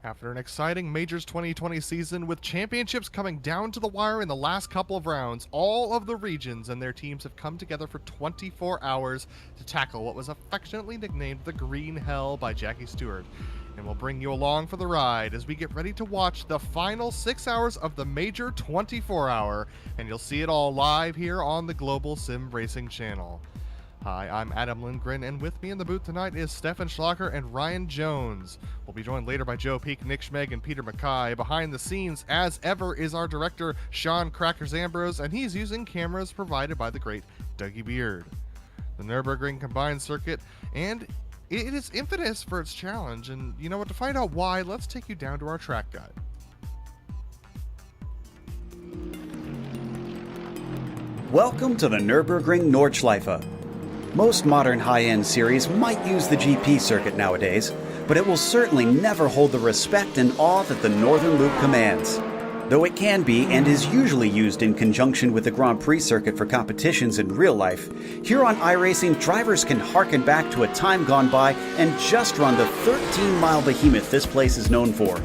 After an exciting Majors 2020 season with championships coming down to the wire in the last couple of rounds, all of the regions and their teams have come together for 24 hours to tackle what was affectionately nicknamed the Green Hell by Jackie Stewart. And we'll bring you along for the ride as we get ready to watch the final 6 hours of the Major 24 Hour, and you'll see it all live here on the Global SimRacing Channel. Hi, I'm Adam Lindgren, and with me in the booth tonight is Stefan Schlager and Ryan Jones. We'll be joined later by Joe Peak, Nick Schmeg, and Peter Mackay. Behind the scenes, as ever, is our director, Sean Crackers Ambrose, and he's using cameras provided by the great Dougie Beard. The Nurburgring combined circuit, and it is infamous for its challenge, and you know what, to find out why, let's take you down to our track guide. Welcome to the Nurburgring Nordschleife. Most modern high-end series might use the GP circuit nowadays, but it will certainly never hold the respect and awe that the Northern Loop commands. Though it can be and is usually used in conjunction with the Grand Prix circuit for competitions in real life, here on iRacing, drivers can harken back to a time gone by and just run the 13-mile behemoth this place is known for.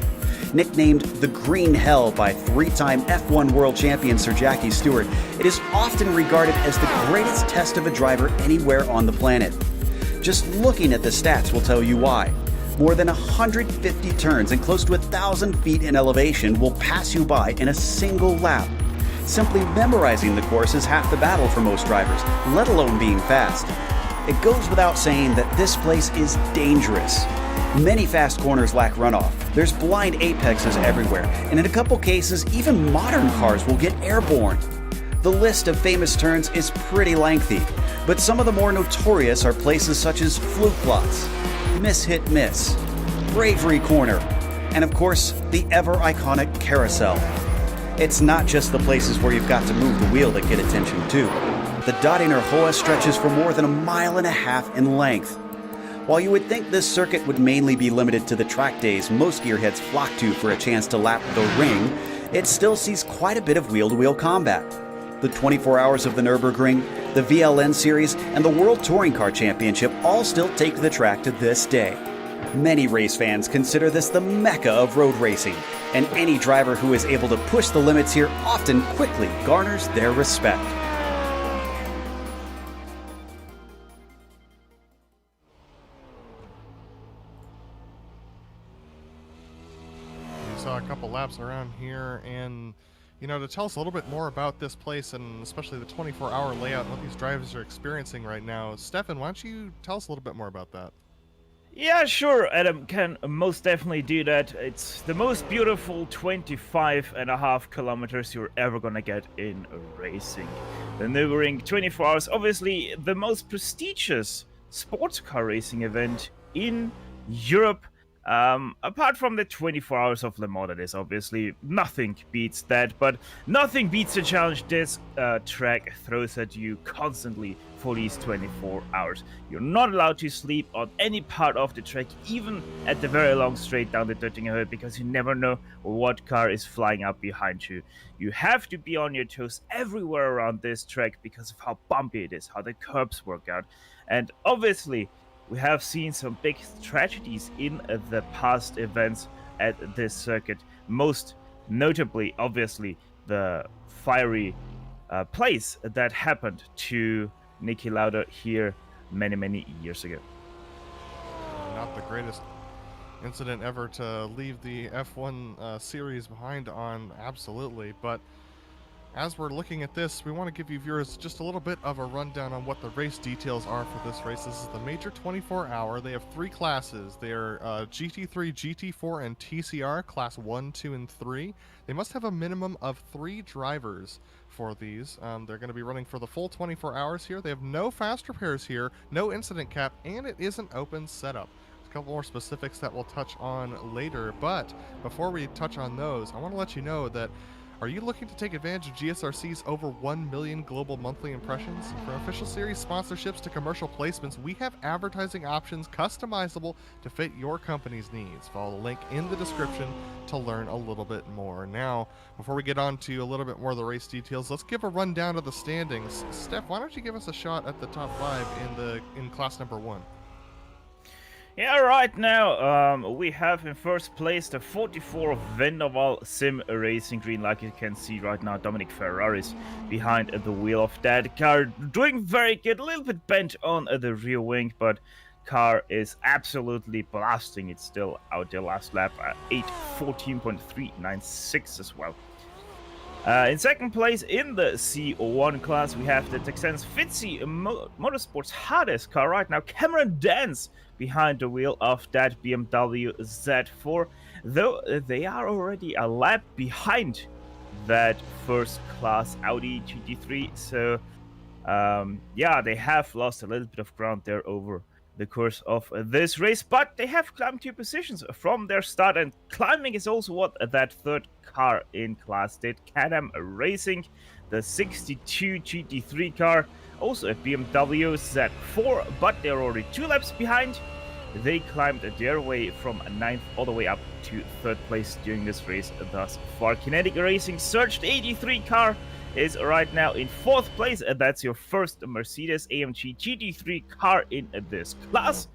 Nicknamed the Green Hell by three-time F1 World Champion Sir Jackie Stewart, it is often regarded as the greatest test of a driver anywhere on the planet. Just looking at the stats will tell you why. More than 150 turns and close to 1,000 feet in elevation will pass you by in a single lap. Simply memorizing the course is half the battle for most drivers, let alone being fast. It goes without saying that this place is dangerous. Many fast corners lack runoff, there's blind apexes everywhere, and in a couple cases, even modern cars will get airborne. The list of famous turns is pretty lengthy, but some of the more notorious are places such as Fluke Lots, Miss Hit Miss, Bravery Corner, and of course, the ever-iconic Carousel. It's not just the places where you've got to move the wheel that get attention too. The Dottinger Hoa stretches for more than 1.5 miles in length. While you would think this circuit would mainly be limited to the track days most gearheads flock to for a chance to lap the ring, it still sees quite a bit of wheel-to-wheel combat. The 24 Hours of the Nürburgring, the VLN Series, and the World Touring Car Championship all still take the track to this day. Many race fans consider this the mecca of road racing, and any driver who is able to push the limits here often quickly garners their respect. Saw a couple laps around here, and you know, to tell us a little bit more about this place and especially the 24-hour layout and what these drivers are experiencing right now, Stefan, why don't you tell us a little bit more about that? Yeah, sure, Adam can most definitely do that. It's the most beautiful 25.5 kilometers you're ever gonna get in racing. The Nürburgring 24 Hours, obviously the most prestigious sports car racing event in Europe. Apart from the 24 Hours of Le Mans, that is obviously nothing beats that, but nothing beats the challenge this track throws at you constantly for these 24 hours. You're not allowed to sleep on any part of the track, even at the very long straight down the Döttinger Höhe, because you never know what car is flying up behind you. You have to be on your toes everywhere around this track because of how bumpy it is, how the curbs work out, and obviously we have seen some big tragedies in the past events at this circuit. Most notably, obviously, the fiery place that happened to Niki Lauda here many years ago. Not the greatest incident ever to leave the F1 series behind on, absolutely, but as we're looking at this, we want to give you viewers just a little bit of a rundown on what the race details are for this race. This is the Major 24 Hour. They have 3 classes. They are GT3, GT4, and TCR, Class 1, 2, and 3. They must have a minimum of 3 drivers for these. They're going to be running for the full 24 hours here. They have no fast repairs here, no incident cap, and it is an open setup. There's a couple more specifics that we'll touch on later, but before we touch on those, I want to let you know that are you looking to take advantage of GSRC's over 1 million global monthly impressions? From official series sponsorships to commercial placements, we have advertising options customizable to fit your company's needs. Follow the link in the description to learn a little bit more. Now, before we get on to a little bit more of the race details, let's give a rundown of the standings. Steph, why don't you give us a shot at the top 5 in class number 1? Yeah, right now we have in first place the 44 Vendaval Sim Racing Green. Like you can see right now, Dominic Ferraris behind the wheel of that car, doing very good. A little bit bent on the rear wing, but car is absolutely blasting. It's still out there last lap at 8:14.396 as well. In second place in the C1 class, we have the Texans Fitzy Motorsports hardest car right now, Cameron Dance, behind the wheel of that BMW Z4, though they are already a lap behind that first class Audi GT3. So, yeah, they have lost a little bit of ground there over the course of this race, but they have climbed 2 positions from their start, and climbing is also what that third car in class did. Can-Am Racing, the 62 GT3 car, also a BMW Z4, but they're already 2 laps behind. They climbed their way from 9th all the way up to 3rd place during this race thus far. Kinetic Racing Surged 83 car is right now in 4th place, and that's your first Mercedes AMG GT3 car in this class.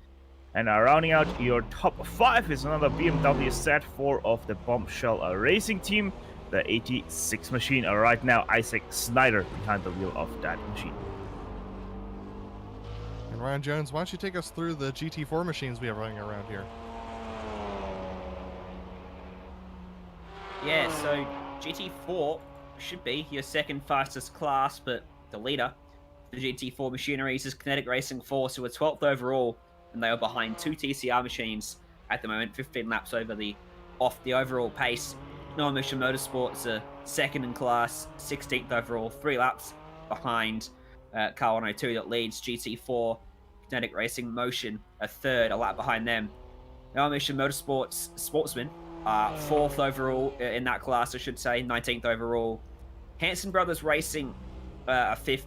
And rounding out your top 5 is another BMW Z4 of the Bombshell Racing team, the 86 machine. Right now, Isaac Snyder behind the wheel of that machine. And Ryan Jones, why don't you take us through the GT4 machines we have running around here? Yeah, so GT4 should be your second fastest class, but the leader, the GT4 machineries, is Kinetic Racing Force, who are 12th overall, and they are behind 2 TCR machines at the moment, 15 laps off the overall pace. No Emission Motorsports are second in class, 16th overall, 3 laps behind Car 102 that leads. GT4 Kinetic Racing Motion a third, a lap behind them. No Emission Motorsports Sportsman are 4th overall in that class, I should say, 19th overall. Hanson Brothers Racing are 5th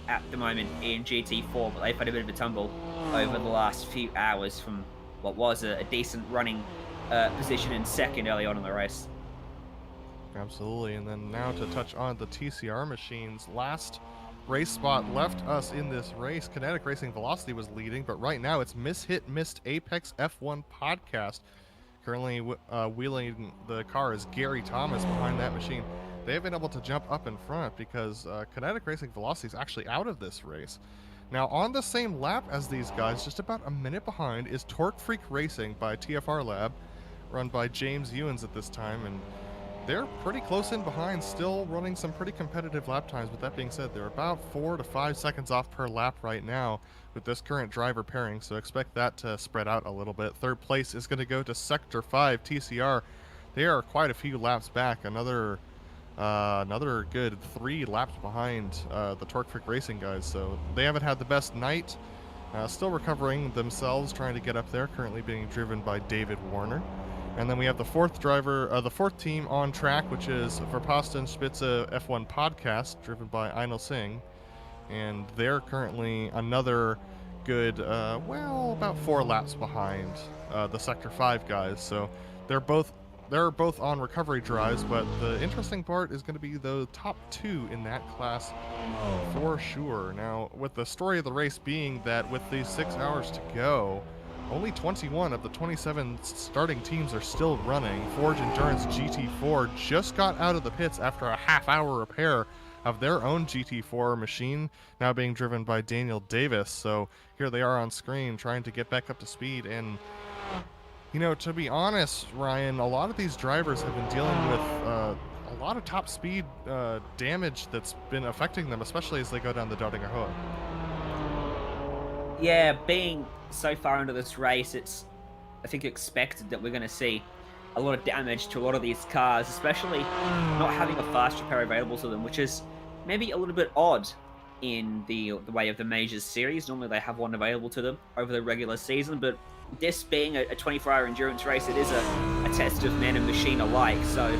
at the moment in GT4, but they've had a bit of a tumble over the last few hours from what was a decent running position in second early on in the race. Absolutely, and then now to touch on the TCR machines. Last race spot left us in this race. Kinetic Racing Velocity was leading, but right now it's Miss Hit Missed Apex F1 Podcast. Currently wheeling the car is Gary Thomas behind that machine. They've been able to jump up in front because Kinetic Racing Velocity is actually out of this race. Now, on the same lap as these guys, just about a minute behind, is Torque Freak Racing by TFR Lab, run by James Ewens at this time, and they're pretty close in behind, still running some pretty competitive lap times. With that being said, they're about 4 to 5 seconds off per lap right now with this current driver pairing, so expect that to spread out a little bit. Third place is going to go to Sector 5 TCR. They are quite a few laps back, another good 3 laps behind the Torque Freak Racing guys, so they haven't had the best night. Still recovering themselves, trying to get up there, currently being driven by David Warner. And then we have the fourth team on track, which is Verposten Spitze F1 Podcast, driven by Einel Singh. And they're currently another good, about 4 laps behind the Sector 5 guys. So they're both on recovery drives, but the interesting part is going to be the top 2 in that class for sure. Now, with the story of the race being that with these 6 hours to go, only 21 of the 27 starting teams are still running. Forge Endurance GT4 just got out of the pits after a half-hour repair of their own GT4 machine, now being driven by Daniel Davis. So here they are on screen trying to get back up to speed. And, you know, to be honest, Ryan, a lot of these drivers have been dealing with a lot of top speed damage that's been affecting them, especially as they go down the Döttinger Hohe. Yeah, being so far into this race, it's, I think, expected that we're going to see a lot of damage to a lot of these cars, especially not having a fast repair available to them, which is maybe a little bit odd in the way of the Majors series. Normally they have one available to them over the regular season, but this being a 24-hour endurance race, it is a test of man and machine alike, so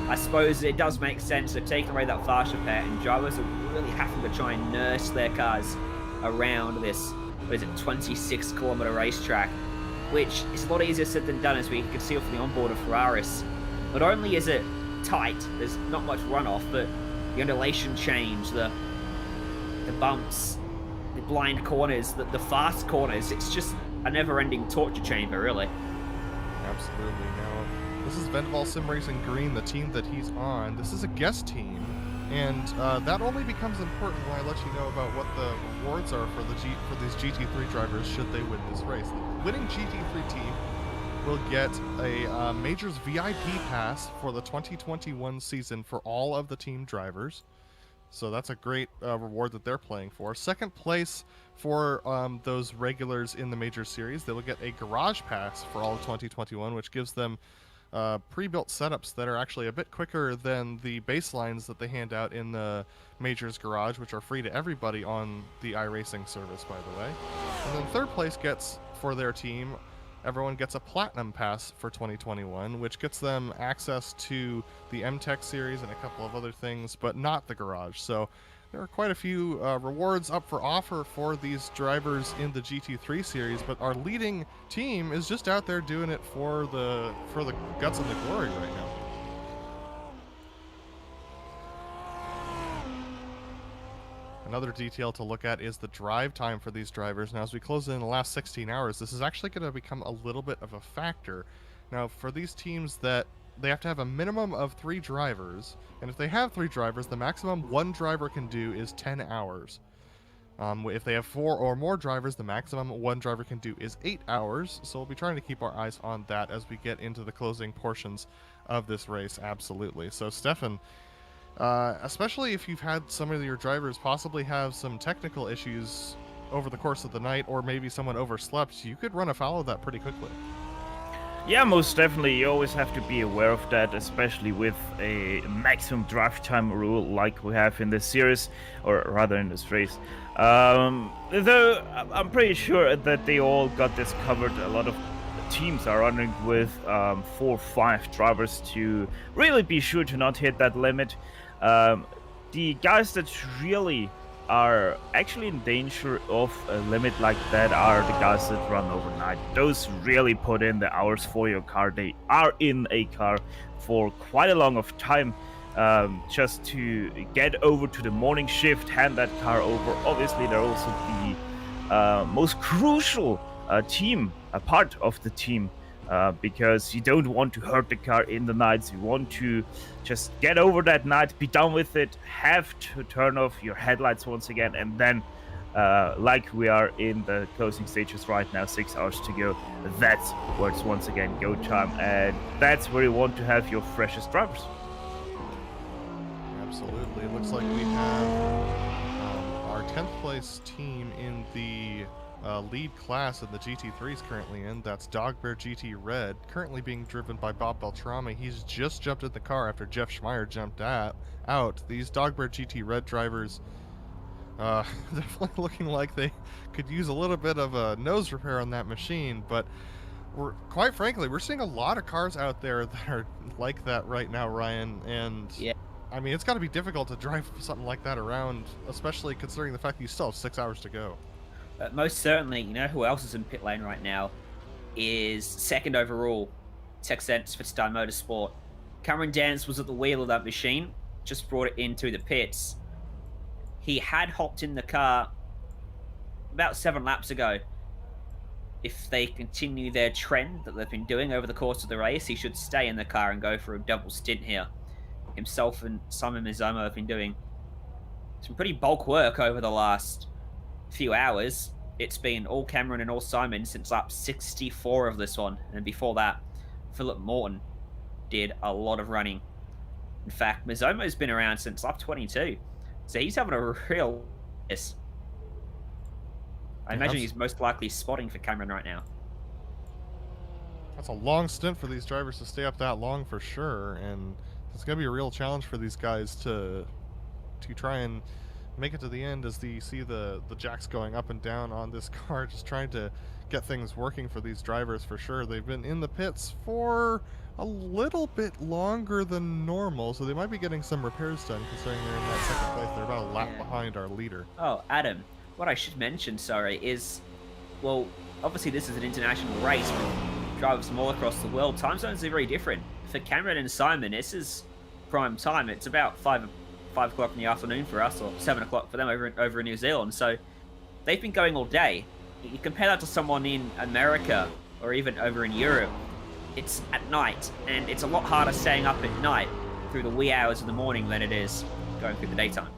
I suppose it does make sense of taking away that fast repair, and drivers are really having to try and nurse their cars around this, 26-kilometer racetrack, which is a lot easier said than done, as we can see from the onboard of Ferraris. Not only is it tight, there's not much runoff, but the undulation change, the bumps, the blind corners, the fast corners, it's just a never-ending torture chamber, really. Absolutely. Now, this is Global SimRacing Green, the team that he's on. This is a guest team, and that only becomes important when I let you know about what the rewards are for these GT3 drivers should they win this race. The winning GT3 team will get a Majors VIP pass for the 2021 season for all of the team drivers. So that's a great reward that they're playing for. Second place for those regulars in the Major Series, they will get a Garage Pass for all of 2021, which gives them pre-built setups that are actually a bit quicker than the baselines that they hand out in the Majors Garage, which are free to everybody on the iRacing service, by the way. And then third place gets, for their team, everyone gets a Platinum Pass for 2021, which gets them access to the MTech series and a couple of other things, but not the Garage. So there are quite a few rewards up for offer for these drivers in the GT3 series, but our leading team is just out there doing it for the guts and the glory right now. Another detail to look at is the drive time for these drivers. Now, as we close in the last 16 hours, this is actually going to become a little bit of a factor. Now, for these teams that they have to have a minimum of 3 drivers, and if they have 3 drivers, the maximum one driver can do is 10 hours. If they have 4 or more drivers, the maximum one driver can do is 8 hours. So we'll be trying to keep our eyes on that as we get into the closing portions of this race, absolutely. So, Stefan, especially if you've had some of your drivers possibly have some technical issues over the course of the night, or maybe someone overslept, you could run afoul of that pretty quickly. Yeah, most definitely. You always have to be aware of that, especially with a maximum drive time rule like we have in this series, or rather in this race. Though I'm pretty sure that they all got this covered. A lot of teams are running with 4 or 5 drivers to really be sure to not hit that limit. The guys that really are actually in danger of a limit like that are the guys that run overnight. Those really put in the hours for your car. They are in a car for quite a long of time just to get over to the morning shift, hand that car over. Obviously, they're also the most crucial part of the team, because you don't want to hurt the car in the nights. You want to just get over that night, be done with it, have to turn off your headlights once again, and then like we are in the closing stages right now, 6 hours to go, that's where it's once again go time, and that's where you want to have your freshest drivers. Absolutely. It looks like we have our 10th place team in the lead class of the GT3 is currently in. That's Dogbear GT Red, currently being driven by Bob Beltrami. He's just jumped in the car after Jeff Schmeier jumped out. These Dogbear GT Red drivers definitely looking like they could use a little bit of a nose repair on that machine, but quite frankly, we're seeing a lot of cars out there that are like that right now, Ryan, and Yeah. I mean, it's got to be difficult to drive something like that around, especially considering the fact that you still have 6 hours to go. Most certainly, you know who else is in pit lane right now is second overall, Tech Sense for Star Motorsport. Cameron Dance was at the wheel of that machine, just brought it into the pits. He had hopped in the car about 7 laps ago. If they continue their trend that they've been doing over the course of the race, he should stay in the car and go for a double stint here. Himself and Simon Mizomo have been doing some pretty bulk work over the last few hours. It's been all Cameron and all Simon since lap 64 of this one, and before that, Philip Morton did a lot of running. In fact, Mizomo's been around since lap 22, so he's having a real miss. I imagine he's most likely spotting for Cameron right now. That's a long stint for these drivers to stay up that long for sure, and it's going to be a real challenge for these guys to try and make it to the end as you see the jacks going up and down on this car, just trying to get things working for these drivers for sure. They've been in the pits for a little bit longer than normal, so they might be getting some repairs done considering they're in that second place. They're about a lap behind our leader. Oh, Adam, what I should mention, sorry, is, well, obviously this is an international race with drivers from all across the world. Time zones are very different. For Cameron and Simon, this is prime time. It's about 5 o'clock in the afternoon for us, or 7 o'clock for them over in New Zealand. So they've been going all day. You compare that to someone in America or even over in Europe, it's at night, and it's a lot harder staying up at night through the wee hours of the morning than it is going through the daytime.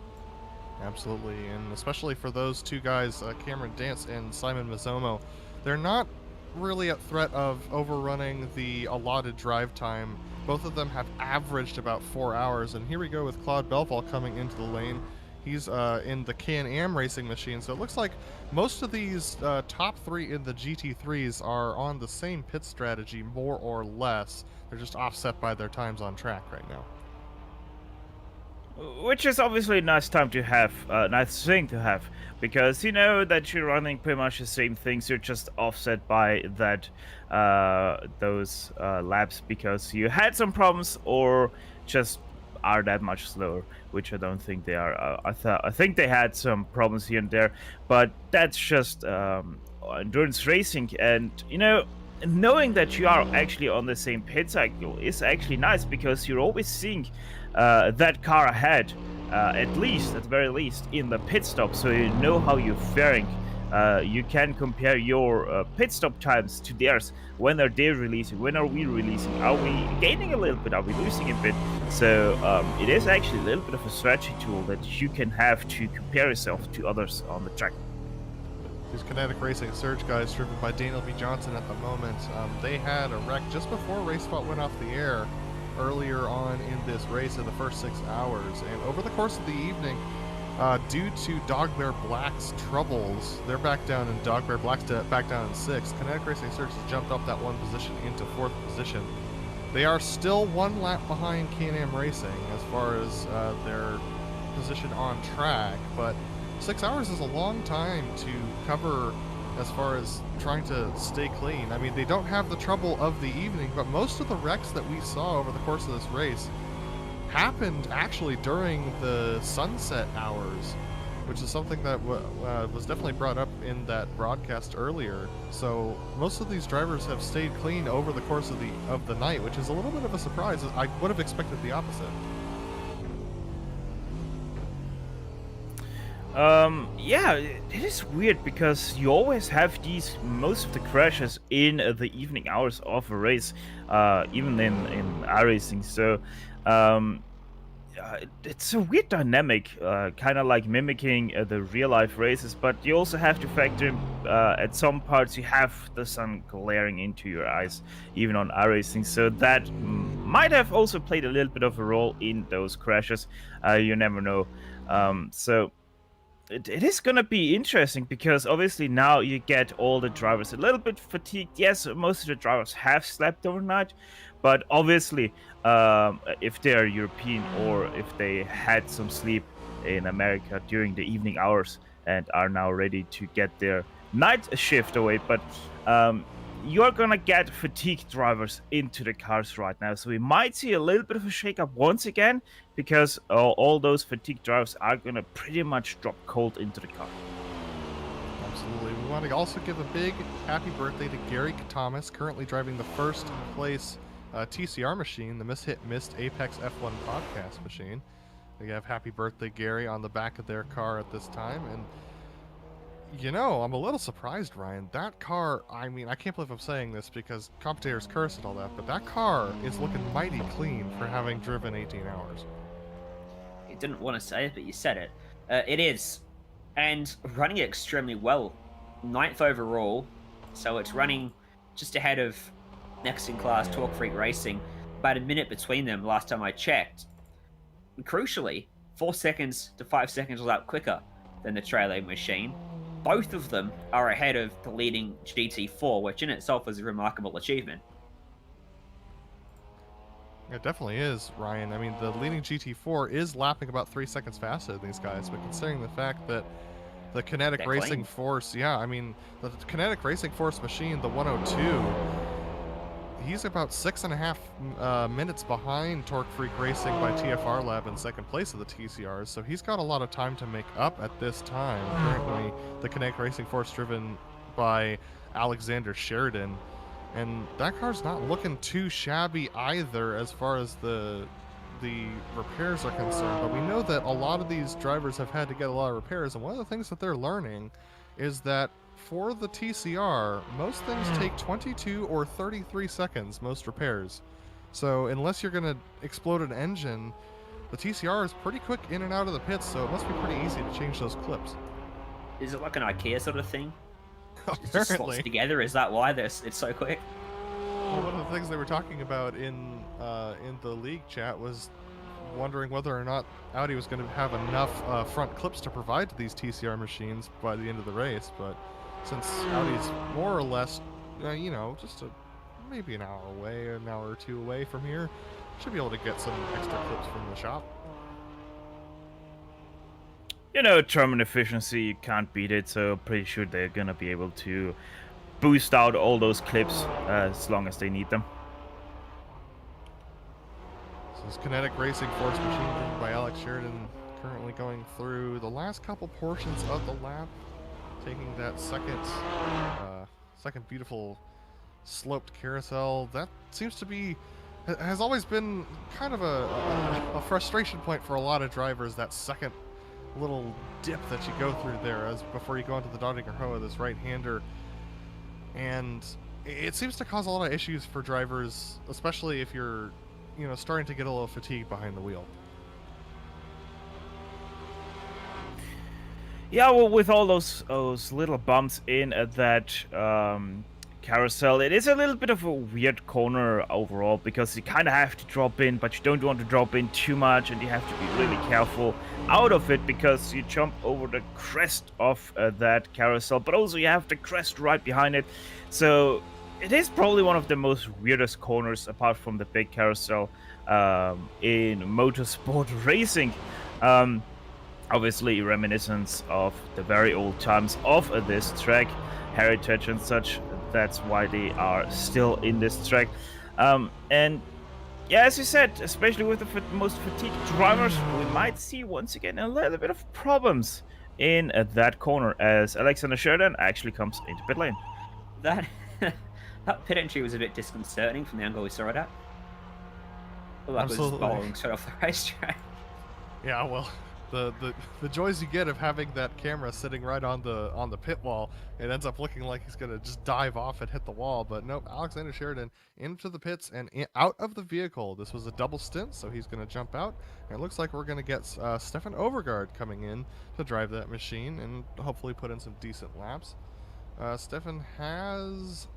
Absolutely, and especially for those two guys, Cameron Dance and Simon Mizomo, they're not really at threat of overrunning the allotted drive time. Both of them have averaged about 4 hours, and here we go with Claude Belval coming into the lane. He's in the Can-Am racing machine, so it looks like most of these top three in the GT3s are on the same pit strategy, more or less. They're just offset by their times on track right now. Which is obviously a nice time to have, nice thing to have, because you know that you're running pretty much the same things. You're just offset by that, those laps because you had some problems or just are that much slower, which I don't think they are. I think they had some problems here and there, but that's just endurance racing, and you know. Knowing that you are actually on the same pit cycle is actually nice because you're always seeing that car ahead, at the very least, in the pit stop, so you know how you're faring. You can compare your pit stop times to theirs. When are they releasing? When are we releasing? Are we gaining a little bit? Are we losing a bit? So it is actually a little bit of a strategy tool that you can have to compare yourself to others on the track. These Kinetic Racing Surge guys, driven by Daniel B. Johnson at the moment, they had a wreck just before RaceSpot went off the air earlier on in this race in the first 6 hours. And over the course of the evening, due to Dog Bear Black's troubles, they're back down, and Dog Bear Black's back down in 6th. Kinetic Racing Surge has jumped up that one position into 4th position. They are still 1 lap behind Can-Am Racing as far as their position on track, but 6 hours is a long time to cover as far as trying to stay clean. I mean, they don't have the trouble of the evening, but most of the wrecks that we saw over the course of this race happened actually during the sunset hours, which is something that was definitely brought up in that broadcast earlier. So most of these drivers have stayed clean over the course of the night, which is a little bit of a surprise. I would have expected the opposite. Yeah, it is weird because you always have most of the crashes in the evening hours of a race, even in iRacing. So, it's a weird dynamic, kind of like mimicking the real life races, but you also have to factor in, at some parts you have the sun glaring into your eyes, even on iRacing. So that might have also played a little bit of a role in those crashes. You never know. So it is going to be interesting because obviously now you get all the drivers a little bit fatigued. Yes, most of the drivers have slept overnight, but obviously if they are European or if they had some sleep in America during the evening hours and are now ready to get their night shift away, but you're gonna get fatigued drivers into the cars right now, so we might see a little bit of a shakeup once again because all those fatigued drivers are gonna pretty much drop cold into the car. Absolutely. We want to also give a big happy birthday to Gary Thomas, currently driving the first place TCR machine, the Missed Apex F1 podcast machine. We have happy birthday Gary on the back of their car at this time, and you know, I'm a little surprised, Ryan. That car, I mean, I can't believe I'm saying this because commentators curse and all that, but that car is looking mighty clean for having driven 18 hours. You didn't want to say it, but you said it. It is. And running extremely well. 9th overall, so it's running just ahead of next in class Torque Freak Racing. About a minute between them last time I checked. And crucially, 4 seconds to 5 seconds lap quicker than the trailer machine. Both of them are ahead of the leading GT4, which in itself is a remarkable achievement. It definitely is, Ryan. I mean, the leading GT4 is lapping about 3 seconds faster than these guys, but considering the fact that the Kinetic Racing Force, yeah, I mean, the Kinetic Racing Force machine, the 102, he's about 6.5 minutes behind Torque Freak Racing by TFR Lab in second place of the TCRs, so he's got a lot of time to make up at this time. Currently, the Kinetic Racing Force driven by Alexander Sheridan, and that car's not looking too shabby either as far as the repairs are concerned, but we know that a lot of these drivers have had to get a lot of repairs, and one of the things that they're learning is that for the TCR, most things take 22 or 33 seconds, most repairs. So unless you're going to explode an engine, the TCR is pretty quick in and out of the pits, so it must be pretty easy to change those clips. Is it like an IKEA sort of thing? It just slots Apparently. together. Is that why it's so quick? Well, one of the things they were talking about in the league chat was wondering whether or not Audi was going to have enough front clips to provide to these TCR machines by the end of the race. But since Audi's more or less, just maybe an hour away, an hour or two away from here, should be able to get some extra clips from the shop. You know, German efficiency, you can't beat it, so pretty sure they're gonna be able to boost out all those clips as long as they need them. So this Kinetic Racing Force machine driven by Alex Sheridan currently going through the last couple portions of the lap, taking that second beautiful sloped carousel. That seems to be, has always been kind of a frustration point for a lot of drivers, that second little dip that you go through there as before you go into the Dottinger Hoa, this right-hander. And it seems to cause a lot of issues for drivers, especially if you're, starting to get a little fatigued behind the wheel. Yeah, well, with all those little bumps in at that carousel, it is a little bit of a weird corner overall, because you kind of have to drop in, but you don't want to drop in too much, and you have to be really careful out of it because you jump over the crest of that carousel, but also you have the crest right behind it. So it is probably one of the most weirdest corners apart from the big carousel in motorsport racing. Obviously reminiscence of the very old times of this track, heritage and such. That's why they are still in this track. And yeah, as you said, especially with the most fatigued drivers, we might see once again a little bit of problems in that corner as Alexander Sheridan actually comes into pit lane. That pit entry was a bit disconcerting from the angle we saw it at. Like it was bowling straight off the racetrack. Yeah, well, the joys you get of having that camera sitting right on the pit wall, it ends up looking like he's gonna just dive off and hit the wall. But nope, Alexander Sheridan into the pits and out of the vehicle. This was a double stint, so he's gonna jump out. And it looks like we're gonna get Stefan Overgaard coming in to drive that machine and hopefully put in some decent laps. Stefan has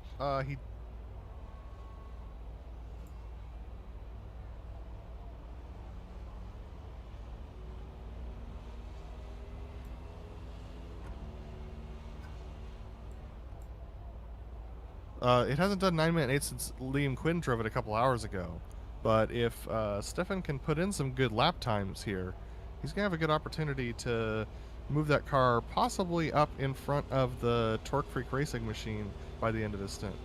it hasn't done 9-minute 8 since Liam Quinn drove it a couple hours ago. But if Stefan can put in some good lap times here, he's going to have a good opportunity to move that car possibly up in front of the Torque Freak Racing machine by the end of his stint.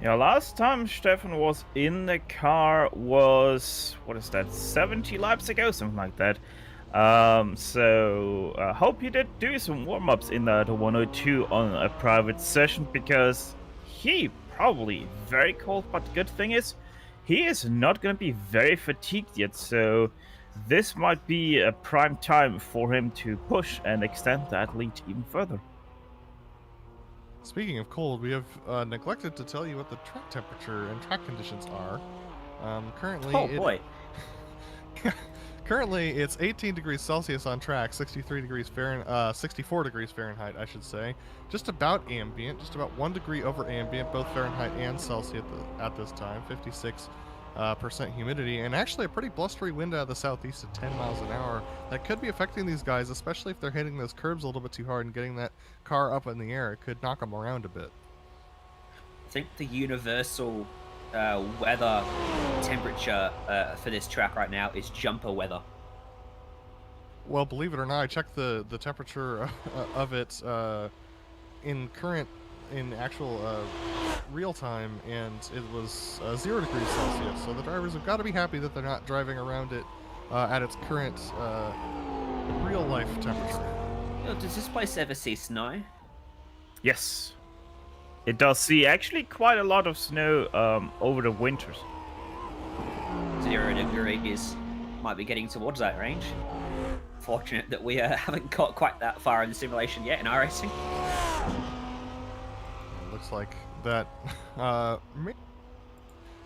Yeah, last time Stefan was in the car was, 70 laps ago, something like that. So hope you did do some warm-ups in the 102 on a private session, because he probably very cold, but the good thing is he is not going to be very fatigued yet, so this might be a prime time for him to push and extend that lead even further. Speaking of cold, we have neglected to tell you what the track temperature and track conditions are. Currently, Currently, it's 18 degrees Celsius on track, 64 degrees Fahrenheit, I should say. Just about ambient, just about 1 degree over ambient, both Fahrenheit and Celsius at this time. 56% humidity, and actually a pretty blustery wind out of the southeast at 10 miles an hour. That could be affecting these guys, especially if they're hitting those curbs a little bit too hard and getting that car up in the air. It could knock them around a bit. I think the universal weather temperature for this track right now is jumper weather. Well, believe it or not, I checked the temperature of it in actual real time, and it was 0 degrees Celsius. So the drivers have got to be happy that they're not driving around it at its current real life temperature. Does this place ever see snow? Yes. It does see actually quite a lot of snow over the winters. 0 degrees might be getting towards that range. fortunate that we haven't got quite that far in the simulation yet in iRacing. Looks like that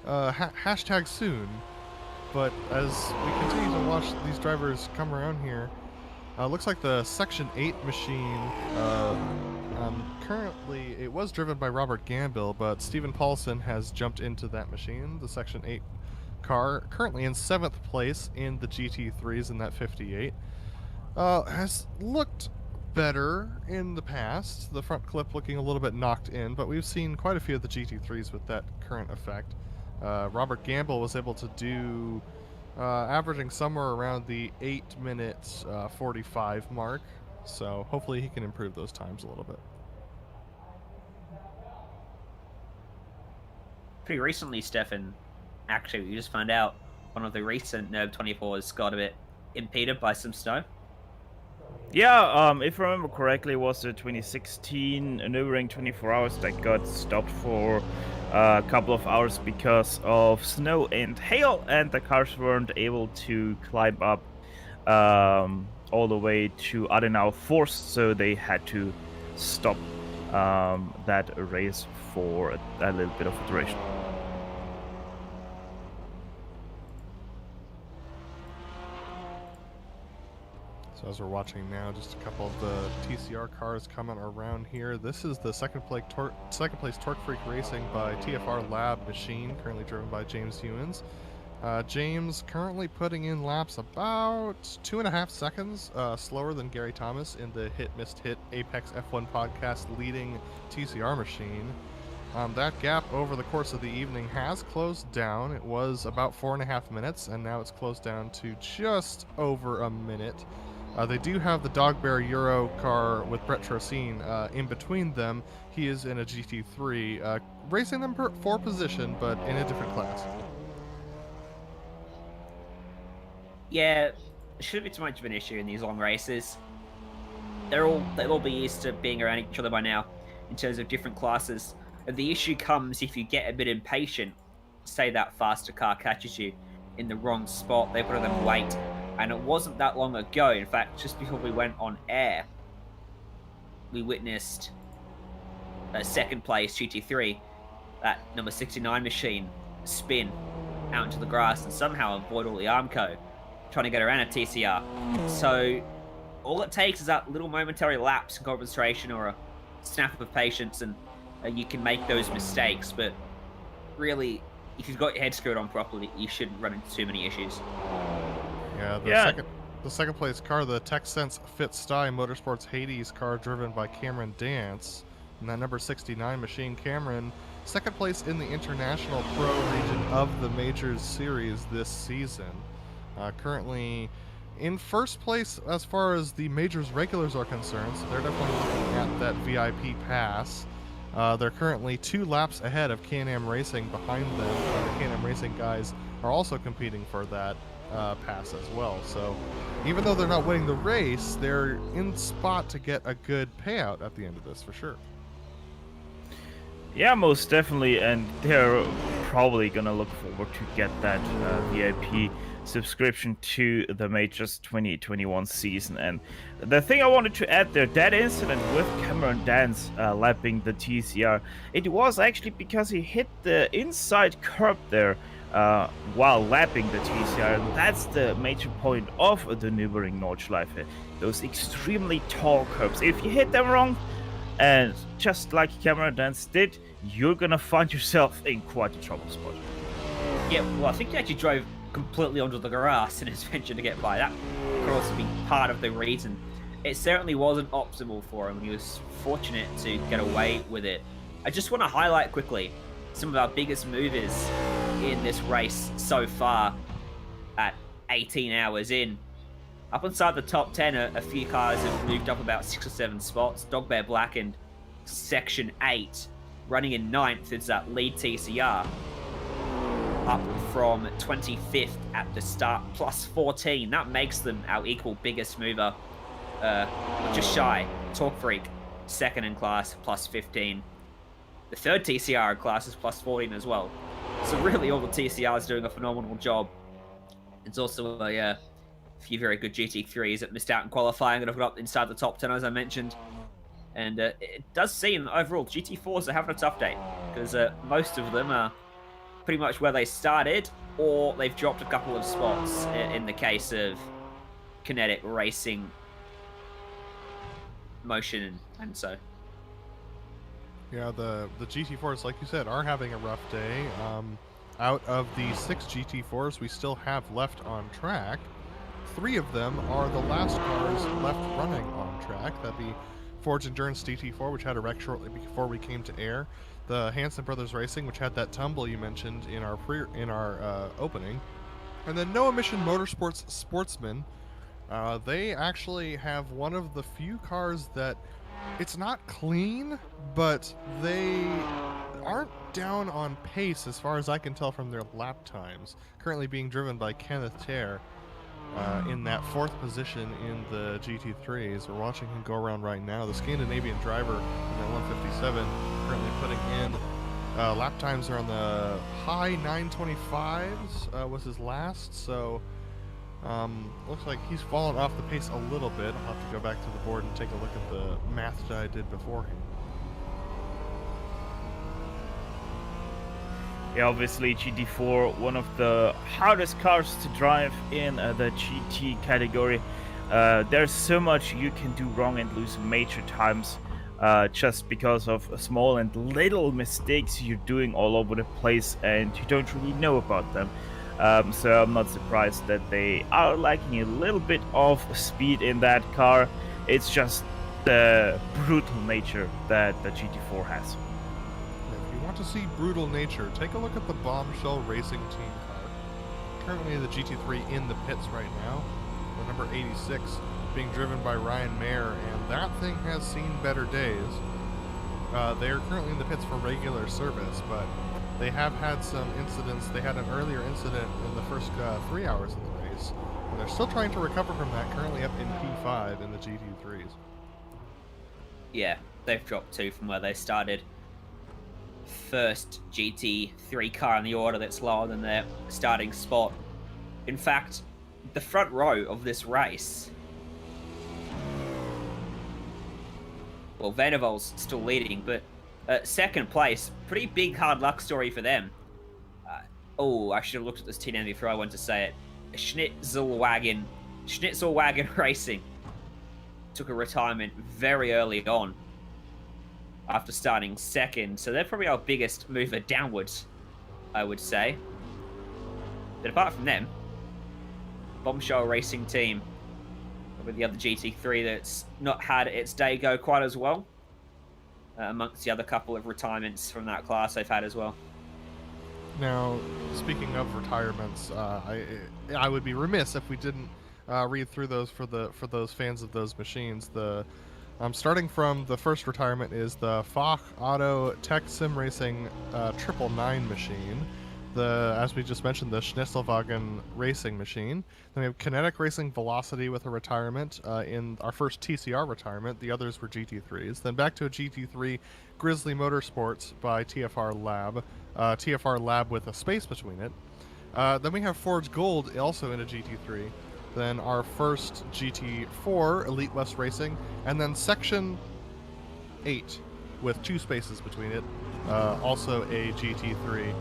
hashtag soon. But as we continue to watch these drivers come around here, looks like the Section 8 machine, currently, it was driven by Robert Gambill, but Stephen Paulson has jumped into that machine, the Section 8 car, currently in 7th place in the GT3s in that 58. Has looked better in the past, the front clip looking a little bit knocked in, but we've seen quite a few of the GT3s with that current effect. Robert Gambill was able to do averaging somewhere around the 8 minutes 45 mark, so hopefully he can improve those times a little bit. Pretty recently, Stefan, actually, we just found out one of the recent Nurb 24s got a bit impeded by some snow. Yeah, if I remember correctly, it was the 2016 Nurburgring 24 hours that got stopped for a couple of hours because of snow and hail, and the cars weren't able to climb up all the way to Adenauer Forst, so they had to stop that race for a little bit of a duration. So as we're watching now, just a couple of the TCR cars coming around here. This is the second place Torque Freak Racing by TFR Lab machine, currently driven by James Hewins. James currently putting in laps about 2.5 seconds slower than Gary Thomas in the Hit Missed Hit Apex F1 podcast leading TCR machine. That gap over the course of the evening has closed down. It was about 4.5 minutes, and now it's closed down to just over a minute. They do have the Dog Bear Euro car with Brett Trocine in between them. He is in a GT3, racing them for position, but in a different class. Yeah, it shouldn't be too much of an issue in these long races. They'll all be used to being around each other by now in terms of different classes. The issue comes if you get a bit impatient. Say that faster car catches you in the wrong spot, they put them wait. And it wasn't that long ago, in fact, just before we went on air, we witnessed a second place GT3, that number 69 machine, spin out into the grass and somehow avoid all the Armco trying to get around a TCR. So all it takes is that little momentary lapse in concentration or a snap of patience, and you can make those mistakes. But really, if you've got your head screwed on properly, you shouldn't run into too many issues. Yeah, the second place car, the TechSense Fitstye Motorsports Hades car driven by Cameron Dance, and that number 69 machine. Cameron, second place in the International Pro region of the Majors Series this season. Currently in first place as far as the Majors regulars are concerned, so they're definitely looking at that VIP pass. They're currently 2 laps ahead of Can-Am Racing behind them. The Can-Am Racing guys are also competing for that pass as well. So even though they're not winning the race, they're in spot to get a good payout at the end of this for sure. Yeah, most definitely, and they're probably gonna look forward to get that VIP subscription to the Majors 2021 season. And the thing I wanted to add there, that incident with Cameron Dance lapping the TCR, it was actually because he hit the inside curb there while lapping the TCR, and that's the major point of the Nürburgring Nordschleife. Those extremely tall curbs. If you hit them wrong, and just like Cameron Dance did, you're gonna find yourself in quite a trouble spot. Yeah, well, I think he actually drove completely onto the grass in his venture to get by. That could also be part of the reason. It certainly wasn't optimal for him. He was fortunate to get away with it. I just want to highlight quickly some of our biggest movers in this race so far at 18 hours in. Up inside the top 10, a few cars have moved up about 6 or 7 spots. Dog Bear Blackened, Section 8. Running in 9th is that lead TCR. Up from 25th at the start, plus 14. That makes them our equal biggest mover. Just shy. Torque Freak, second in class, plus 15. The third TCR in class is plus 14 as well. So really all the TCRs doing a phenomenal job. It's also a a few very good GT3s that missed out in qualifying that have got inside the top 10, as I mentioned. And it does seem overall GT4s are having a tough day because most of them are pretty much where they started, or they've dropped a couple of spots in the case of kinetic racing motion and so. Yeah, the GT4s, like you said, are having a rough day. Out of the 6 GT4s we still have left on track, 3 of them are the last cars left running on track. That'd be Forge Endurance GT4, which had a wreck shortly before we came to air. The Hanson Brothers Racing, which had that tumble you mentioned in our opening. And then No Emission Motorsports Sportsman. They actually have one of the few cars that it's not clean, but they aren't down on pace as far as I can tell from their lap times. Currently being driven by Kenneth Terre in that 4th position in the GT3s. We're watching him go around right now. The Scandinavian driver in that 157 currently putting in lap times are on the high 925s was his last, so looks like he's fallen off the pace a little bit. I'll have to go back to the board and take a look at the math that I did beforehand. Yeah, obviously GT4, one of the hardest cars to drive in the GT category. There's so much you can do wrong and lose major times just because of small and little mistakes you're doing all over the place and you don't really know about them. So I'm not surprised that they are lacking a little bit of speed in that car. It's just the brutal nature that the GT4 has. If you want to see brutal nature, take a look at the Bombshell Racing Team car. Currently the GT3 in the pits right now, the number 86, being driven by Ryan Mayer, and that thing has seen better days. They are currently in the pits for regular service, but they have had some incidents. They had an earlier incident in the first 3 hours of the race, and they're still trying to recover from that, currently up in P5 in the GT3s. Yeah, they've dropped 2 from where they started. First GT3 car in the order that's lower than their starting spot. In fact, the front row of this race, well, Vandervol's still leading, but second place, pretty big hard luck story for them. I should have looked at this team name before I went to say it. Schnitzelwagen Racing took a retirement very early on after starting second, so they're probably our biggest mover downwards, I would say. But apart from them, Bombshell Racing Team, with the other GT3 that's not had its day go quite as well, amongst the other couple of retirements from that class they've had as well. Now, speaking of retirements, I would be remiss if we didn't read through those for those fans of those machines. Starting from the first retirement is the Fach Auto Tech Sim Racing 999 machine. As we just mentioned, the Schnitzelwagen Racing machine. Then we have Kinetic Racing Velocity with a retirement in our first TCR retirement. The others were GT3s. Then back to a GT3, Grizzly Motorsports by TFR Lab. TFR Lab with a space between it. Then we have Forge Gold also in a GT3. Then our first GT4, Elite West Racing. And then Section 8 with 2 spaces between it. Also a GT3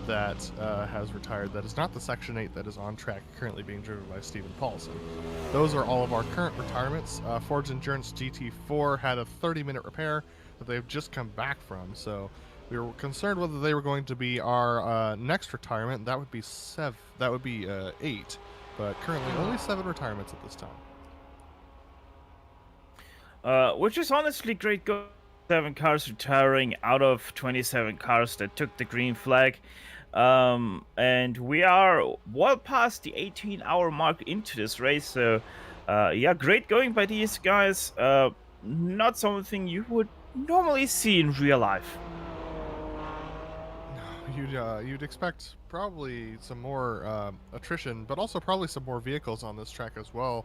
that has retired. That is not the Section 8 that is on track, currently being driven by Stephen Paulson. Those are all of our current retirements. Forge Endurance GT4 had a 30-minute repair that they've just come back from, so we were concerned whether they were going to be our next retirement. That would be 8, but currently only 7 retirements at this time. Which is honestly great. 7 cars retiring out of 27 cars that took the green flag. And we are well past the 18-hour mark into this race, so yeah, great going by these guys. Not something you would normally see in real life. You'd expect probably some more attrition, but also probably some more vehicles on this track as well.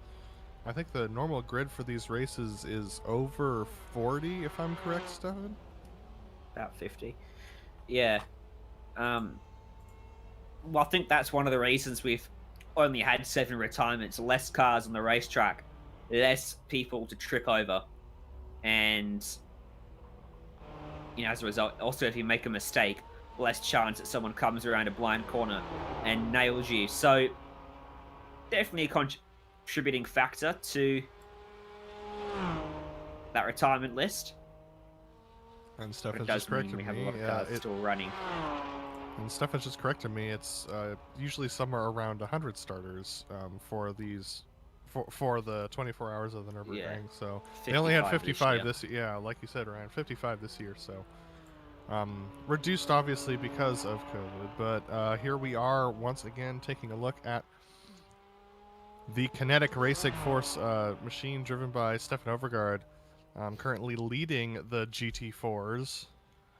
I think the normal grid for these races is over 40, if I'm correct, Stefan? About 50. Yeah. Well, I think that's one of the reasons we've only had 7 retirements, less cars on the racetrack, less people to trip over, and as a result, also if you make a mistake, less chance that someone comes around a blind corner and nails you. So definitely a contributing factor to that retirement list. And But Stefan's it does just corrected mean we have me. a lot of cars still running. And Stefan's just corrected me. It's usually somewhere around 100 starters for these, for the 24 hours of the Nurburgring. Yeah. So they only had 55 this this year. Yeah, like you said, Ryan, 55 this year. So reduced obviously because of COVID. But here we are once again taking a look at the Kinetic Racing Force machine driven by Stefan Overgaard, currently leading the GT4s.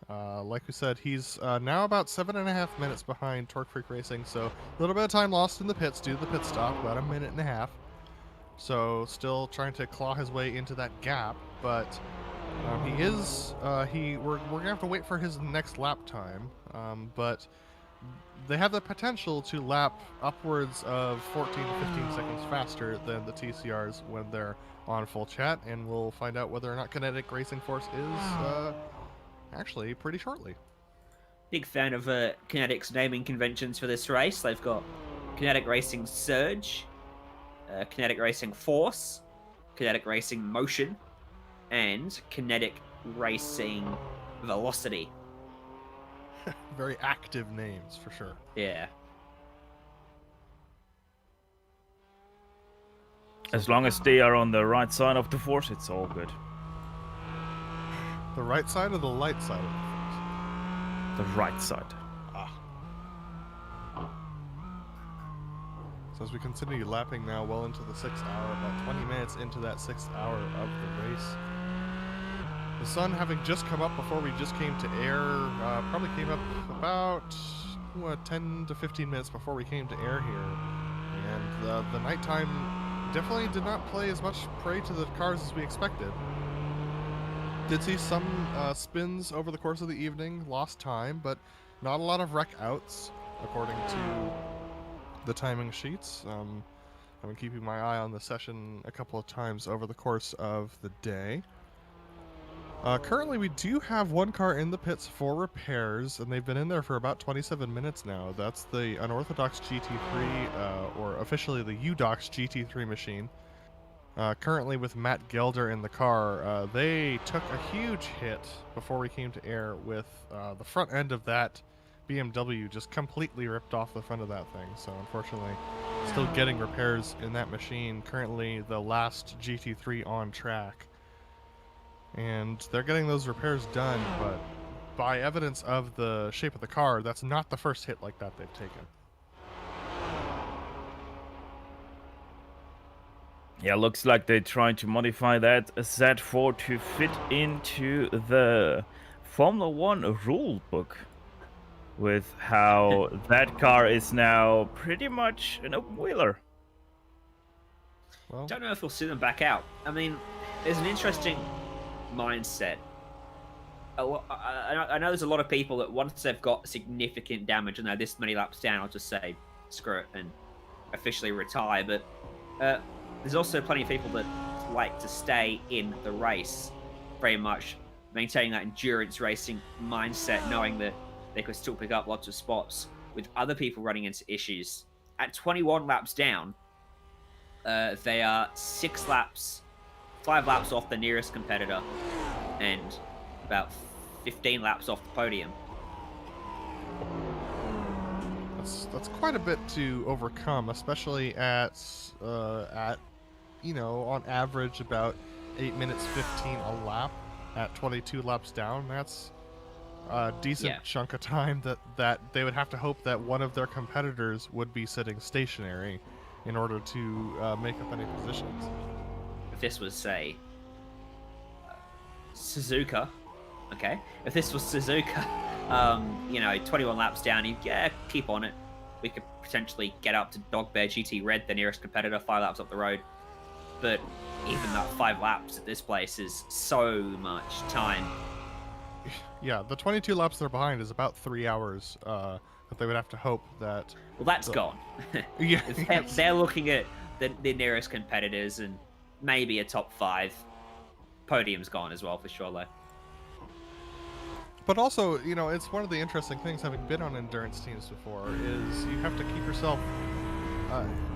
Like we said, he's now about 7.5 minutes behind Torque Freak Racing, so a little bit of time lost in the pits due to the pit stop, about 1.5 minutes. So still trying to claw his way into that gap, but we're gonna have to wait for his next lap time. But they have the potential to lap upwards of 14 to 15 seconds faster than the TCRs when they're on full chat, and we'll find out whether or not Kinetic Racing Force is actually pretty shortly. Big fan of Kinetic's naming conventions for this race. They've got Kinetic Racing Surge, Kinetic Racing Force, Kinetic Racing Motion, and Kinetic Racing Velocity. Very active names, for sure. Yeah. As long as they are on the right side of the force, it's all good. The right side or the light side of the The right side. So as we continue lapping now well into the 6th hour, about 20 minutes into that 6th hour of the race. The sun having just come up before we just came to air, probably came up about 10 to 15 minutes before we came to air here. And the nighttime definitely did not play as much prey to the cars as we expected. Did see some spins over the course of the evening, lost time, but not a lot of wreck outs, according to the timing sheets. I've been keeping my eye on the session a couple of times over the course of the day. Currently, we do have one car in the pits for repairs, and they've been in there for about 27 minutes now. That's the Unorthodox GT3, or officially the UDOX GT3 machine. Currently with Matt Gelder in the car. They took a huge hit before we came to air with the front end of that BMW just completely ripped off the front of that thing. So unfortunately, still getting repairs in that machine. Currently the last GT3 on track. And they're getting those repairs done, but by evidence of the shape of the car, that's not the first hit like that they've taken. Yeah, looks like they're trying to modify that Z4 to fit into the Formula 1 rule book, with how that car is now pretty much an open-wheeler. Well, Don't know if we'll see them back out. I mean, there's an interesting mindset. I know there's a lot of people that once they've got significant damage and they're this many laps down, I'll just say screw it and officially retire. But there's also plenty of people that like to stay in the race, very much maintaining that endurance racing mindset, knowing that they could still pick up lots of spots with other people running into issues. At 21 laps down, they are 5 laps off the nearest competitor, and about 15 laps off the podium. that's quite a bit to overcome, especially at on average about 8 minutes 15 a lap at 22 laps down. That's a decent chunk of time that they would have to hope that one of their competitors would be sitting stationary in order to make up any positions. If this was, say, Suzuka, okay? If this was Suzuka, 21 laps down, you keep on it. We could potentially get up to Dog Bear GT Red, the nearest competitor, 5 laps up the road. But even that 5 laps at this place is so much time. Yeah, the 22 laps they're behind is about 3 hours but they would have to hope that. Well, that's gone. Yeah, They're looking at the nearest competitors, and maybe a top 5. Podium's gone as well, for sure, though. But also, it's one of the interesting things, having been on endurance teams before, is you have to keep yourself.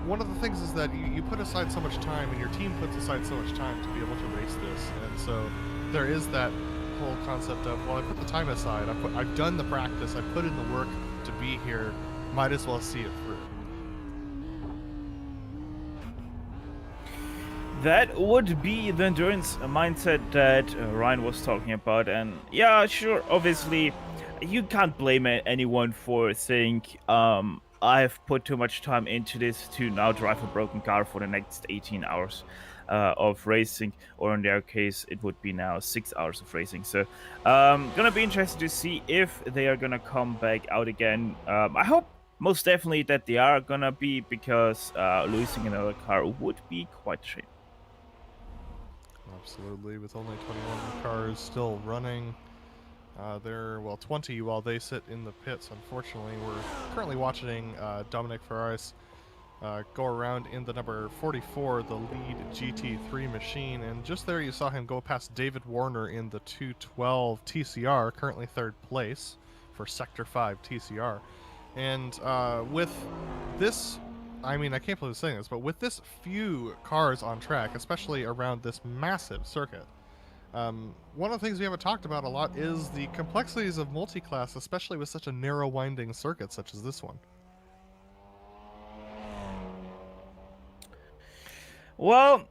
One of the things is that you put aside so much time, and your team puts aside so much time to be able to race this, and so there is that whole concept of, well, I put the time aside, I've done the practice, I put in the work to be here, might as well see it through. That would be the endurance mindset that Ryan was talking about, and yeah, sure, obviously, you can't blame anyone for saying, I've put too much time into this to now drive a broken car for the next 18 hours of racing, or in their case, it would be now 6 hours of racing. So, gonna be interested to see if they are gonna come back out again. I hope most definitely that they are gonna be, because losing another car would be quite a shame. Absolutely, with only 21 cars still running. They're, 20 while they sit in the pits, unfortunately. We're currently watching Dominic Ferraris go around in the number 44, the lead GT3 machine, and just there you saw him go past David Warner in the 212 TCR, currently 3rd place for Sector 5 TCR. And with this, I mean, I can't believe I'm saying this, but with this few cars on track, especially around this massive circuit, one of the things we haven't talked about a lot is the complexities of multi-class, especially with such a narrow winding circuit such as this one. Well,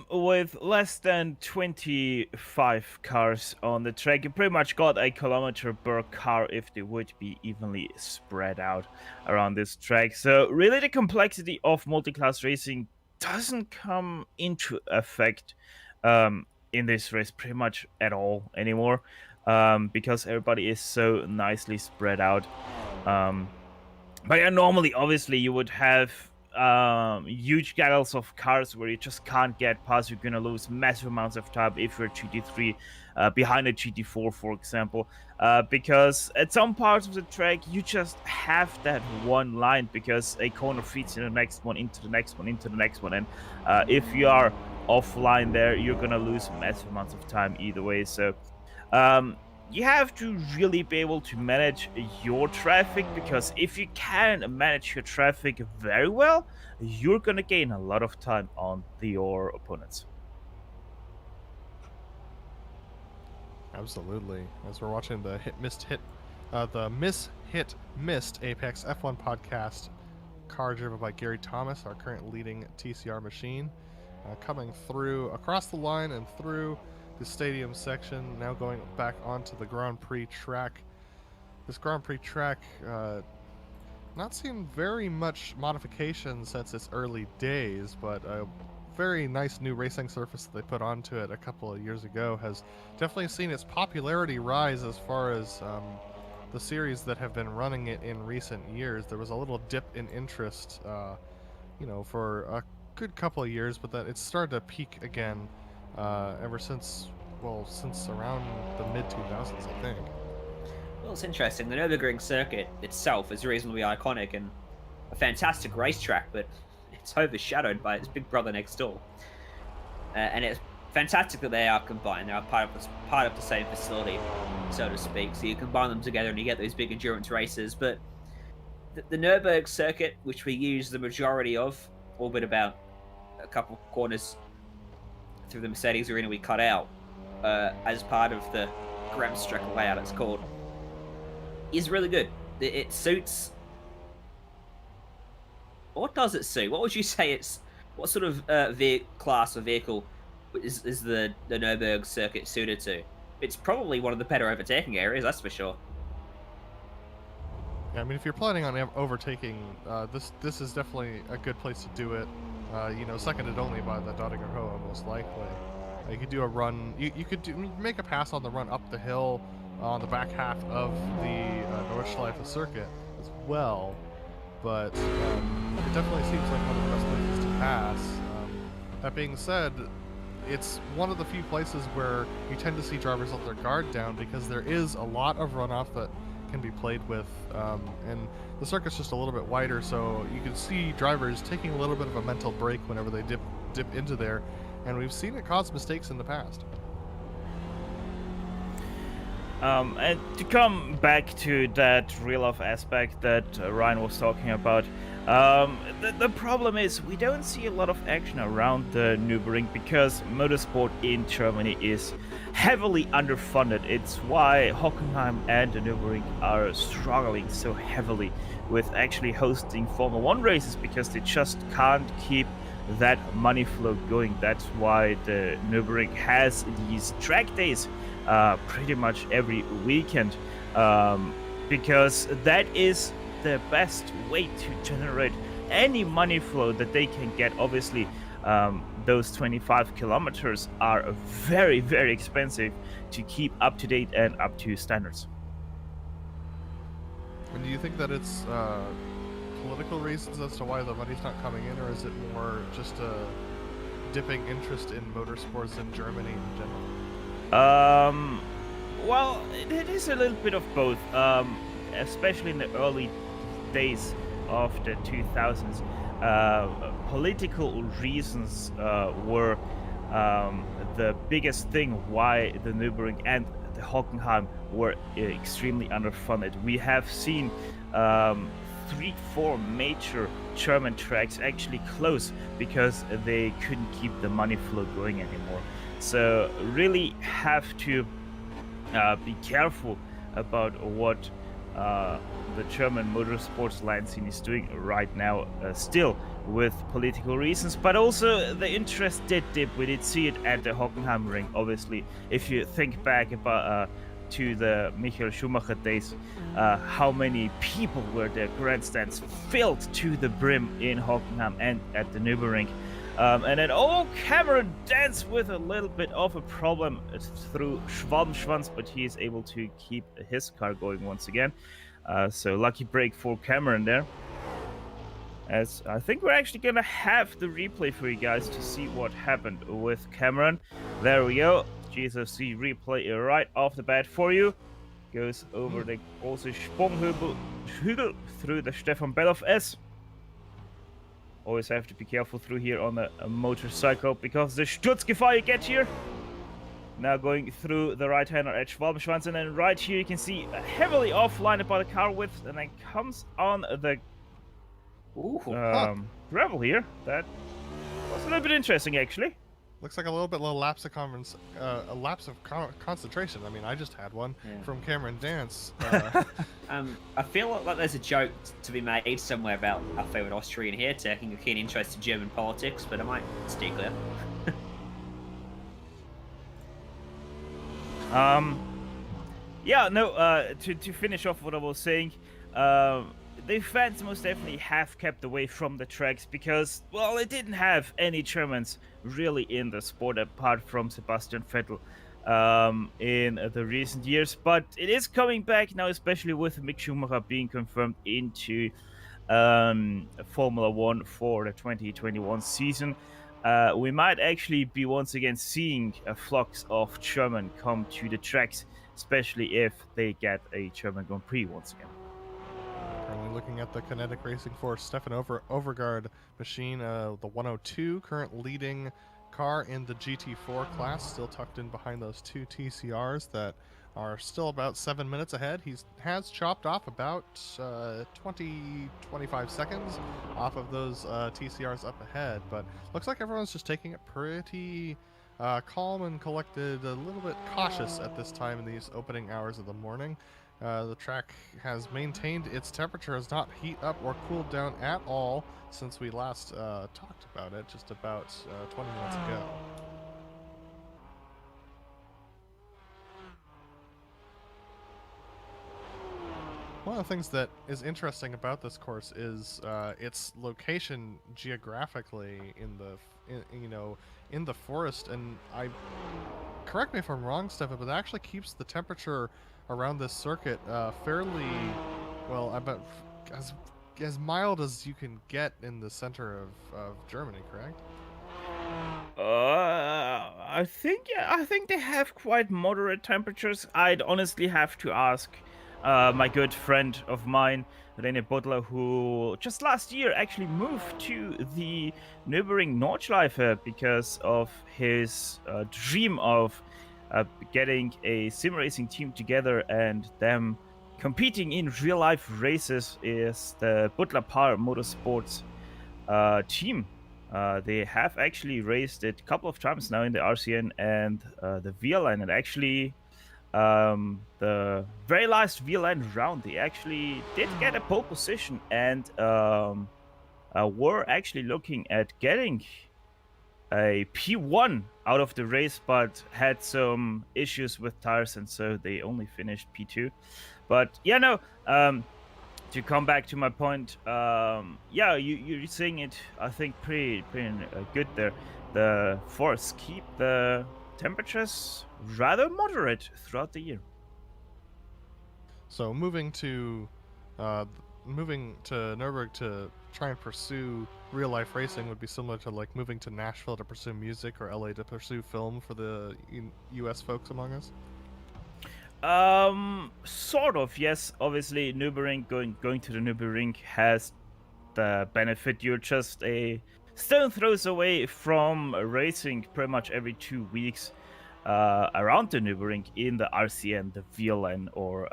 with less than 25 cars on the track, you pretty much got a kilometer per car if they would be evenly spread out around this track. So really the complexity of multi-class racing doesn't come into effect in this race pretty much at all anymore, because everybody is so nicely spread out. But yeah, normally, obviously, you would have huge gaggles of cars where you just can't get past. You're gonna lose massive amounts of time if you're GT3 behind a GT4, for example, because at some parts of the track you just have that one line, because a corner feeds in the next one, into the next one, into the next one, and if you are offline there, you're gonna lose massive amounts of time either way. So you have to really be able to manage your traffic, because if you can manage your traffic very well, you're gonna gain a lot of time on your opponents. Absolutely. As we're watching the Missed Apex F1 podcast, car driven by Gary Thomas, our current leading TCR machine, coming through across the line and through the stadium section, now going back onto the Grand Prix track. This Grand Prix track not seen very much modification since its early days, but a very nice new racing surface that they put onto it a couple of years ago has definitely seen its popularity rise as far as the series that have been running it in recent years. There was a little dip in interest, for a good couple of years, but that it's started to peak again ever since around the mid-2000s, I think. Well, it's interesting. The Nurburgring circuit itself is reasonably iconic and a fantastic racetrack, but it's overshadowed by its big brother next door. And it's fantastic that they are combined. They are part of the same facility, so to speak. So you combine them together and you get those big endurance races. But the Nürburgring circuit, which we use the majority of, all but about a couple corners through the Mercedes arena we cut out as part of the Gremstreck layout, it's called, is really good. It suits... What does it suit? What would you say it's... What sort of class of vehicle is the Nürburgring circuit suited to? It's probably one of the better overtaking areas, that's for sure. Yeah, I mean, if you're planning on overtaking, this is definitely a good place to do it. Seconded only by the Dottinger Hoa, most likely. You could do a run. You could make a pass on the run up the hill on the back half of the Nordschleife circuit as well. But it definitely seems like one of the best places to pass. That being said, it's one of the few places where you tend to see drivers let their guard down, because there is a lot of runoff that can be played with, and the circuit's just a little bit wider, so you can see drivers taking a little bit of a mental break whenever they dip into there, and we've seen it cause mistakes in the past. And to come back to that real-life aspect that Ryan was talking about, the problem is we don't see a lot of action around the Nürburgring because motorsport in Germany is heavily underfunded. It's why Hockenheim and the Nürburgring are struggling so heavily with actually hosting Formula 1 races because they just can't keep that money flow going. That's why the Nürburgring has these track days pretty much every weekend, because that is the best way to generate any money flow that they can get. Obviously, those 25 kilometers are very, very expensive to keep up to date and up to standards. And do you think that it's political reasons as to why the money's not coming in, or is it more just a dipping interest in motorsports in Germany in general? Well, it is a little bit of both, especially in the early days of the 2000s. Political reasons were the biggest thing why the Nürburgring and the Hockenheim were extremely underfunded. We have seen 3-4 major German tracks actually close because they couldn't keep the money flow going anymore. So really have to be careful about what the German motorsports land scene is doing right now, still with political reasons, but also the interest did dip. We did see it at the Hockenheim ring, obviously. If you think back about to the Michael Schumacher days, how many people were there, grandstands filled to the brim in Hockenheim and at the Nürburgring. And then Cameron danced with a little bit of a problem through Schwalbenschwanz, but he is able to keep his car going once again. So lucky break for Cameron there. As I think we're actually gonna have the replay for you guys to see what happened with Cameron. There we go. GSFC replay right off the bat for you. Goes over the große Sprunghügel through the Stefan Bellof S. Always have to be careful through here on a motorcycle because the Sturzgefahr you get here. Now going through the right-hander at Schwalbenschwanz, and then right here you can see heavily offline about the car width, and then comes on the gravel here. That was a little bit interesting, actually. Looks like a little lapse of concentration. I mean, I just had one from Cameron Dance. I feel like there's a joke to be made somewhere about our favourite Austrian here taking a keen interest in German politics, but I might stay clear. To finish off what I was saying, the fans most definitely have kept away from the tracks because, well, it didn't have any Germans really in the sport apart from Sebastian Vettel in the recent years. But it is coming back now, especially with Mick Schumacher being confirmed into Formula 1 for the 2021 season. We might actually be once again seeing a flux of German come to the tracks, especially if they get a German Grand Prix once again. Currently looking at the Kinetic Racing for Stefan Overgaard machine, the 102, current leading car in the GT4 class, still tucked in behind those two TCRs that are still about 7 minutes ahead. He has chopped off about 20-25 seconds off of those TCRs up ahead, but looks like everyone's just taking it pretty calm and collected, a little bit cautious at this time in these opening hours of the morning. The track has maintained its temperature, has not heated up or cooled down at all since we last talked about it just about 20 minutes ago. One of the things that is interesting about this course is its location geographically in the forest, and correct me if I'm wrong, Stefan, but it actually keeps the temperature around this circuit fairly well, about as mild as you can get in the center of Germany, correct? I think they have quite moderate temperatures. I'd honestly have to ask my good friend of mine, René Butler, who just last year actually moved to the Nurburgring Nordschleife because of his dream of getting a sim racing team together and them competing in real life races. Is the Butler Power Motorsports team. They have actually raced it a couple of times now in the RCN and the VLN, and actually the very last VLN round, they actually did get a pole position and were actually looking at getting a P1 out of the race, but had some issues with tires, and so they only finished P2. But yeah, no. To come back to my point, yeah, you're saying it. I think pretty good there. The forests keep the temperatures rather moderate throughout the year. So moving to Nurburgring to try and pursue real life racing would be similar to like moving to Nashville to pursue music or LA to pursue film for the U.S. folks among us. Sort of, yes. Obviously, Nurburgring going to the Nurburgring has the benefit you're just a stone throws away from racing pretty much every 2 weeks around the Nürburgring in the RCN, the VLN, or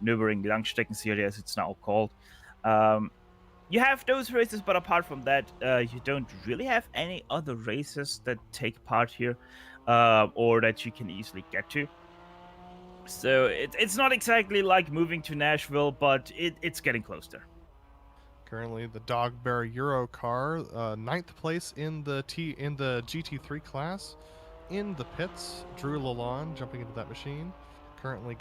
Nürburgring Langstreckenserie as it's now called. You have those races, but apart from that, you don't really have any other races that take part here or that you can easily get to. So it's not exactly like moving to Nashville, but it's getting close there. Currently, the Dog Bear Euro car, ninth place in the GT3 class. In the pits, Drew Lalonde jumping into that machine. Currently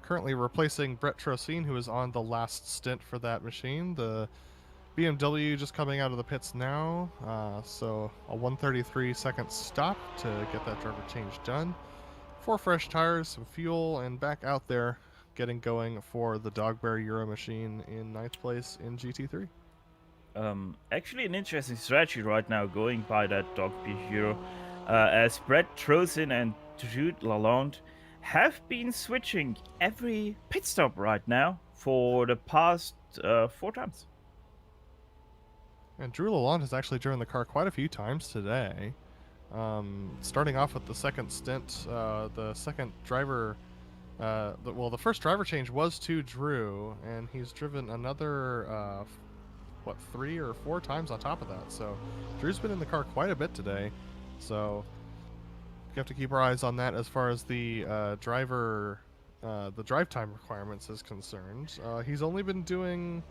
currently replacing Brett Trocine, who is on the last stint for that machine. The BMW just coming out of the pits now, so a 133-second stop to get that driver change done. 4 fresh tires, some fuel, and back out there getting going for the Dog Bear Euro machine in 9th place in GT3. Actually, an interesting strategy right now going by that Dog Bear Euro, as Brett Trocine and Drew Lalonde have been switching every pit stop right now for the past 4 times. And Drew Lalonde has actually driven the car quite a few times today. Starting off with the second stint, the second driver, the first driver change was to Drew, and he's driven another, 3 or 4 times on top of that. So Drew's been in the car quite a bit today. So we have to keep our eyes on that as far as the the drive time requirements is concerned. He's only been doing.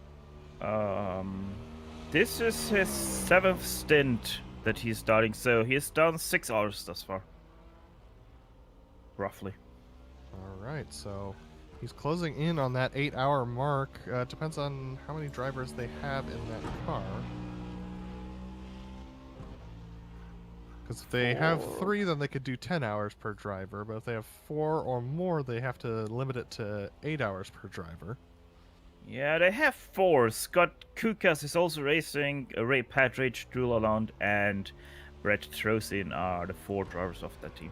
This is his 7th stint that he's starting, so he's done 6 hours thus far. Roughly. Alright, so he's closing in on that 8-hour mark. Depends on how many drivers they have in that car. Because if they have 3, then they could do 10 hours per driver, but if they have 4 or more, they have to limit it to 8 hours per driver. Yeah, they have 4. Scott Kukas is also racing, Ray Patridge, Drew Lalonde, and Brett Trocine are the 4 drivers of that team.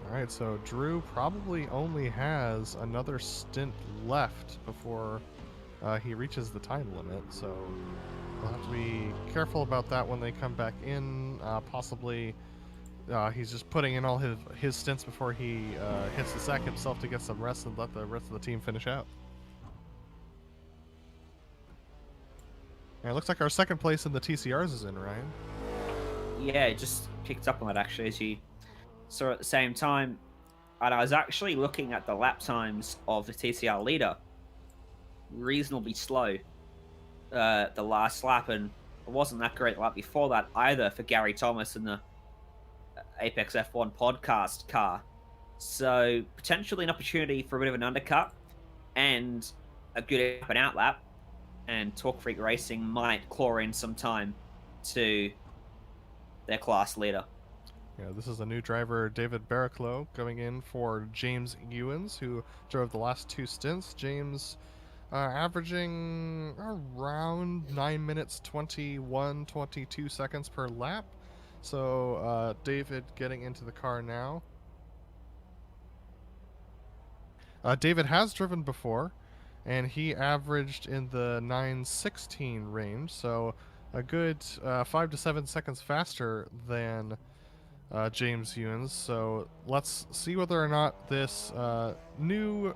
Alright, so Drew probably only has another stint left before he reaches the time limit, so we'll have to be careful about that when they come back in. Possibly he's just putting in all his stints before he hits the sack himself to get some rest and let the rest of the team finish out. And it looks like our second place in the TCRs is in, Ryan. Yeah, it just picked up on that actually as you saw at the same time. And I was actually looking at the lap times of the TCR leader. Reasonably slow. The last lap, and it wasn't that great lap before that either for Gary Thomas in the Apex F1 podcast car. So potentially an opportunity for a bit of an undercut and a good up and out lap. And Talk Freak Racing might claw in some time to their class leader. Yeah, this is a new driver, David Barraclough, going in for James Ewens, who drove the last 2 stints. James averaging around 9 minutes 22 seconds per lap. So David getting into the car now. David has driven before, and he averaged in the 9:16 range, so a good 5 to 7 seconds faster than James Ewens. So let's see whether or not this new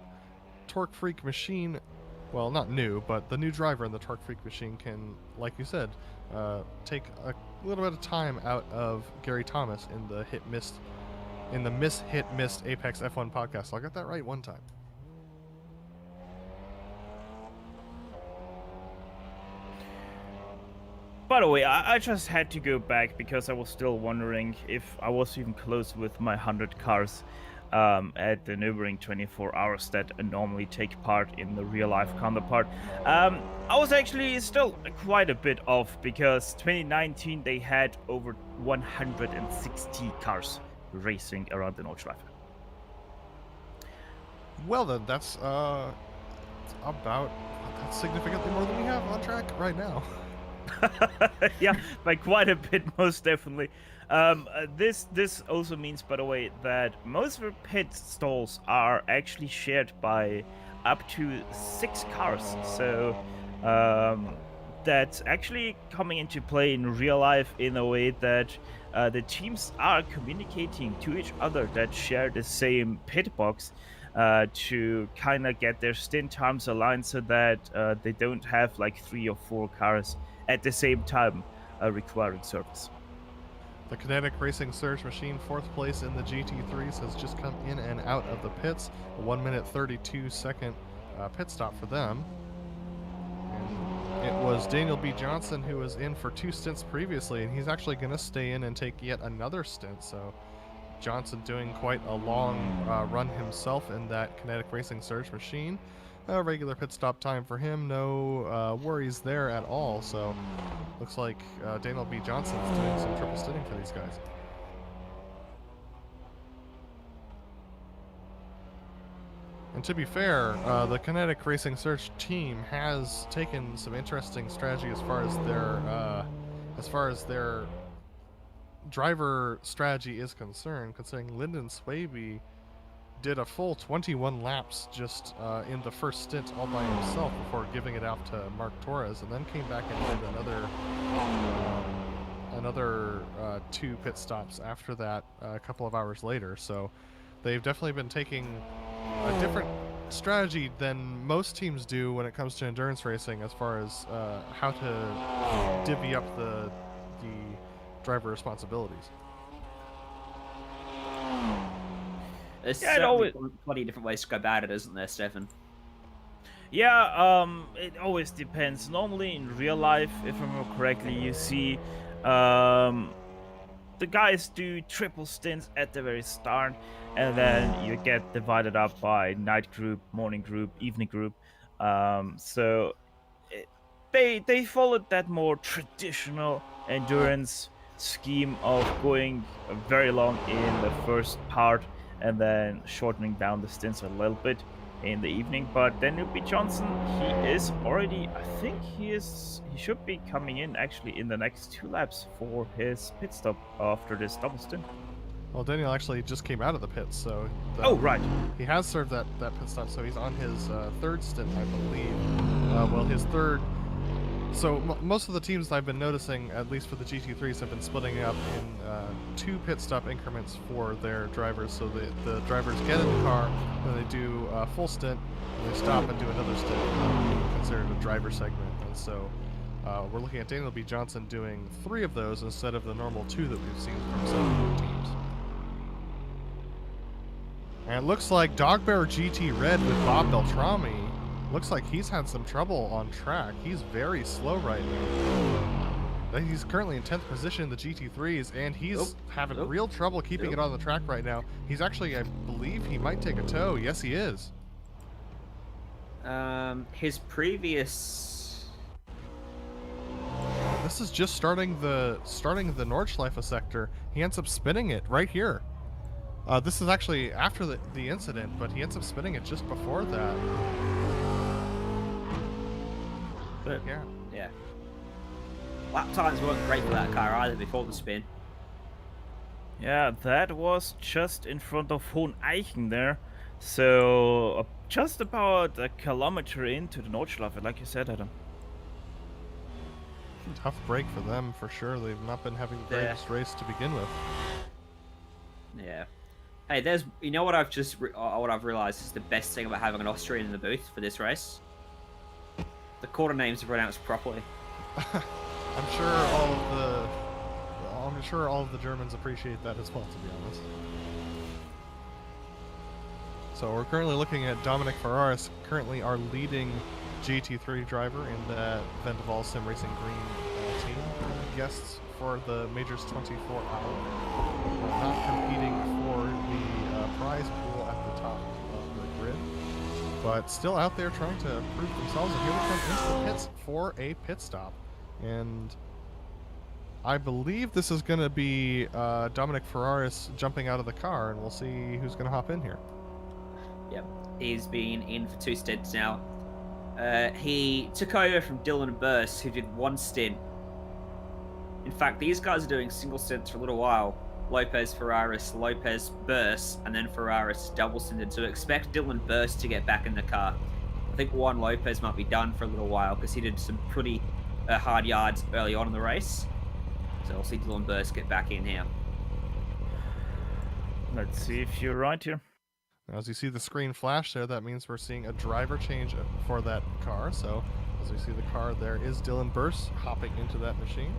Torque Freak machine, well, not new, but the new driver in the Torque Freak machine can, like you said, take a little bit of time out of Gary Thomas in the miss-hit-missed Apex F1 podcast. I got that right one time. By the way, I just had to go back because I was still wondering if I was even close with my 100 cars at the Nurburgring 24 hours that normally take part in the real-life counterpart. I was actually still quite a bit off because 2019 they had over 160 cars racing around the Nordschleife. Well then, that's significantly more than we have on track right now. Yeah, by quite a bit, most definitely. This also means, by the way, that most of the pit stalls are actually shared by up to 6 cars. So that's actually coming into play in real life in a way that the teams are communicating to each other that share the same pit box to kind of get their stint times aligned so that they don't have like 3 or 4 cars at the same time requiring service. The Kinetic Racing Surge machine, 4th place in the GT3s, has just come in and out of the pits. A 1 minute 32 second pit stop for them. And it was Daniel B. Johnson who was in for 2 stints previously, and he's actually going to stay in and take yet another stint. So Johnson doing quite a long run himself in that Kinetic Racing Surge machine. A regular pit stop time for him, no worries there at all. So looks like Daniel B. Johnson's doing some triple stinting for these guys. And to be fair, the Kinetic Racing Surge team has taken some interesting strategy as far as their driver strategy is concerned, considering Lyndon Swaby did a full 21 laps just in the first stint all by himself before giving it out to Mark Torres, and then came back and did another 2 pit stops after that a couple of hours later. So they've definitely been taking a different strategy than most teams do when it comes to endurance racing as far as how to divvy up the driver responsibilities. There's certainly 20 different ways to go about it, isn't there, Stefan? Yeah, it always depends. Normally in real life, if I remember correctly, you see the guys do triple stints at the very start, and then you get divided up by night group, morning group, evening group. They followed that more traditional endurance scheme of going very long in the first part and then shortening down the stints a little bit in the evening. But Daniel B. Johnson, he is already, I think he should be coming in actually in the next 2 laps for his pit stop after this double stint. Well, Daniel actually just came out of the pits, so oh right, he has served that pit stop, so he's on his 3rd stint, I believe. His 3rd. So most of the teams I've been noticing, at least for the GT3s, have been splitting up in 2 pit stop increments for their drivers. So the drivers get in the car, then they do a full stint, and they stop and do another stint, considered a driver segment. And so we're looking at Daniel B. Johnson doing 3 of those instead of the normal 2 that we've seen from some teams. And it looks like Dogbear GT Red with Bob Beltrami. Looks like he's had some trouble on track. He's very slow right now. He's currently in 10th position in the GT3s, and he's having real trouble keeping it on the track right now. He's actually, I believe he might take a tow. Yes, he is. His previous... This is just starting the Nordschleife sector. He ends up spinning it right here. This is actually after the incident, but he ends up spinning it just before that. But yeah. Lap times weren't great for that car either before the spin. Yeah, that was just in front of Hoheneichen there. So just about a kilometer into the Nordschleife, like you said, Adam. Tough break for them, for sure. They've not been having the greatest race to begin with. Yeah. Hey, there's what I've just what I've realized is the best thing about having an Austrian in the booth for this race. The quarter names are pronounced properly. I'm sure all of the Germans appreciate that as well, to be honest. So we're currently looking at Dominic Ferraris, currently our leading GT3 driver in the Global SimRacing Green team. Guests for the Majors 24 hour. Not competing for the prize pool at the top of the grid, but still out there trying to prove themselves. And here we come into the pits for a pit stop. And I believe this is going to be Dominic Ferraris jumping out of the car, and we'll see who's going to hop in here. Yep, he's been in for 2 stints now. He took over from Dylan Burse, who did 1 stint. In fact, these guys are doing single stints for a little while. Lopez, Ferraris, Lopez, Burse, and then Ferraris double stinted. So expect Dylan Burse to get back in the car. I think Juan Lopez might be done for a little while because he did some pretty hard yards early on in the race. So I'll see Dylan Burse get back in here. Let's see if you're right here. As you see the screen flash there, that means we're seeing a driver change for that car. So as we see the car, there is Dylan Burse hopping into that machine.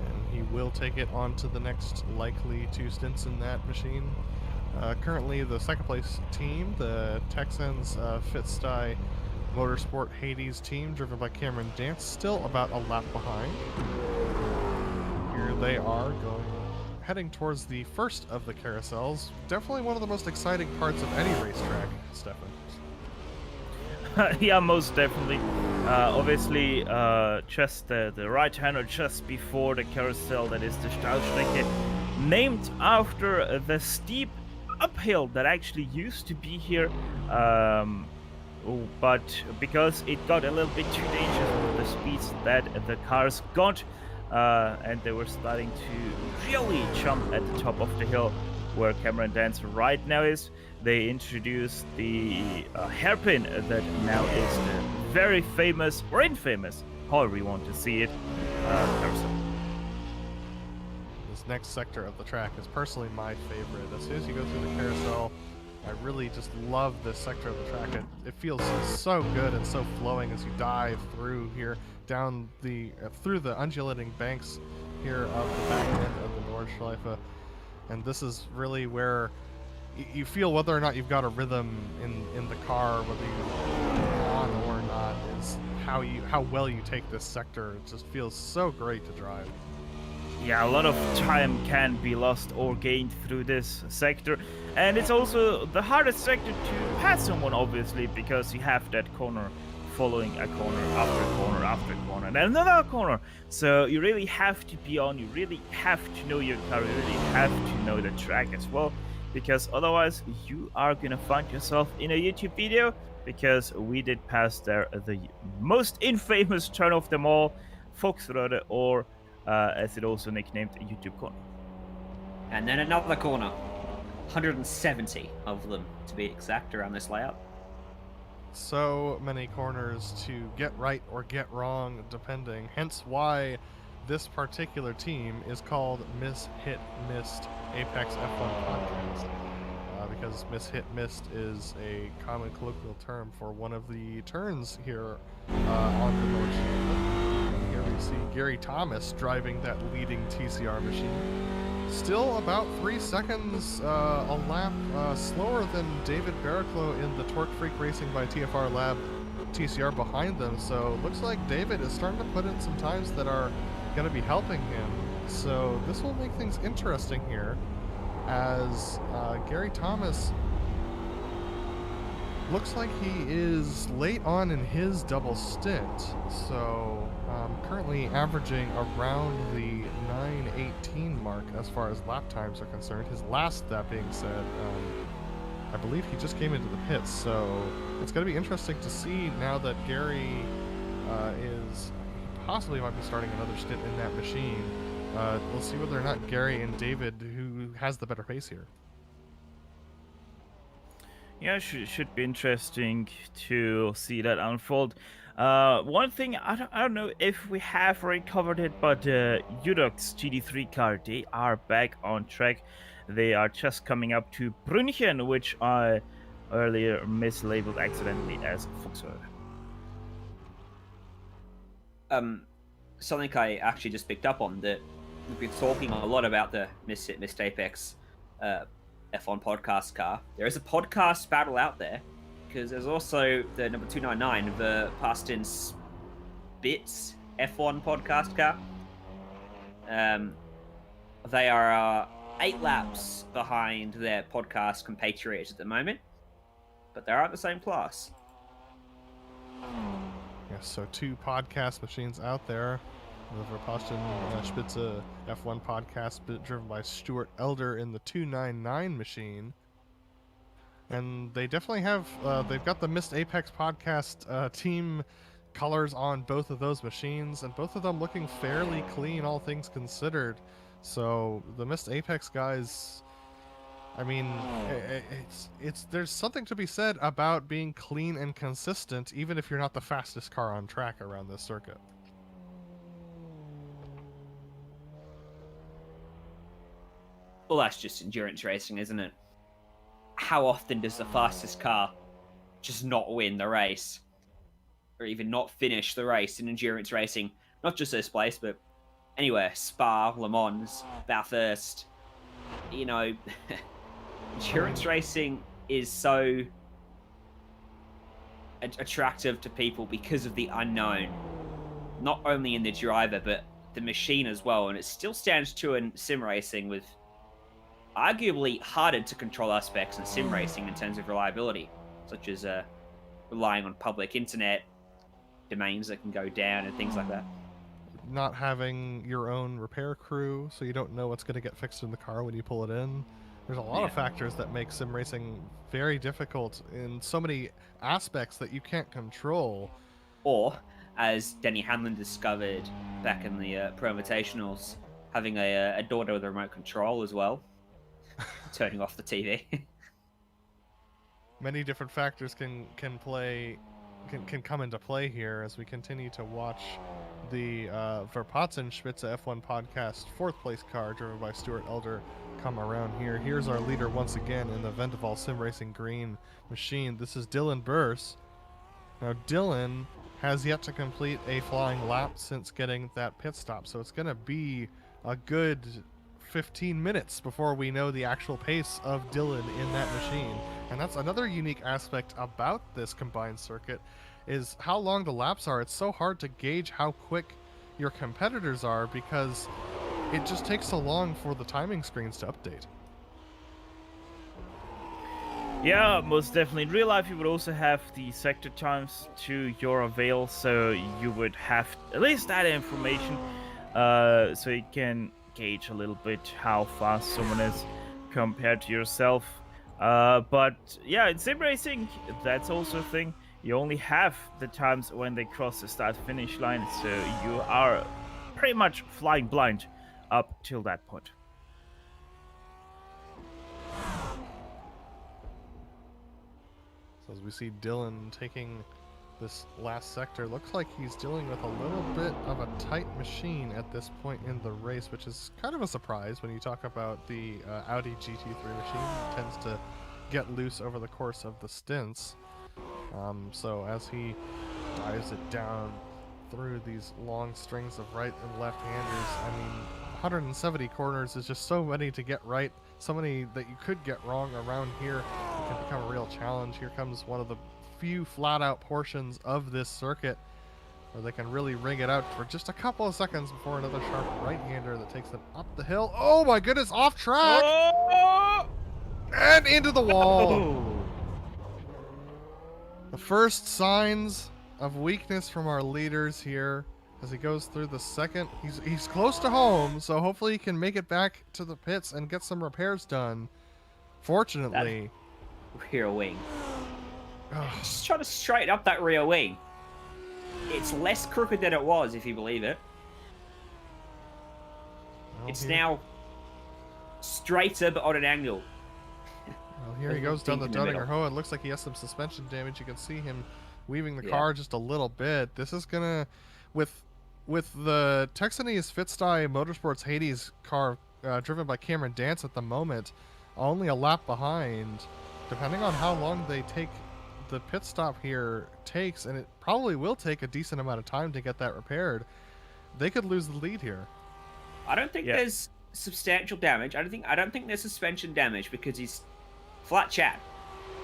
And he will take it on to the next likely 2 stints in that machine. Currently the second place team, the Texans Fitstye Motorsport Hades team, driven by Cameron Dance, still about a lap behind. Here they are heading towards the first of the carousels. Definitely one of the most exciting parts of any racetrack, Stefan. Yeah, most definitely. Obviously, just the right-hander just before the carousel, that is the Stahlstrecke, named after the steep uphill that actually used to be here, but because it got a little bit too dangerous with the speeds that the cars got, and they were starting to really jump at the top of the hill where Cameron Dance right now is. They introduced the hairpin that now is the very famous, or infamous, however you want to see it, carousel. This next sector of the track is personally my favorite. As soon as you go through the carousel, I really just love this sector of the track. It feels so good and so flowing as you dive through here, down through the undulating banks here of the back end of the Nordschleife. And this is really where you feel whether or not you've got a rhythm in the car, whether you're on or not, is how well you take this sector. It just feels so great to drive. Yeah, a lot of time can be lost or gained through this sector, and it's also the hardest sector to pass someone, obviously, because you have that corner following a corner after corner after corner and another corner. So you really have to be on, you really have to know your car, you really have to know the track as well, because otherwise you are gonna find yourself in a YouTube video, because we did pass there the most infamous turn of them all, Foxrode, or as it also nicknamed, YouTube corner. And then another corner. 170 of them, to be exact, around this layout. So many corners to get right or get wrong, depending. Hence why this particular team is called Miss Hit Missed Apex F1 Podcast. Because Miss Hit Missed is a common colloquial term for one of the turns here on the Nordschleife. Here we see Gary Thomas driving that leading TCR machine. Still about 3 seconds a lap slower than David Barraclough in the Torque Freak Racing by TFR Lab TCR behind them. So looks like David is starting to put in some times that are going to be helping him. So this will make things interesting here, as Gary Thomas looks like he is late on in his double stint. So currently averaging around the 9:18 mark as far as lap times are concerned. His last, that being said, I believe he just came into the pits. So it's going to be interesting to see now that Gary is possibly might be starting another stint in that machine. We'll see whether or not Gary and David, who has the better pace here. Yeah, should be interesting to see that unfold. One thing I don't know if we have already covered it, but Udok's GT3 car, they are back on track. They are just coming up to Brünchen, which I earlier mislabeled accidentally as Fuchswerk. Something I actually just picked up on, that we've been talking a lot about the Missed Apex F1 podcast car. There is a podcast battle out there, because there's also the number 299, the Paston Spitz F1 podcast car. They are 8 laps behind their podcast compatriots at the moment, but they are in the same class. Yes, so 2 podcast machines out there. The Verposten Spitze F1 podcast driven by Stuart Elder in the 299 machine. And they definitely have, they've got the Missed Apex podcast team colors on both of those machines, and both of them looking fairly clean, all things considered. So the Missed Apex guys, I mean, there's something to be said about being clean and consistent, even if you're not the fastest car on track around this circuit. Well, that's just endurance racing, isn't it? How often does the fastest car just not win the race? Or even not finish the race in endurance racing? Not just this place, but anywhere. Spa, Le Mans, Bathurst. You know, endurance racing is so attractive to people because of the unknown. Not only in the driver, but the machine as well. And it still stands true in sim racing, with arguably harder to control aspects in sim racing in terms of reliability, such as relying on public internet, domains that can go down, and things like that. Not having your own repair crew, so you don't know what's going to get fixed in the car when you pull it in. There's a lot of factors that make sim racing very difficult in so many aspects that you can't control. Or, as Denny Hamlin discovered back in the Pro Invitationals, having a daughter with a remote control as well. Turning off the TV. Many different factors can come into play here as we continue to watch the Verpoten Spitze F1 podcast 4th place car driven by Stuart Elder come around here. Here's our leader once again in the Vendaval Sim Racing Green machine. This is Dylan Burse. Now Dylan has yet to complete a flying lap since getting that pit stop, so it's going to be a good 15 minutes before we know the actual pace of Dylan in that machine. And that's another unique aspect about this combined circuit, is how long the laps are. It's so hard to gauge how quick your competitors are because it just takes so long for the timing screens to update. Yeah, most definitely. In real life, you would also have the sector times to your avail, so you would have at least that information, so you can gauge a little bit how fast someone is compared to yourself. But yeah, in sim racing, that's also a thing. You only have the times when they cross the start-finish line, so you are pretty much flying blind up till that point. So as we see Dylan taking this last sector, looks like he's dealing with a little bit of a tight machine at this point in the race, which is kind of a surprise when you talk about the Audi GT3 machine. It tends to get loose over the course of the stints. So as he dives it down through these long strings of right and left-handers, I mean, 170 corners is just so many to get right, so many that you could get wrong around here. It can become a real challenge. Here comes one of the few flat-out portions of this circuit where they can really ring it out for just a couple of seconds before another sharp right-hander that takes them up the hill. Oh my goodness, off track! Oh! And into the wall. Oh. The first signs of weakness from our leaders here as he goes through the second. He's close to home, so hopefully he can make it back to the pits and get some repairs done. Fortunately, that rear wing. Just try to straighten up that rear wing. It's less crooked than it was, if you believe it. Well, it's now straighter but on an angle. Well, here he goes down the Dunninger Hoe. It looks like he has some suspension damage. You can see him weaving the car just a little bit. This is gonna, with the Texanese Fitstye Motorsports Hades car driven by Cameron Dance at the moment, only a lap behind. Depending on how long they take, the pit stop here takes, and it probably will take a decent amount of time to get that repaired, they could lose the lead here. I don't think there's substantial damage. I don't think there's suspension damage because he's flat chat.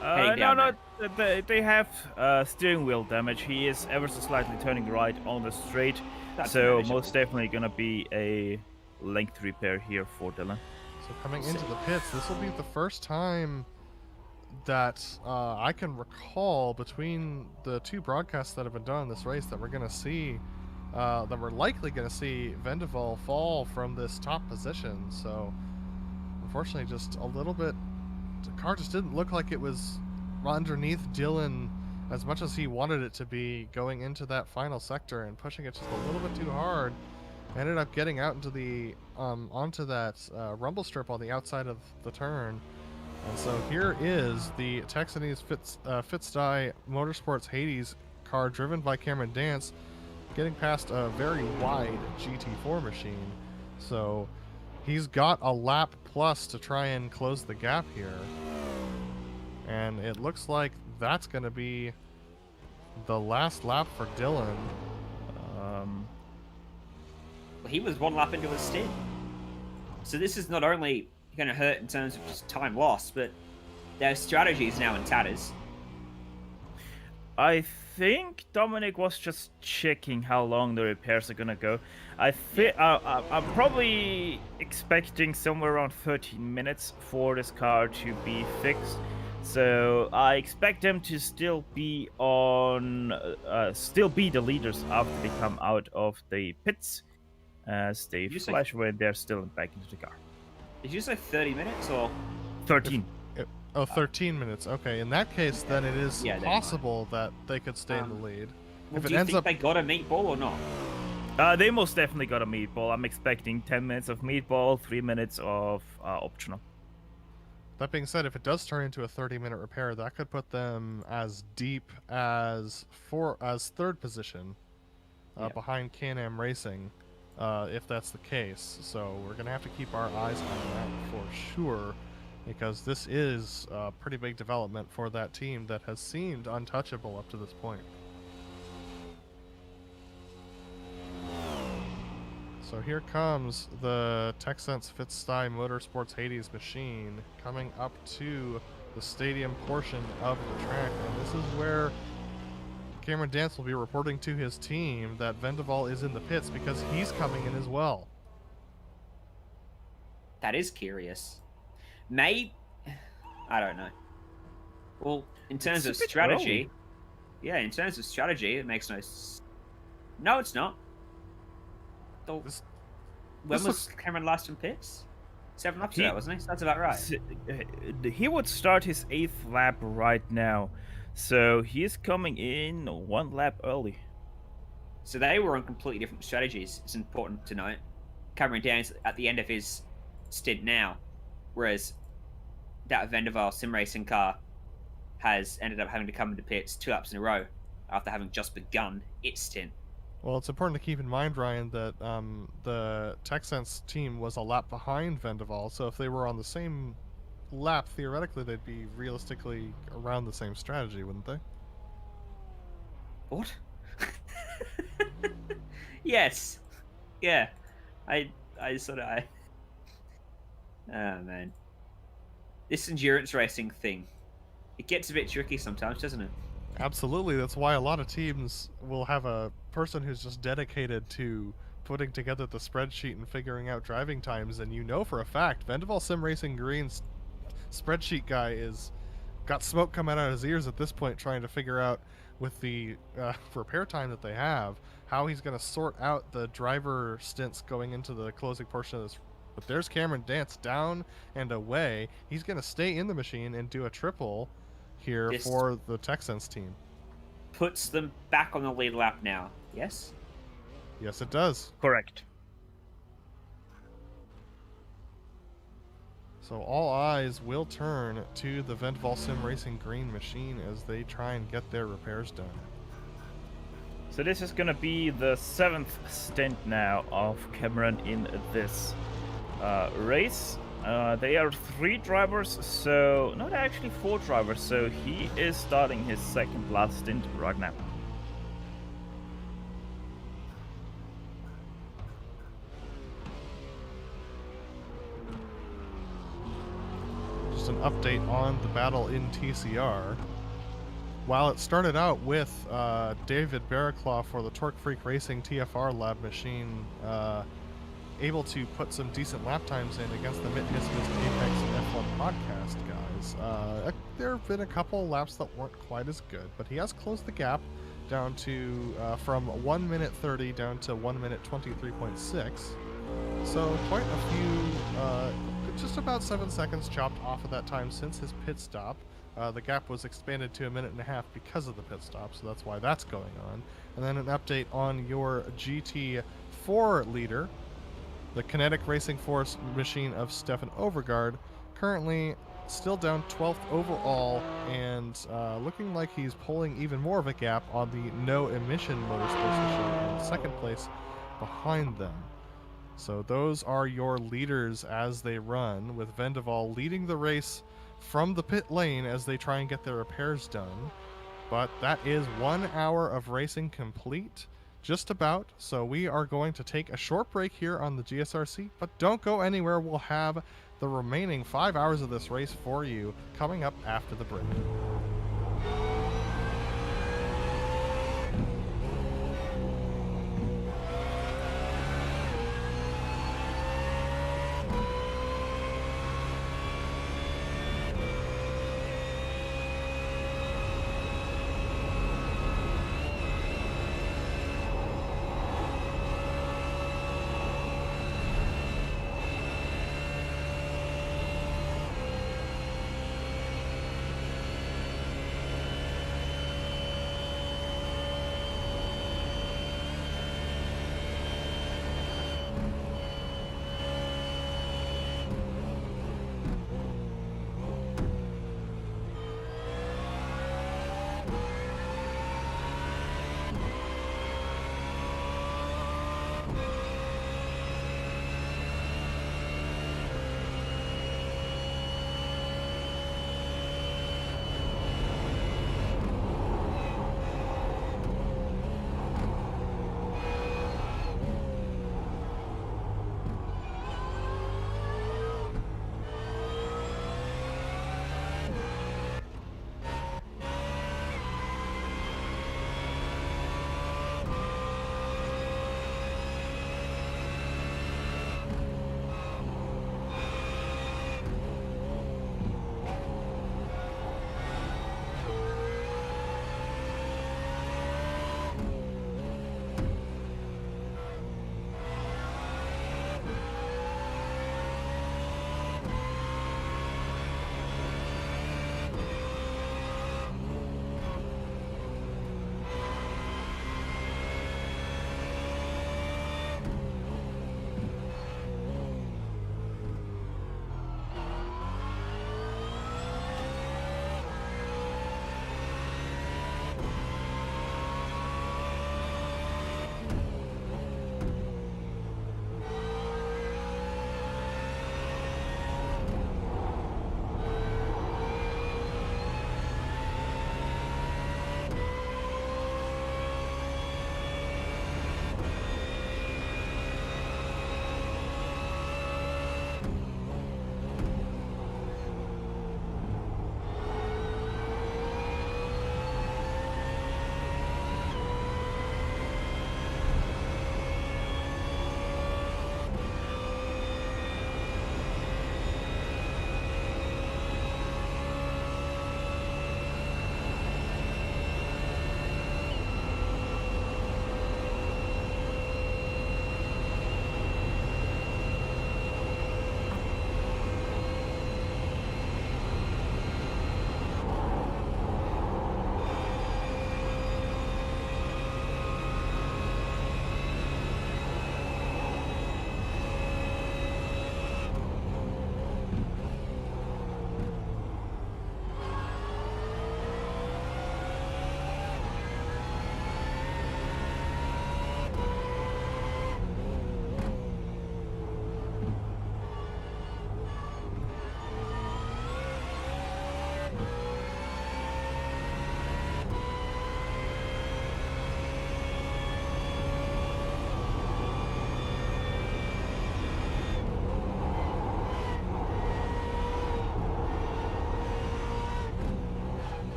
No, they have steering wheel damage. He is ever so slightly turning right on the straight, so most definitely gonna be a length repair here for Dylan. So coming into the pits, this will be the first time that I can recall between the two broadcasts that have been done in this race that we're gonna see, that we're likely gonna see Vendeval fall from this top position. So unfortunately, just a little bit. The car just didn't look like it was underneath Dylan as much as he wanted it to be going into that final sector, and pushing it just a little bit too hard. Ended up getting out into the onto that rumble strip on the outside of the turn. And so here is the Texanese Fitstye Motorsports Hades car driven by Cameron Dance, getting past a very wide GT4 machine. So he's got a lap plus to try and close the gap here. And it looks like that's going to be the last lap for Dylan. Well, he was one lap into a stint. So this is not only going to hurt in terms of just time lost, but their strategy is now in tatters. I think Dominic was just checking how long the repairs are gonna go. I'm probably expecting somewhere around 13 minutes for this car to be fixed. So I expect them to still be the leaders after they come out of the pits, as they flash when they're still back into the car. Did you say 30 minutes or 13? 13 minutes. Okay, in that case, then it is possible that they could stay in the lead. Well, do you think they got a meatball or not? They most definitely got a meatball. I'm expecting 10 minutes of meatball, 3 minutes of optional. That being said, if it does turn into a 30-minute repair, that could put them as deep as third position behind Can-Am Racing, if that's the case. So we're gonna have to keep our eyes on that for sure, because this is a pretty big development for that team that has seemed untouchable up to this point. So here comes the Texans Fitstye Motorsports Hades machine coming up to the stadium portion of the track, and this is where Cameron Dance will be reporting to his team that Vendeval is in the pits because he's coming in as well. That is curious. I don't know. Well, in terms of strategy, in terms of strategy, it makes no sense. No, it's not. When was Cameron last in pits? 7 laps ago, wasn't he? So that's about right. He would start his 8th lap right now, so he's coming in 1 lap early. So they were on completely different strategies. It's important to note. Cameron Dance at the end of his stint now, whereas that Vendeval sim racing car has ended up having to come into pits 2 laps in a row after having just begun its stint. Well, it's important to keep in mind, Ryan, that the Texans team was a lap behind Vendeval, so if they were on the same lap, theoretically, they'd be realistically around the same strategy, wouldn't they? What? Yes. Yeah. Oh, man. This endurance racing thing, it gets a bit tricky sometimes, doesn't it? Absolutely. That's why a lot of teams will have a person who's just dedicated to putting together the spreadsheet and figuring out driving times, and you know for a fact Vendeval Sim Racing Green's spreadsheet guy is got smoke coming out of his ears at this point, trying to figure out with the repair time that they have how he's going to sort out the driver stints going into the closing portion of this. But there's Cameron Dance down and away. He's going to stay in the machine and do a triple here for the Texans team. Puts them back on the lead lap now. Yes? Yes, it does. Correct. So all eyes will turn to the Global SimRacing Green machine as they try and get their repairs done. So this is gonna be the 7th stint now of Cameron in this race. They are 3 drivers, so not actually 4 drivers, so he is starting his second last stint right now. Just an update on the battle in TCR. While it started out with David Barraclaw for the Torque Freak Racing TFR Lab machine able to put some decent lap times in against the Mitt Hismist Apex and F1 podcast guys. There have been a couple laps that weren't quite as good, but he has closed the gap down to from 1 minute 30 down to 1 minute 23.6. So quite a few, just about 7 seconds chopped off of that time since his pit stop. The gap was expanded to 1.5 minutes because of the pit stop, so that's why that's going on. And then an update on your GT4 leader, the Kinetic Racing Force machine of Stefan Overgaard, currently still down 12th overall, and looking like he's pulling even more of a gap on the No Emission Motorsports machine in second place behind them. So those are your leaders as they run, with Vendaval leading the race from the pit lane as they try and get their repairs done. But that is 1 hour of racing complete, just about. So we are going to take a short break here on the GSRC, but don't go anywhere. We'll have the remaining 5 hours of this race for you coming up after the break.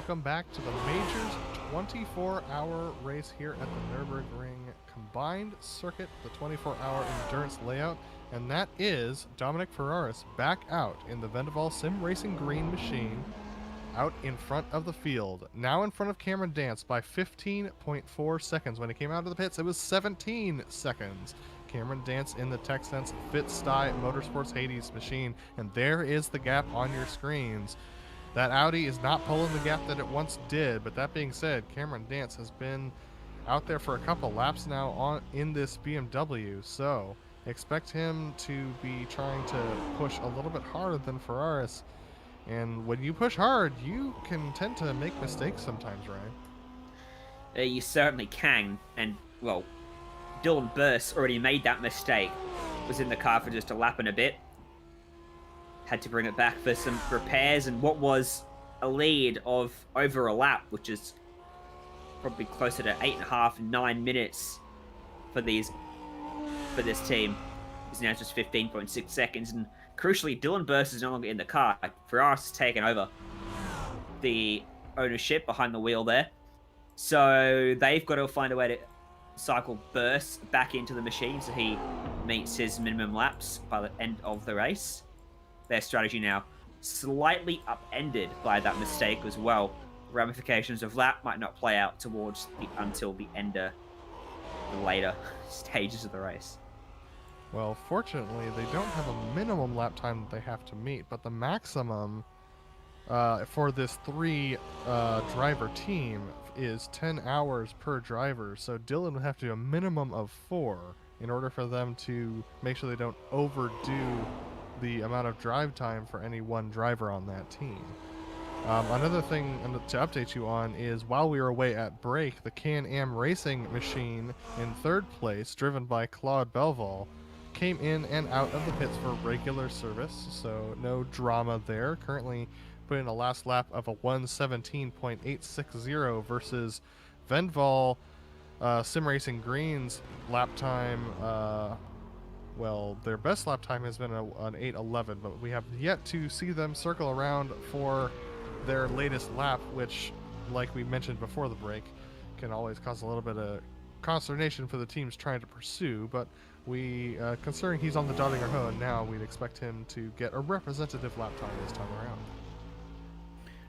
welcome back to the Majors 24-hour race here at the Nurburgring combined circuit, the 24-hour endurance layout, and that is Dominic Ferraris back out in the Vendaval SimRacing Green machine, out in front of the field, now in front of Cameron Dance by 15.4 seconds. When he came out of the pits, it was 17 seconds. Cameron Dance in the TechSense Fitsty Motorsports Hades machine, and there is the gap on your screens. That Audi is not pulling the gap that it once did, but that being said, Cameron Dance has been out there for a couple laps now in this BMW, so expect him to be trying to push a little bit harder than Ferraris. And when you push hard, you can tend to make mistakes sometimes, right? You certainly can, and, well, Dylan Burse already made that mistake. Was in the car for just a lap and a bit. Had to bring it back for some repairs, and what was a lead of over a lap, which is probably closer to 8.5, 9 minutes for this team, is now just 15.6 seconds. And crucially, Dylan Burse is no longer in the car. Ferraris has taken over the ownership behind the wheel there. So they've got to find a way to cycle Burse back into the machine so he meets his minimum laps by the end of the race. Their strategy now slightly upended by that mistake as well. Ramifications of that might not play out until the end of the later stages of the race. Well, fortunately, they don't have a minimum lap time that they have to meet, but the maximum for this driver team is 10 hours per driver. So Dylan would have to do a minimum of 4 in order for them to make sure they don't overdo the amount of drive time for any one driver on that team. Another thing to update you on is while we were away at break, the Can-Am Racing machine in 3rd place, driven by Claude Belval, came in and out of the pits for regular service, so no drama there. Currently put in a last lap of a 1:17.860 versus Vendaval SimRacing Green's lap time. Well, their best lap time has been an 8:11, but we have yet to see them circle around for their latest lap, which, like we mentioned before the break, can always cause a little bit of consternation for the teams trying to pursue. But we, considering he's on the Dottinger now, we'd expect him to get a representative lap time this time around.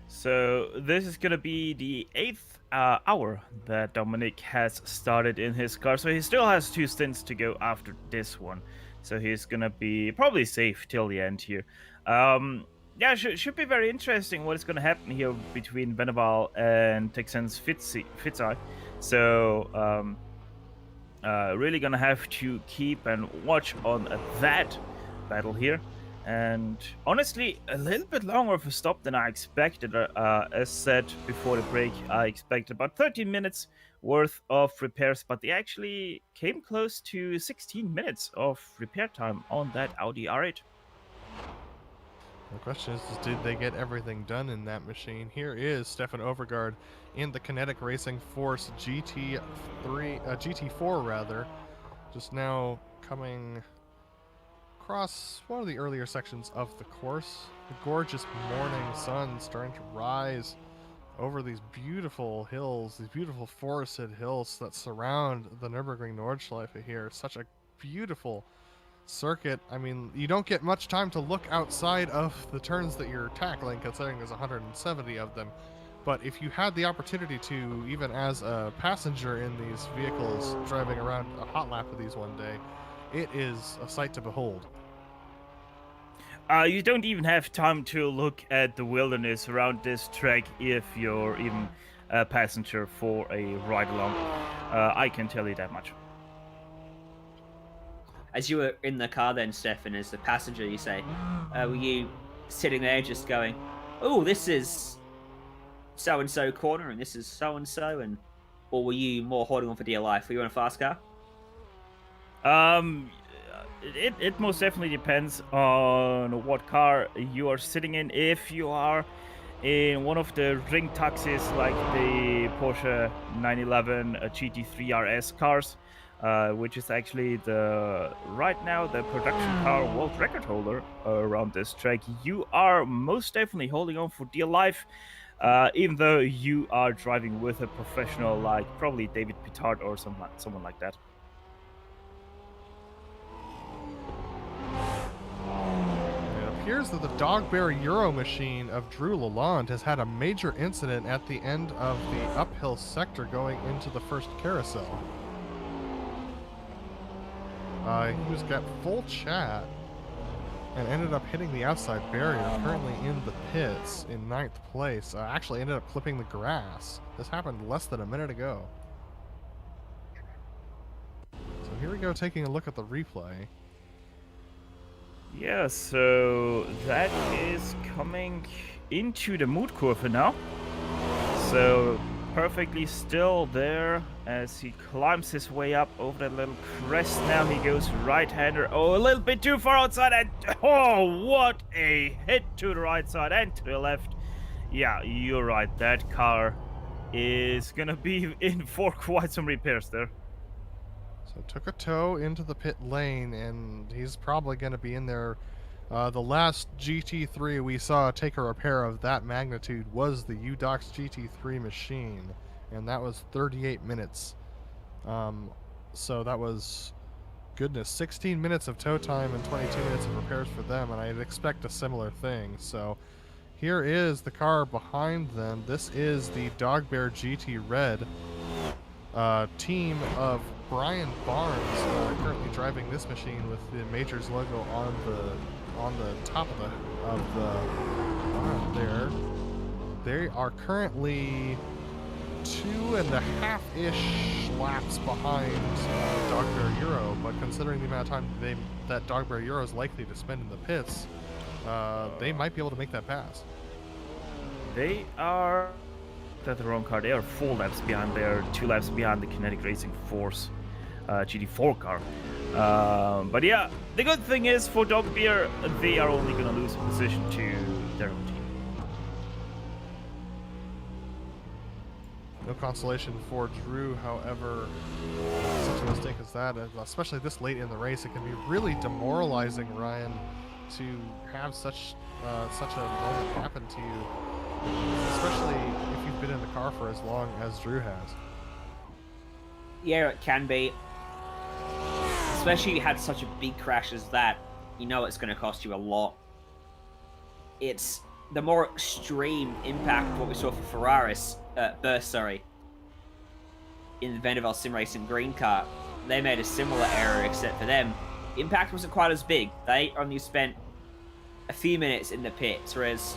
So this is going to be the 8th hour that Dominic has started in his car. So he still has 2 stints to go after this one. So he's going to be probably safe till the end here. Yeah, should be very interesting what is going to happen here between Vendaval and Texans Fitsy. So really going to have to keep and watch on that battle here. And honestly, a little bit longer of a stop than I expected. As said before the break, I expected about 13 minutes worth of repairs, but they actually came close to 16 minutes of repair time on that Audi R8. The question is did they get everything done in that machine? Here is Stefan Overgaard in the Kinetic Racing Force GT4 rather, just now coming across one of the earlier sections of the course. The gorgeous morning sun starting to rise over these beautiful hills, these beautiful forested hills that surround the Nurburgring Nordschleife here. Such a beautiful circuit. I mean, you don't get much time to look outside of the turns that you're tackling, considering there's 170 of them. But if you had the opportunity to, even as a passenger in these vehicles, driving around a hot lap of these one day, it is a sight to behold. You don't even have time to look at the wilderness around this track if you're even a passenger for a ride along. I can tell you that much. As you were in the car then, Stefan, as the passenger, you say, were you sitting there just going, oh, this is so-and-so corner and this is so-and-so, or were you more holding on for dear life? Were you in a fast car? It most definitely depends on what car you are sitting in. If you are in one of the ring taxis like the Porsche 911 GT3 RS cars, which is actually right now the production car world record holder around this track, you are most definitely holding on for dear life. even though you are driving with a professional like probably David Pittard or someone like that. It appears that the Dogbear Euro machine of Drew Lalonde has had a major incident at the end of the uphill sector going into the first carousel. He was got full chat and ended up hitting the outside barrier, currently in the pits in 9th place. Actually ended up clipping the grass. This happened less than a minute ago. So here we go, taking a look at the replay. Yeah, so that is coming into the mood curve now. So perfectly still there as he climbs his way up over that little crest. Now he goes right-hander. Oh, a little bit too far outside, and oh, what a hit to the right side and to the left. Yeah, you're right. That car is gonna be in for quite some repairs there. So took a tow into the pit lane, and he's probably going to be in there. The last GT3 we saw take a repair of that magnitude was the UDOX GT3 machine, and that was 38 minutes. So that was, goodness, 16 minutes of tow time and 22 minutes of repairs for them, and I'd expect a similar thing. So here is the car behind them. This is the Dogbear GT Red team of Brian Barnes, currently driving this machine with the Majors logo on the top of the there. They are currently 2.5-ish laps behind Dogbear Euro, but considering the amount of time that Dogbear Euro is likely to spend in the pits, they might be able to make that pass. They are... That's the wrong car. They are 4 laps behind. They are 2 laps behind the Kinetic Racing Force GT4 car. But yeah, the good thing is for Dogbear, they are only going to lose a position to their own team. No consolation for Drew, however, such a mistake as that, especially this late in the race, it can be really demoralizing, Ryan, to have such a moment happen to you, especially if you've been in the car for as long as Drew has. Yeah, it can be. Especially if you had such a big crash as that, you know it's going to cost you a lot. It's the more extreme impact of what we saw for Ferraris, Burst, in the Vanderbilt SimRacing green car. They made a similar error, except for them, the impact wasn't quite as big. They only spent a few minutes in the pits, whereas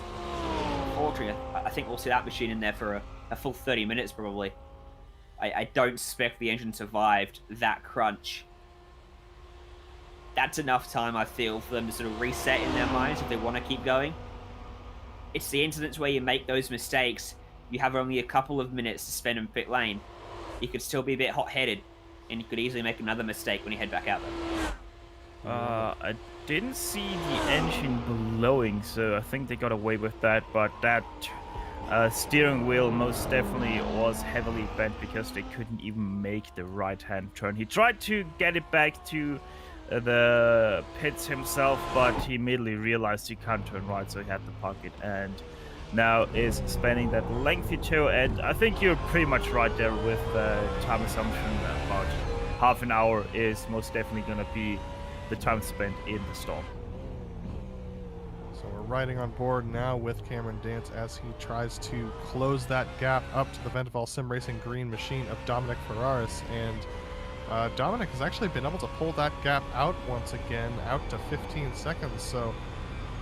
Audrey, I think we'll see that machine in there for a full 30 minutes probably. I don't suspect the engine survived that crunch. That's enough time, I feel, for them to sort of reset in their minds if they want to keep going. It's the incidents where you make those mistakes, you have only a couple of minutes to spend in pit lane. You could still be a bit hot-headed, and you could easily make another mistake when you head back out there. I didn't see the engine blowing, so I think they got away with that, but that steering wheel most definitely was heavily bent because they couldn't even make the right-hand turn. He tried to get it back to the pits himself, but he immediately realized he can't turn right, so he had to park it, and now is spending that lengthy tow. And I think you're pretty much right there with the time assumption. About half an hour is most definitely going to be the time spent in the stall. So we're riding on board now with Cameron Dance as he tries to close that gap up to the Vanderbilt SimRacing green machine of Dominic Ferraris, and Dominic has actually been able to pull that gap out once again, out to 15 seconds, so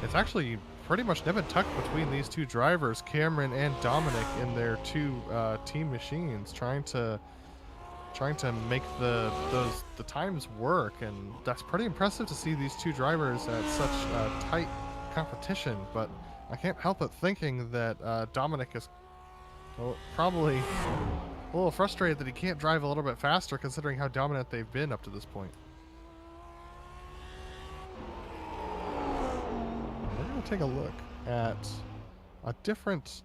it's actually pretty much nip and tuck between these two drivers, Cameron and Dominic, in their two team machines, trying to make the times work, and that's pretty impressive to see these two drivers at such tight competition. But I can't help but thinking that Dominic is probably a little frustrated that he can't drive a little bit faster, considering how dominant they've been up to this point. We're going to take a look at a different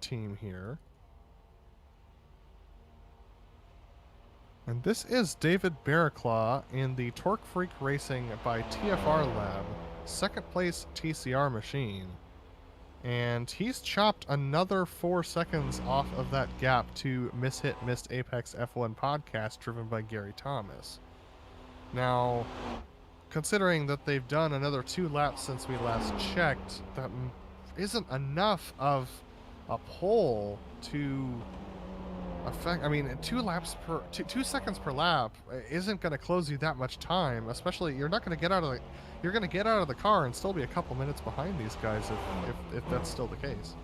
team here. And this is David Barraclaw in the Torque Freak Racing by TFR Lab, second place TCR machine. And he's chopped another 4 seconds off of that gap to Miss Apex F1 podcast driven by Gary Thomas. Now, considering that they've done another 2 laps since we last checked, that isn't enough of a pole to affect. I mean, 2 seconds per lap isn't going to close you that much time. Especially, you're not going to get out of the. You're going to get out of the car and still be a couple minutes behind these guys if that's still the case.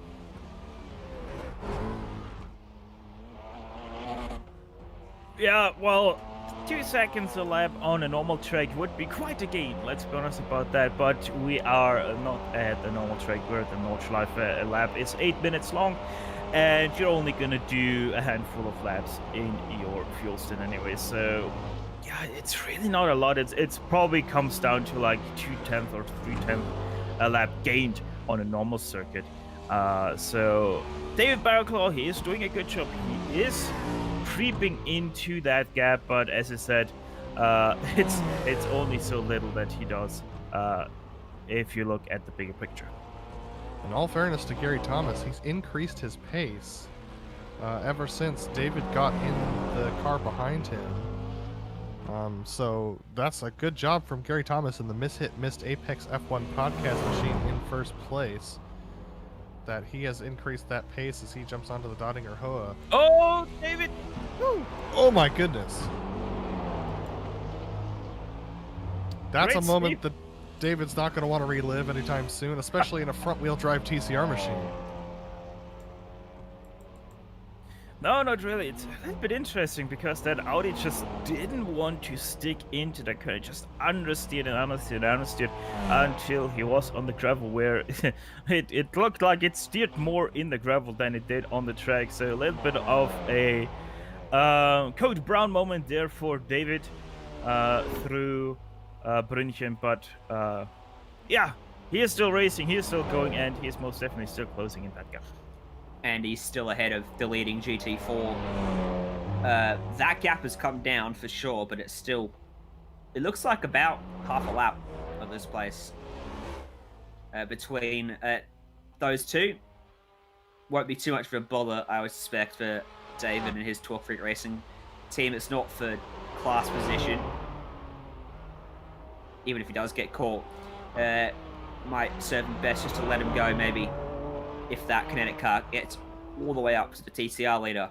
Yeah, well, 2 seconds a lap on a normal track would be quite a gain, let's be honest about that, but we are not at the normal track, we're at the Nordschleife. A lap is 8 minutes long, and you're only gonna do a handful of laps in your fuel stint anyway, so yeah, it's really not a lot. It's probably comes down to like 2/10 or 3/10 a lap gained on a normal circuit. So David Barraclaw, he is doing a good job. He is creeping into that gap, but as I said, it's only so little that he does if you look at the bigger picture. In all fairness to Gary Thomas, he's increased his pace ever since David got in the car behind him. So that's a good job from Gary Thomas and the Missed Apex F1 podcast machine in first place. That he has increased that pace as he jumps onto the Dottinger Hoa. Oh, David! Woo. Oh my goodness. That's Great a moment sweep. that David's not going to want to relive anytime soon, especially in a front-wheel drive TCR machine. No, not really. It's a little bit interesting because that Audi just didn't want to stick into the curve. Just understeered until he was on the gravel, where it looked like it steered more in the gravel than it did on the track. So a little bit of a Code Brown moment there for David through Brünchen. But yeah, he is still racing, he is still going, and he is most definitely still closing in that gap. And he's still ahead of the leading GT4. That gap has come down for sure, but it's still... It looks like about half a lap of this place between those two. Won't be too much of a bother, I would suspect, for David and his Torque Freak Racing team. It's not for class position. Even if he does get caught, might serve him best just to let him go, maybe. If that kinetic car gets all the way up to the TCR leader,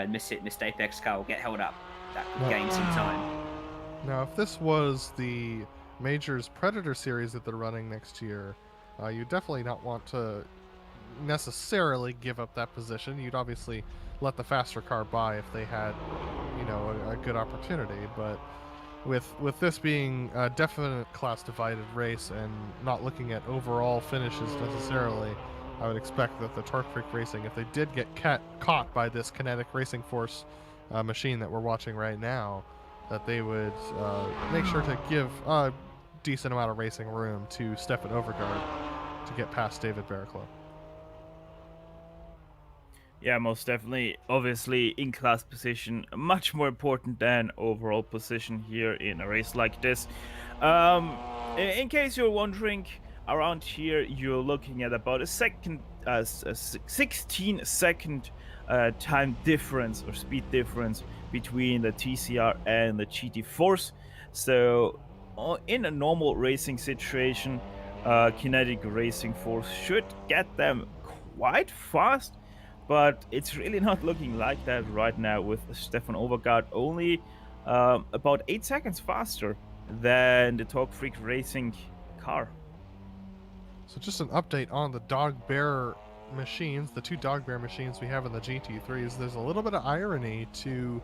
Missed Apex car will get held up. That could gain some time. Now, if this was the Majors Predator series that they're running next year, you definitely not want to necessarily give up that position. You'd obviously let the faster car by if they had, a good opportunity. But with this being a definite class divided race and not looking at overall finishes necessarily, I would expect that the Torque Freak Racing, if they did get caught by this Kinetic Racing Force machine that we're watching right now, that they would make sure to give a decent amount of racing room to Stefan Overgaard to get past David Barraclough. Yeah, most definitely. Obviously, in-class position, much more important than overall position here in a race like this. In case you're wondering, around here, you're looking at about a 16-second time difference or speed difference between the TCR and the GT4s. So, in a normal racing situation, Kinetic Racing Force should get them quite fast. But it's really not looking like that right now, with Stefan Overgaard only about 8 seconds faster than the Torque Freak Racing car. So just an update on the Dog Bear machines, the 2 Dog Bear machines we have in the GT3s. There's a little bit of irony to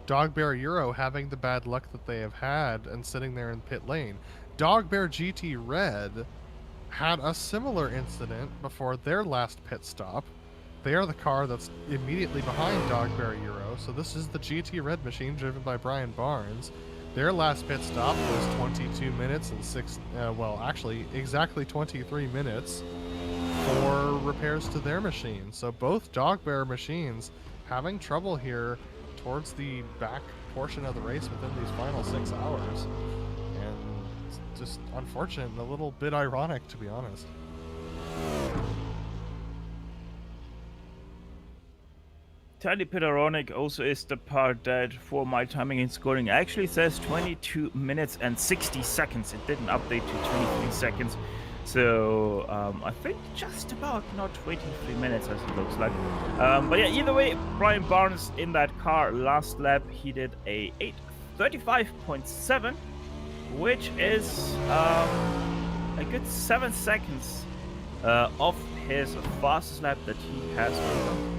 Dog Bear Euro having the bad luck that they have had and sitting there in pit lane. Dog Bear GT Red had a similar incident before their last pit stop. They are the car that's immediately behind Dog Bear Euro, so this is the GT Red machine driven by Brian Barnes. Their last pit stop was 22 minutes and exactly 23 minutes for repairs to their machine. So both Dog Bear machines having trouble here towards the back portion of the race within these final 6 hours. And it's just unfortunate and a little bit ironic, to be honest. tiny bit ironic also is the part that for my timing and scoring actually says 22 minutes and 60 seconds. It didn't update to 23 seconds. So I think just about not 23 minutes as it looks like. But yeah, either way, Brian Barnes in that car last lap, he did a 8:35.7, which is a good 7 seconds off his fastest lap that he has done.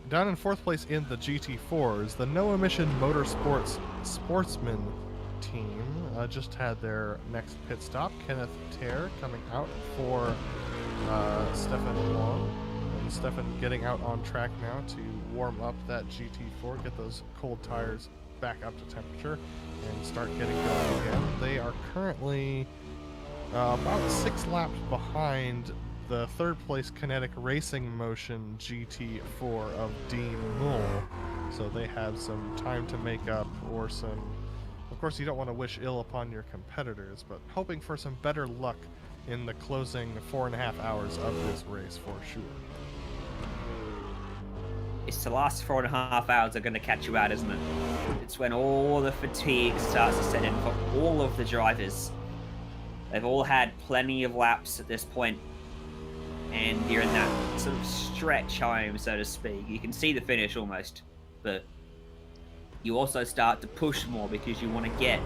Down in 4th place in the GT4 is the No Emission Motorsports Sportsman team. Just had their next pit stop. Kenneth Tare coming out for Stefan Wong. And Stefan getting out on track now to warm up that GT4, get those cold tires back up to temperature, and start getting going again. They are currently about 6 laps behind the 3rd place Kinetic Racing Motion GT4 of Dean Mull. So they have some time to make up, or some... Of course, you don't want to wish ill upon your competitors, but hoping for some better luck in the closing 4.5 hours of this race for sure. It's the last 4.5 hours that are going to catch you out, isn't it? It's when all the fatigue starts to set in for all of the drivers. They've all had plenty of laps at this point, and you're in that sort of stretch home, so to speak. You can see the finish almost, but you also start to push more because you want to get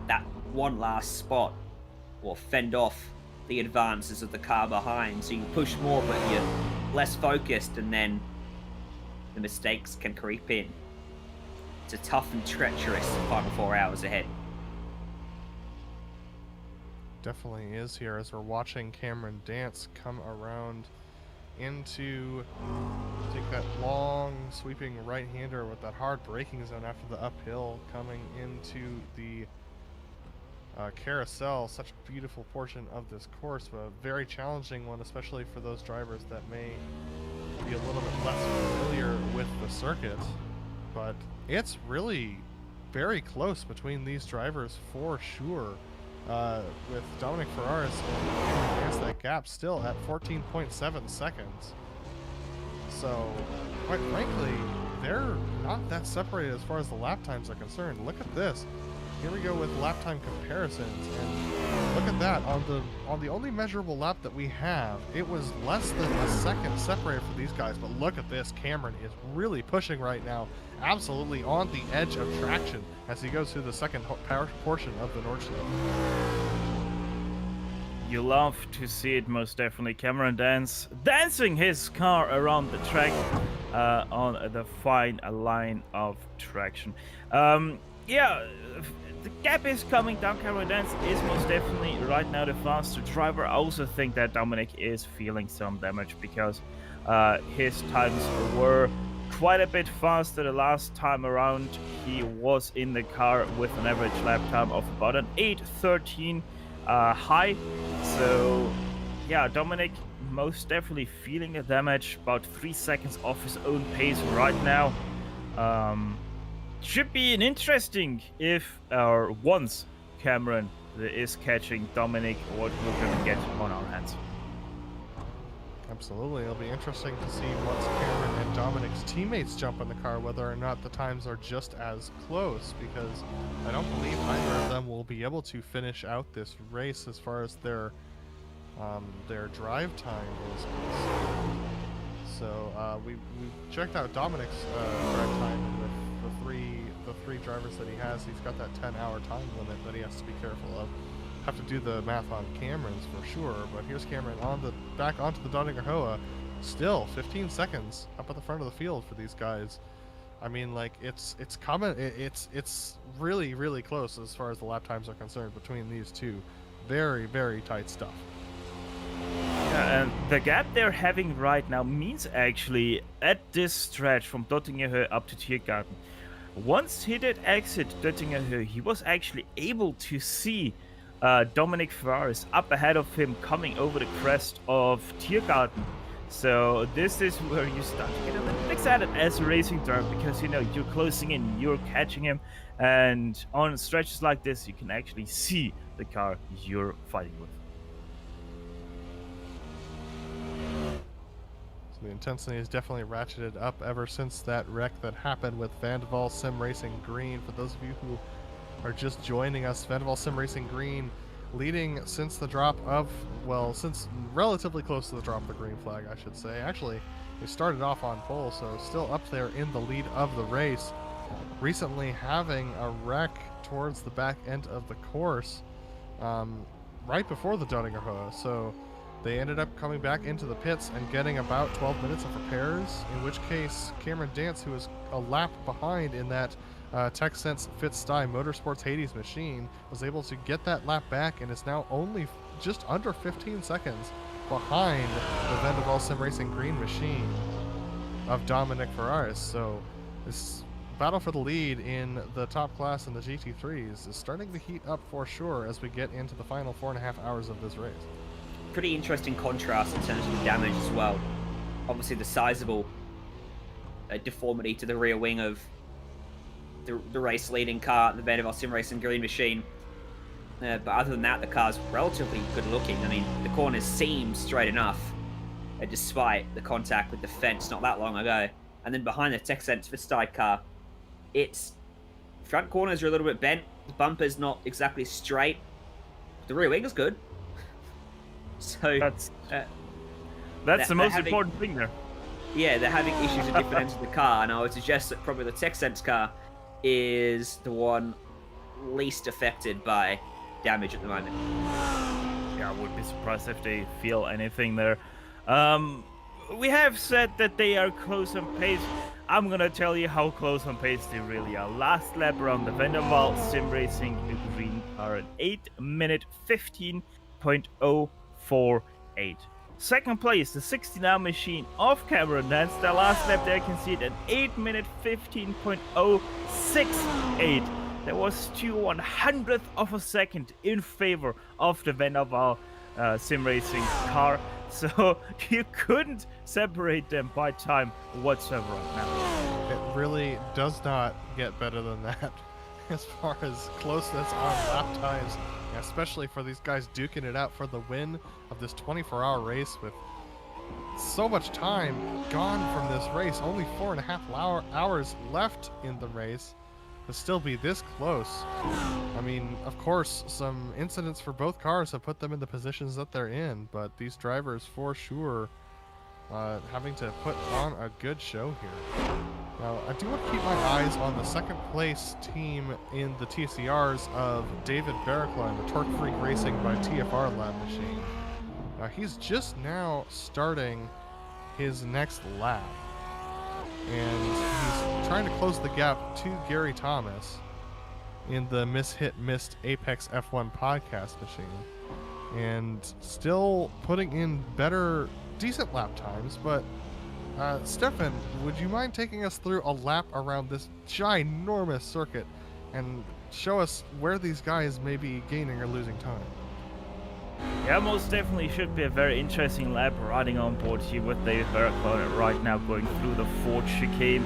that one last spot or fend off the advances of the car behind. So you push more, but you're less focused, and then the mistakes can creep in. It's a tough and treacherous final 4 hours ahead. Definitely is here as we're watching Cameron Dance come around into take that long sweeping right-hander with that hard braking zone after the uphill, coming into the carousel. Such a beautiful portion of this course, but a very challenging one, especially for those drivers that may be a little bit less familiar with the circuit. But it's really very close between these drivers for sure, with Dominic Ferraris and Cameron Dance, that gap still at 14.7 seconds. So quite frankly, they're not that separated as far as the lap times are concerned. Look at this. Here we go with lap time comparisons, and look at that. On the only measurable lap that we have, it was less than a second separated for these guys. But look at this. Cameron is really pushing right now, absolutely on the edge of traction as he goes through the second portion of the Nordschleife. You love to see it, most definitely. Cameron Dance dancing his car around the track on the fine line of traction. Yeah, the gap is coming down. Cameron Dance is most definitely right now the faster driver. I also think that Dominic is feeling some damage because his times were quite a bit faster the last time around. He was in the car with an average lap time of about an 8:13 high. So yeah, Dominic most definitely feeling the damage, about 3 seconds off his own pace right now. Should be an interesting if or once Cameron is catching Dominic, what we're gonna get on our hands. Absolutely, it'll be interesting to see once Cameron and Dominic's teammates jump in the car, whether or not the times are just as close, because I don't believe either of them will be able to finish out this race as far as their drive time is concerned. So we checked out Dominic's drive time with the three drivers that he has. He's got that 10-hour time limit that he has to be careful of. Have to do the math on Cameron's for sure, but here's Cameron back onto the Doninghoa, still 15 seconds up at the front of the field for these guys. I mean, like, it's coming. It's really, really close as far as the lap times are concerned between these two. Very, very tight stuff. Yeah, and the gap they're having right now means actually at this stretch from Dottingerhöhe up to Tiergarten, once he did exit Dottingerhöhe, he was actually able to see Dominic Ferraris up ahead of him coming over the crest of Tiergarten. So this is where you start to get a little bit excited as a racing driver, because you know you're closing in, you're catching him, and on stretches like this you can actually see the car you're fighting with. The intensity has definitely ratcheted up ever since that wreck that happened with Global SimRacing Green. For those of you who are just joining us, Global SimRacing Green leading since the drop of, well, since relatively close to the drop of the green flag, I should say. Actually, they started off on pole, so still up there in the lead of the race. Recently having a wreck towards the back end of the course, right before the Donningerhohe. So they ended up coming back into the pits and getting about 12 minutes of repairs, in which case Cameron Dance, who was a lap behind in that TechSense Fitzstye Motorsports Hades machine, was able to get that lap back and is now only just under 15 seconds behind the Vendaval SimRacing Green machine of Dominic Ferraris. So this battle for the lead in the top class in the GT3s is starting to heat up for sure as we get into the final 4.5 hours of this race. Pretty interesting contrast in terms of the damage as well. Obviously the sizable deformity to the rear wing of the race leading car, the Vanderbilt SimRacing Green machine. But other than that, the car's relatively good looking. I mean, the corners seem straight enough, despite the contact with the fence not that long ago. And then behind the TechSense Fitzstye car, its front corners are a little bit bent. The bumper's not exactly straight. The rear wing is good. So that's the most important thing there. Yeah, they're having issues at different ends of the car, and I would suggest that probably the TechSense car is the one least affected by damage at the moment. Yeah, I would be surprised if they feel anything there. We have said that they are close on pace. I'm gonna tell you how close on pace they really are. Last lap around the Vanderbilt SimRacing Green car at 8-minute 15.048. Second place, the 69 machine of Cameron Dance. Their last lap there, you can see it at 8-minute 15.068. There was 2/100th of a second in favor of the Vanderbilt SimRacing car. So you couldn't separate them by time whatsoever right now. It really does not get better than that as far as closeness on lap times, especially for these guys duking it out for the win of this 24-hour race with so much time gone from this race. Only 4.5 hours left in the race to still be this close. I mean, of course, some incidents for both cars have put them in the positions that they're in, but these drivers for sure having to put on a good show here. Now, I do want to keep my eyes on the second place team in the TCRs of David Barraclough and the Torque Freak Racing by TFR Lab machine. Now, he's just now starting his next lap, and he's trying to close the gap to Gary Thomas in the Miss Hit Missed Apex F1 podcast machine, and still putting in decent lap times. But Stefan, would you mind taking us through a lap around this ginormous circuit and show us where these guys may be gaining or losing time? Yeah, most definitely should be a very interesting lap riding on board here with David Barraclough right now, going through the Ford chicane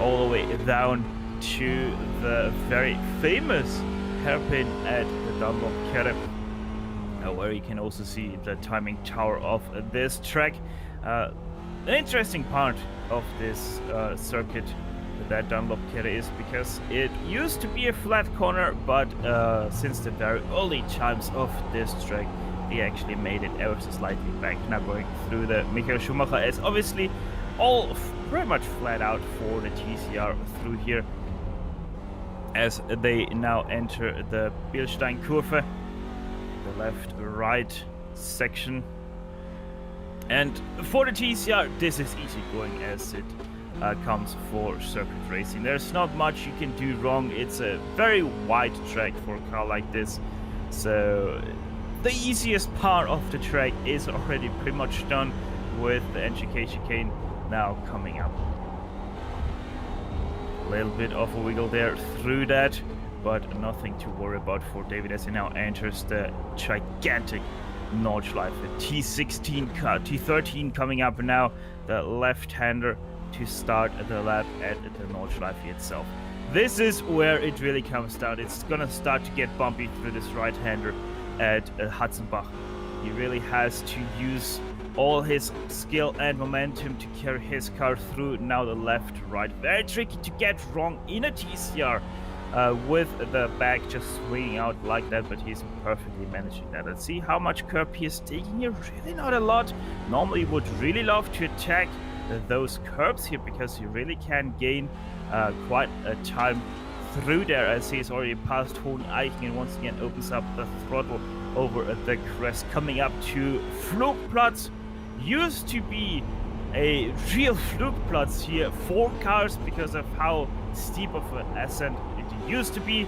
all the way down to the very famous hairpin at the Dunlop-Kere, where you can also see the timing tower of this track. The interesting part of this circuit that Dunlop-Kere is because it used to be a flat corner, but since the very early times of this track, they actually made it ever so slightly back. Now going through the Michael Schumacher is obviously all pretty much flat out for the TCR through here, as they now enter the Bilstein Kurve, the left-right section. And for the TCR, this is easy going as it comes for circuit racing. There's not much you can do wrong. It's a very wide track for a car like this, so the easiest part of the track is already pretty much done, with the NGK chicane now coming up. A little bit of a wiggle there through that, but nothing to worry about for David as he now enters the gigantic Nordschleife T16 car. T13 coming up now, the left-hander to start the lap at the Nordschleife itself. This is where it really comes down. It's gonna start to get bumpy through this right-hander at Hatzenbach. He really has to use all his skill and momentum to carry his car through. Now the left, right. Very tricky to get wrong in a TCR with the back just swinging out like that, but he's perfectly managing that. Let's see how much curb he is taking here. Really not a lot. Normally would really love to attack those curbs here because he really can gain quite a time through there, as he's already passed Hoheneichen and once again opens up the throttle over the crest, coming up to Flugplatz. Used to be a real Flugplatz here for cars because of how steep of an ascent it used to be,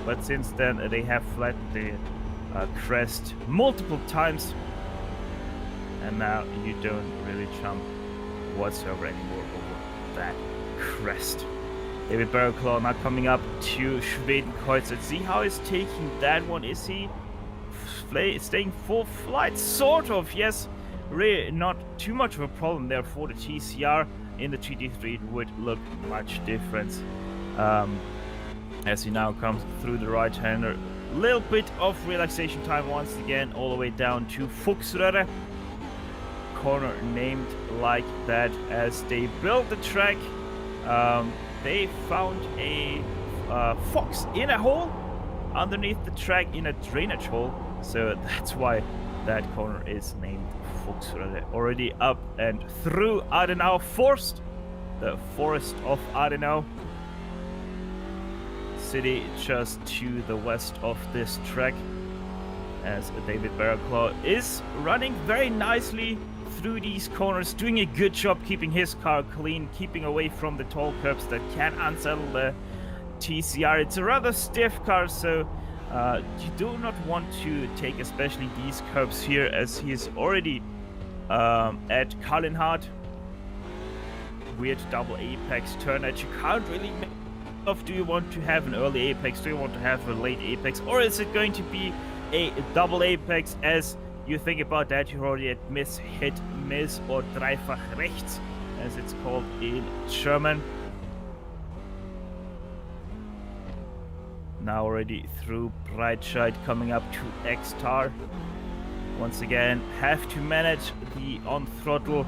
but since then they have flattened the crest multiple times, and now you don't really jump whatsoever anymore over that crest. David Barrowclaw now coming up to Schwedenkreuz. Let's see how he's taking that one. Is he staying full flight? Sort of, yes. Really not too much of a problem there for the TCR. In the GT3 it would look much different. As he now comes through the right-hander. Little bit of relaxation time once again, all the way down to Fuchsröhre. Corner named like that as they built the track. They found a fox in a hole underneath the track, in a drainage hole, so that's why that corner is named Fuchsröhre. Already up and through Adenau Forst, the forest of Adenau city, just to the west of this track, as David Barrowclaw is running very nicely through these corners, doing a good job keeping his car clean, keeping away from the tall curbs that can unsettle the TCR. It's a rather stiff car, so you do not want to take especially these curbs here, as he is already at Kallenhardt. Weird double apex turn that you can't really make of. Do you want to have an early apex? Do you want to have a late apex? Or is it going to be a double apex? As you think about that, you're already at miss, hit, miss, or dreifach rechts, as it's called in German. Now already through Breitscheid, coming up to X-Tar. Once again, have to manage the on throttle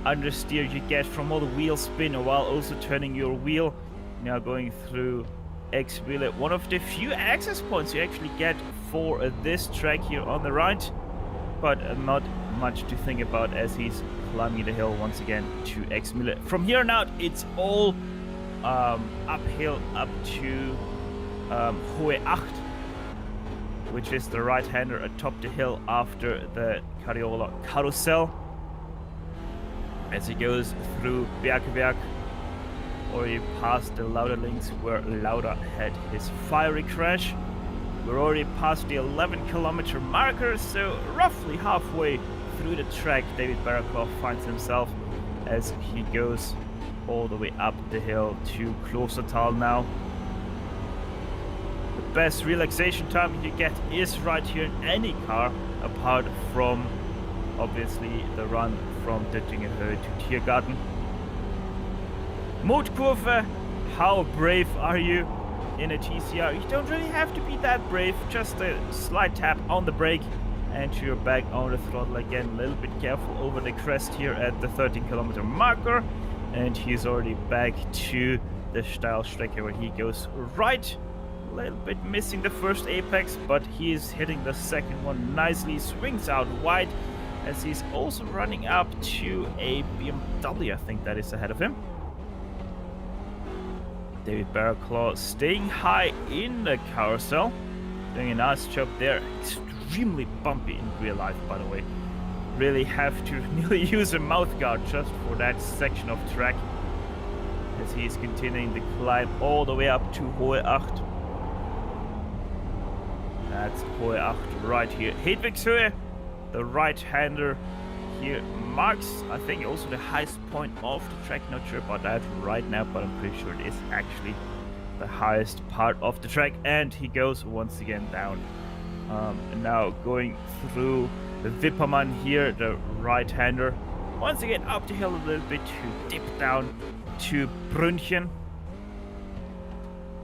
understeer you get from all the wheel spin while also turning your wheel. Now going through X-Wheel, one of the few access points you actually get for this track here on the right, but not much to think about as he's climbing the hill once again to X-Mille. From here on out, it's all uphill up to Hohe Acht, which is the right-hander atop the hill after the Cariola Carousel. As he goes through Bergwerk, already past the Lauderlinks where Lauder had his fiery crash. We're already past the 11-kilometer marker, so roughly halfway through the track, David Barrowclaw finds himself as he goes all the way up the hill to Klostertal now. The best relaxation time you get is right here in any car, apart from obviously the run from Dittinger Höhe to Tiergarten. Mutkurve, how brave are you in a TCR? You don't really have to be that brave, just a slight tap on the brake and you're back on the throttle again. A little bit careful over the crest here at the 13-kilometer marker, and he's already back to the Steilstrecke where he goes right. A little bit missing the first apex, but he is hitting the second one nicely, swings out wide as he's also running up to a BMW, I think that is ahead of him. David Barrowclaw staying high in the carousel, doing a nice job there. Extremely bumpy in real life, by the way. Really have to nearly use a mouthguard just for that section of track, as he's continuing the climb all the way up to Hohe Acht. That's Hohe Acht right here. Hedwigshöhe, the right-hander here, marks, I think, also the highest point of the track. Not sure about that right now, but I'm pretty sure it is actually the highest part of the track. And he goes once again down. And now going through the Wippermann here, the right-hander. Once again up the hill a little bit to dip down to Brünnchen.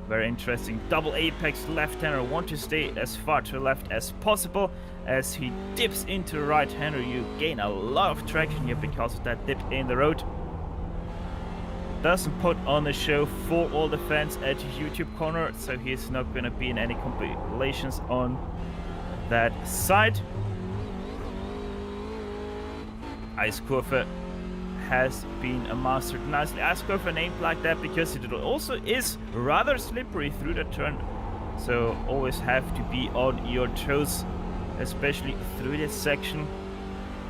Very interesting. Double apex left-hander. Want to stay as far to the left as possible. As he dips into the right-hander, you gain a lot of traction here because of that dip in the road. Doesn't put on a show for all the fans at YouTube corner, so he's not going to be in any compilations on that side. Ice Kurve has been mastered nicely. Ice Kurve named like that because it also is rather slippery through the turn, so always have to be on your toes, especially through this section.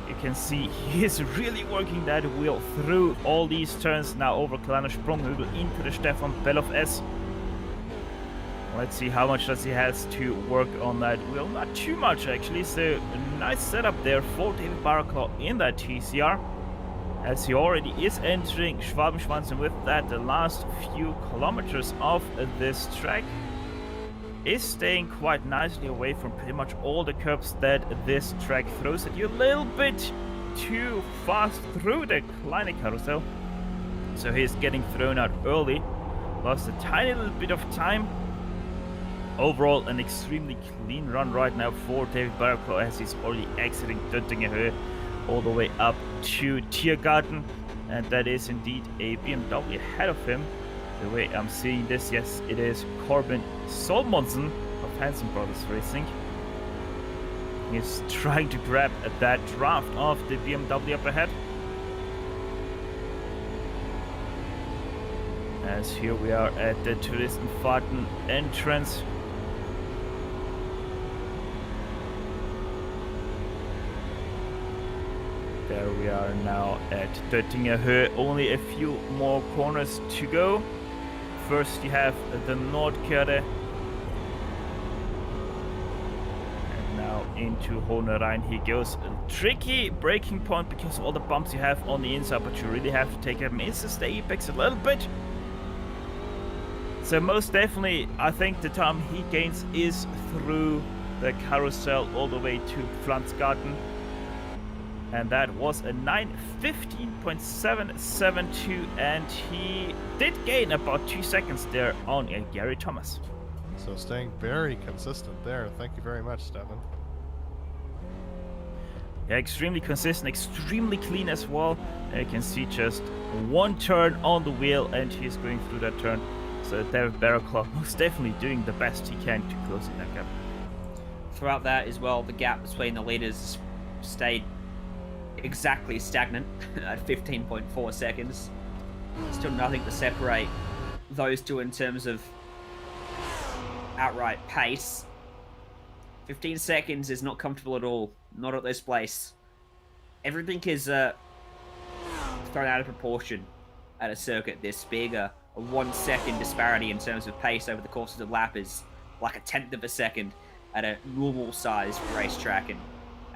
You can see he is really working that wheel through all these turns now over kleiner Sprunghügel into the Stefan Bellof S. Let's see how much does he has to work on that wheel. Not too much actually, so a nice setup there for David Baraclaw in that TCR. As he already is entering Schwabenschwanz, and with that the last few kilometers of this track is staying quite nicely away from pretty much all the curbs that this track throws at you. A little bit too fast through the kleine carousel, so he's getting thrown out early. Lost a tiny little bit of time. Overall an extremely clean run right now for David Baraclaw as he's already exiting Döttinger Höhe all the way up to Tiergarten, and that is indeed a BMW ahead of him. The way I'm seeing this, yes, it is Corbin Solmonsen of Hansen Brothers Racing. He's trying to grab that draft of the BMW up ahead. As here we are at the Touristenfahrten entrance. There we are now at Döttinger Höhe. Only a few more corners to go. First you have the Nordkerde. And now into Hohnerein he goes. A tricky braking point because of all the bumps you have on the inside, but you really have to take him. Misses the apex a little bit. So most definitely I think the time he gains is through the carousel all the way to Pflanzgarten. And that was a 9:15.772, and he did gain about 2 seconds there on Gary Thomas. So staying very consistent there. Thank you very much, Stefan. Yeah, extremely consistent, extremely clean as well. And you can see just one turn on the wheel and he's going through that turn. So David Baraclaw most definitely doing the best he can to close in that gap. Throughout that as well, the gap between the leaders stayed exactly stagnant at 15.4 seconds. Still nothing to separate those two in terms of outright pace. 15 seconds is not comfortable at all. Not at this place. Everything is thrown out of proportion at a circuit this big. A 1 second disparity in terms of pace over the course of the lap is like a tenth of a second at a normal sized racetrack, and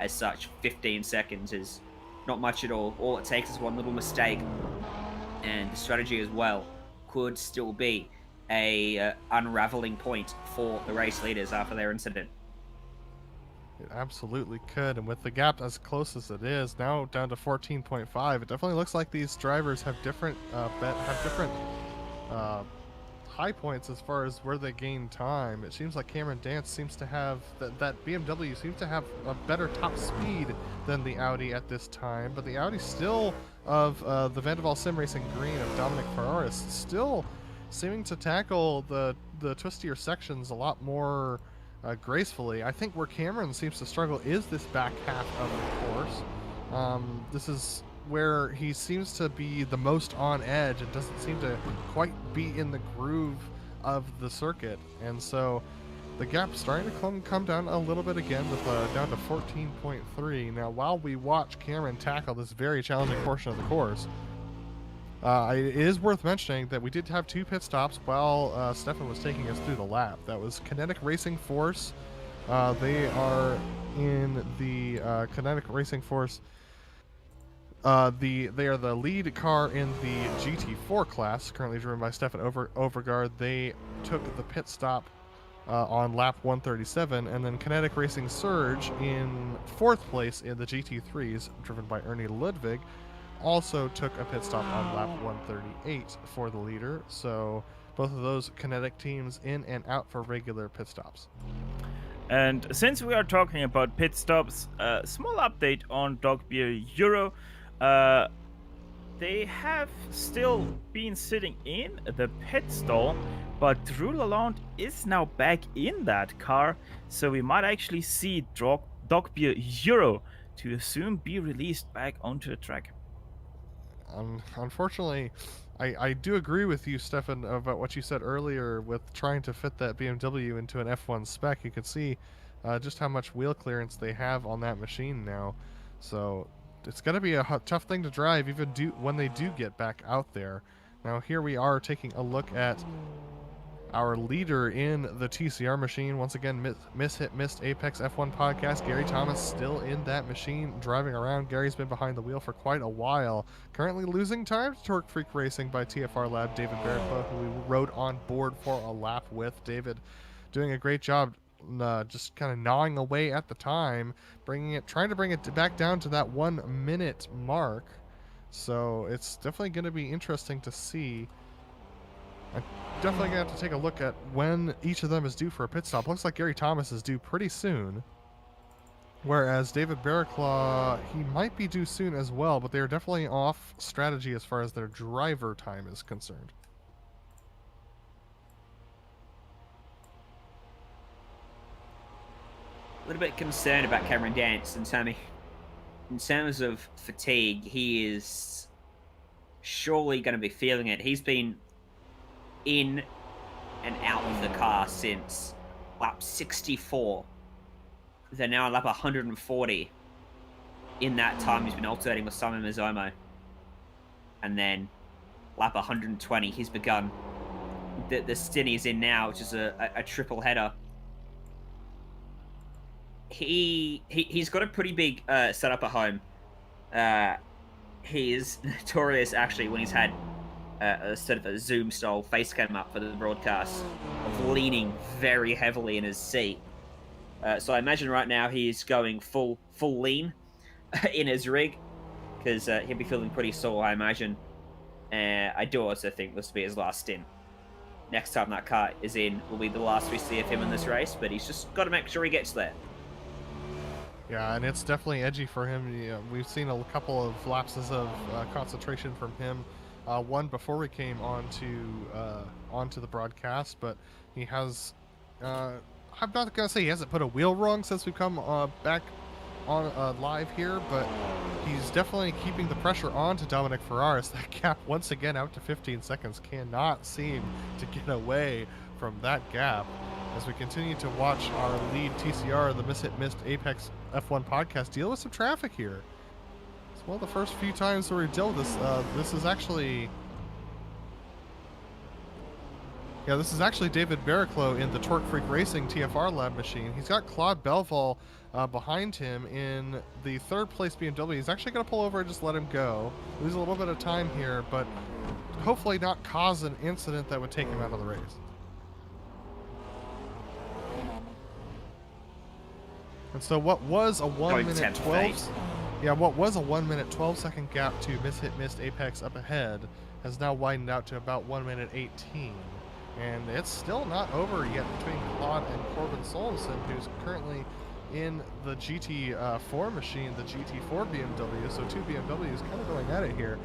as such 15 seconds is not much at all. All it takes is one little mistake, and the strategy as well could still be a unraveling point for the race leaders after their incident. It absolutely could, and with the gap as close as it is, now down to 14.5, it definitely looks like these drivers have different high points as far as where they gain time. It seems like Cameron Dance seems to have that BMW seems to have a better top speed than the Audi at this time, but the Audi still of the Van de Waal SimRacing Green of Dominic Ferraris still seeming to tackle the twistier sections a lot more gracefully. I think where Cameron seems to struggle is this back half of the course. This is where he seems to be the most on edge and doesn't seem to quite be in the groove of the circuit. And so the gap's starting to come down a little bit again with down to 14.3. Now, while we watch Cameron tackle this very challenging portion of the course, it is worth mentioning that we did have 2 pit stops while Stefan was taking us through the lap. That was Kinetic Racing Force. They are in the Kinetic Racing Force. They are the lead car in the GT4 class, currently driven by Stefan Overgaard. They took the pit stop on lap 137, and then Kinetic Racing Surge in 4th place in the GT3s, driven by Ernie Ludwig. also took a pit stop on lap 138 for the leader. So both of those kinetic teams in and out for regular pit stops. And since we are talking about pit stops, small update on Dogbeer Euro. They have still been sitting in the pit stall, but Drew Lalonde is now back in that car, so we might actually see Dogbeer Euro to soon be released back onto the track. Unfortunately, I do agree with you, Stefan, about what you said earlier with trying to fit that BMW into an F1 spec. You can see just how much wheel clearance they have on that machine now. So it's going to be a tough thing to drive even when they do get back out there. Now here we are taking a look at our leader in the TCR machine. Once again, Missed Apex F1 podcast. Gary Thomas still in that machine driving around. Gary's been behind the wheel for quite a while. Currently losing time to Torque Freak Racing by TFR Lab David Barriclough, who we rode on board for a lap with. David doing a great job just kind of gnawing away at the time, trying to bring it back down to that 1 minute mark. So it's definitely going to be interesting to see. I'm definitely going to have to take a look at when each of them is due for a pit stop. Looks like Gary Thomas is due pretty soon. Whereas David Barriclough, he might be due soon as well, but they are definitely off strategy as far as their driver time is concerned. A little bit concerned about Cameron Dance and Sammy. In terms of fatigue, he is surely going to be feeling it. He's been in and out of the car since lap 64. They're now on lap 140. In that time, he's been alternating with Simon Mizomo. And then lap 120, he's begun the stint he's in now, which is a triple header. He's got a pretty big setup at home. He is notorious, actually, when he's had a sort of a Zoom style face cam up for the broadcast, of leaning very heavily in his seat. So I imagine right now he's going full lean in his rig, because he'll be feeling pretty sore, I imagine. I do also think this will be his last stint. Next time that car is in will be the last we see of him in this race, but he's just got to make sure he gets there. Yeah, and it's definitely edgy for him. Yeah, we've seen a couple of lapses of concentration from him. One before we came onto the broadcast, but he has. I'm not gonna say he hasn't put a wheel wrong since we've come back on live here, but he's definitely keeping the pressure on to Dominic Ferraris. That gap once again out to 15 seconds cannot seem to get away from that gap. As we continue to watch our lead TCR, the Missed Apex F1 podcast, deal with some traffic here. It's one of the first few times where we dealt with this. This is actually David Barriclough in the Torque Freak Racing TFR Lab machine. He's got Claude Belval behind him in the third place BMW. He's actually going to pull over and just let him go. Lose a little bit of time here, but hopefully not cause an incident that would take him out of the race. And so what was a 1 minute 12 what was a 1 minute 12 second gap to Missed Apex up ahead has now widened out to about 1 minute 18. And it's still not over yet between Claude and Corbin Sorensen, who's currently in the GT4 machine, the GT4 BMW. So two BMWs kind of going at it here.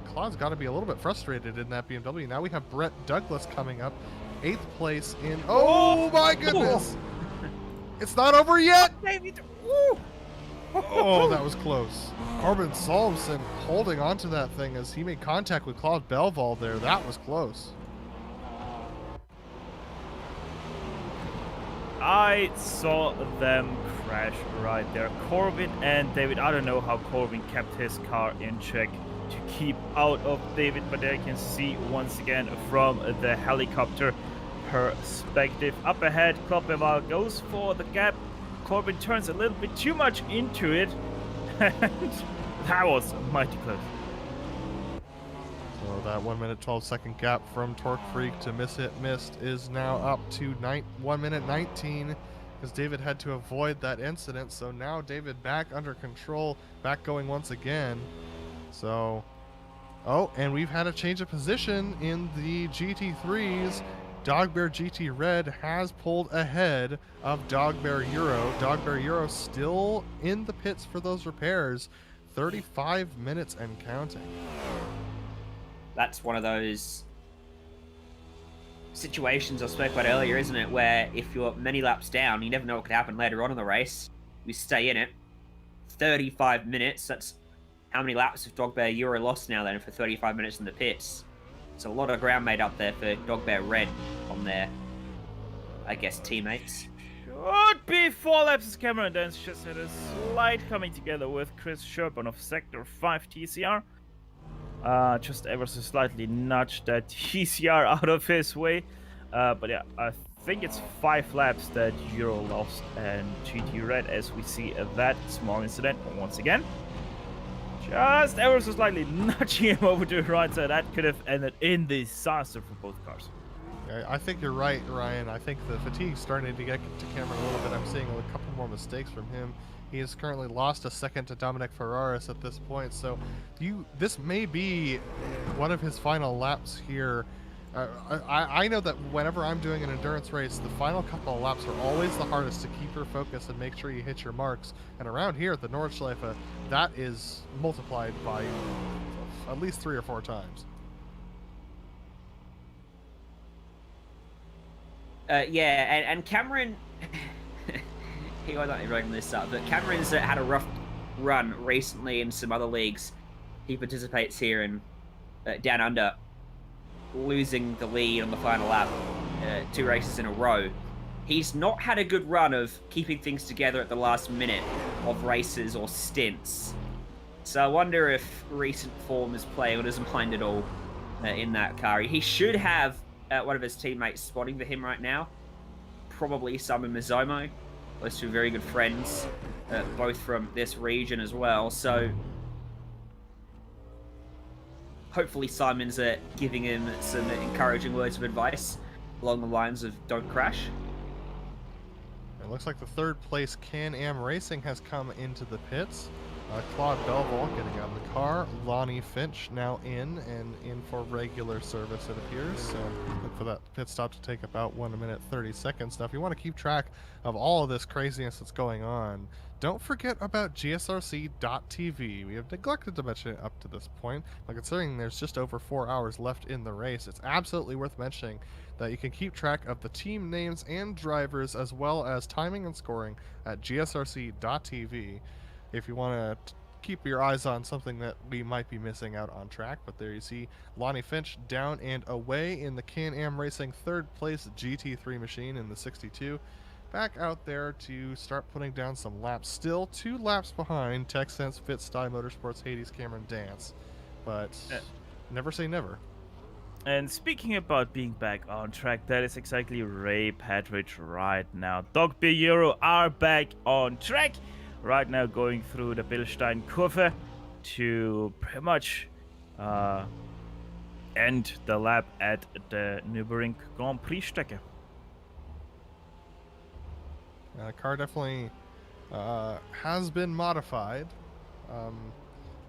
Claude's got to be a little bit frustrated in that BMW. Now we have Brett Douglas coming up, 8th place in. Oh my goodness! It's not over yet! Oh, that was close. Corbin Sorensen holding onto that thing as he made contact with Claude Belval there. That was close. I saw them crash right there. Corbin and David, I don't know how Corbin kept his car in check to keep out of David, but there you can see once again from the helicopter perspective. Up ahead, Kloppenwald goes for the gap. Corbin turns a little bit too much into it, and that was mighty close. So that 1 minute 12 second gap from Torque Freak to Missed is now up to 1 minute 19, because David had to avoid that incident. So now David back under control, back going once again. So, oh, and we've had a change of position in the GT3s. Dogbear GT Red has pulled ahead of Dogbear Euro. Dogbear Euro still in the pits for those repairs. 35 minutes and counting. That's one of those situations I spoke about earlier, isn't it? Where if you're many laps down, you never know what could happen later on in the race. You stay in it. 35 minutes, that's how many laps have Dogbear Euro lost now then for 35 minutes in the pits? It's a lot of ground made up there for Dogbear Red on their, I guess, teammates. Should be 4 laps as Cameron Dance just had a slight coming together with Chris Sherburn of Sector 5 TCR. Just ever so slightly nudged that TCR out of his way. But yeah, I think it's 5 laps that Euro lost and GT Red, as we see that small incident once again. Just ever so slightly nudging him over to the right side. That could have ended in disaster for both cars. I think you're right, Ryan. I think the fatigue's starting to get to Cameron a little bit. I'm seeing a couple more mistakes from him. He has currently lost a second to Dominic Ferraris at this point, so this may be one of his final laps here. I know that whenever I'm doing an endurance race, the final couple of laps are always the hardest to keep your focus and make sure you hit your marks. And around here at the Nordschleife, that is multiplied by at least 3 or 4 times. Yeah, and Cameron, he was not bringing this up, but Cameron's had a rough run recently in some other leagues. He participates here in Down Under, losing the lead on the final lap 2 races in a row. He's not had a good run of keeping things together at the last minute of races or stints. So I wonder if recent form is playing on his mind at all in that car. He should have one of his teammates spotting for him right now. Probably Simon Mizomo. Those 2 very good friends, both from this region as well. So hopefully Simon's giving him some encouraging words of advice along the lines of don't crash. It looks like the 3rd place Can-Am Racing has come into the pits. Claude Belval getting out of the car. Lonnie Finch now in for regular service, it appears. So look for that pit stop to take about 1 minute 30 seconds. Now, if you want to keep track of all of this craziness that's going on, don't forget about GSRC.TV. We have neglected to mention it up to this point, but considering there's just over 4 hours left in the race, it's absolutely worth mentioning that you can keep track of the team names and drivers as well as timing and scoring at GSRC.TV. If you want to keep your eyes on something that we might be missing out on track. But there you see Lonnie Finch down and away in the Can-Am Racing 3rd place GT3 machine in the 62. Back out there to start putting down some laps. Still 2 laps behind TechSense, FitSty Motorsports, Hades, Cameron Dance. But never say never. And speaking about being back on track, that is exactly Ray Patridge right now. Dogbear Euro are back on track. Right now going through the Bilstein Kurve to pretty much end the lap at the Nurburgring Grand Prix Strecke. Car definitely has been modified. A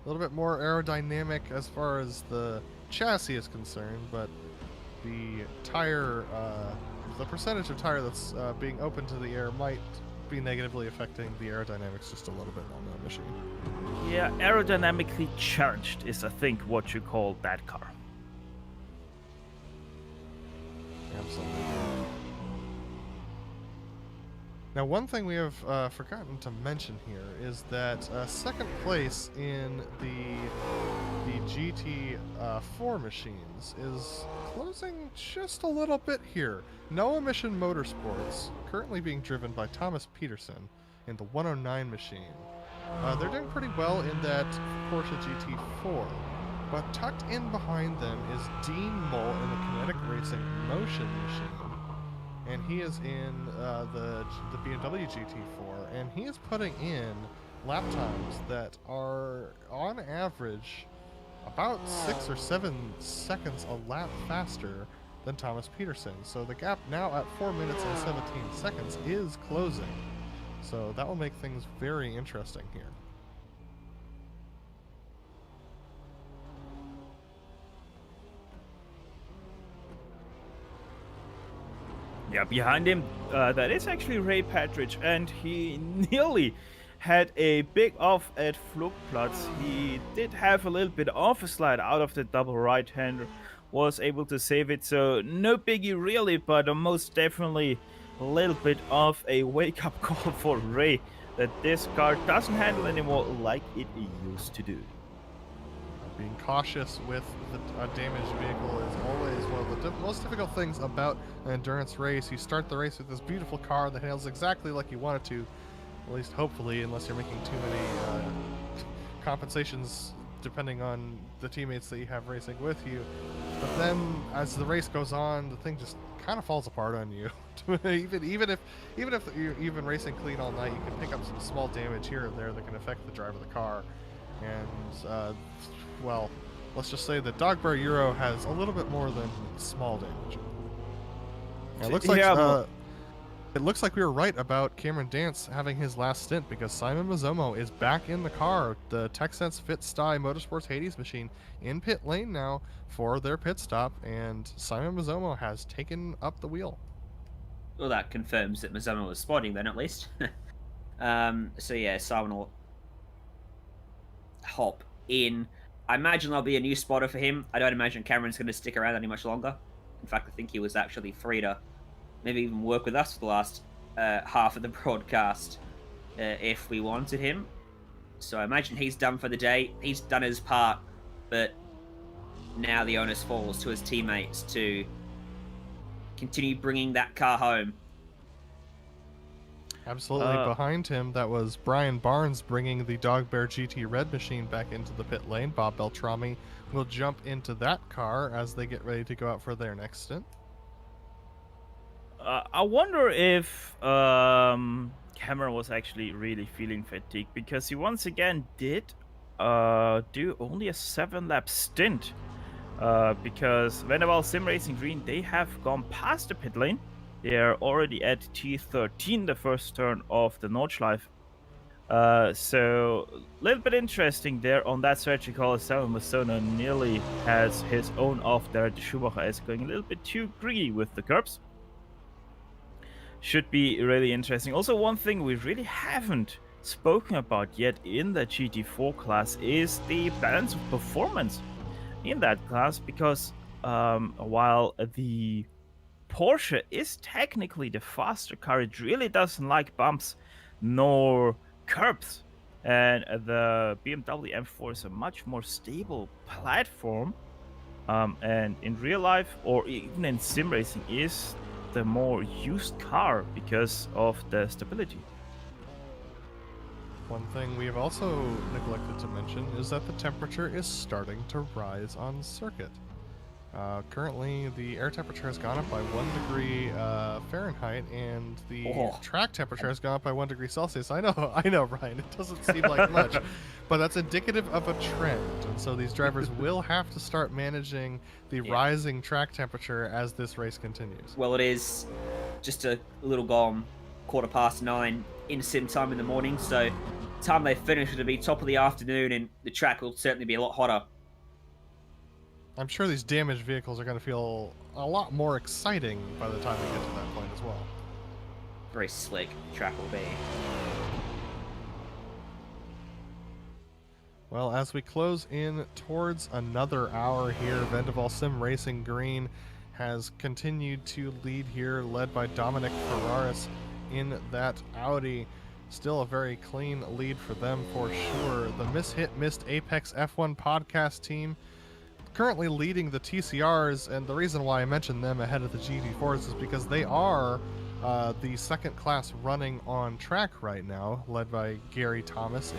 little bit more aerodynamic as far as the chassis is concerned, but the tire, the percentage of tire that's being open to the air might be negatively affecting the aerodynamics just a little bit on the machine. Yeah, aerodynamically challenged is, I think, what you call that car. Absolutely. Now, one thing we have forgotten to mention here is that 2nd place in the GT4 machines is closing just a little bit here. No Emission Motorsports, currently being driven by Thomas Peterson in the 109 machine. They're doing pretty well in that Porsche GT4, but tucked in behind them is Dean Mull in the Kinetic Racing Motion machine. And he is in the BMW GT4, and he is putting in lap times that are, on average, about 6 or 7 seconds a lap faster than Thomas Peterson. So the gap now at 4 minutes and 17 seconds is closing. So that will make things very interesting here. Yeah, behind him, that is actually Ray Partridge, and he nearly had a big off at Flugplatz. He did have a little bit of a slide out of the double right-hander, was able to save it, so no biggie really, but most definitely a little bit of a wake-up call for Ray that this car doesn't handle anymore like it used to do. Being cautious with a damaged vehicle is always one of the most difficult things about an endurance race. You start the race with this beautiful car that handles exactly like you want it to, at least hopefully, unless you're making too many compensations depending on the teammates that you have racing with you. But then as the race goes on, the thing just kind of falls apart on you. even if you've been racing clean all night, you can pick up some small damage here and there that can affect the drive of the car. And well, let's just say that Dogbear Euro has a little bit more than small damage. It looks like it looks like we were right about Cameron Dance having his last stint, because Simon Mazzomo is back in the car, the TechSense FitSty Motorsports Hades machine, in pit lane now for their pit stop, and Simon Mazzomo has taken up the wheel. Well, that confirms that Mazzomo was spotting then, at least. So yeah, Simon will hop in. I imagine there'll be a new spotter for him. I don't imagine Cameron's going to stick around any much longer. In fact, I think he was actually free to maybe even work with us for the last half of the broadcast if we wanted him. So I imagine he's done for the day. He's done his part, but now the onus falls to his teammates to continue bringing that car home. Absolutely. Behind him, that was Brian Barnes bringing the Dogbear GT Red machine back into the pit lane. Bob Beltrami will jump into that car as they get ready to go out for their next stint. I wonder if Cameron was actually really feeling fatigued, because he once again did do only a 7-lap stint. Because Global SimRacing Green, they have gone past the pit lane. They are already at T13, the first turn of the Nordschleife. So a little bit interesting there on that strategy call. Simon Mazzomo nearly has his own off there. The Schumacher is going a little bit too greedy with the curbs. Should be really interesting. Also, one thing we really haven't spoken about yet in the GT4 class is the balance of performance in that class, because while the Porsche is technically the faster car, it really doesn't like bumps nor curbs, and the BMW M4 is a much more stable platform, and in real life or even in sim racing is the more used car because of the stability. One thing we have also neglected to mention is that the temperature is starting to rise on circuit. Currently, the air temperature has gone up by 1 degree Fahrenheit, and the track temperature has gone up by 1 degree Celsius. I know, Ryan. It doesn't seem like much, but that's indicative of a trend. And so these drivers will have to start managing the rising track temperature as this race continues. Well, it is just a little gone 9:15 in sim time in the morning, so time they finish it'll be top of the afternoon, and the track will certainly be a lot hotter. I'm sure these damaged vehicles are going to feel a lot more exciting by the time we get to that point as well. Very slick the track will be. Well, as we close in towards another hour here, Vendaval Sim Racing Green has continued to lead here, led by Dominic Ferraris in that Audi. Still a very clean lead for them for sure. The Missed Apex F1 podcast team currently leading the TCRs, and the reason why I mentioned them ahead of the GT4s is because they are the second class running on track right now, led by Gary Thomas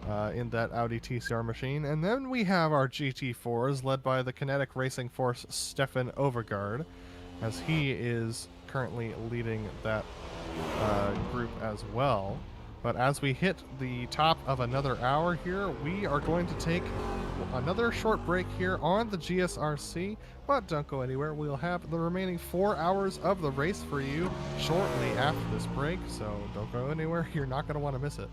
in that Audi TCR machine. And then we have our GT4s led by the Kinetic Racing Force Stefan Overgaard, as he is currently leading that group as well. But as we hit the top of another hour here, we are going to take another short break here on the GSRC, but don't go anywhere. We'll have the remaining 4 hours of the race for you shortly after this break, so don't go anywhere. You're not going to want to miss it.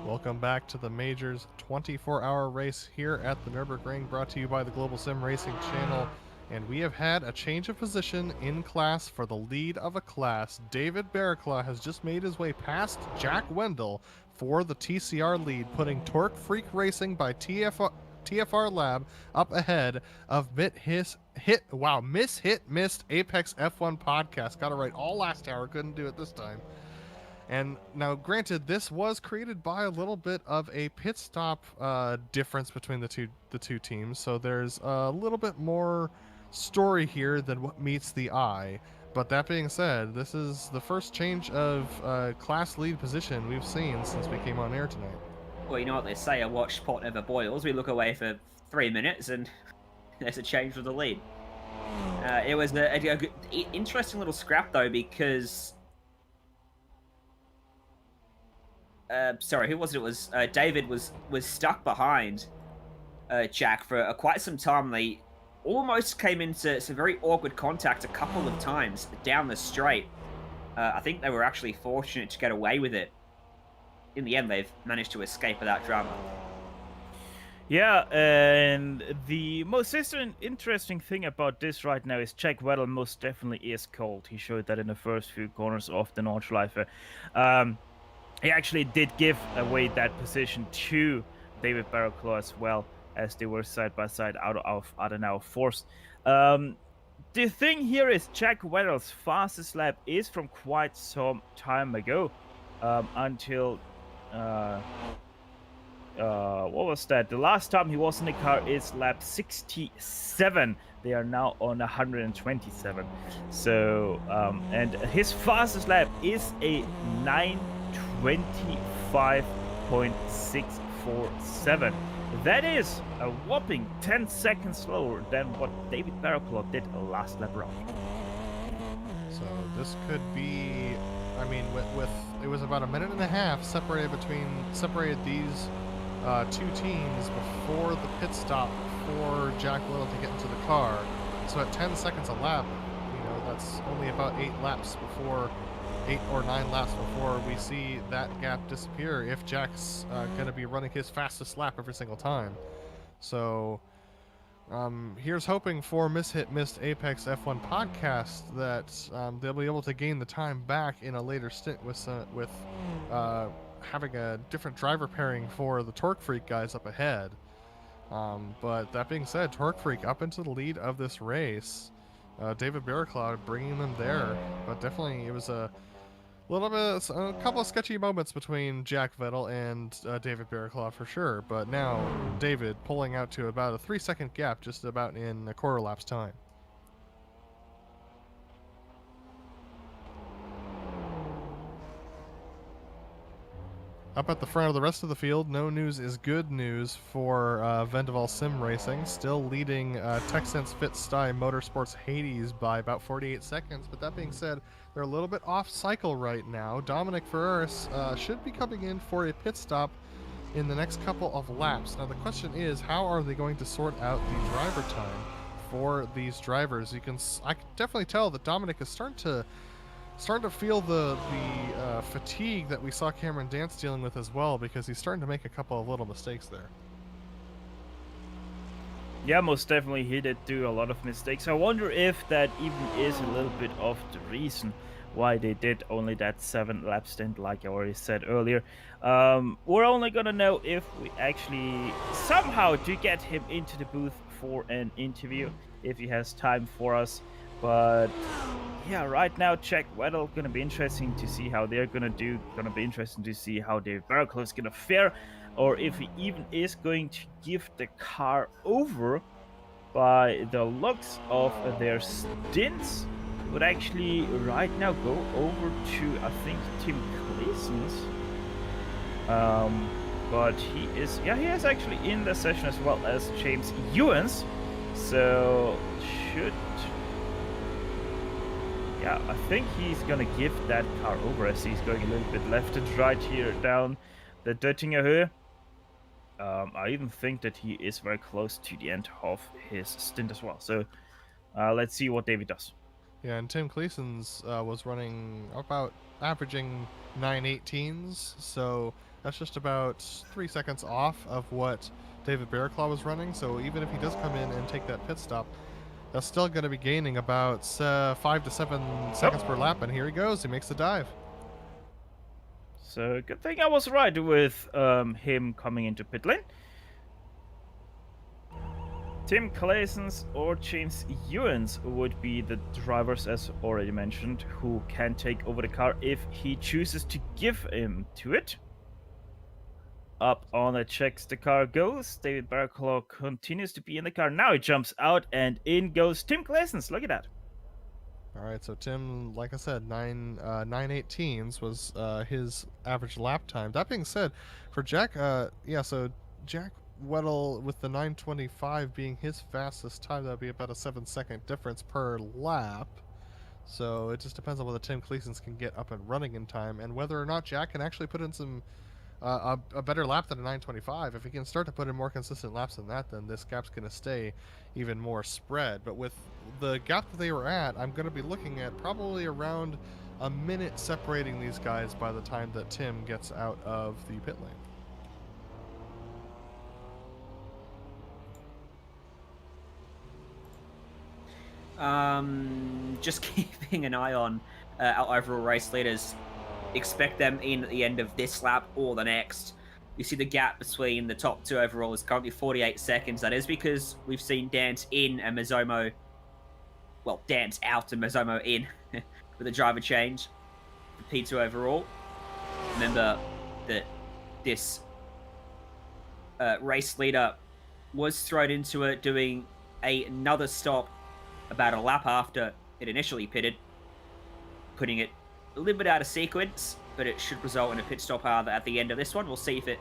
Welcome back to the Majors 24-hour race here at the Nurburgring, brought to you by the Global SimRacing Channel. And we have had a change of position in class for the lead of a class. David Barraclaw has just made his way past Jack Wendell for the TCR lead, putting Torque Freak Racing by TFR Lab up ahead of Miss Hit Missed Apex F1 podcast. Got it right all last hour, couldn't do it this time. And now, granted, this was created by a little bit of a pit stop difference between the two teams, so there's a little bit more story here than what meets the eye. But that being said, this is the first change of class lead position we've seen since we came on air tonight. Well, you know what they say, a watched pot never boils. We look away for 3 minutes and there's a change with the lead. It was a good, interesting little scrap, though, because... sorry, who was it? It was David was stuck behind Jack for quite some time. They almost came into some very awkward contact a couple of times down the straight. I think they were actually fortunate to get away with it. In the end, they've managed to escape without drama. Yeah, and the most interesting thing about this right now is Jack Weddle most definitely is cold. He showed that in the first few corners of the Nordschleife. He actually did give away that position to David Barraclaw as well, as they were side by side out of Adenauer Force. The thing here is Jack Weddle's fastest lap is from quite some time ago, until what was that? The last time he was in the car is lap 67. They are now on 127. So, and his fastest lap is a 9:25.647. That is a whopping 10 seconds slower than what David Barraclaw did last lap round. So this could be, I mean, with it was about a minute and a half separated these two teams before the pit stop for Jack Little to get into the car. So at 10 seconds a lap, you know, that's only about 8 or 9 laps before we see that gap disappear if Jack's going to be running his fastest lap every single time. So here's hoping for Missed Apex F1 podcast that they'll be able to gain the time back in a later stint with having a different driver pairing for the Torque Freak guys up ahead. But that being said, Torque Freak up into the lead of this race. David Barraclaw bringing them there, but definitely it was a couple of sketchy moments between Jack Vettel and David Barraclaw for sure. But now David pulling out to about a 3-second gap, just about in a quarter lap's time. Up at the front of the rest of the field, no news is good news for Vendaval Sim Racing, still leading Texans Fit Stye Motorsports Hades by about 48 seconds. But that being said, they're a little bit off cycle right now. Dominic Ferreris should be coming in for a pit stop in the next couple of laps. Now the question is, how are they going to sort out the driver time for these drivers? I can definitely tell that Dominic is starting to feel the fatigue that we saw Cameron Dance dealing with as well, because he's starting to make a couple of little mistakes there. Yeah, most definitely he did do a lot of mistakes. I wonder if that even is a little bit of the reason why they did only that 7-lap stint, like I already said earlier. We're only gonna know if we actually somehow do get him into the booth for an interview, if he has time for us. But yeah, right now Jack Weddle gonna be interesting to see how they're gonna do. Gonna be interesting to see how David Barraclaw is gonna fare, or if he even is going to give the car over. By the looks of their stints, it would actually right now go over to, I think, Tim Cleason's. But he is actually in the session as well as James Ewan's. So I think he's gonna give that car over, as he's going a little bit left and right here down the Döttinger Höhe. I even think that he is very close to the end of his stint as well. So let's see what David does. Yeah, and Tim Cleason's was running about averaging 9:18s, so That's just about 3 seconds off of what David Bearclaw was running. So even if he does come in and take that pit stop, that's still going to be gaining about 5 to 7 seconds per lap. And here he goes. He makes the dive. So good thing I was right with him coming into pit lane. Tim Claessens or James Ewens would be the drivers, as already mentioned, who can take over the car if he chooses to give him to it. Up on the checks, the car goes. David Bearclaw continues to be in the car. Now he jumps out and in goes Tim Claessens. Look at that. All right, so Tim, like I said, 9:18s was his average lap time. That being said, for Jack, so Jack Weddle with the 9:25 being his fastest time, that would be about a 7-second difference per lap. So it just depends on whether Tim Claessens can get up and running in time, and whether or not Jack can actually put in some a better lap than a 9:25. If he can start to put in more consistent laps than that, then this gap's going to stay even more spread. But with the gap that they were at, I'm going to be looking at probably around a minute separating these guys by the time that Tim gets out of the pit lane. Just keeping an eye on our overall race leaders. Expect them in at the end of this lap or the next. You see the gap between the top two overall is currently 48 seconds. That is because we've seen Dance in and Mazomo, well, Dance out and Mazomo in with a driver change for P2 overall. Remember that this race leader was thrown into it doing another stop about a lap after it initially pitted, putting it a little bit out of sequence, but it should result in a pit stop at the end of this one. We'll see if it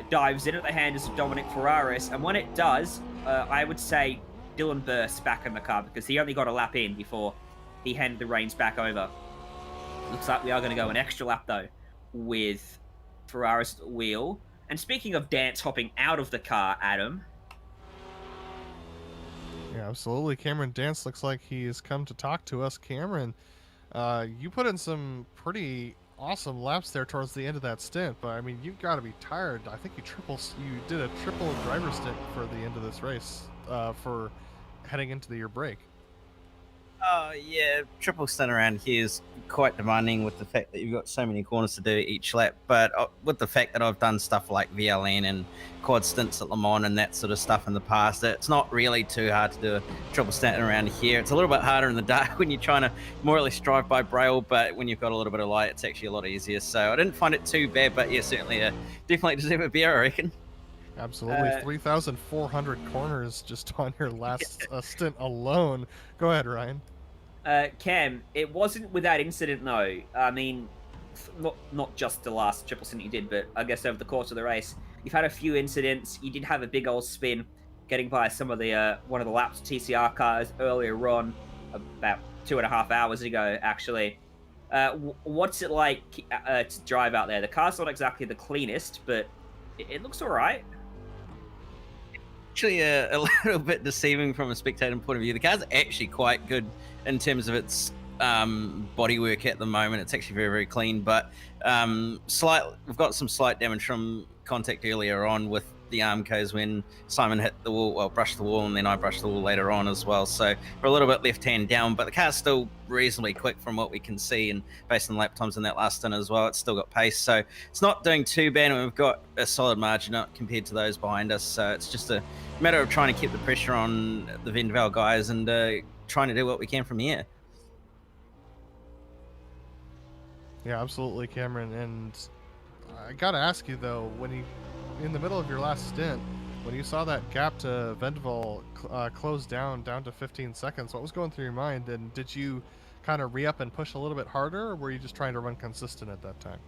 dives in at the hands of Dominic Ferraris, and when it does, I would say Dylan Burst back in the car, because he only got a lap in before he handed the reins back over. Looks like we are going to go an extra lap, though, with Ferraris at the wheel. And speaking of Dance hopping out of the car, Adam... Yeah, absolutely. Cameron Dance looks like he's come to talk to us. Cameron, you put in some pretty awesome laps there towards the end of that stint, but I mean, you've got to be tired. I think you did a triple driver stint for the end of this race, for heading into your break. Yeah, triple stint around here is quite demanding with the fact that you've got so many corners to do each lap. But with the fact that I've done stuff like VLN and quad stints at Le Mans and that sort of stuff in the past, it's not really too hard to do a triple stint around here. It's a little bit harder in the dark when you're trying to more or less drive by braille, but when you've got a little bit of light, it's actually a lot easier. So I didn't find it too bad, but yeah, certainly definitely deserve a beer, I reckon. Absolutely. 3,400 corners just on your last stint alone. Go ahead, Ryan. Cam, it wasn't without incident, though. I mean, not just the last triple stint you did, but I guess over the course of the race, you've had a few incidents. You did have a big old spin, getting by some of the one of the laps TCR cars earlier on, about 2.5 hours ago, actually. What's it like to drive out there? The car's not exactly the cleanest, but it looks all right. Actually, a little bit deceiving from a spectator point of view. The car's actually quite good in terms of its bodywork at the moment. It's actually very, very clean, but we've got some slight damage from contact earlier on with the Armcos when Simon hit the wall, well, brushed the wall, and then I brushed the wall later on as well. So we're a little bit left hand down, but the car's still reasonably quick from what we can see, and based on lap times in that last stint as well, it's still got pace. So it's not doing too bad, and we've got a solid margin up compared to those behind us. So it's just a matter of trying to keep the pressure on the Vendaval guys and trying to do what we can from here. Yeah, absolutely, Cameron. And I gotta ask you though, in the middle of your last stint, when you saw that gap to Vendaval close down to 15 seconds, what was going through your mind? And did you kind of re-up and push a little bit harder, or were you just trying to run consistent at that time?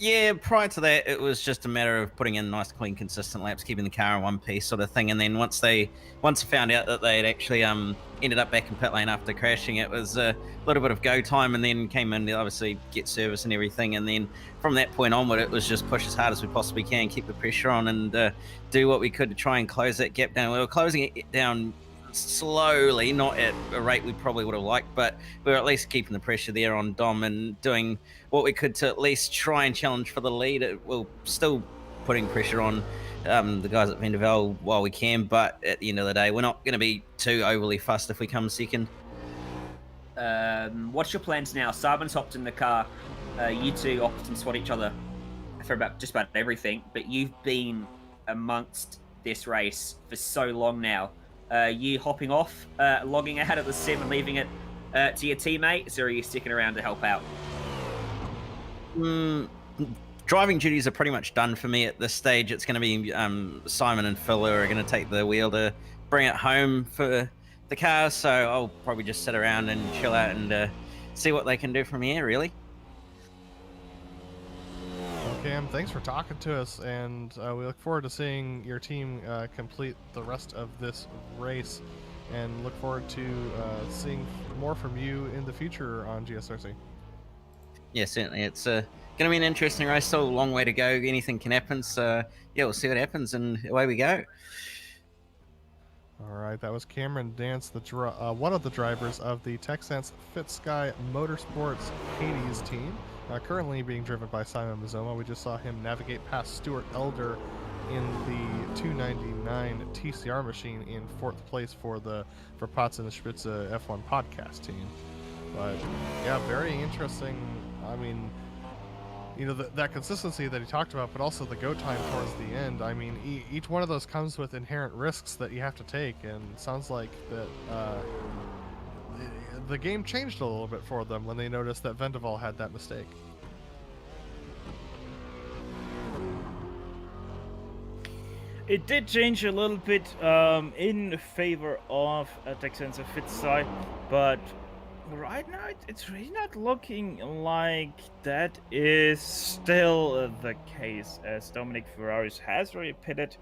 Yeah, prior to that, it was just a matter of putting in nice, clean, consistent laps, keeping the car in one piece sort of thing. And then once I found out that they had actually ended up back in pit lane after crashing, it was a little bit of go time, and then came in to obviously get service and everything. And then from that point onward, it was just push as hard as we possibly can, keep the pressure on, and do what we could to try and close that gap down. We were closing it down slowly, not at a rate we probably would have liked, but we were at least keeping the pressure there on Dom and doing what we could to at least try and challenge for the lead. We're still putting pressure on the guys at Vendavel while we can, but at the end of the day, we're not going to be too overly fussed if we come second. What's your plans now? Simon's hopped in the car. You two often spot each other for just about everything, but you've been amongst this race for so long now. You hopping off, logging out of the sim and leaving it to your teammates, or are you sticking around to help out? Driving duties are pretty much done for me at this stage. It's going to be Simon and Phil who are going to take the wheel to bring it home for the car, so I'll probably just sit around and chill out and see what they can do from here, really. Cam, thanks for talking to us, and we look forward to seeing your team complete the rest of this race, and look forward to seeing more from you in the future on GSRC. Yeah, certainly. It's going to be an interesting race. Still a long way to go. Anything can happen, so yeah, we'll see what happens, and away we go. All right, that was Cameron Dance, one of the drivers of the Texans FitSky Motorsports Hades team, currently being driven by Simon Mazzoma. We just saw him navigate past Stuart Elder in the 299 TCR machine in 4th place for Potts and the Spitze F1 podcast team. But yeah, very interesting. I mean, you know, that consistency that he talked about, but also the go time towards the end. I mean, each one of those comes with inherent risks that you have to take, and it sounds like that the game changed a little bit for them when they noticed that Vendaval had that mistake. It did change a little bit in favor of Texans FitSky, but right now it's really not looking like that is still the case, as Dominic Ferraris has already pitted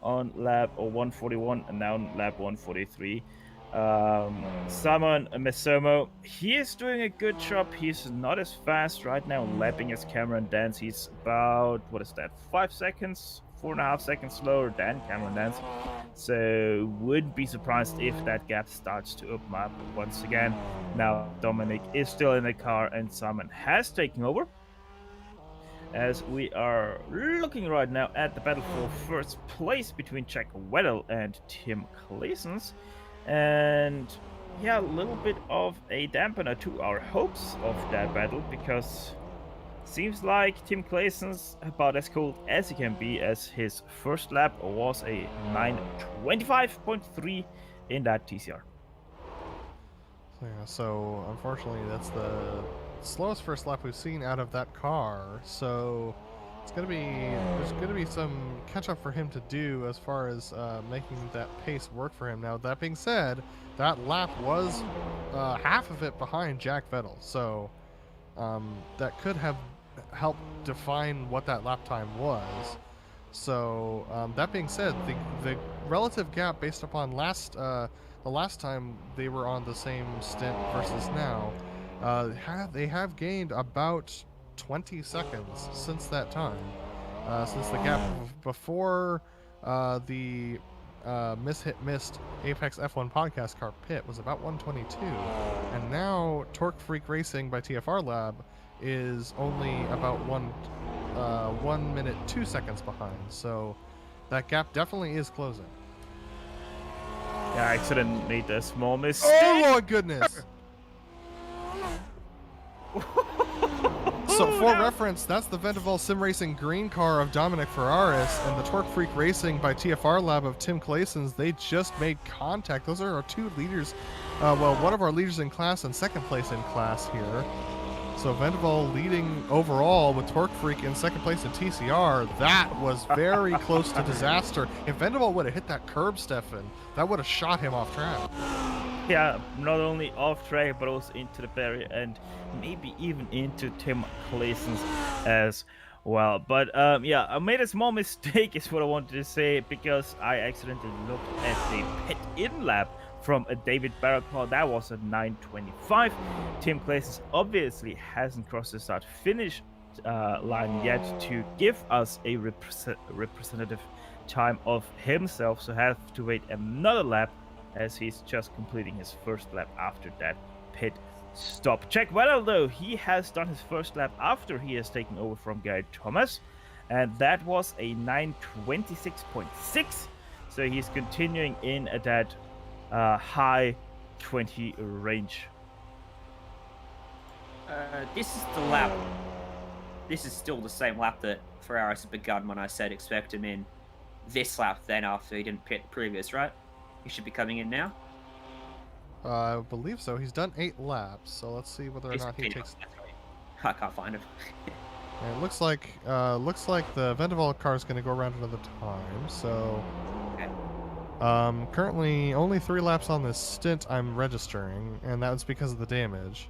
on lap 141 and now on lap 143. Simon Mazzoma, he is doing a good job. He's not as fast right now lapping as Cameron Dance. He's about, 4.5 seconds slower than Cameron Dance. So wouldn't be surprised if that gap starts to open up once again. Now Dominic is still in the car and Simon has taken over, as we are looking right now at the battle for first place between Jack Weddell and Tim Claessens. And yeah, a little bit of a dampener to our hopes of that battle, because seems like Tim Claessens about as cold as he can be, as his first lap was a 9:25.3 in that TCR. Yeah, so unfortunately that's the slowest first lap we've seen out of that car. So there's gonna be some catch up for him to do as far as making that pace work for him. Now that being said, that lap was half of it behind Jack Vettel, so that could have helped define what that lap time was. So that being said, the relative gap based upon the last time they were on the same stint versus now, they have gained about 20 seconds since that time. Since the gap before the missed Apex F1 podcast car pit was about 122, and now Torque Freak Racing by TFR Lab is only about 1 minute 2 seconds behind. So that gap definitely is closing. Yeah, I accidentally made a small mistake. Oh my goodness! So for reference, that's the Vendaval SimRacing green car of Dominic Ferraris and the Torque Freak Racing by TFR Lab of Tim Claessens. They just made contact. Those are our two leaders. One of our leaders in class and second place in class here. So Vendaval leading overall with Torque Freak in second place in TCR. That was very close to disaster. If Vendaval would have hit that curb, Stefan, that would have shot him off track. Yeah, not only off track, but also into the barrier and maybe even into Tim Claessens as well. But yeah, I made a small mistake is what I wanted to say, because I accidentally looked at the pit-in lap from a David Barrett car. That was a 9:25. Tim Claessens obviously hasn't crossed the start-finish line yet to give us a representative time of himself, so have to wait another lap as he's just completing his first lap after that pit stop. Jack Weddell, though, he has done his first lap after he has taken over from Gary Thomas, and that was a 9:26.6. So he's continuing in at that high 20 range. This is the lap. This is still the same lap that Ferraris had begun when I said expect him in this lap then after he didn't pit the previous, right? He should be coming in now. I believe so. He's done 8 laps, so let's see whether or not he takes. I can't find him. And it looks like the Vendeval car is going to go around another time. So, currently only 3 laps on this stint I'm registering, and that was because of the damage.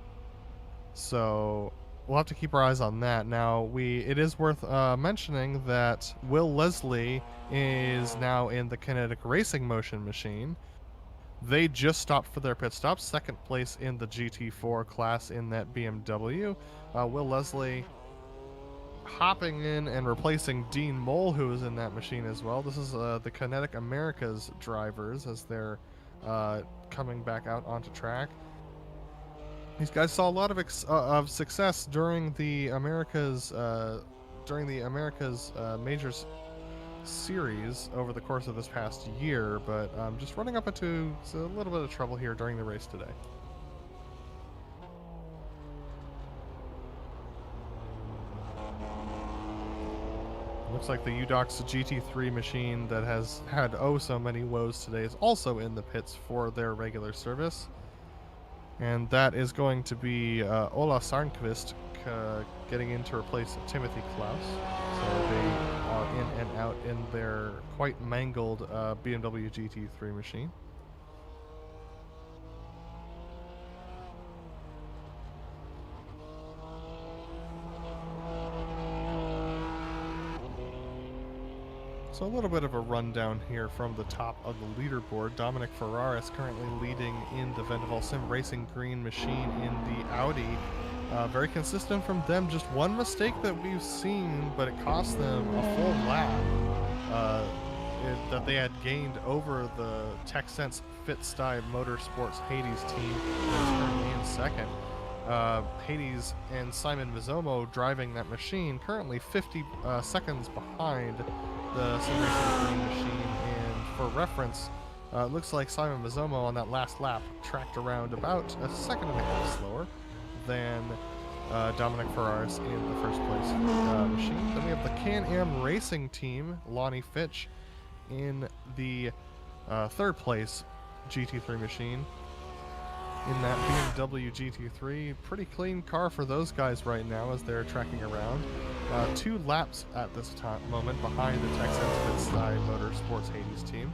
So we'll have to keep our eyes on that. Now, it is worth mentioning that Will Leslie is now in the Kinetic Racing Motion machine. They just stopped for their pit stop, second place in the GT4 class in that BMW. Will Leslie hopping in and replacing Dean Mole, who is in that machine as well. This is the Kinetic Americas drivers as they're coming back out onto track. These guys saw a lot of success during the Americas Majors series over the course of this past year, but just running up into a little bit of trouble here during the race today. Looks like the UDOX GT3 machine that has had so many woes today is also in the pits for their regular service. And that is going to be Ola Sarnqvist getting in to replace Timothy Klaus. So they are in and out in their quite mangled BMW GT3 machine. So a little bit of a rundown here from the top of the leaderboard. Dominic Ferraris currently leading in the Vendeval SimRacing Green machine in the Audi. Very consistent from them. Just one mistake that we've seen, but it cost them a full lap that they had gained over the TechSense FitSty Motorsports Hades team that is currently in second. Hades and Simon Mizomo driving that machine, currently 50 seconds behind the SimRacing Green machine. And for reference, it looks like Simon Mizomo on that last lap tracked around about a second and a half slower than Dominic Ferraris in the first place machine. Then we have the Can-Am Racing team, Lonnie Fitch, in the third place GT3 machine. In that BMW GT3, pretty clean car for those guys right now as they're tracking around. 2 laps at this moment behind the TechSense FitSty Motorsports Hades team.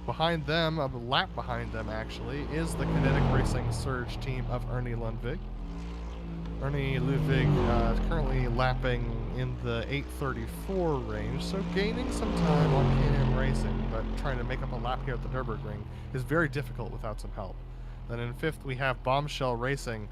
Behind them, a lap behind them actually, is the Kinetic Racing Surge team of Ernie Lundvig. Ernie Ludwig is currently lapping in the 8:34 range, so gaining some time on Can-Am Racing, but trying to make up a lap here at the Nurburgring is very difficult without some help. Then in 5th we have Bombshell Racing.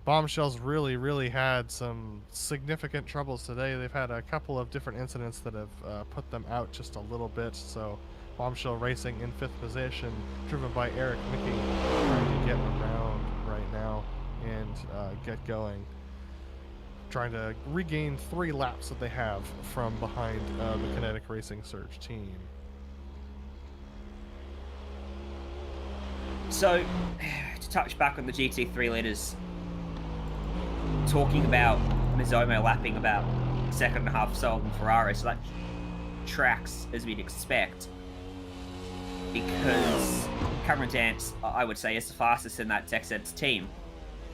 Bombshell's really had some significant troubles today. They've had a couple of different incidents that have put them out just a little bit, so Bombshell Racing in 5th position, driven by Eric Mickey, trying to get around right now and get going. Trying to regain 3 laps that they have from behind the Kinetic Racing Surge team. So, to touch back on the GT3 leaders, talking about Mizomo lapping about a second and a half slower than Ferrari, so that tracks as we'd expect, because Cameron Dance, I would say, is the fastest in that TechSense team.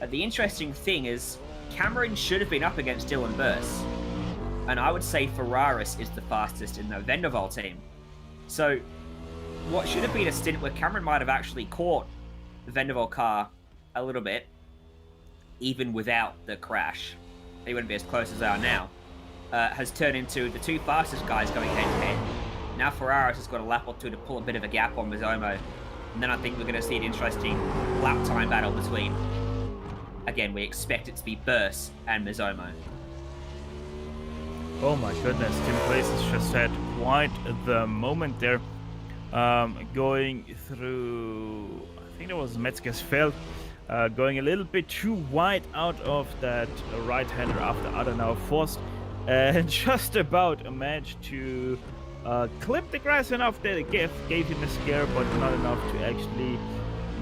The interesting thing is, Cameron should have been up against Dylan Burse, and I would say Ferraris is the fastest in the Vendeval team. So, what should have been a stint where Cameron might have actually caught the Vendeval car a little bit, even without the crash, they wouldn't be as close as they are now, has turned into the 2 fastest guys going head-to-head. Now Ferraris has got a lap or 2 to pull a bit of a gap on Mizomo, and then I think we're going to see an interesting lap time battle between, again, we expect it to be Burse and Mizomo. Oh my goodness, Tim Place has just had quite the moment there. going through, I think it was Metzger's Feld, going a little bit too wide out of that right-hander after Adenauer forced, and just about managed to clip the grass enough that it gave him a scare, but not enough to actually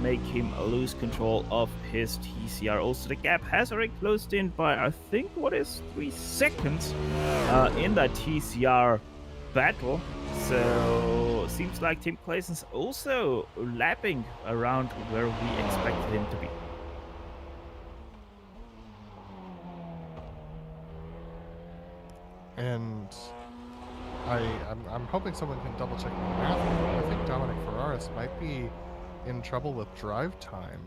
make him lose control of his TCR. Also, the gap has already closed in by, I think, 3 seconds in that TCR battle. So seems like Tim Clayton's also lapping around where we expected him to be. And I'm hoping someone can double check my math. I think Dominic Ferraris might be in trouble with drive time.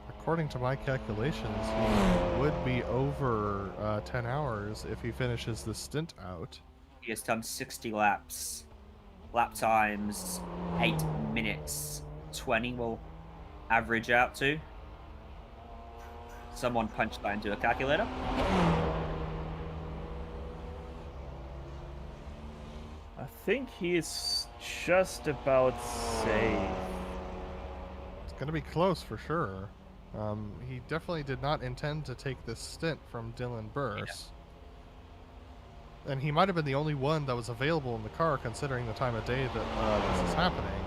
According to my calculations, he would be over 10 hours if he finishes the stint out. He has done 60 laps. Lap times 8 minutes 20 will average out to. Someone punched that into a calculator. I think he is just about safe. It's going to be close for sure. He definitely did not intend to take this stint from Dylan Burse. Yeah. And he might have been the only one that was available in the car, considering the time of day that this is happening.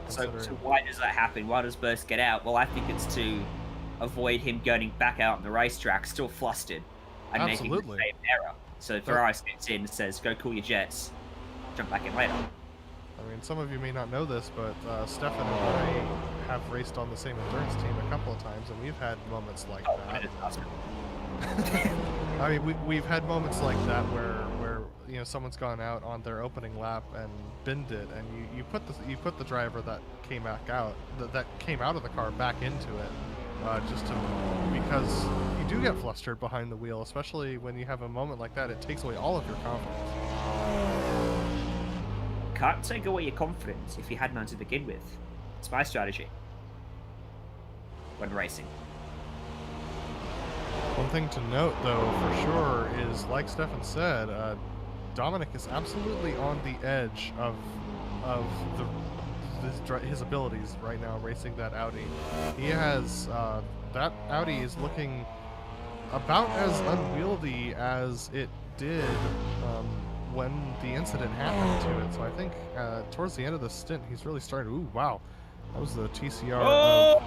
So why does that happen? Why does Burse get out? Well, I think it's to avoid him going back out on the racetrack, still flustered, and making the same error. So Ferraris gets in and says, "Go cool your jets, jump back in later." I mean, some of you may not know this, but Stefan and I have raced on the same endurance team a couple of times, and we've had moments like that. I mean, we've had moments like that where you know someone's gone out on their opening lap and binned it, and you put the driver that came back out that came out of the car back into it, because you do get flustered behind the wheel, especially when you have a moment like that. It takes away all of your confidence. Can't take away your confidence if you had none to begin with. It's my strategy when racing. One thing to note, though, for sure, is like Stefan said, Dominic is absolutely on the edge of his abilities right now racing that Audi. He has that Audi is looking about as unwieldy as it did when the incident happened to it. So I think towards the end of the stint, he's really starting. Ooh, wow, that was the TCR. Oh!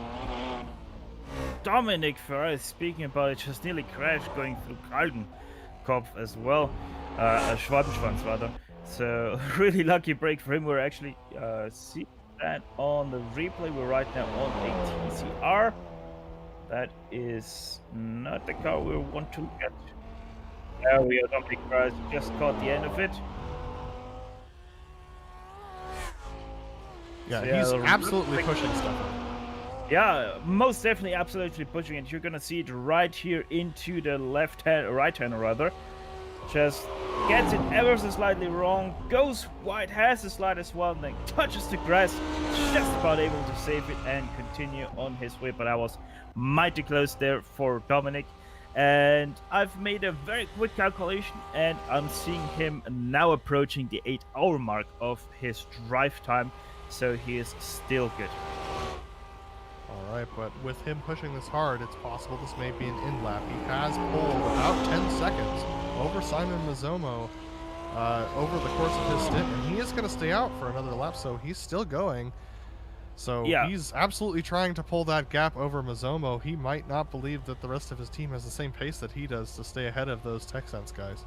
Dominic Ferraris, speaking about it, just nearly crashed going through Kaldenkopf as well. Schwalbenschwanz rather. So really lucky break for him. We're actually seeing that on the replay. We're right now on a TCR. That is not the car we want to get. There we are. Dominic Ferraris just caught the end of it. Yeah, so he's absolutely pushing stuff. Yeah, most definitely absolutely pushing it. You're gonna see it right here into the right hand rather. Just gets it ever so slightly wrong, goes wide, has the slide as well, and then touches the grass, just about able to save it and continue on his way. But I was mighty close there for Dominic. And I've made a very quick calculation, and I'm seeing him now approaching the 8-hour mark of his drive time. So he is still good. Alright, but with him pushing this hard, it's possible this may be an in-lap. He has pulled about 10 seconds over Simon Mazzomo over the course of his stint, and he is going to stay out for another lap, so he's still going. So yeah, he's absolutely trying to pull that gap over Mazzomo. He might not believe that the rest of his team has the same pace that he does to stay ahead of those Texans guys.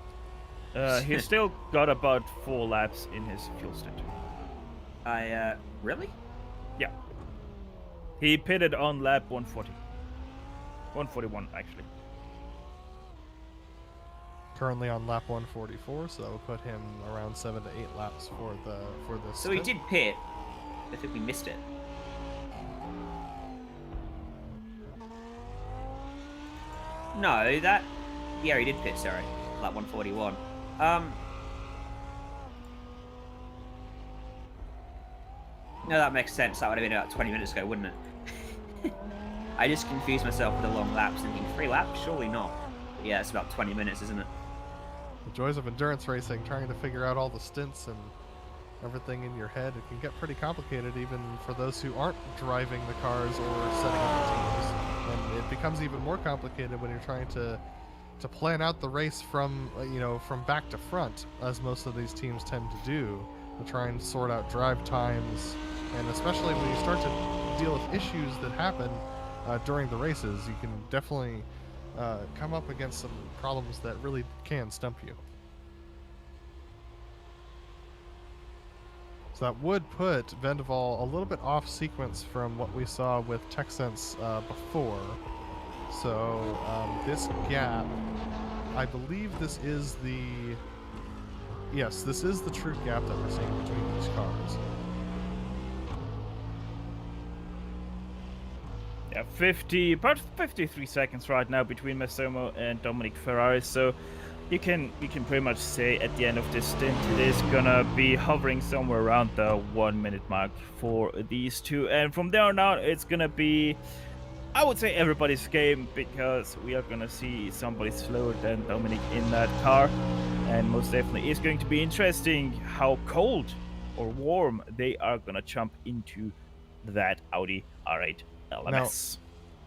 He's still got about 4 laps in his fuel stint. Really? Yeah. He pitted on lap 140. 141, actually. Currently on lap 144, so that will put him around 7 to 8 laps for this. So he did pit. I think we missed it. No, that... Yeah, he did pit, sorry. Lap 141. No, that makes sense. That would have been about 20 minutes ago, wouldn't it? I just confused myself with the long laps, thinking 3 laps? Surely not. But yeah, it's about 20 minutes, isn't it? The joys of endurance racing, trying to figure out all the stints and everything in your head. It can get pretty complicated even for those who aren't driving the cars or setting up the teams. And it becomes even more complicated when you're trying to plan out the race from from back to front, as most of these teams tend to do, to try and sort out drive times, and especially when you start to deal with issues that happen during the races, you can definitely come up against some problems that really can stump you. So that would put Vendaval a little bit off sequence from what we saw with TechSense before. So this gap, I believe this is the... Yes, this is the true gap that we're seeing between these cars. Yeah, about 53 seconds right now between Masomo and Dominic Ferrari. So you can pretty much say at the end of this stint it is gonna be hovering somewhere around the 1 minute mark for these two, and from there on out it's gonna be, I would say, everybody's game, because we are gonna see somebody slower than Dominic in that car, and most definitely it's going to be interesting how cold or warm they are gonna jump into that Audi R8 LMS. Now,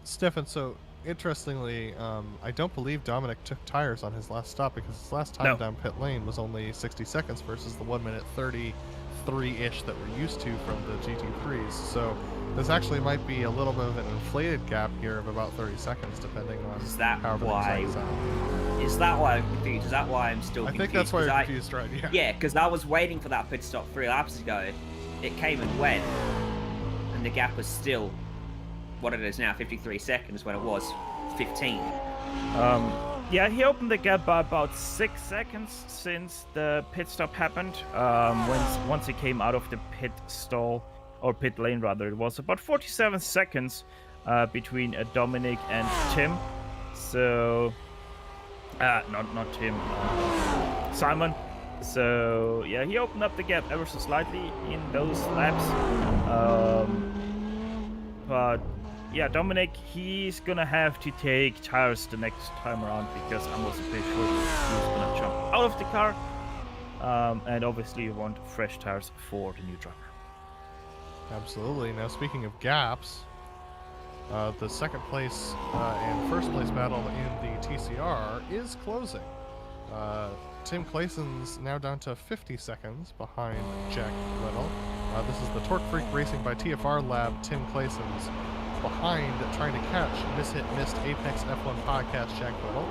Stefan, so interestingly, I don't believe Dominic took tires on his last stop, because his last time down pit lane was only 60 seconds versus the 1 minute 33-ish that we're used to from the GT3s. So this actually might be a little bit of an inflated gap here of about 30 seconds, depending on how everything plays out. Is that why I'm confused? Is that why I'm still confused? I think that's why you're confused, right? Yeah. Yeah, because I was waiting for that pit stop 3 laps ago. It came and went, and the gap was still what it is now, 53 seconds, when it was 15. Yeah, he opened the gap by about 6 seconds since the pit stop happened. Once he came out of the pit stall, or pit lane rather, it was about 47 seconds between Dominic and Tim. So, not Tim, Simon. So yeah, he opened up the gap ever so slightly in those laps. But yeah, Dominic, he's gonna have to take tires the next time around, because I'm also pretty sure he's gonna jump out of the car. And obviously you want fresh tires for the new driver. Absolutely. Now, speaking of gaps, the second place and first place battle in the TCR is closing. Tim Clayson's now down to 50 seconds behind Jack Little. This is the Torque Freak Racing by TFR Lab. Tim Clayson's behind, trying to catch missed Apex F1 podcast Jack Little.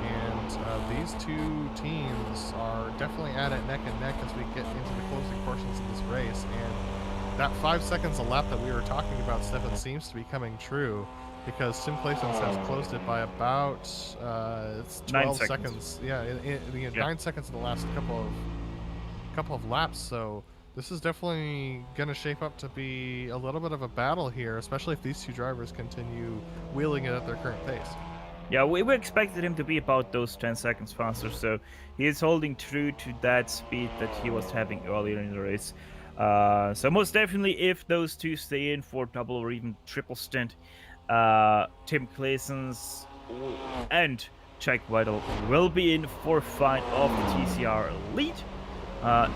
And these two teams are definitely at it neck and neck as we get into the closing portions of this race. And that 5 seconds a lap that we were talking about, Stefan, seems to be coming true, because Tim Clayson has closed it by about 12 seconds. Yeah, 9 seconds in the last couple of laps. So this is definitely going to shape up to be a little bit of a battle here, especially if these two drivers continue wheeling it at their current pace. Yeah, we expected him to be about those 10 seconds faster, so he is holding true to that speed that he was having earlier in the race. So most definitely, if those two stay in for double or even triple stint, Tim Clayson's and Jack Whittle will be in for a fight of the TCR lead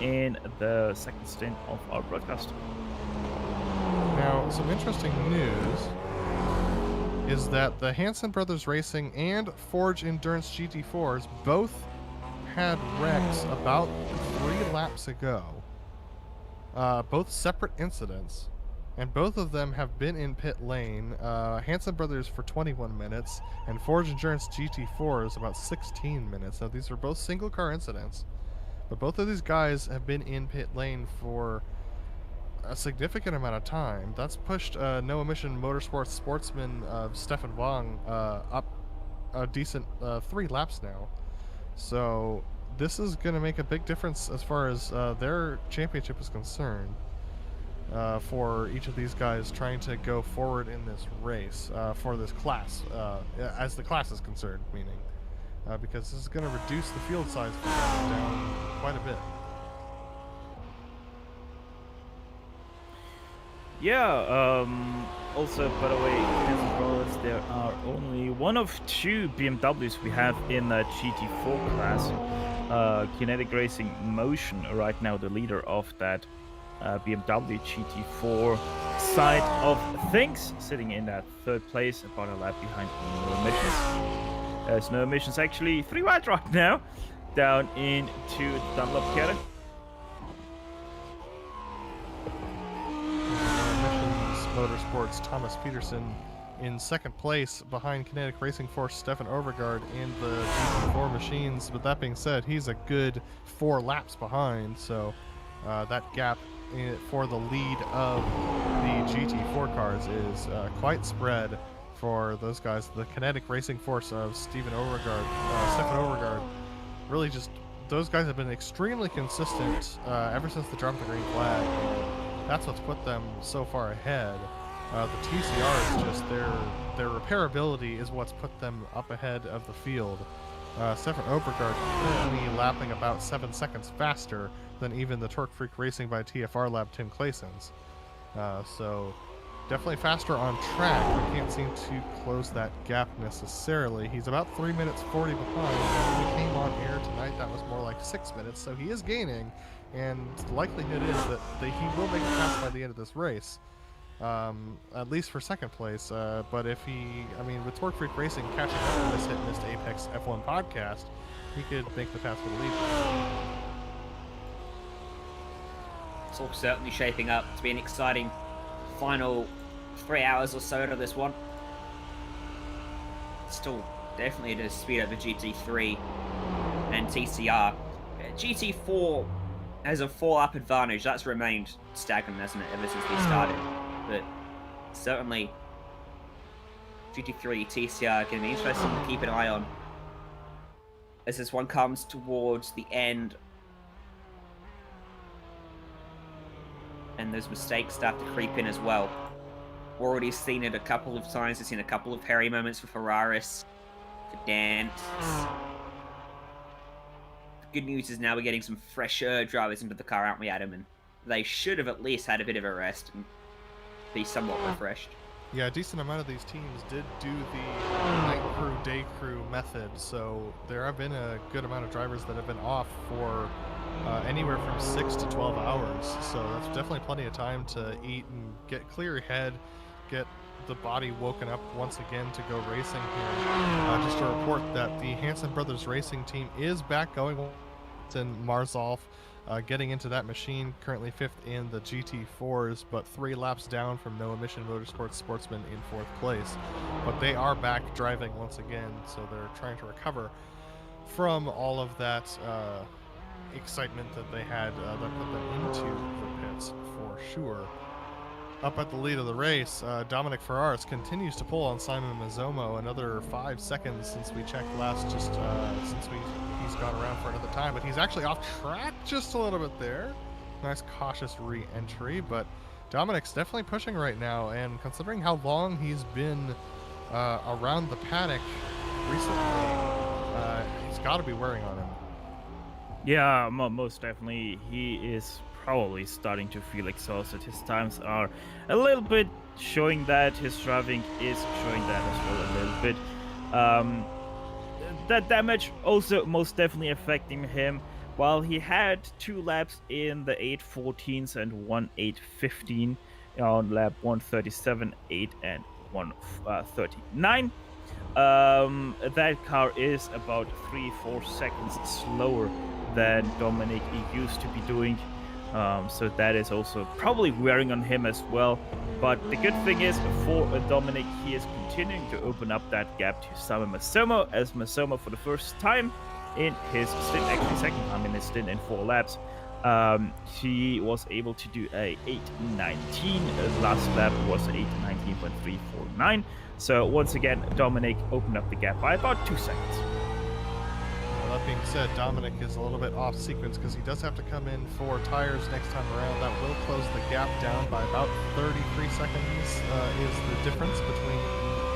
in the second stint of our broadcast. Now, some interesting news is that the Hansen Brothers Racing and Forge Endurance GT4s both had wrecks about 3 laps ago. Both separate incidents, and both of them have been in pit lane. Hansen Brothers for 21 minutes, and Forge Endurance GT4 is about 16 minutes. Now, these are both single car incidents, but both of these guys have been in pit lane for a significant amount of time. That's pushed No Emission Motorsports sportsman Stefan Wang up a decent 3 laps now. So this is going to make a big difference as far as their championship is concerned, for each of these guys trying to go forward in this race, for this class, as the class is concerned, meaning, because this is going to reduce the field size for them down quite a bit. Yeah, also, by the way, Hansen Brothers, there are only one of 2 BMWs we have in the GT4 class. Kinetic Racing Motion right now the leader of that BMW GT4 side of things, sitting in that third place, about a lap behind No Emissions. There's No Emissions actually 3 wide right now, down into the Dunlop Kette. Emissions Motorsports Thomas Peterson in second place behind Kinetic Racing Force Stefan Overgaard in the GT4 machines. But that being said, he's a good 4 laps behind, so that gap for the lead of the GT4 cars is quite spread for those guys. The Kinetic Racing Force of Stefan Overgaard, really just, those guys have been extremely consistent ever since the drop of the green flag. That's what's put them so far ahead. The TCR is just their repairability is what's put them up ahead of the field. Stefan Overgaard currently lapping about 7 seconds faster than even the Torque Freak Racing by TFR Lab Tim Claysons. So definitely faster on track, but can't seem to close that gap necessarily. He's about 3 minutes 40 behind, and when we came on air tonight, that was more like 6 minutes, so he is gaining, and the likelihood is that he will make it past by the end of this race. At least for second place, but if with Torque Freak Racing catching up on this Hit Missed Apex F1 podcast, he could make the path for the lead. It's all certainly shaping up to be an exciting final 3 hours or so to this one. Still definitely at a speed over GT3 and TCR. GT4 has a 4-lap advantage. That's remained stagnant, hasn't it, ever since we started. But certainly GT3, TCR can be interesting to keep an eye on as this one comes towards the end. And those mistakes start to creep in as well. Already seen it a couple of times. We've seen a couple of hairy moments for Ferraris, for Dance. The good news is now we're getting some fresher drivers into the car, aren't we, Adam? And they should have at least had a bit of a rest and be somewhat refreshed. Yeah, a decent amount of these teams did do the night crew, day crew method, so there have been a good amount of drivers that have been off for anywhere from 6 to 12 hours, so that's definitely plenty of time to eat and clear your head, get the body woken up once again to go racing here. Just to report that the Hansen Brothers Racing team is back going in Marzolf. Getting into that machine, currently 5th in the GT4s, but 3 laps down from No Emission Motorsports Sportsman in 4th place. But they are back driving once again, so they're trying to recover from all of that excitement that they had that put them into the pits for sure. Up at the lead of the race, Dominic Ferraris continues to pull on Simon Mazzomo, another 5 seconds since we checked last, just since he's gone around for another time, but he's actually off track just a little bit there. Nice cautious re-entry, but Dominic's definitely pushing right now, and considering how long he's been around the paddock recently, he's got to be wearing on him. Yeah, most definitely. He is probably starting to feel exhausted. His times are a little bit showing that. His driving is showing that as well a little bit. That damage also most definitely affecting him. While he had 2 laps in the 8:14s and 1:8:15 on lap 137, 8, and 1:39. That car is about 3-4 seconds slower than Dominic used to be doing. So that is also probably wearing on him as well. But the good thing is for Dominic, he is continuing to open up that gap to Simon Mazzomo, as Mazzomo for the first time in his stint, actually second time in his stint in 4 laps, he was able to do a 8:19. Last lap was 8:19.349. So once again, Dominic opened up the gap by about 2 seconds. That being said, Dominic is a little bit off sequence because he does have to come in for tires next time around. That will close the gap down by about 33 seconds is the difference between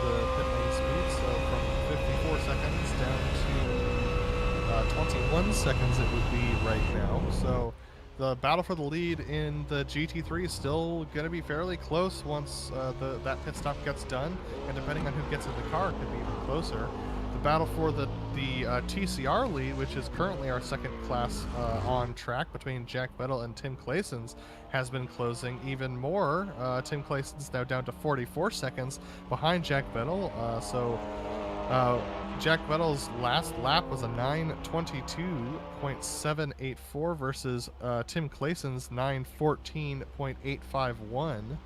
the pit lane speeds. So from 54 seconds down to 21 seconds it would be right now. So the battle for the lead in the GT3 is still going to be fairly close once that pit stop gets done. And depending on who gets in the car, it could be even closer. the battle for the TCR lead, which is currently our second class on track between Jack Vettel and Tim Claessens, has been closing even more. Tim Claessens now down to 44 seconds behind Jack Vettel. Jack Vettel's last lap was a 9:22.784 versus Tim Claessens' 9:14.851.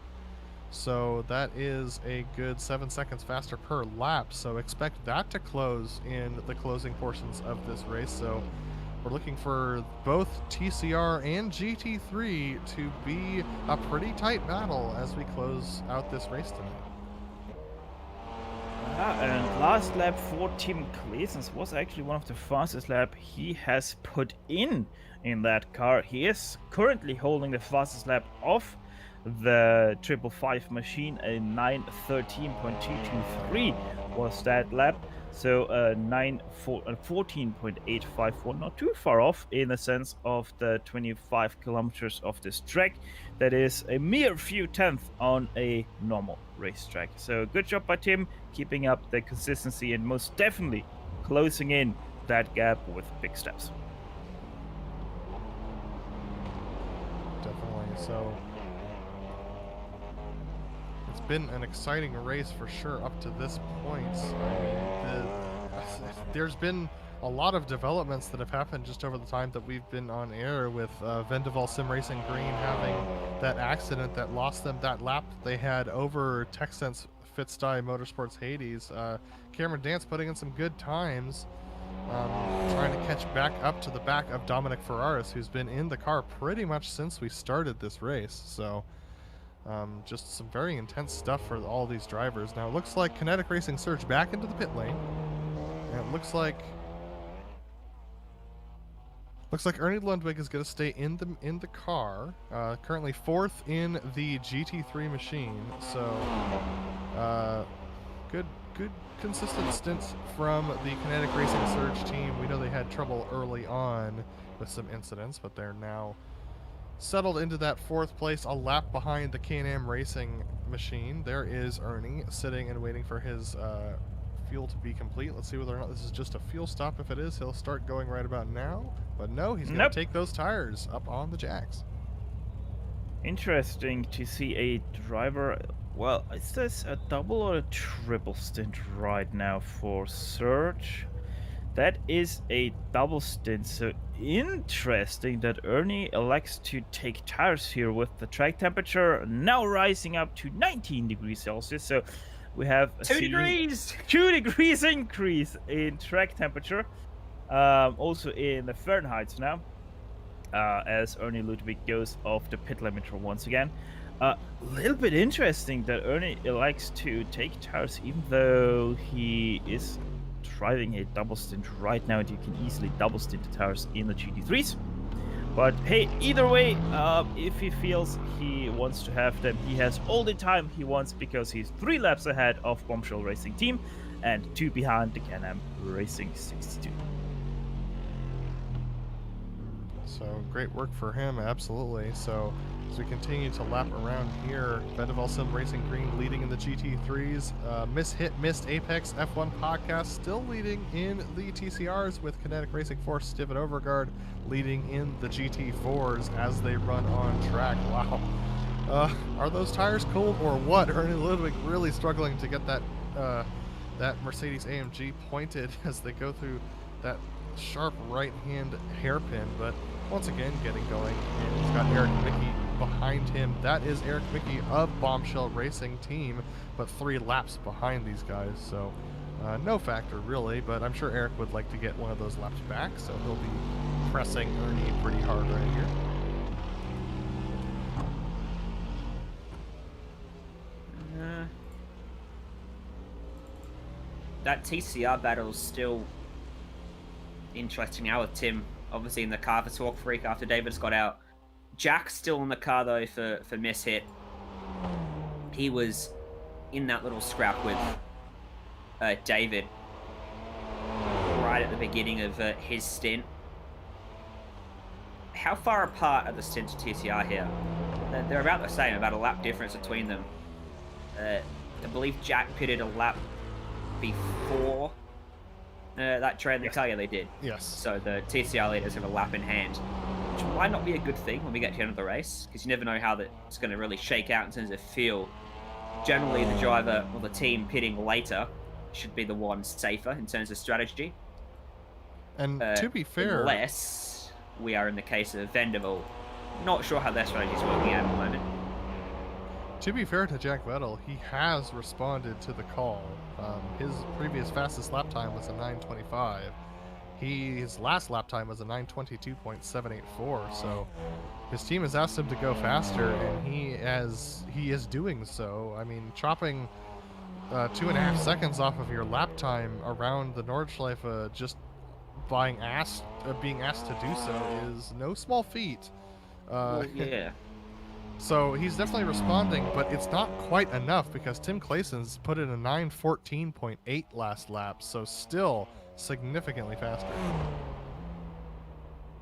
So that is a good 7 seconds faster per lap. So expect that to close in the closing portions of this race. So we're looking for both TCR and GT3 to be a pretty tight battle as we close out this race tonight. And last lap for Tim Claessens was actually one of the fastest lap he has put in that car. He is currently holding the fastest lap of the 555 machine. A 9:13.223 was that lap. So 14.851, not too far off in the sense of the 25 kilometers of this track. That is a mere few tenths on a normal racetrack. So good job by Tim, keeping up the consistency and most definitely closing in that gap with big steps. Definitely. So it's been an exciting race for sure up to this point. There's been a lot of developments that have happened just over the time that we've been on air, with Vendeval SimRacing Green having that accident that lost them that lap they had over Texsense Fitstye Motorsports Hades. Cameron Dance putting in some good times, trying to catch back up to the back of Dominic Ferraris, who's been in the car pretty much since we started this race. So just some very intense stuff for all these drivers. Now it looks like Kinetic Racing surged back into the pit lane, and it looks like Ernie Lundwig is going to stay in the car, currently fourth in the GT3 machine. So good consistent stints from the Kinetic Racing Surge team. We know they had trouble early on with some incidents, but they're now settled into that fourth place, a lap behind the Can-Am Racing machine. There is Ernie sitting and waiting for his fuel to be complete. Let's see whether or not this is just a fuel stop. If it is, he'll start going right about now. But no, he's going to take those tires up on the jacks. Interesting to see a driver. Well, is this a double or a triple stint right now for Surge? That is a double stint, so interesting that Ernie elects to take tires here with the track temperature now rising up to 19 degrees Celsius. So we have 2 degrees! 2 degrees increase in track temperature, also in the Fahrenheit now, as Ernie Ludwig goes off the pit limiter once again. A little bit interesting that Ernie elects to take tires even though he is driving a double stint right now, and you can easily double stint the tires in the GT3s. But hey, either way, if he feels he wants to have them, he has all the time he wants, because he's 3 laps ahead of Bombshell Racing Team and 2 behind the Can-Am Racing 62. So great work for him, absolutely. So as we continue to lap around here, Vendeval SimRacing Green leading in the GT3s. Missed Apex F1 podcast still leading in the TCRs, with Kinetic Racing Force Steven Overgaard leading in the GT4s as they run on track. Wow. Are those tires cold or what? Ernie Ludwig really struggling to get that Mercedes AMG pointed as they go through that sharp right-hand hairpin, but once again getting going, and he's got Eric Mickey behind him. That is Eric Mickey of Bombshell Racing Team, but 3 laps behind these guys, so no factor really, but I'm sure Eric would like to get one of those laps back, so he'll be pressing Ernie pretty hard right here. That TCR battle is still interesting now with Tim obviously in the car for Talk Freak after David's got out. Jack's still in the car though for Miss Hit. He was in that little scrap with David right at the beginning of his stint. How far apart are the stints of TCR here? They're about the same, about a lap difference between them. I believe Jack pitted a lap before that train? They tell you they did. Yes. So the TCR leaders have a lap in hand, which might not be a good thing when we get to the end of the race, because you never know how that's going to really shake out in terms of feel. Generally, the driver or the team pitting later should be the one safer in terms of strategy. And to be fair, unless we are in the case of Vanderbilt, not sure how their strategy is working out at the moment. to be fair to Jack Vettel, he has responded to the call. His previous fastest lap time was a 9:25. His last lap time was a 9:22.784. So his team has asked him to go faster, and he is doing so. I mean, chopping 2.5 seconds off of your lap time around the Nordschleife just being asked to do so is no small feat. Well, yeah. So he's definitely responding, but it's not quite enough because Tim Claeson's put in a 9:14.8 last lap, so still significantly faster.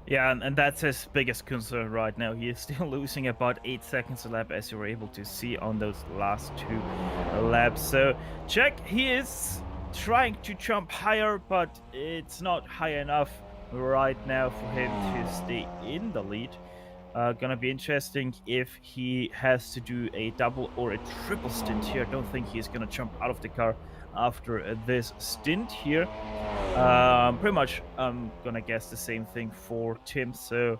Yeah, and that's his biggest concern right now. He is still losing about 8 seconds a lap, as you were able to see on those last 2 laps. So Jack, he is trying to jump higher, but it's not high enough right now for him to stay in the lead. Gonna be interesting if he has to do a double or a triple stint here. I don't think he's gonna jump out of the car after this stint here. Pretty much I'm gonna guess the same thing for Tim. So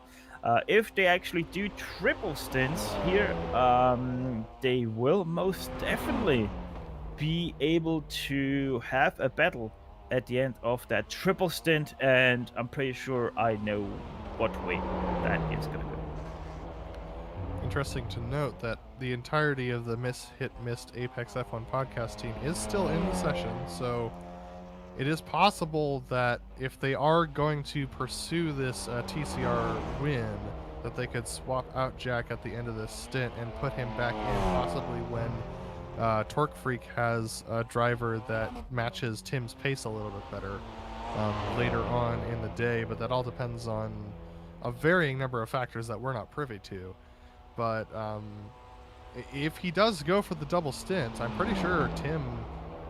if they actually do triple stints here, they will most definitely be able to have a battle at the end of that triple stint, and I'm pretty sure I know what way that is gonna go. Interesting to note that the entirety of the Missed Apex F1 podcast team is still in the session, so it is possible that if they are going to pursue this TCR win, that they could swap out Jack at the end of this stint and put him back in possibly when Torque Freak has a driver that matches Tim's pace a little bit better later on in the day, but that all depends on a varying number of factors that we're not privy to. But if he does go for the double stint, I'm pretty sure Tim,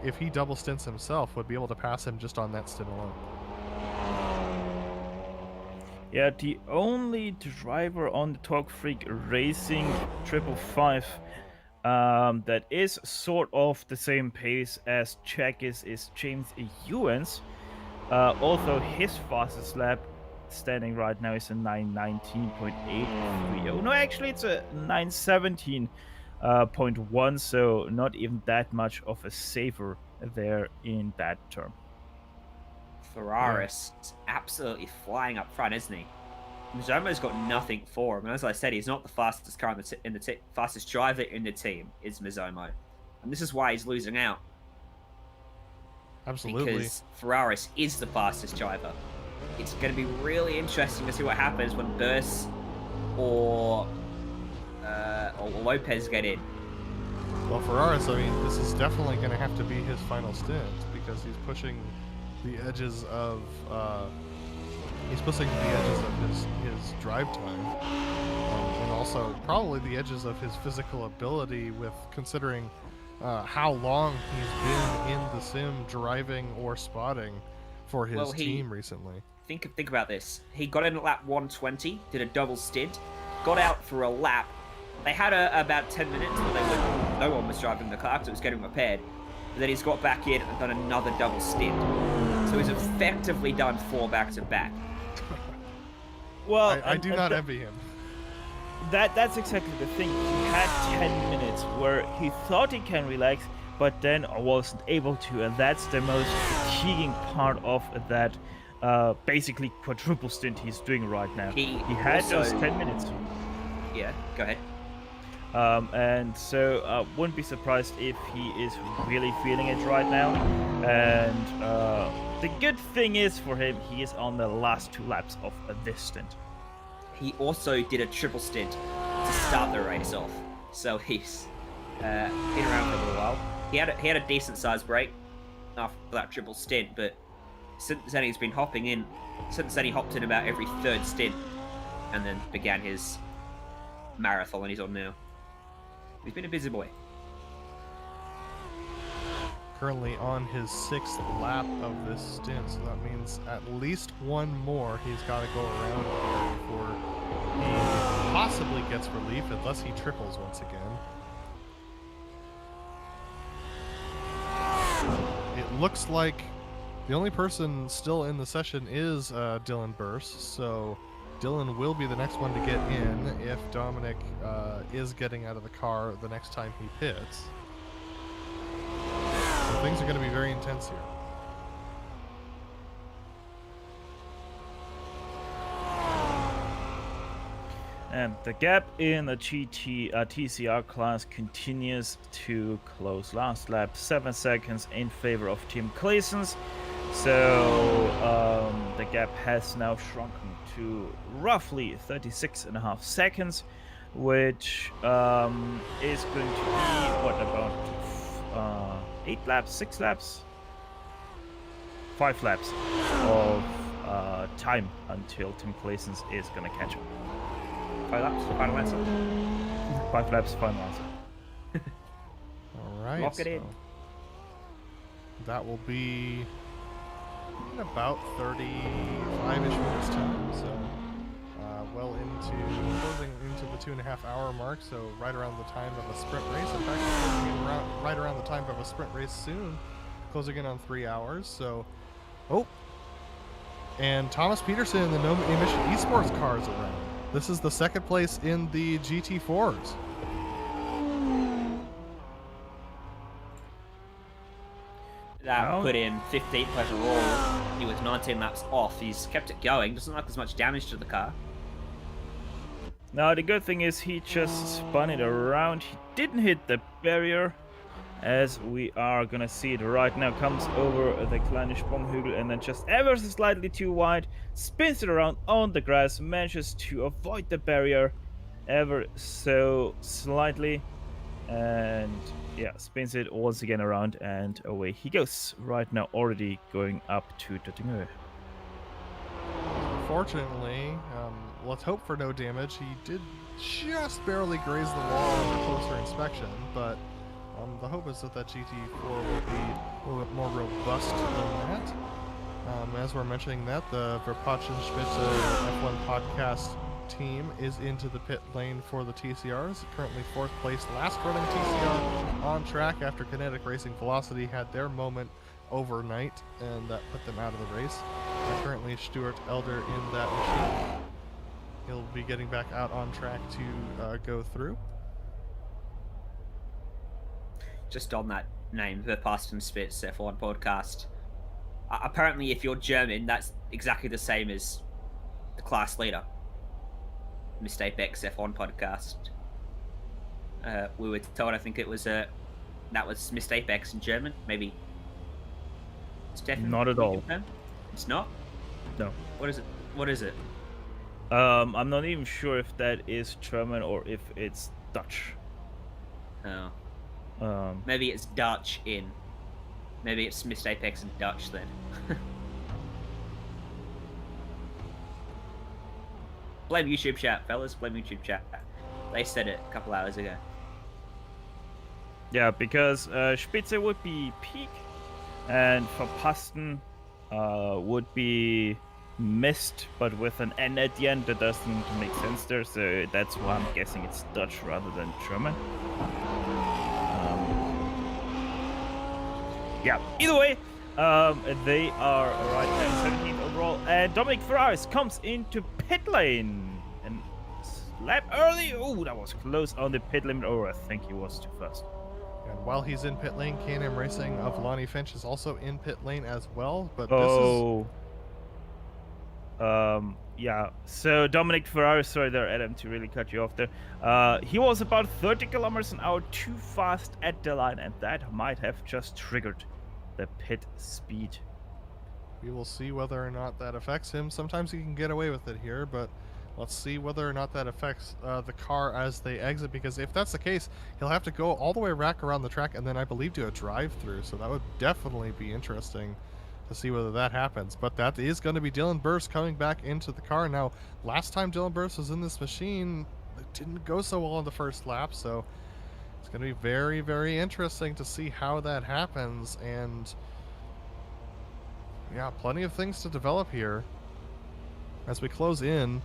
if he double stints himself, would be able to pass him just on that stint alone. Yeah, the only driver on the Torque Freak Racing 555 that is sort of the same pace as Jack is James Ewens. Although his fastest lap standing right now is a 9:19.830. No, actually it's a 9:17.1, so not even that much of a saver there in that term. Ferraris is absolutely flying up front, isn't he? Mizomo's got nothing for him, and as I said, he's not the fastest car in the fastest driver in the team is Mizomo, and this is why he's losing out. Absolutely. Because Ferraris is the fastest driver. It's going to be really interesting to see what happens when Burst or Lopez get in. Well, Ferraris, I mean, this is definitely going to have to be his final stint because he's pushing the edges of his drive time, and also probably the edges of his physical ability, with considering how long he's been in the sim driving or spotting for his team recently. Think about this. He got in at lap 120, did a double stint, got out for a lap. They had about 10 minutes where no one was driving the car because it was getting repaired. And then he's got back in and done another double stint. So he's effectively done 4 back-to-back. Well, I do not envy him. That's exactly the thing. He had 10 minutes where he thought he can relax, but then wasn't able to, and that's the most fatiguing part of that basically quadruple stint he's doing right now. He had those 10 minutes. Yeah, go ahead. And so wouldn't be surprised if he is really feeling it right now. And the good thing is for him, he is on the last 2 laps of this stint. He also did a triple stint to start the race off, so he's been around for a little while. He had a decent sized break after that triple stint, but since then he's been hopping in. Since then he hopped in about every 3rd stint, and then began his marathon he's on now. He's been a busy boy. currently on his 6th lap of this stint, so that means at least one more he's got to go around here before he possibly gets relief, unless he triples once again. It looks like the only person still in the session is Dylan Burst, so Dylan will be the next one to get in if Dominic is getting out of the car the next time he pits. So things are going to be very intense here. And the gap in the TCR class continues to close. Last lap, 7 seconds in favor of Team Claessens. So the gap has now shrunken to roughly 36.5 seconds, which is going to be, what, about 8 laps, 6 laps? 5 laps of time until Team Claessens is going to catch up. 5 laps, final answer. 5 laps, final answer. All right. Lock it in. That will be in about 35-ish minutes time. So well into closing into the 2.5 hour mark. So right around the time of a sprint race. In fact, closing in right around the time of a sprint race soon. Closing in on 3 hours. So, and Thomas Peterson in the No Emission Esports cars around. This is the second place in the GT4s. That put him 15th overall. He was 19 laps off. He's kept it going. Doesn't look like there's much damage to the car. Now the good thing is he just spun it around. He didn't hit the barrier, as we are gonna see it right now. Comes over the kleine Sprunghügel and then just ever so slightly too wide, spins it around on the grass, manages to avoid the barrier ever so slightly, and yeah, spins it once again around, and away he goes. Right now already going up to Döttingö. Fortunately, let's hope for no damage. He did just barely graze the wall under closer inspection, but the hope is that GT4 will be a little bit more robust than that. As we're mentioning that, the Verpachenspitze F1 podcast team is into the pit lane for the TCRs. Currently 4th place, last running TCR on track after Kinetic Racing Velocity had their moment overnight, and that put them out of the race. Currently Stuart Elder in that machine. He'll be getting back out on track to go through. Just on that name, the Verpachenspitze F1 podcast. Apparently, if you're German, that's exactly the same as the class leader. Mr. Apex F1 podcast. We were told, I think it was that was Mr. Apex in German. Maybe. Stefan, Not at all. It's not? No. What is it? What is it? I'm not even sure if that is German or if it's Dutch. Oh. Maybe it's Dutch in. Maybe it's Mr. Apex in Dutch then. Blame YouTube chat, fellas. Blame YouTube chat. They said it a couple hours ago. Yeah, because Spitze would be peak, and Verpassten would be missed, but with an N at the end. That doesn't make sense there, so that's why I'm guessing it's Dutch rather than German. Yeah, either way, they are right now 17th overall, and Dominic Ferraris comes into pit lane and lap early. Oh, that was close on the pit limit. Oh, I think he was too fast. And while he's in pit lane, K&M Racing of Lonnie Finch is also in pit lane as well, but yeah, so Dominic Ferrari, sorry there, Adam, to really cut you off there. He was about 30 kilometers an hour too fast at the line, and that might have just triggered the pit speed. we will see whether or not that affects him. Sometimes he can get away with it here, but let's see whether or not that affects the car as they exit, because if that's the case, he'll have to go all the way back around the track and then I believe do a drive-through, so that would definitely be interesting to see whether that happens. But that is going to be Dylan Burst coming back into the car. Now, last time Dylan Burst was in this machine, it didn't go so well on the first lap, so It's going to be very, very interesting to see how that happens. And yeah, plenty of things to develop here as we close in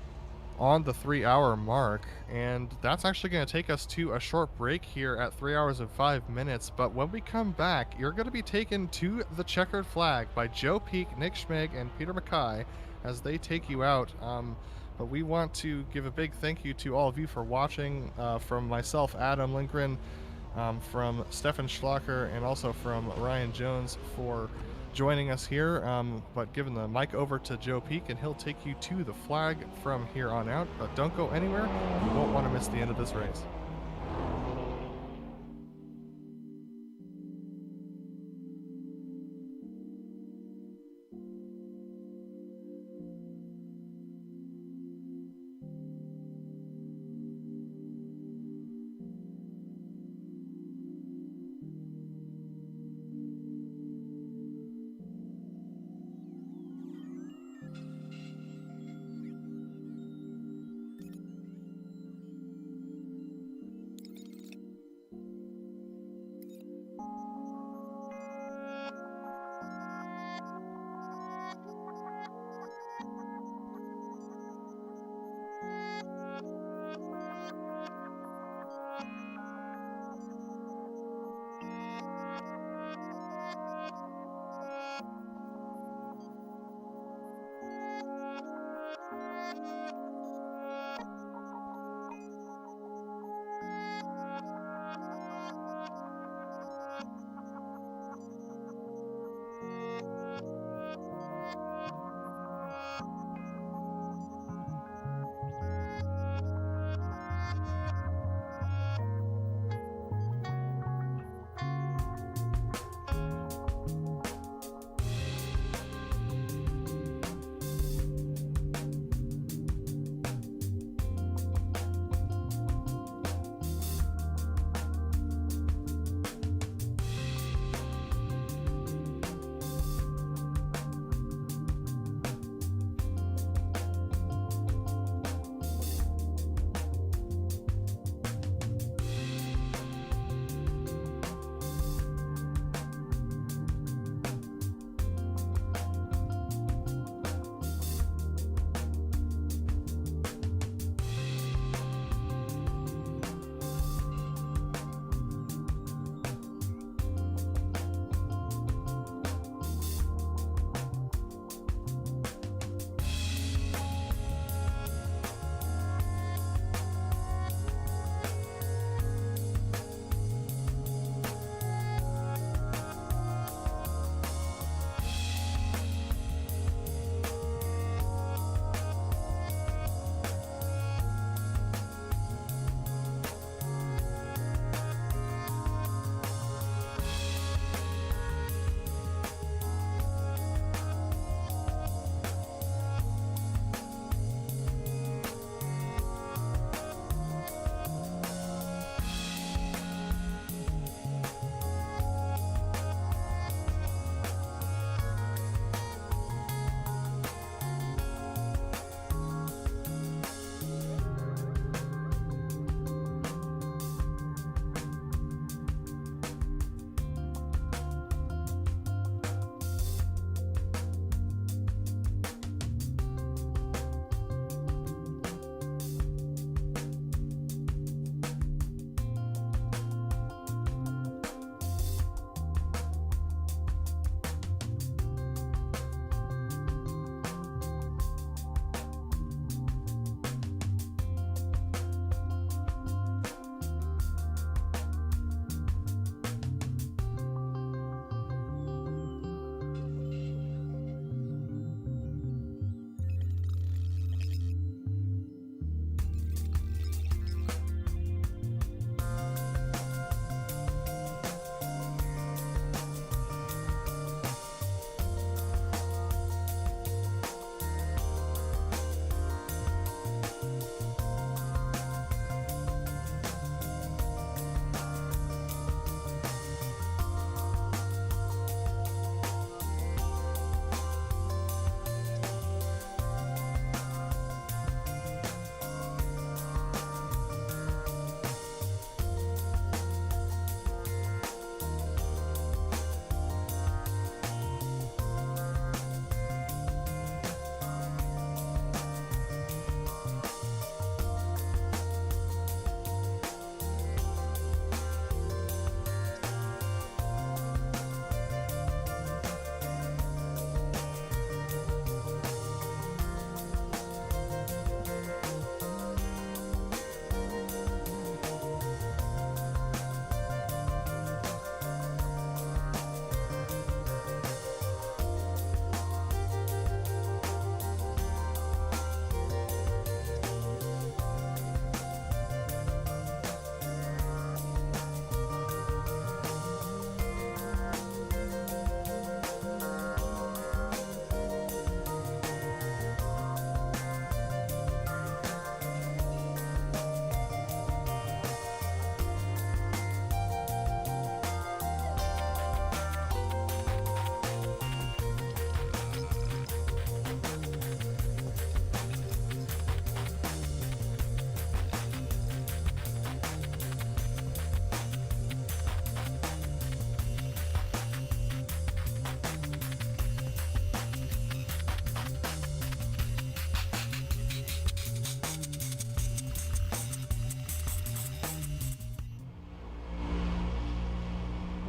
on the 3-hour mark. And that's actually going to take us to a short break here at 3 hours and 5 minutes. But when we come back, you're going to be taken to the checkered flag by Joe Peak, Nick Schmig, and Peter Mackay as they take you out. But we want to give a big thank you to all of you for watching, from myself, Adam Lindgren, from Stefan Schlacher, and also from Ryan Jones for joining us here. But giving the mic over to Joe Peak, and he'll take you to the flag from here on out. But don't go anywhere. You won't want to miss the end of this race.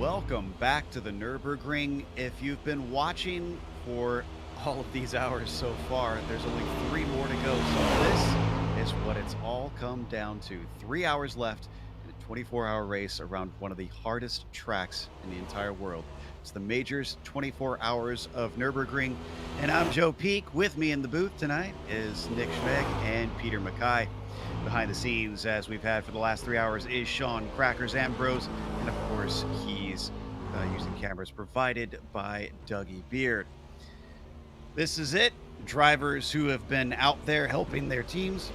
welcome back to the Nurburgring. If you've been watching for all of these hours so far, there's only 3 more to go. So this is what it's all come down to. 3 hours left in a 24-hour race around one of the hardest tracks in the entire world. It's the Majors 24 Hours of Nurburgring, and I'm Joe Peak. With me in the booth tonight is Nick Schmeg and Peter Mackay. Behind the scenes, as we've had for the last 3 hours, is Sean Crackers Ambrose, and of course, he's using cameras provided by Dougie Beard. This is it. Drivers who have been out there helping their teams.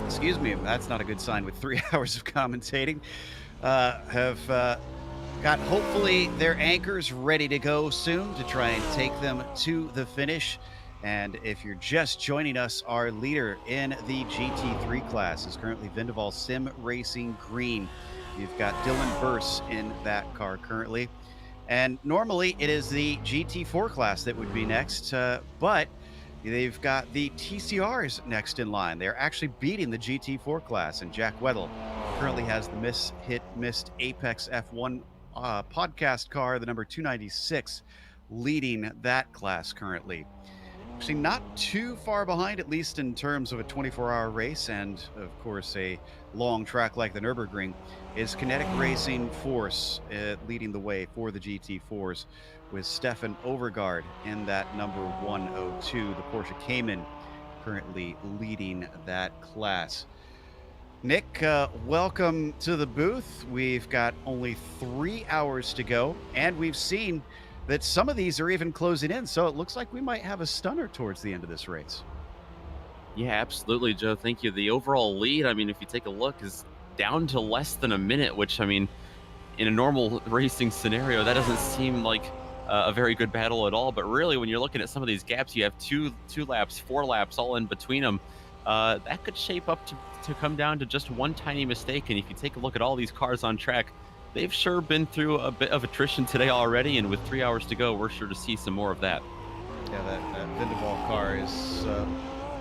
Excuse me, that's not a good sign with 3 hours of commentating. Have got hopefully their anchors ready to go soon to try and take them to the finish. And if you're just joining us, our leader in the GT3 class is currently Global SimRacing Green. You've got Dylan Burse in that car currently. And normally it is the GT4 class that would be next, but they've got the TCRs next in line. They're actually beating the GT4 class, and Jack Weddle currently has the missed Apex F1 podcast car, the number 296, leading that class currently. Actually not too far behind, at least in terms of a 24-hour race, and of course a long track like the Nürburgring, is Kinetic Racing Force leading the way for the GT4s, with Stefan Overgaard in that number 102, the Porsche Cayman, currently leading that class. Nick, welcome to the booth. We've got only 3 hours to go, and we've seen that some of these are even closing in, so it looks like we might have a stunner towards the end of this race. Yeah, absolutely, Joe. Thank you. The overall lead, I mean, if you take a look, is down to less than a minute, which, I mean, in a normal racing scenario, that doesn't seem like a very good battle at all. But really, when you're looking at some of these gaps, you have two laps, 4 laps all in between them. That could shape up to come down to just one tiny mistake. And if you take a look at all these cars on track, they've sure been through a bit of attrition today already, and with 3 hours to go, we're sure to see some more of that. Yeah, that Vindeval car is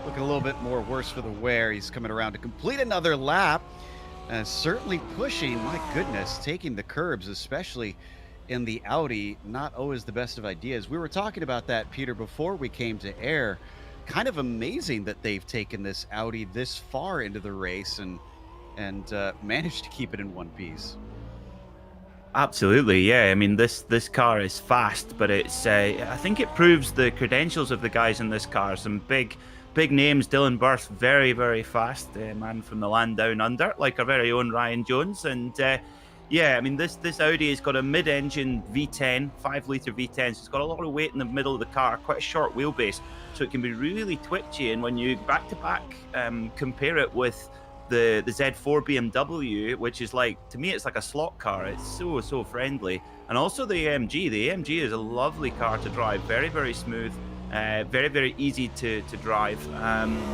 looking a little bit more worse for the wear. He's coming around to complete another lap, and certainly pushing, my goodness, taking the curbs, especially in the Audi, not always the best of ideas. We were talking about that, Peter, before we came to air. Kind of amazing that they've taken this Audi this far into the race and managed to keep it in one piece. Absolutely, yeah. I mean, this car is fast, but it's I think it proves the credentials of the guys in this car. Some big names. Dylan Burse, very, very fast, man from the land down under, like our very own Ryan Jones. And yeah, I mean, this Audi has got a mid-engine V10, 5-litre V10, so it's got a lot of weight in the middle of the car, quite a short wheelbase, so it can be really twitchy. And when you back-to-back compare it with the Z4 BMW, which is like, to me, it's like a slot car. It's so friendly. And also the AMG. The AMG is a lovely car to drive, very, very smooth, very, very easy to drive.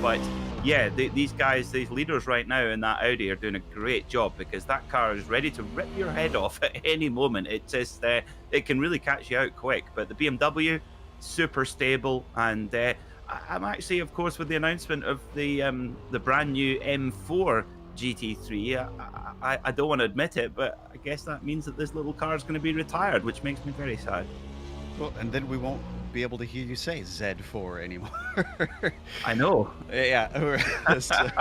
But yeah, these guys, these leaders right now in that Audi are doing a great job, because that car is ready to rip your head off at any moment. It just it can really catch you out quick. But the BMW, super stable, and I'm actually, of course, with the announcement of the brand new M4 GT3, I don't want to admit it, but I guess that means that this little car is going to be retired, which makes me very sad. Well, and then we won't be able to hear you say Z4 anymore. I know. Yeah,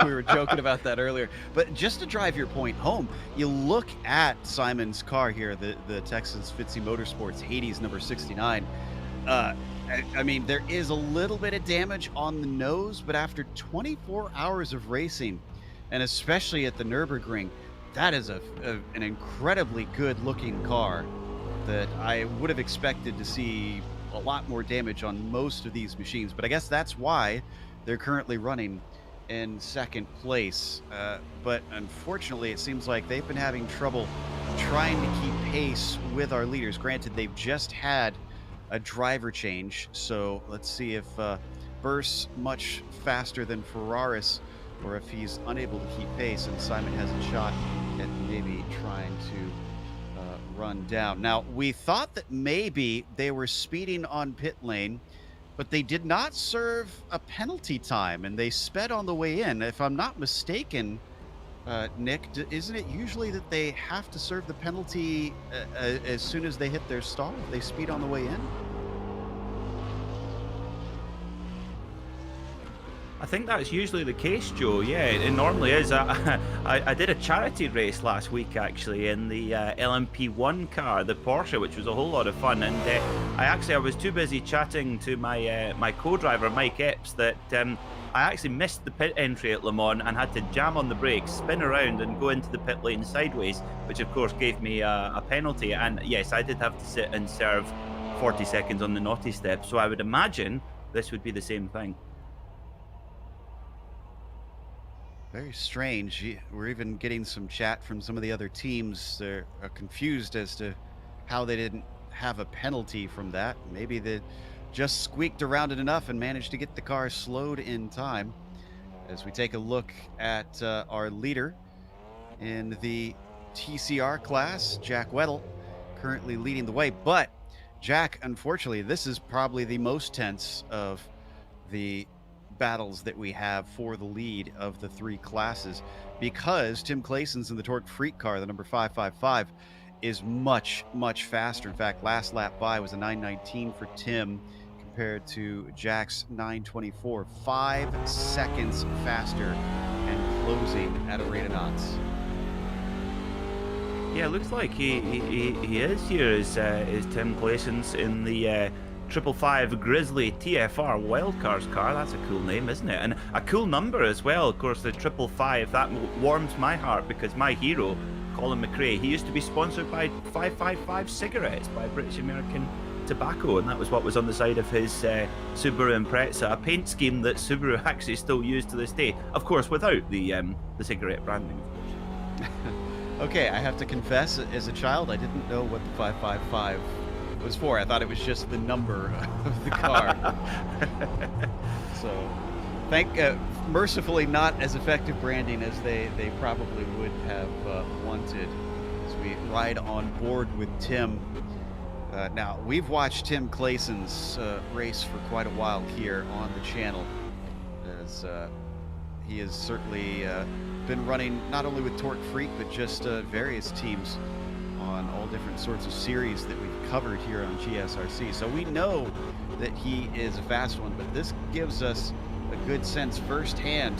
we were joking about that earlier. But just to drive your point home, you look at Simon's car here, the Texas Fitzy Motorsports Hades number 69. I mean, there is a little bit of damage on the nose, but after 24 hours of racing, and especially at the Nürburgring, that is an incredibly good-looking car that I would have expected to see a lot more damage on most of these machines. But I guess that's why they're currently running in second place. But unfortunately, it seems like they've been having trouble trying to keep pace with our leaders. Granted, they've just had a driver change, so let's see if Burse much faster than Ferraris, or if he's unable to keep pace and Simon has a shot at maybe trying to run down. Now, we thought that maybe they were speeding on pit lane, but they did not serve a penalty time, and they sped on the way in. If I'm not mistaken, Nick, isn't it usually that they have to serve the penalty as soon as they hit their stall? If they speed on the way in? I think that's usually the case, Joe. Yeah, it normally is. I did a charity race last week, actually, in the LMP1 car, the Porsche, which was a whole lot of fun. And I was too busy chatting to my co-driver, Mike Epps, that I actually missed the pit entry at Le Mans and had to jam on the brakes, spin around, and go into the pit lane sideways, which of course gave me a penalty. And yes, I did have to sit and serve 40 seconds on the naughty step. So I would imagine this would be the same thing. Very strange. We're even getting some chat from some of the other teams. They're confused as to how they didn't have a penalty from that. Maybe they just squeaked around it enough and managed to get the car slowed in time. As we take a look at our leader in the TCR class, Jack Weddle, currently leading the way. But Jack, unfortunately, this is probably the most tense of the battles that we have for the lead of the three classes, because Tim Clayson's in the Torque Freak car, the number 555, is much faster. In fact, last lap by was a 9:19 for Tim compared to Jack's 9:24, 5 seconds faster and closing at a rate of knots. Yeah, it looks like he is here is Tim Clayson's in the 555 Grizzly TFR Wildcars car. That's a cool name, isn't it? And a cool number as well. Of course, the 555, that warms my heart because my hero, Colin McRae, he used to be sponsored by 555 cigarettes, by British American Tobacco, and that was what was on the side of his Subaru Impreza, a paint scheme that Subaru actually still use to this day. Of course, without the cigarette branding, of course. Okay, I have to confess, as a child, I didn't know what the 555 was for. I thought it was just the number of the car. So, mercifully not as effective branding as they probably would have wanted. As we ride on board with Tim. Now, we've watched Tim Clayson's race for quite a while here on the channel, as he has certainly been running not only with Torque Freak, but just various teams on all different sorts of series that we've covered here on GSRC. So we know that he is a fast one, but this gives us a good sense firsthand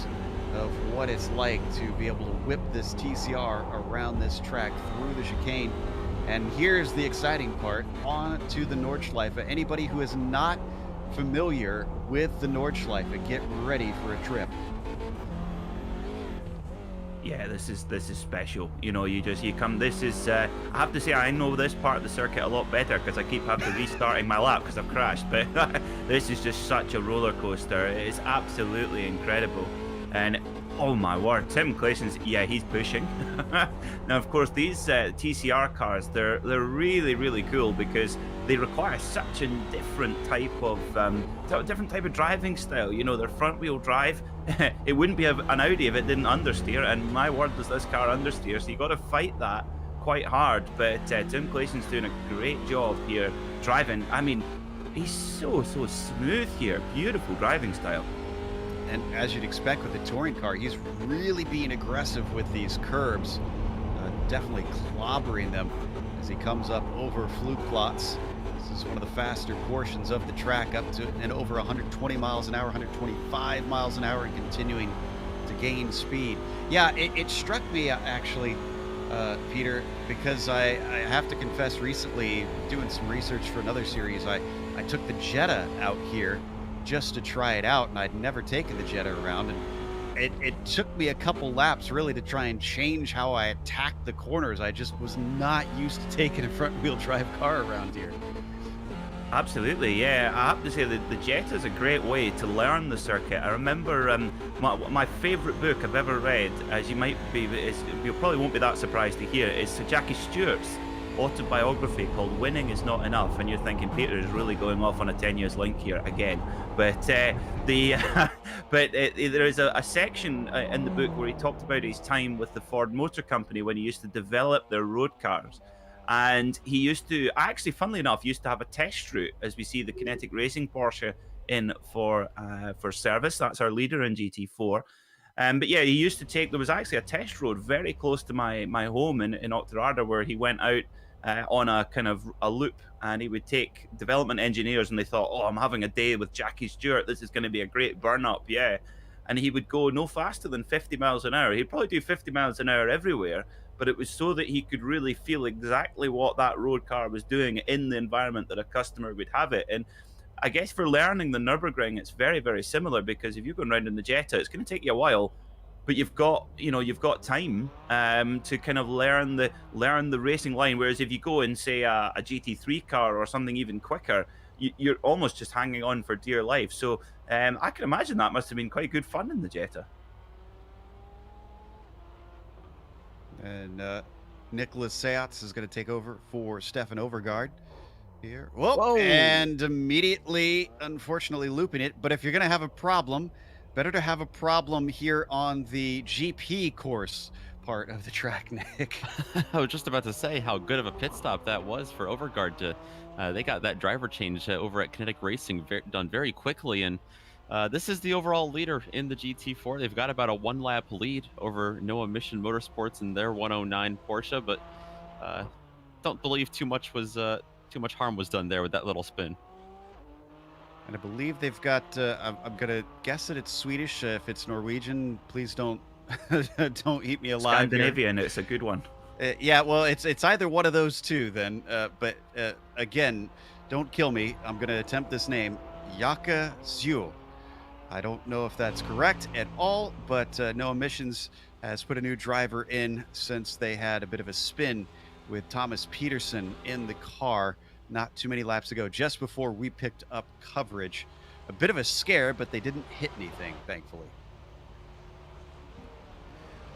of what it's like to be able to whip this TCR around this track through the chicane. And here's the exciting part, on to the Nordschleife. Anybody who is not familiar with the Nordschleife, get ready for a trip. Yeah, this is special. You know, you come. This is. I have to say, I know this part of the circuit a lot better because I keep having to restarting my lap because I've crashed. But this is just such a roller coaster. It is absolutely incredible. And oh my word, Tim Clayson's, yeah, he's pushing. Now, of course, these TCR cars, they're really cool because they require such a different type of driving style. You know, they're front wheel drive. It wouldn't be an Audi if it didn't understeer, and my word, does this car understeer? So you got to fight that quite hard. But Tim Clayson's doing a great job here driving. I mean, he's so smooth here. Beautiful driving style. And as you'd expect with a touring car, he's really being aggressive with these curbs, definitely clobbering them as he comes up over Flugplatz. This is one of the faster portions of the track, up to and over 120 miles an hour, 125 miles an hour, and continuing to gain speed. Yeah, it struck me actually, Peter, because I have to confess, recently doing some research for another series, I took the Jetta out here just to try it out, and I'd never taken the Jetta around, and it took me a couple laps really to try and change how I attacked the corners. I just was not used to taking a front wheel drive car around here. Absolutely, yeah. I have to say that the Jetta is a great way to learn the circuit. I remember my favourite book I've ever read, as you probably won't be that surprised to hear, is Sir Jackie Stewart's autobiography called Winning Is Not Enough. And you're thinking Peter is really going off on a tenuous link here again. But there is a section in the book where he talked about his time with the Ford Motor Company when he used to develop their road cars. And he used to, actually, funnily enough, used to have a test route, as we see the Kinetic Racing Porsche in for service. That's our leader in GT4. But yeah, he used to take. There was actually a test road very close to my home in Octorada where he went out on a kind of a loop, and he would take development engineers, and they thought, "Oh, I'm having a day with Jackie Stewart. This is going to be a great burn up." Yeah, and he would go no faster than 50 miles an hour. He'd probably do 50 miles an hour everywhere, but it was so that he could really feel exactly what that road car was doing in the environment that a customer would have it. And I guess for learning the Nurburgring, it's very, very similar, because if you're going around in the Jetta, it's going to take you a while, but you've got time to kind of learn the racing line. Whereas if you go in, say, a GT3 car or something even quicker, you're almost just hanging on for dear life. So I can imagine that must have been quite good fun in the Jetta. And Nicholas Seatz is going to take over for Stefan Overgaard here. Whoa. And immediately, unfortunately, looping it. But if you're going to have a problem, better to have a problem here on the GP course part of the track, Nick. I was just about to say how good of a pit stop that was for Overgaard. They got that driver change over at Kinetic Racing done very quickly, and this is the overall leader in the GT4. They've got about a 1-lap lead over No Emission Motorsports in their 109 Porsche, but don't believe too much harm was done there with that little spin. And I believe they've got, I'm going to guess that it's Swedish. If it's Norwegian, please don't don't eat me alive. Scandinavian, it's a good one. Yeah, well, it's either one of those two then. But again, don't kill me. I'm going to attempt this name. Jaka Zul. I don't know if that's correct at all, but No Emissions has put a new driver in since they had a bit of a spin with Thomas Peterson in the car not too many laps ago, just before we picked up coverage. A bit of a scare, but they didn't hit anything, thankfully.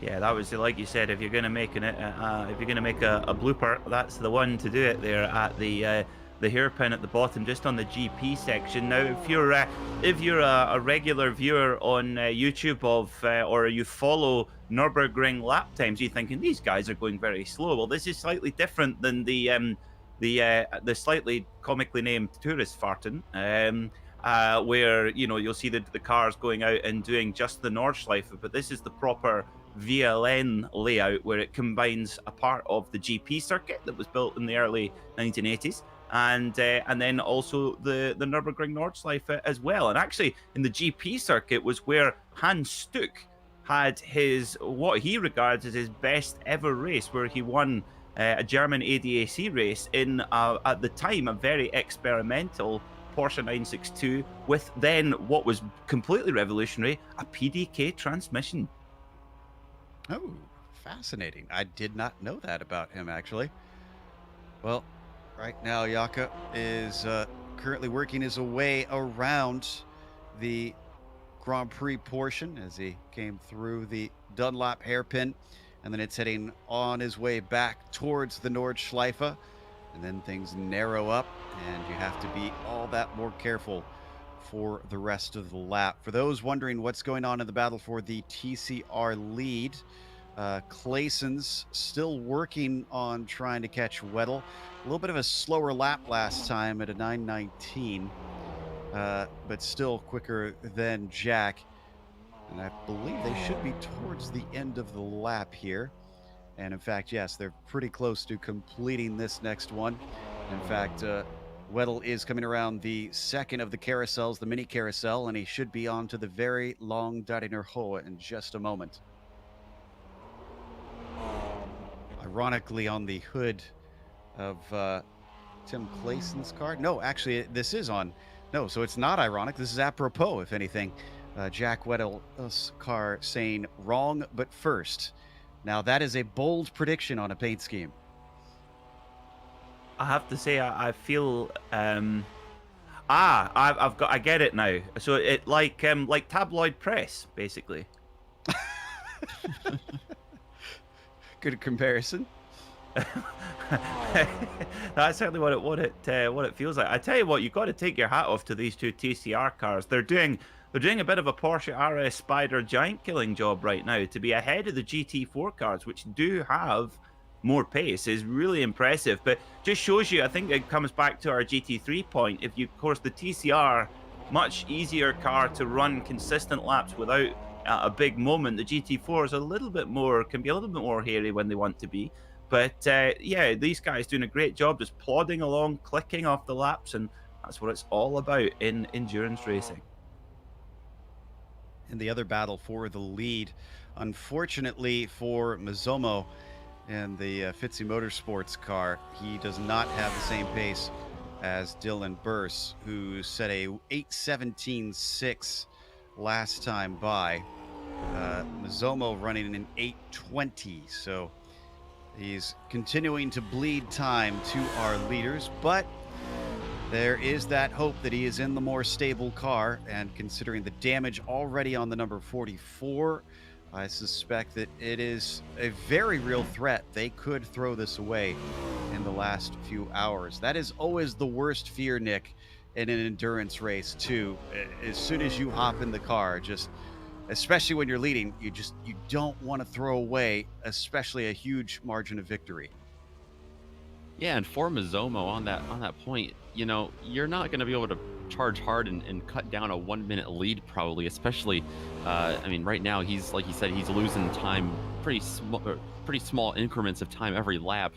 Yeah, that was, like you said, if you're going to make a blooper, that's the one to do it there at the hairpin at the bottom, just on the GP section. Now, if you're a regular viewer on YouTube or you follow Nurburgring lap times, you're thinking these guys are going very slow. Well, this is slightly different than the slightly comically named tourist farten, where you'll see the cars going out and doing just the Nordschleife, but this is the proper VLN layout where it combines a part of the GP circuit that was built in the early 1980s and then also the Nurburgring Nordschleife as well. And actually, in the GP circuit was where Hans Stuck had what he regards as his best ever race, where he won a German ADAC race in at the time a very experimental Porsche 962 with then what was completely revolutionary, a PDK transmission. Oh, fascinating. I did not know that about him, actually. Well, right now, Jaka is currently working his way around the Grand Prix portion as he came through the Dunlop hairpin, and then it's heading on his way back towards the Nordschleife, and then things narrow up, and you have to be all that more careful for the rest of the lap. For those wondering what's going on in the battle for the TCR lead, Claeson's still working on trying to catch Weddle. A little bit of a slower lap last time at a 9:19, but still quicker than Jack. And I believe they should be towards the end of the lap here. And in fact, yes, they're pretty close to completing this next one. In fact, Weddle is coming around the second of the carousels, the mini carousel, and he should be on to the very long Dariner Hoa in just a moment. Ironically, on the hood of Tim Claeson's car. No, actually, this is on. No, so it's not ironic. This is apropos, if anything. Jack Weddle's car saying wrong, but first. Now, that is a bold prediction on a paint scheme. I have to say, I feel I get it now. So it like tabloid press, basically. Good comparison. That's certainly what it feels like. I tell you what, you've got to take your hat off to these two TCR cars. They're doing a bit of a Porsche RS Spider giant killing job right now. To be ahead of the GT4 cars, which do have more pace, is really impressive. But just shows you, I think it comes back to our GT3 point. If you, of course, the TCR, much easier car to run consistent laps without a big moment. The GT4 is a little bit more, can be a little bit more hairy when they want to be. But yeah, these guys doing a great job just plodding along, clicking off the laps, and that's what it's all about in endurance racing. And the other battle for the lead, unfortunately for Mizomo and the Fitzy Motorsports car, he does not have the same pace as Dylan Burse, who set a 8:17.6 last time by. Mizomo running an 8:20, so he's continuing to bleed time to our leaders, but there is that hope that he is in the more stable car, and considering the damage already on the number 44, I suspect that it is a very real threat. They could throw this away in the last few hours. That is always the worst fear, Nick, in an endurance race too. As soon as you hop in the car, just especially when you're leading, you don't want to throw away, especially a huge margin of victory. Yeah, and for Mizomo on that point, you know, you're not going to be able to charge hard and cut down a 1 minute lead probably, especially I mean, right now he's, like you said, he's losing time pretty small increments of time every lap.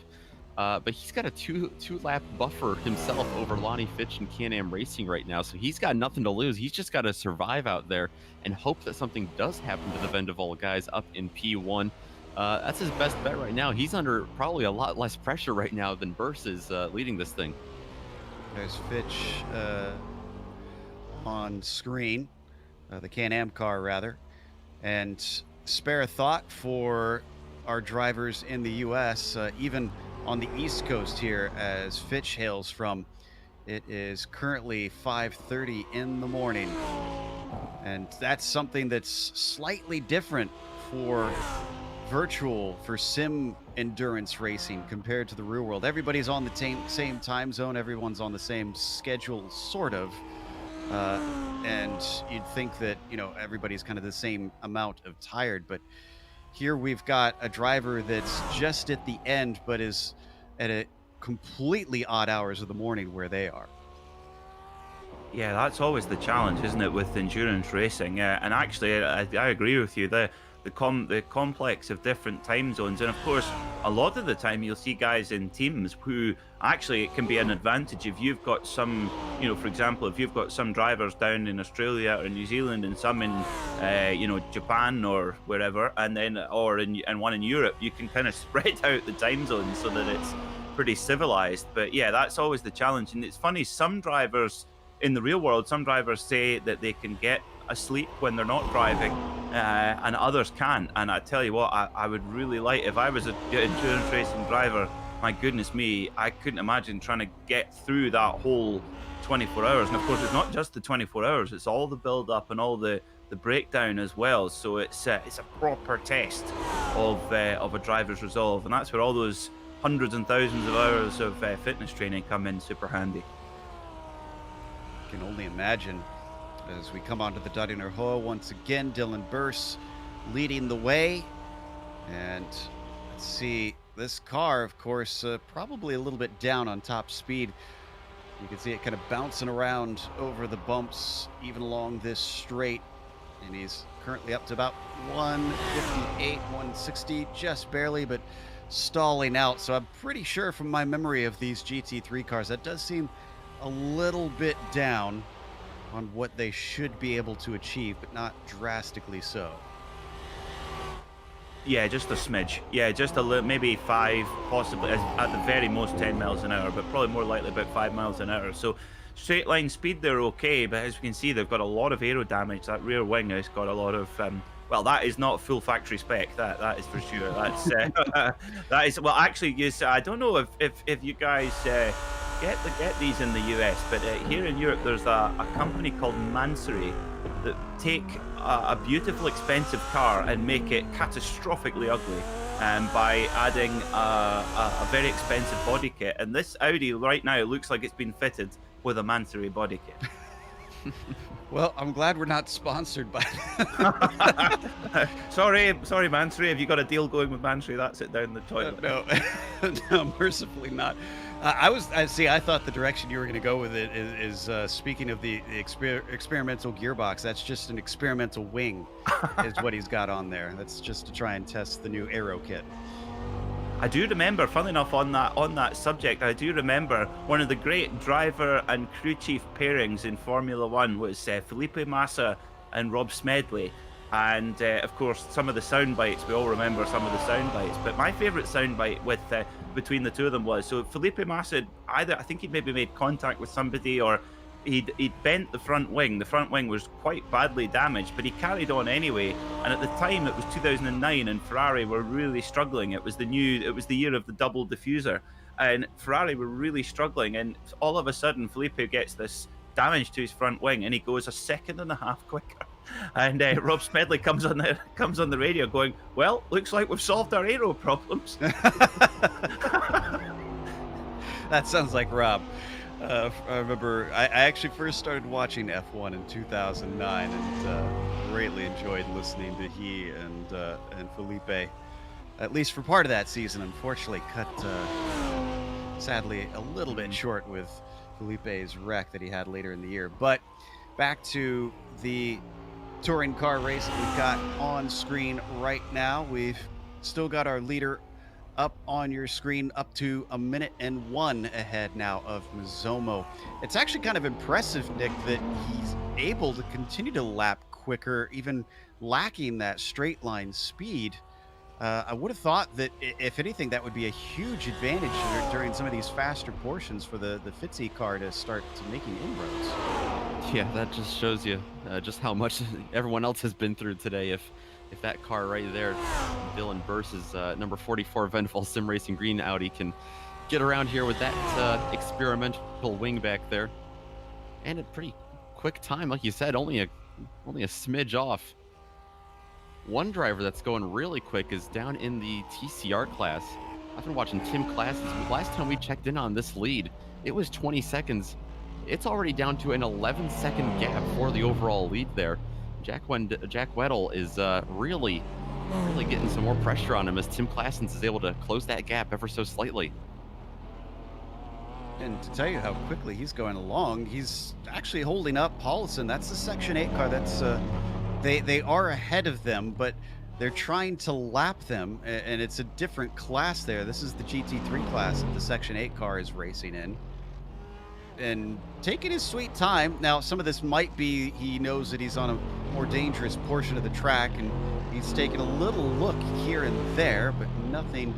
But he's got a two lap buffer himself over Lonnie Fitch and Can-Am Racing right now, so he's got nothing to lose. He's just got to survive out there and hope that something does happen to the Vendaval guys up in P1. That's his best bet right now. He's under probably a lot less pressure right now than Burse is leading this thing. There's Fitch on screen, the Can-Am car rather, and spare a thought for our drivers in the U.S., even on the East Coast here, as Fitch hails from. It is currently 5:30 in the morning, and that's something that's slightly different for sim endurance racing compared to the real world. Everybody's on the same time zone, everyone's on the same schedule, sort of, and you'd think that, you know, everybody's kind of the same amount of tired, but here we've got a driver that's just at the end, but is at a completely odd hours of the morning where they are. Yeah, that's always the challenge, isn't it, with endurance racing? And actually, I agree with you. The complex of different time zones, and of course, a lot of the time you'll see guys in teams who actually, it can be an advantage if you've got some, you know, for example, if you've got some drivers down in Australia or New Zealand and some in, you know, Japan or wherever, and then and one in Europe, you can kind of spread out the time zones so that it's pretty civilized. But yeah, that's always the challenge. And it's funny, some drivers in the real world, some drivers say that they can get asleep when they're not driving, and others can't. And I tell you what, I would really like, if I was an endurance racing driver, my goodness me, I couldn't imagine trying to get through that whole 24 hours. And of course, it's not just the 24 hours, it's all the build up and all the breakdown as well. So it's a proper test of a driver's resolve, and that's where all those hundreds and thousands of hours of fitness training come in super handy. Can only imagine. As we come onto the Duddinger Hoa once again, Dylan Burse leading the way. And let's see, this car, of course, probably a little bit down on top speed. You can see it kind of bouncing around over the bumps, even along this straight. And he's currently up to about 158, 160, just barely, but stalling out. So I'm pretty sure from my memory of these GT3 cars, that does seem a little bit down on what they should be able to achieve, but not drastically so. Yeah, just a smidge. Yeah, just a little, maybe 5, possibly at the very most 10 miles an hour, but probably more likely about 5 miles an hour. So straight line speed, they're okay, but as you can see, they've got a lot of aero damage. That rear wing has got a lot of well, that is not full factory spec. That is for sure. That's that is, well, actually, yes, I don't know if you guys get these in the US, but here in Europe, there's a company called Mansory that take a beautiful, expensive car and make it catastrophically ugly, by adding a very expensive body kit. And this Audi right now looks like it's been fitted with a Mansory body kit. Well, I'm glad we're not sponsored by Sorry, Mansory. Have you got a deal going with Mansory? That's it down the toilet. No, no, mercifully not. I thought the direction you were going to go with it is speaking of the experimental gearbox. That's just an experimental wing, is what he's got on there. That's just to try and test the new aero kit. I do remember, funnily enough, on that subject, I do remember one of the great driver and crew chief pairings in Formula One was Felipe Massa and Rob Smedley. And of course, some of the sound bites, we all remember some of the sound bites. But my favourite sound bite with between the two of them was, so Felipe Massa, I think he'd maybe made contact with somebody, or he'd bent the front wing. The front wing was quite badly damaged, but he carried on anyway. And at the time, it was 2009, and Ferrari were really struggling. It was the year of the double diffuser, and Ferrari were really struggling. And all of a sudden, Felipe gets this damage to his front wing, and he goes a second and a half quicker. And Rob Smedley comes on the radio going, "Well, looks like we've solved our aero problems." That sounds like Rob. I remember I actually first started watching F1 in 2009, and greatly enjoyed listening to he and Felipe, at least for part of that season. Unfortunately, cut sadly a little bit short with Felipe's wreck that he had later in the year. But back to the touring car race that we've got on screen right now. We've still got our leader up on your screen, up to 1:01 ahead now of Mizomo. It's actually kind of impressive, Nick, that he's able to continue to lap quicker, even lacking that straight line speed. I would have thought that, if anything, that would be a huge advantage during some of these faster portions for the Fitzy car to start making inroads. Yeah, that just shows you just how much everyone else has been through today. If that car right there, Dylan Burse's number 44 Venval Sim Racing Green Audi, can get around here with that experimental wing back there, and a pretty quick time, like you said, only a smidge off. One driver that's going really quick is down in the TCR class. I've been watching Tim Classes. Last time we checked in on this lead, it was 20 seconds. It's already down to an 11-second gap for the overall lead there. Jack Weddle is really getting some more pressure on him, as Tim Claessens is able to close that gap ever so slightly. And to tell you how quickly he's going along, he's actually holding up Paulson. That's the Section 8 car. That's they are ahead of them, but they're trying to lap them, and it's a different class there. This is the GT3 class that the Section 8 car is racing in. And taking his sweet time. Now, some of this might be he knows that he's on a more dangerous portion of the track, and he's taking a little look here and there, but nothing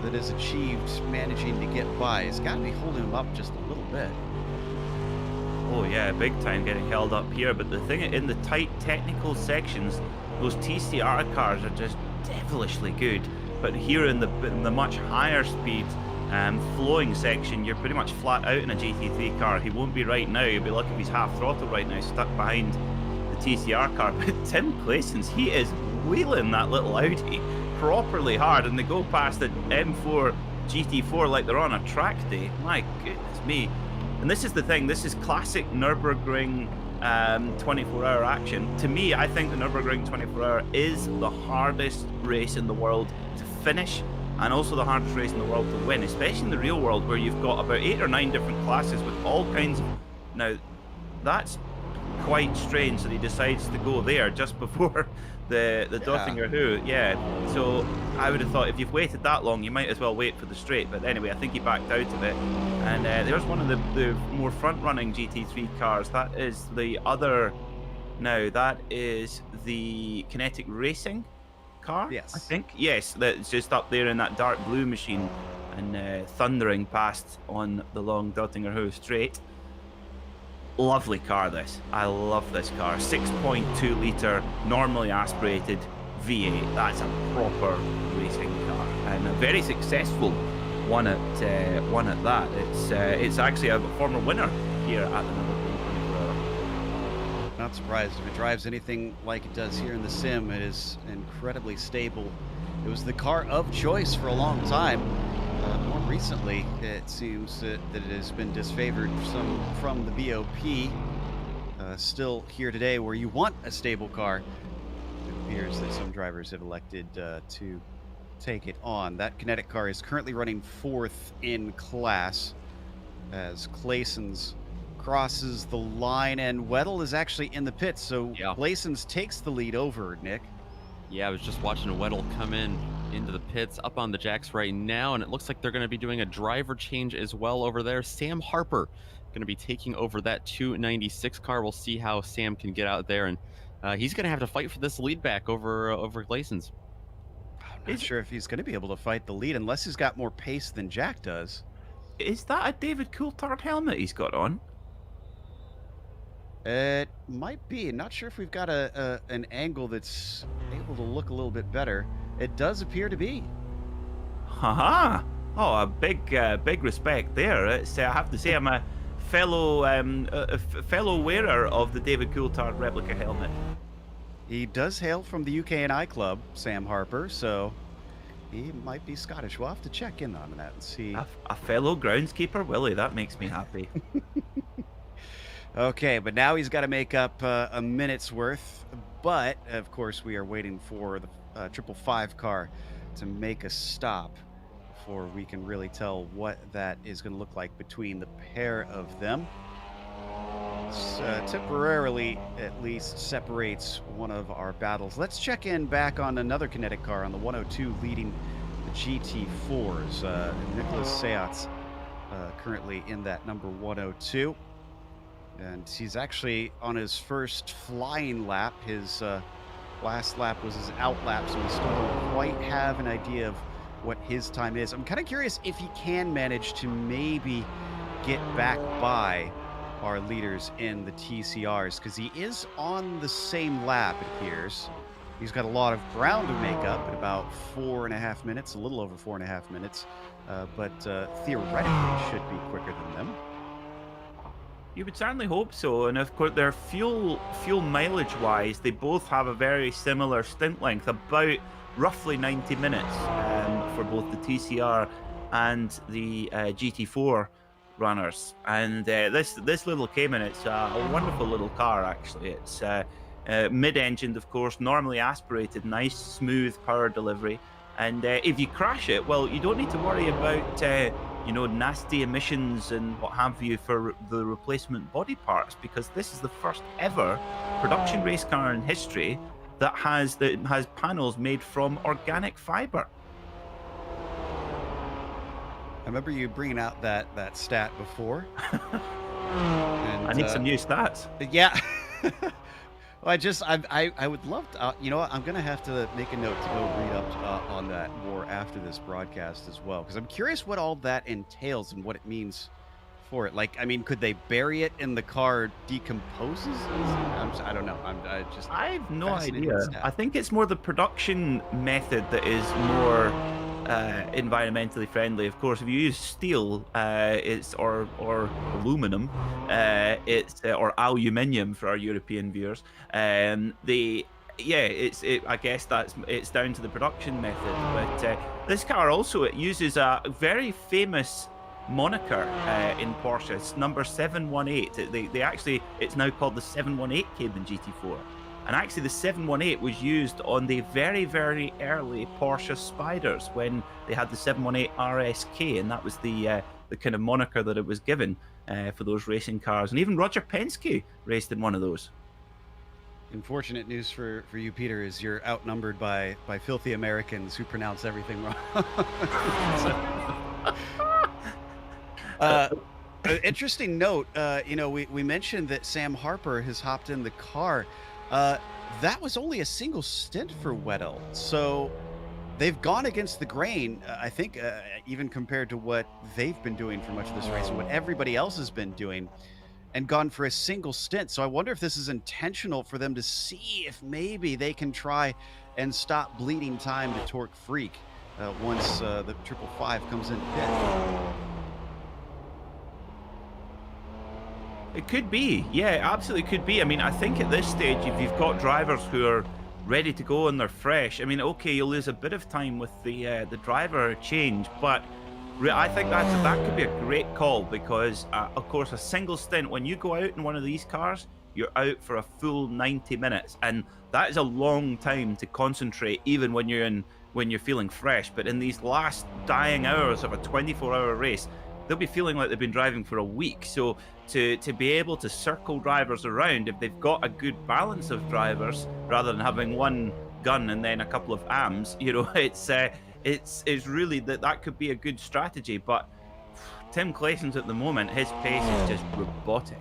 that is achieved managing to get by. He's got to be holding him up just a little bit. Oh yeah, big time getting held up here. But the thing, in the tight technical sections, those TCR cars are just devilishly good. But here in the much higher speed flowing section, you're pretty much flat out in a GT3 car. He won't be right now. He'll be lucky if he's half throttle right now, stuck behind the TCR car. But Tim Claessens, he is wheeling that little Audi properly hard, and they go past the M4 GT4 like they're on a track day. My goodness me. And this is the thing, this is classic Nurburgring 24-hour action. To me, I think the Nurburgring 24-hour is the hardest race in the world to finish, and also the hardest race in the world to win, especially in the real world, where you've got about 8 or 9 different classes with all kinds of... Now, that's quite strange that he decides to go there just before the Dottinger Who. Yeah, so I would have thought if you've waited that long, you might as well wait for the straight. But anyway, I think he backed out of it. And there's one of the more front-running GT3 cars. That is the other... Now, that is the Kinetic Racing car, yes, I think. Yes, that's just up there in that dark blue machine and thundering past on the long Dottinger Who straight. Lovely car, this. I love this car. 6.2 litre, normally aspirated V8. That's a proper racing car, and a very successful one at that. It's actually a former winner here at the Nurburgring 24-hour. Not surprised if it drives anything like it does here in the sim. It is incredibly stable. It was the car of choice for a long time. More recently, it seems that it has been disfavored from the BOP. Still here today, where you want a stable car, it appears that some drivers have elected to take it on. That kinetic car is currently running 4th in class as Clayson's crosses the line, and Weddle is actually in the pits. So Yeah. Clayson's takes the lead over Nick. Yeah, I was just watching Weddle come into the pits up on the jacks right now, and it looks like they're going to be doing a driver change as well over there. Sam Harper going to be taking over that 296 car. We'll see how Sam can get out there, and he's going to have to fight for this lead back over Glayson's. I'm not sure if he's going to be able to fight the lead unless he's got more pace than Jack does. Is that a David Coulthard helmet he's got on? It might be. Not sure if we've got an angle that's able to look a little bit better. It does appear to be. Haha! Oh, a big respect there. It's, I have to say, I'm a fellow wearer of the David Coulthard replica helmet. He does hail from the UK&I club, Sam Harper, so he might be Scottish. We'll have to check in on that and see. A fellow groundskeeper, Willie. That makes me happy. Okay, but now he's got to make up a minute's worth. But, of course, we are waiting for the 555 car to make a stop before we can really tell what that is going to look like between the pair of them. This, temporarily, at least, separates one of our battles. Let's check in back on another kinetic car on the 102 leading the GT4s. Nicholas Sayat's currently in that number 102. And he's actually on his first flying lap. His last lap was his out lap, so we still don't quite have an idea of what his time is. I'm kind of curious if he can manage to maybe get back by our leaders in the TCRs, because he is on the same lap, it appears. He's got a lot of ground to make up at about 4.5 minutes, a little over 4.5 minutes, but theoretically should be quicker than them. You would certainly hope so, and of course, their fuel mileage-wise, they both have a very similar stint length, about roughly 90 minutes for both the TCR and the GT4 runners. And this little Cayman, it's a wonderful little car, actually. It's mid-engined, of course, normally aspirated, nice, smooth power delivery. And if you crash it, well, you don't need to worry about nasty emissions and what have you for the replacement body parts, because this is the first ever production race car in history that has panels made from organic fiber. I remember you bringing out that stat before. And, I need some new stats. Yeah. Well, I would love to, you know what, I'm going to have to make a note to go read up on that more after this broadcast as well, because I'm curious what all that entails and what it means for it. Like, I mean, could they bury it and the car decomposes? I don't know. I have no idea. I think it's more the production method that is more environmentally friendly. Of course, if you use steel, it's or aluminum, or aluminium for our European viewers. I guess it's down to the production method. But this car also, it uses a very famous moniker in Porsche. It's number 718. They actually, it's now called the 718 Cayman GT4. And actually, the 718 was used on the very, very early Porsche Spyders when they had the 718 RSK, and that was the kind of moniker that it was given for those racing cars. And even Roger Penske raced in one of those. Unfortunate news for you, Peter, is you're outnumbered by filthy Americans who pronounce everything wrong. Interesting note, we mentioned that Sam Harper has hopped in the car. That was only a single stint for Weddle, so they've gone against the grain, I think, even compared to what they've been doing for much of this race and what everybody else has been doing, and gone for a single stint. So I wonder if this is intentional for them to see if maybe they can try and stop bleeding time to Torque Freak once the 555 comes in pit. It could be. Yeah, absolutely could be. I mean, I think at this stage, if you've got drivers who are ready to go and they're fresh, I mean, okay, you'll lose a bit of time with the driver change, but I think that could be a great call because, of course, a single stint, when you go out in one of these cars, you're out for a full 90 minutes, and that is a long time to concentrate, even when you're feeling fresh. But in these last dying hours of a 24-hour race, they'll be feeling like they've been driving for a week. So to be able to circle drivers around, if they've got a good balance of drivers rather than having one gun and then a couple of AMs, it's really that could be a good strategy. But Tim Clayson's at the moment, his pace is just robotic.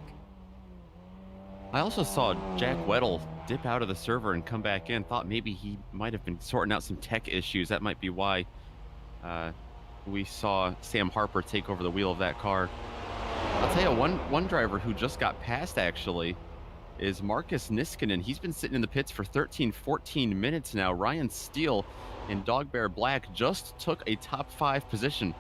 I also saw Jack Weddle dip out of the server and come back in. Thought maybe he might have been sorting out some tech issues. That might be why we saw Sam Harper take over the wheel of that car. I'll tell you, one driver who just got passed actually is Marcus Niskanen. He's been sitting in the pits for 13-14 minutes now. Ryan Steele and Dog Bear Black just took a top 5 position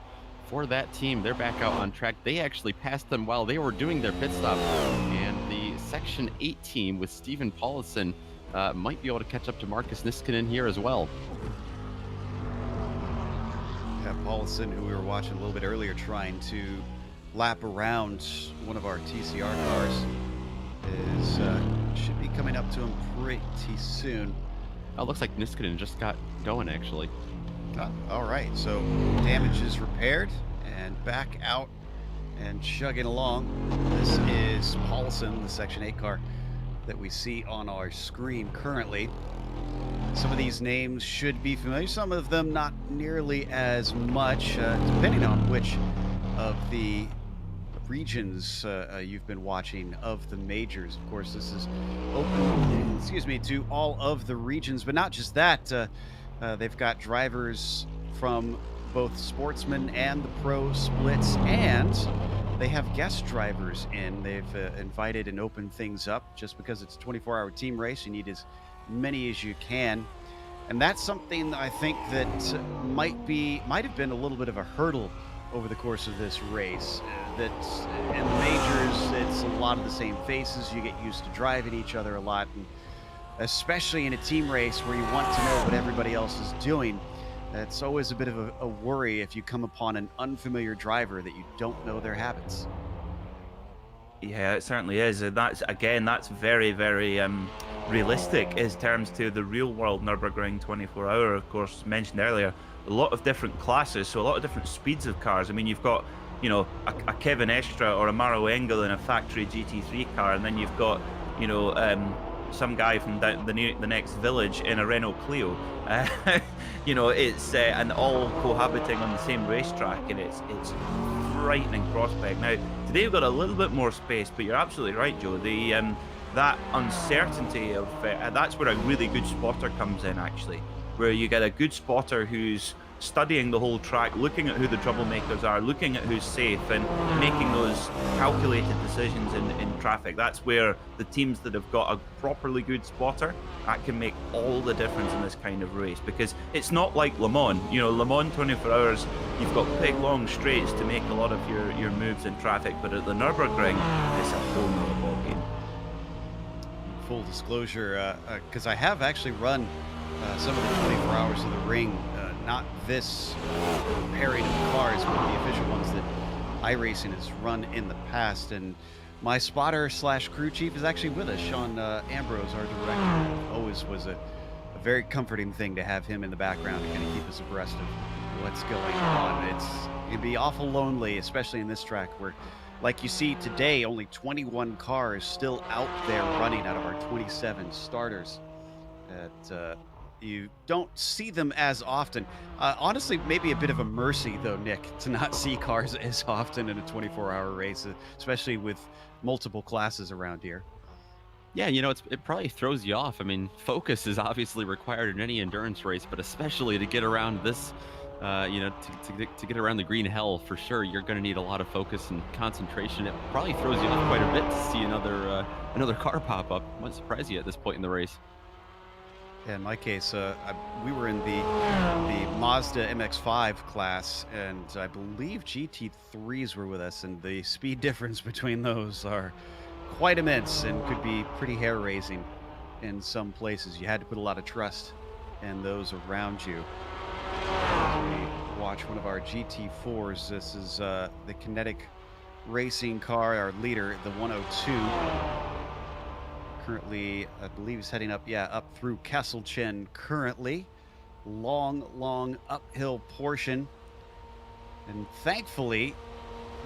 for that team. They're back out on track. They actually passed them while they were doing their pit stop. And the Section 8 team with Steven Paulison might be able to catch up to Marcus Niskanen here as well. Yeah, Paulison, who we were watching a little bit earlier, trying to lap around one of our TCR cars, should be coming up to him pretty soon. Oh, looks like Niskanen just got going actually. All right, so damage is repaired and back out and chugging along. This is Paulson, the Section 8 car that we see on our screen currently. Some of these names should be familiar, some of them not nearly as much, depending on which of the regions you've been watching of the majors. Of course, this is open, to all of the regions, but not just that. They've got drivers from both sportsman and the pro splits, and they have guest drivers in. They've invited and opened things up. Just because it's a 24-hour team race, you need as many as you can. And that's something I think that might have been a little bit of a hurdle over the course of this race. That in the majors, it's a lot of the same faces. You get used to driving each other a lot, and especially in a team race where you want to know what everybody else is doing. It's always a bit of a worry if you come upon an unfamiliar driver that you don't know their habits. Yeah, it certainly is. And that's very, very realistic in terms to the real world Nurburgring 24-hour. Of course, mentioned earlier, a lot of different classes, so a lot of different speeds of cars. I mean, you've got, a Kevin Estra or a Maro Engel in a factory GT3 car, and then you've got, some guy from the next village in a Renault Clio. It's and all cohabiting on the same racetrack, and it's frightening prospect. Now today we've got a little bit more space, but you're absolutely right, Joe. The that uncertainty of that's where a really good spotter comes in, actually, where you get a good spotter who's studying the whole track, looking at who the troublemakers are, looking at who's safe, and making those calculated decisions in traffic. That's where the teams that have got a properly good spotter, that can make all the difference in this kind of race, because it's not like Le Mans. Le Mans 24 hours, you've got big long straights to make a lot of your moves in traffic, but at the Nürburgring, it's a whole nother ballgame. Full disclosure, because I have actually run some of the 24 hours of the ring, not this pairing of cars, but the official ones that iRacing has run in the past. And my spotter / crew chief is actually with us, Sean Ambrose, our director. Always was a very comforting thing to have him in the background to kind of keep us abreast of what's going on. It'd be awful lonely, especially in this track where, like you see today, only 21 cars still out there running out of our 27 starters. You don't see them as often. Honestly, maybe a bit of a mercy, though, Nick, to not see cars as often in a 24-hour race, especially with multiple classes around here. Yeah, it probably throws you off. I mean, focus is obviously required in any endurance race, but especially to get around this, to get around the green hell, for sure, you're going to need a lot of focus and concentration. It probably throws you off quite a bit to see another car pop up. Might surprise you at this point in the race. Yeah, in my case, we were in the Mazda MX-5 class, and I believe GT3s were with us, and the speed difference between those are quite immense and could be pretty hair-raising in some places. You had to put a lot of trust in those around you. As we watch one of our GT4s, this is the Kinetic Racing car, our leader, the 102. currently, I believe he's heading up, up through Kesselchen currently. Long uphill portion. And thankfully,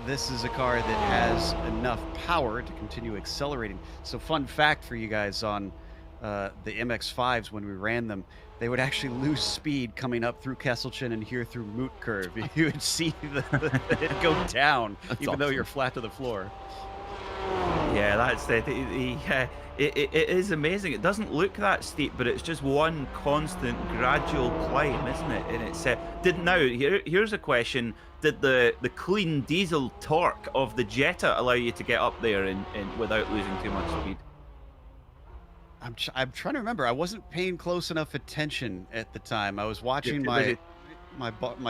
this is a car that has enough power to continue accelerating. So fun fact for you guys on the MX-5s, when we ran them, they would actually lose speed coming up through Kesselchen and here through Moot Curve. You would see it go down, even though you're flat to the floor. Yeah, that's it is amazing. It doesn't look that steep, but it's just one constant gradual climb, isn't it? And it's here's a question: did the clean diesel torque of the Jetta allow you to get up there and without losing too much speed? I'm trying to remember. I wasn't paying close enough attention at the time. I was watching my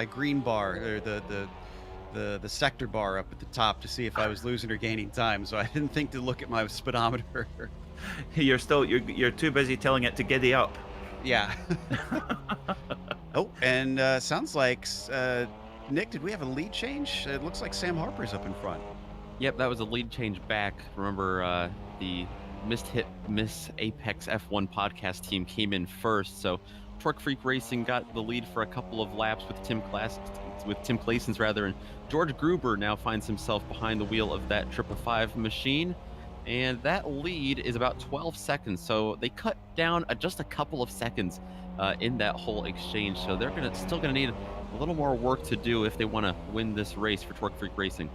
green bar, or the sector bar up at the top, to see if I was losing or gaining time. So I didn't think to look at my speedometer. You're too busy telling it to giddy up. Yeah. Oh, and sounds like Nick, did we have a lead change? It looks like Sam Harper's up in front. Yep, that was a lead change back. Remember, the Miss Apex F1 podcast team came in first, so Torque Freak Racing got the lead for a couple of laps with Tim Claessens rather, and George Gruber now finds himself behind the wheel of that 555 machine, and that lead is about 12 seconds. So they cut down just a couple of seconds in that whole exchange. So they're still gonna need a little more work to do if they want to win this race for Torque Freak Racing.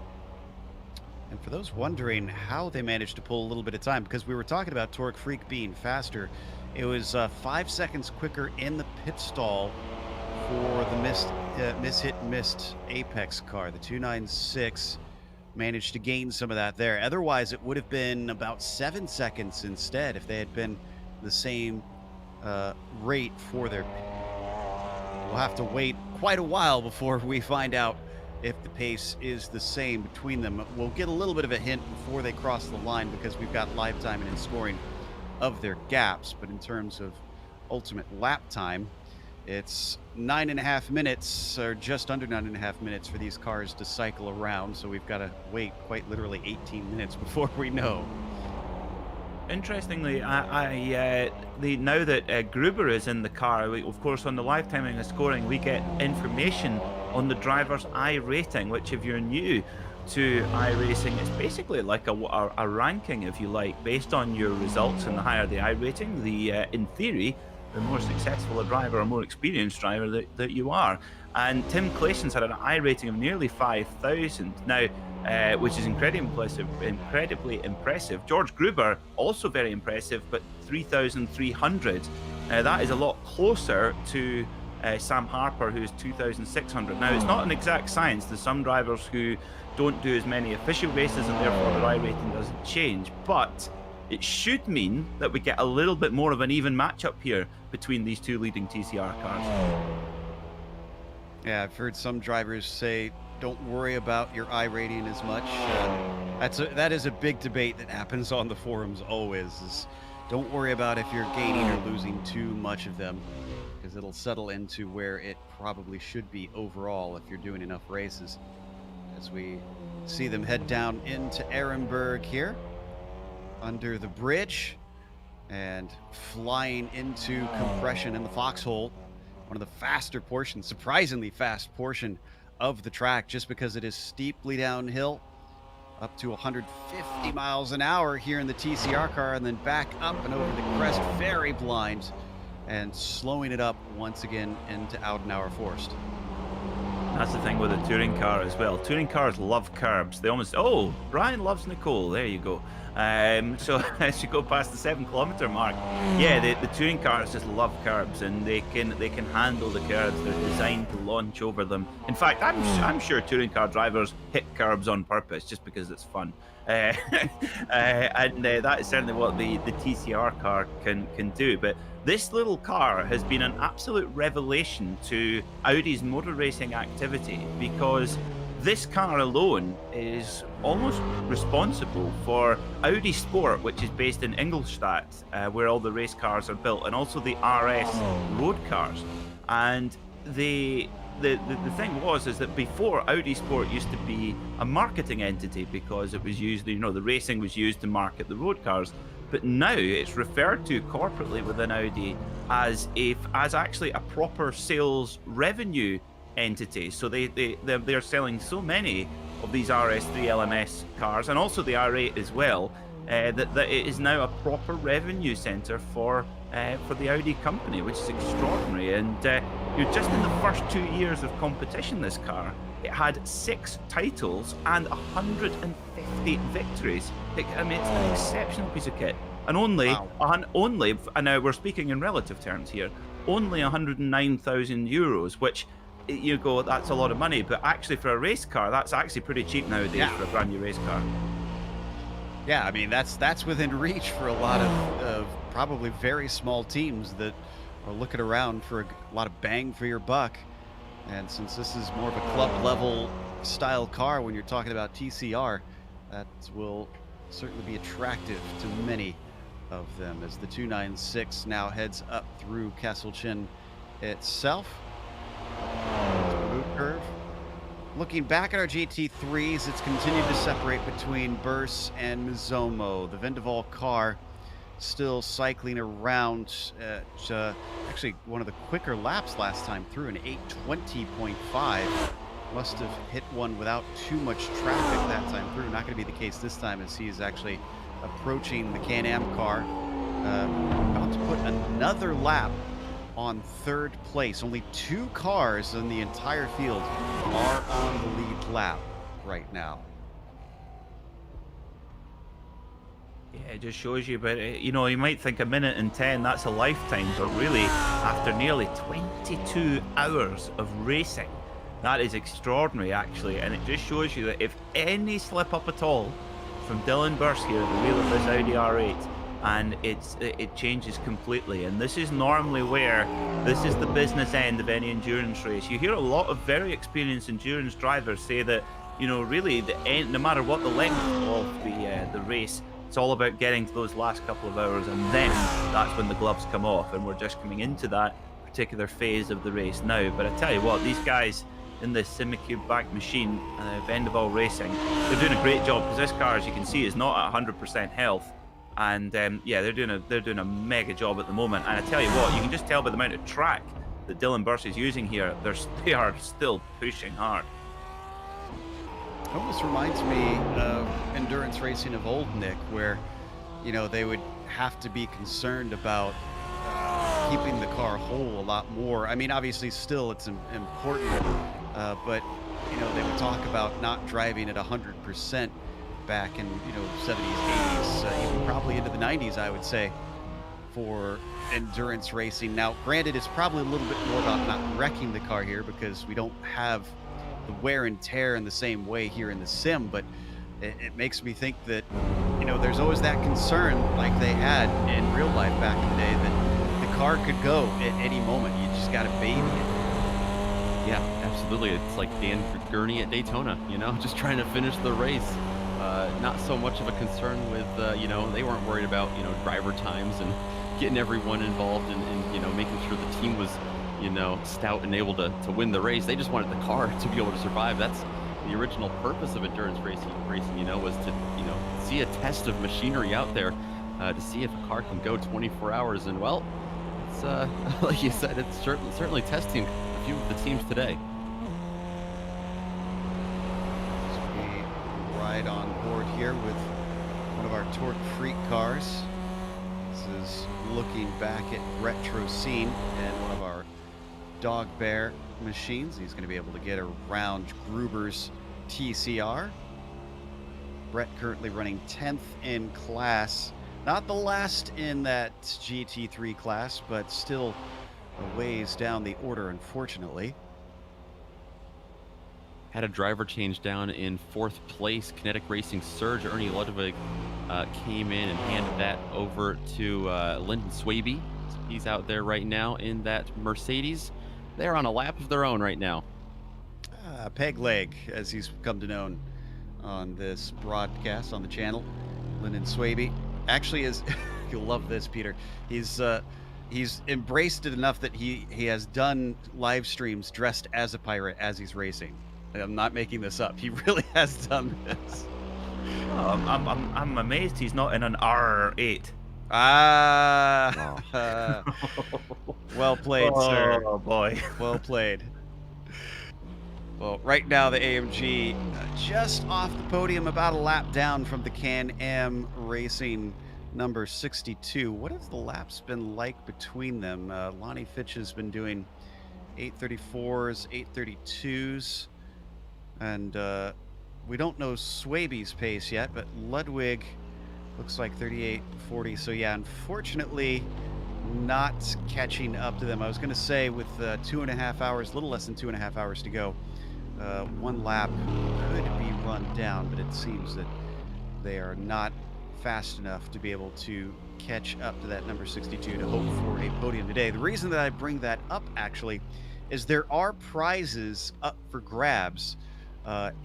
And for those wondering how they managed to pull a little bit of time, because we were talking about Torque Freak being faster, it was 5 seconds quicker in the pit stall for the missed Apex car. The 296 managed to gain some of that there. Otherwise, it would have been about 7 seconds instead if they had been the same rate for their pit. We'll have to wait quite a while before we find out if the pace is the same between them. We'll get a little bit of a hint before they cross the line, because we've got live timing and scoring of their gaps. But in terms of ultimate lap time, it's 9.5 minutes, or just under 9.5 minutes, for these cars to cycle around. So we've got to wait quite literally 18 minutes before we know. Interestingly, now that Gruber is in the car, of course, on the live timing and scoring, we get information on the driver's iRating, which, if you're new to iRacing, it's basically like a ranking, if you like, based on your results. And the higher the iRating, in theory, the more successful a driver or more experienced driver that you are. And Tim Claessens had an iRating of nearly 5,000 now, which is incredibly impressive. George Gruber, also very impressive, but 3,300. That is a lot closer to Sam Harper, who's 2,600. Now, it's not an exact science. There's some drivers who don't do as many official races, and therefore their iRating doesn't change. But it should mean that we get a little bit more of an even matchup here between these two leading TCR cars. Yeah, I've heard some drivers say, don't worry about your iRating as much. That is a big debate that happens on the forums always, is don't worry about if you're gaining or losing too much of them, because it'll settle into where it probably should be overall if you're doing enough races. As we see them head down into Ehrenberg here, under the bridge, and flying into compression in the foxhole, one of the faster portions, surprisingly fast portion of the track, just because it is steeply downhill, up to 150 miles an hour here in the TCR car, and then back up and over the crest, very blind, and slowing it up once again into Audenauer Forst. That's the thing with a touring car as well. Touring cars love curbs. They almost, Brian loves Nicole, there you go. So as you go past the 7 kilometer mark, yeah, the touring cars just love curbs, and they can handle the curbs. They're designed to launch over them. In fact, I'm sure touring car drivers hit curbs on purpose just because it's fun. And that is certainly what the TCR car can do. But this little car has been an absolute revelation to Audi's motor racing activity, because this car alone is almost responsible for Audi Sport, which is based in Ingolstadt, where all the race cars are built, and also the RS road cars. And the thing is that before, Audi Sport used to be a marketing entity, because it was used, the racing was used to market the road cars. but now it's referred to corporately within Audi as actually a proper sales revenue entity. So they're selling so many of these RS3 LMS cars, and also the R8 as well, that it is now a proper revenue center for the Audi company, which is extraordinary. And just in the first 2 years of competition, this car, it had 6 titles and 150 victories. I mean, it's an exceptional piece of kit. And only, and now we're speaking in relative terms here, only 109,000 euros, which you go, that's a lot of money, but actually for a race car, that's actually pretty cheap nowadays for a brand new race car. Yeah, I mean, that's within reach for a lot of probably very small teams that are looking around for a lot of bang for your buck. And since this is more of a club level style car, when you're talking about TCR, that will certainly be attractive to many of them, as the 296 now heads up through Kesselchen itself. Boot curve. Looking back at our GT3s, it's continued to separate between Burse and Mizomo. The Vendaval car still cycling around actually one of the quicker laps last time through, an 8:20.5. Must have hit one without too much traffic that time through. Not going to be the case this time, as he is actually approaching the Can-Am car. About to put another lap on 3rd place. Only 2 cars in the entire field are on the lead lap right now. Yeah, it just shows you, but you know, you might think 1 minute and 10, that's a lifetime, but really, after nearly 22 hours of racing, that is extraordinary, actually. And it just shows you that if any slip up at all from Dylan Burse here at the wheel of this Audi R8, and it changes completely. And this is normally where this is the business end of any endurance race. You hear a lot of very experienced endurance drivers say that, you know, really the end, no matter what the length of the race, it's all about getting to those last couple of hours, and then that's when the gloves come off, and we're just coming into that particular phase of the race now. But I tell you what, these guys in this Simicube back machine, Vendaval Racing, they're doing a great job, because this car, as you can see, is not at 100% health. And yeah, they're doing a mega job at the moment. And I tell you what, you can just tell by the amount of track that Dylan Burse is using here, they are still pushing hard. It almost reminds me of endurance racing of old, Nick, where, you know, they would have to be concerned about keeping the car whole a lot more. I mean, obviously still it's important, but, you know, they would talk about not driving at 100% back in, you know, 70s, 80s, even probably into the 90s, I would say, for endurance racing. Now, granted, it's probably a little bit more about not wrecking the car here, because we don't have the wear and tear in the same way here in the sim, but it makes me think that, you know, there's always that concern, like they had in real life back in the day, that the car could go at any moment. You just got to baby it. Yeah, absolutely. It's like Dan Gurney at Daytona, you know, just trying to finish the race. Not so much of a concern with, you know, they weren't worried about, you know, driver times and getting everyone involved and you know, making sure the team was, you know, stout and able to win the race. They just wanted the car to be able to survive. That's the original purpose of endurance racing, you know, was to, you know, see a test of machinery out there, to see if a car can go 24 hours. And well, it's like you said, it's certainly testing a few of the teams today. Right on board here with one of our Torque Freak cars. This is looking back at Retro Scene and one of our Dog Bear machines. He's going to be able to get around Gruber's TCR. Brett currently running 10th in class. Not the last in that GT3 class, but still a ways down the order, unfortunately. Had a driver change down in 4th place. Kinetic Racing Surge Ernie Ludwig came in and handed that over to Lyndon Swaby. He's out there right now in that Mercedes. They're on a lap of their own right now. Peg Leg, as he's come to known on this broadcast on the channel. Lyndon Swaby actually is, you'll love this, Peter. He's embraced it enough that he has done live streams dressed as a pirate as he's racing. I'm not making this up. He really has done this. Oh, I'm amazed he's not in an R8. Ah, well played, sir. Oh boy. Well played. Well, right now the AMG just off the podium, about a lap down from the Can-Am Racing number 62. What has the laps been like between them? Lonnie Fitch has been doing 834s, 832s, and we don't know Swaby's pace yet, but Ludwig looks like 3840. So yeah, unfortunately not catching up to them. I was going to say with 2.5 hours, a little less than 2.5 hours to go, one lap could be run down, but it seems that they are not fast enough to be able to catch up to that number 62 to hope for a podium today. The reason that I bring that up actually is there are prizes up for grabs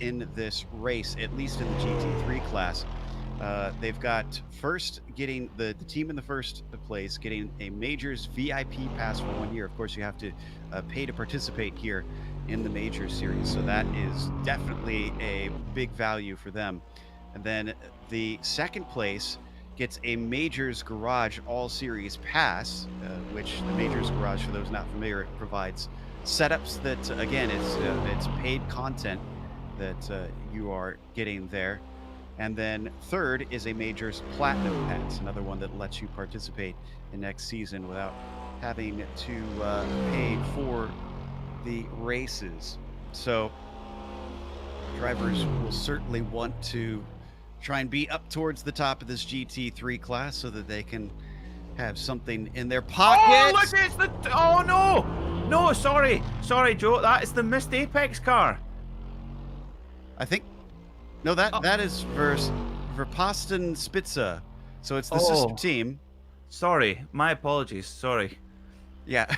in this race, at least in the GT3 class. They've got first getting the team in the first place getting a Majors VIP pass for 1 year. Of course, you have to pay to participate here in the Major Series, so that is definitely a big value for them. And then the second place gets a Majors Garage All Series pass, which the Majors Garage, for those not familiar, provides setups that, again, it's paid content that you are getting there. And then third is a Majors Platinum pass, another one that lets you participate in next season without having to pay for the races. So drivers will certainly want to try and be up towards the top of this GT3 class so that they can have something in their pockets. Oh, look, it's the... Oh, no! No, sorry, Joe. That is the missed Apex car. I think... No, that is Verposten Spitze. So it's the sister team. Sorry, my apologies. Sorry. Yeah.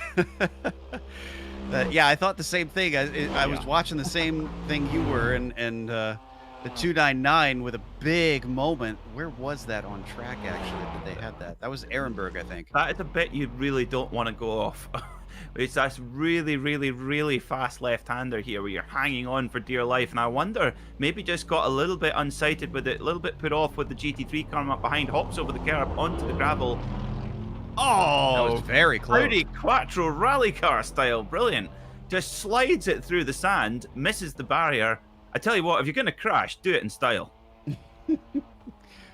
Yeah, I thought the same thing. I was watching the same thing you were, and the 299 with a big moment. Where was that on track, actually, that they had that? That was Ehrenberg, I think. That is a bit you really don't want to go off. It's that really, really, really fast left-hander here where you're hanging on for dear life. And I wonder, maybe just got a little bit unsighted with it, a little bit put off with the GT3 coming up behind, hops over the curb onto the gravel. Oh, that was very close. Audi Quattro rally car style, brilliant. Just slides it through the sand, misses the barrier. I tell you what, if you're going to crash, do it in style.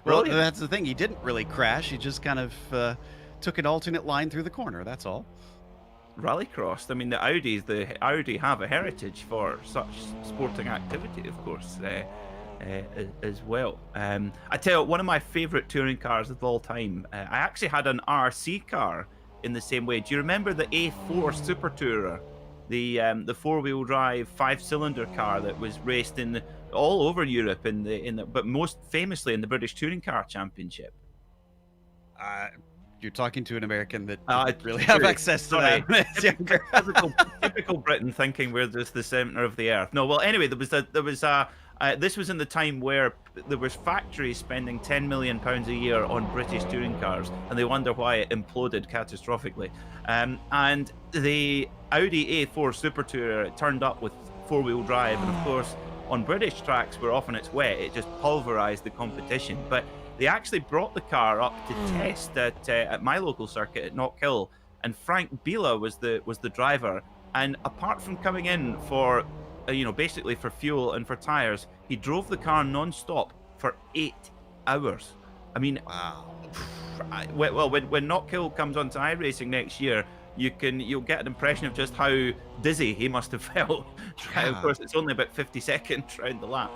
Well, that's the thing. He didn't really crash. He just kind of took an alternate line through the corner. That's all. Rallycrossed. I mean, the Audi have a heritage for such sporting activity, of course, as well. I tell you, one of my favorite touring cars of all time. I actually had an RC car in the same way. Do you remember the A4 Super Tourer, the four-wheel drive 5-cylinder car that was raced in all over Europe but most famously in the British Touring Car Championship? You're talking to an American that didn't really have access to that. Typical Britain thinking we're just the center of the earth. No, well, anyway, this was in the time where there was factories spending £10 million a year on British touring cars, and they wonder why it imploded catastrophically. And the Audi A4 Super Tourer turned up with four-wheel drive, and of course, on British tracks where often it's wet, it just pulverized the competition. But they actually brought the car up to test at my local circuit at Knockhill, and Frank Bila was the driver. And apart from coming in for, basically for fuel and for tires, he drove the car non-stop for 8 hours. I mean, wow. Well, when Knockhill comes onto iRacing next year, you'll get an impression of just how dizzy he must have felt. Of course, it's only about 50 seconds round the lap.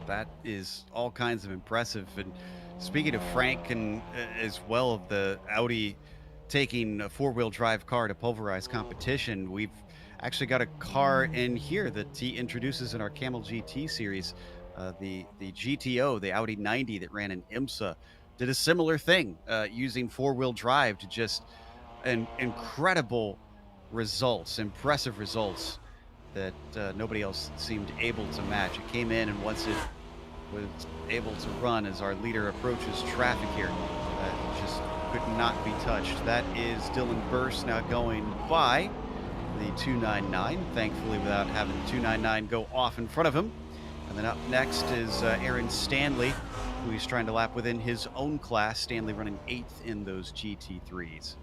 That is all kinds of impressive. And speaking of Frank and as well of the Audi taking a four-wheel drive car to pulverize competition, we've actually got a car in here that he introduces in our Camel GT series. The GTO, the Audi 90 that ran in IMSA, did a similar thing using four-wheel drive to just incredible results, impressive results that nobody else seemed able to match. It came in, and once it was able to run as our leader approaches traffic here, it just could not be touched. That is Dylan Burst now going by the 299, thankfully without having the 299 go off in front of him. And then up next is Aaron Stanley, who he's trying to lap within his own class. Stanley running 8th in those GT3s.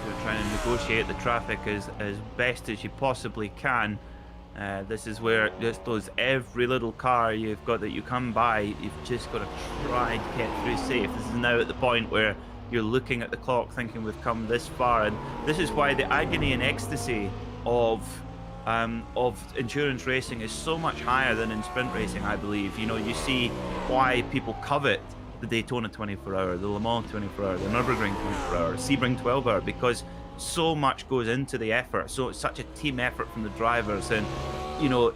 Just trying to negotiate the traffic as best as you possibly can. This is where just every little car you've got that you come by, you've just got to try and get through safe. This is now at the point where you're looking at the clock thinking we've come this far, and this is why the agony and ecstasy of endurance racing is so much higher than in sprint racing, I believe. You know, you see why people covet the Daytona 24-hour, the Le Mans 24-hour, the Nurburgring 24-hour, Sebring 12-hour, because so much goes into the effort. So it's such a team effort from the drivers, and you know,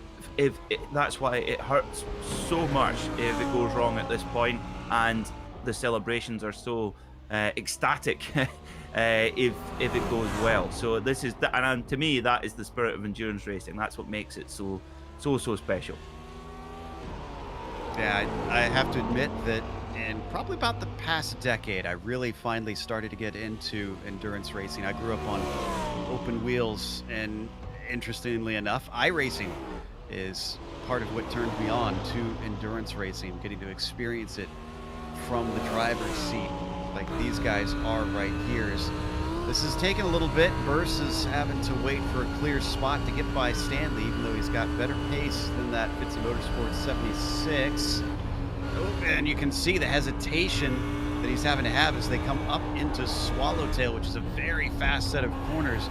that's why it hurts so much if it goes wrong at this point, and the celebrations are so ecstatic if it goes well. So this is and to me, that is the spirit of endurance racing. That's what makes it so special. Yeah, I have to admit that in probably about the past decade, I really finally started to get into endurance racing. I grew up on open wheels, and interestingly enough, iRacing is part of what turned me on to endurance racing, getting to experience it from the driver's seat, like these guys are right here. This is taking a little bit. Burse is having to wait for a clear spot to get by Stanley, even though he's got better pace than that Fitzy Motorsports 76. Oh, and you can see the hesitation that he's having to have as they come up into Swallowtail, which is a very fast set of corners,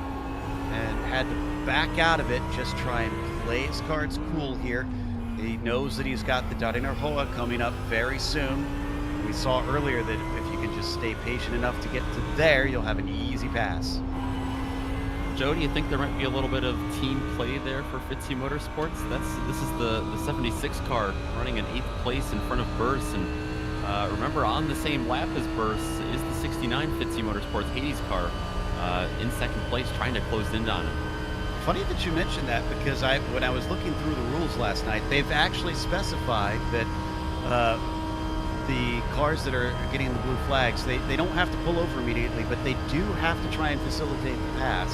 and had to back out of it, just try and play his cards cool here. He knows that he's got the Dariner Hoa coming up very soon. We saw earlier that if you can just stay patient enough to get to there, you'll have an easy pass. Joe, do you think there might be a little bit of team play there for Fitzy Motorsports? This is the 76 car running in 8th place in front of Burse, and remember, on the same lap as Burse is the 69 Fitzy Motorsports Hades car in 2nd place, trying to close in on him. Funny that you mentioned that, because when I was looking through the rules last night, they've actually specified that the cars that are getting the blue flags, they don't have to pull over immediately, but they do have to try and facilitate the pass.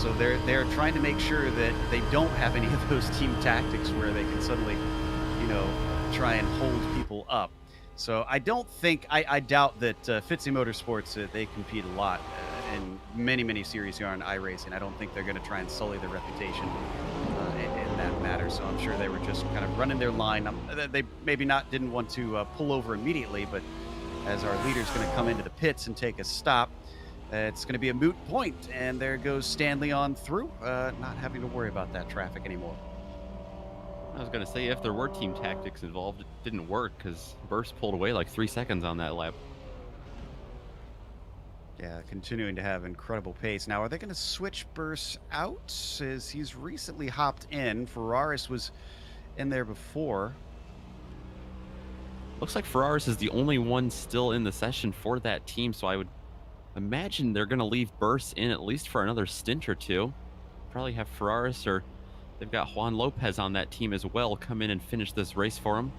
So they're trying to make sure that they don't have any of those team tactics where they can suddenly, you know, try and hold people up. So I doubt that Fitzy Motorsports, they compete a lot in many series here on iRacing. I don't think they're going to try and sully their reputation in that matter. So I'm sure they were just kind of running their line. They maybe didn't want to pull over immediately, but as our leader's going to come into the pits and take a stop, it's going to be a moot point, and there goes Stanley on through, not having to worry about that traffic anymore. I was going to say, if there were team tactics involved, it didn't work because Burse pulled away like 3 seconds on that lap. Yeah, continuing to have incredible pace. Now, are they going to switch Burse out, as he's recently hopped in? Ferraris was in there before. Looks like Ferraris is the only one still in the session for that team, so I would imagine they're going to leave Burse in at least for another stint or two. Probably have Ferraris, or they've got Juan Lopez on that team as well, come in and finish this race for him.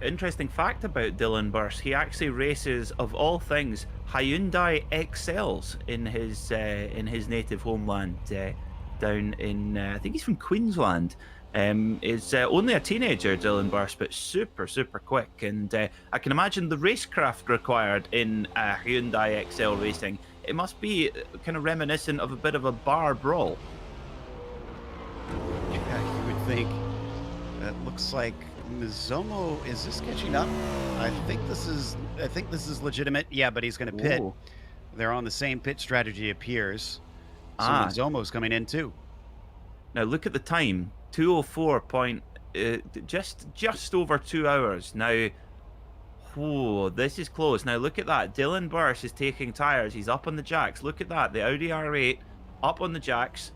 Interesting fact about Dylan Burse, he actually races, of all things, Hyundai XLs in his native homeland down in, I think he's from Queensland. Is only a teenager, Dylan Burse, but super quick, and I can imagine the racecraft required in Hyundai XL racing. It must be kind of reminiscent of a bit of a bar brawl. Yeah, you would think. That looks like Mizomo. Is this catching up? I think this is legitimate. Yeah, but he's going to pit. Ooh. They're on the same pit strategy, appears. So Mizomo's coming in too. Now look at the time. 2:04 point, just over 2 hours. Now, this is close. Now look at that. Dylan Burse is taking tires. He's up on the jacks. Look at that. The Audi R8 up on the jacks,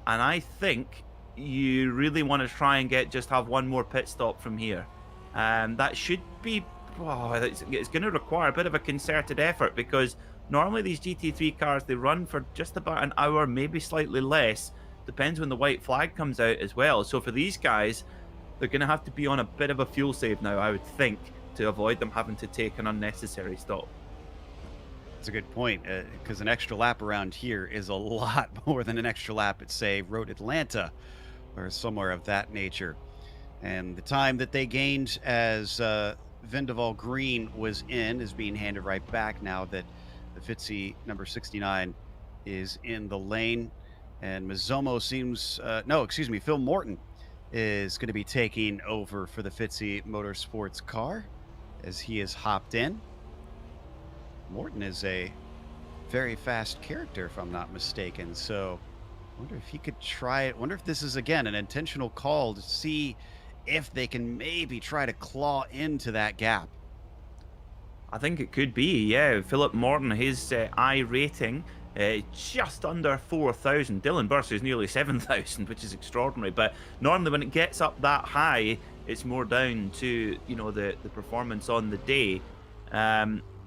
and I think you really want to try and have one more pit stop from here. That should be. It's going to require a bit of a concerted effort, because normally these GT3 cars, they run for just about an hour, maybe slightly less. Depends when the white flag comes out as well. So for these guys, they're going to have to be on a bit of a fuel save now, I would think, to avoid them having to take an unnecessary stop. That's a good point, because an extra lap around here is a lot more than an extra lap at, say, Road Atlanta or somewhere of that nature. And the time that they gained as Vendaval Green was in is being handed right back now that the Fitzy number 69 is in the lane. And Mizomo seems, Phil Morton is going to be taking over for the Fitzy Motorsports car as he has hopped in. Morton is a very fast character, if I'm not mistaken. So I wonder if he could try it. Wonder if this is, again, an intentional call to see if they can maybe try to claw into that gap. I think it could be, yeah. Philip Morton, his I rating, just under 4,000. Dylan Burse is nearly 7,000, which is extraordinary. But normally when it gets up that high, it's more down to, the performance on the day.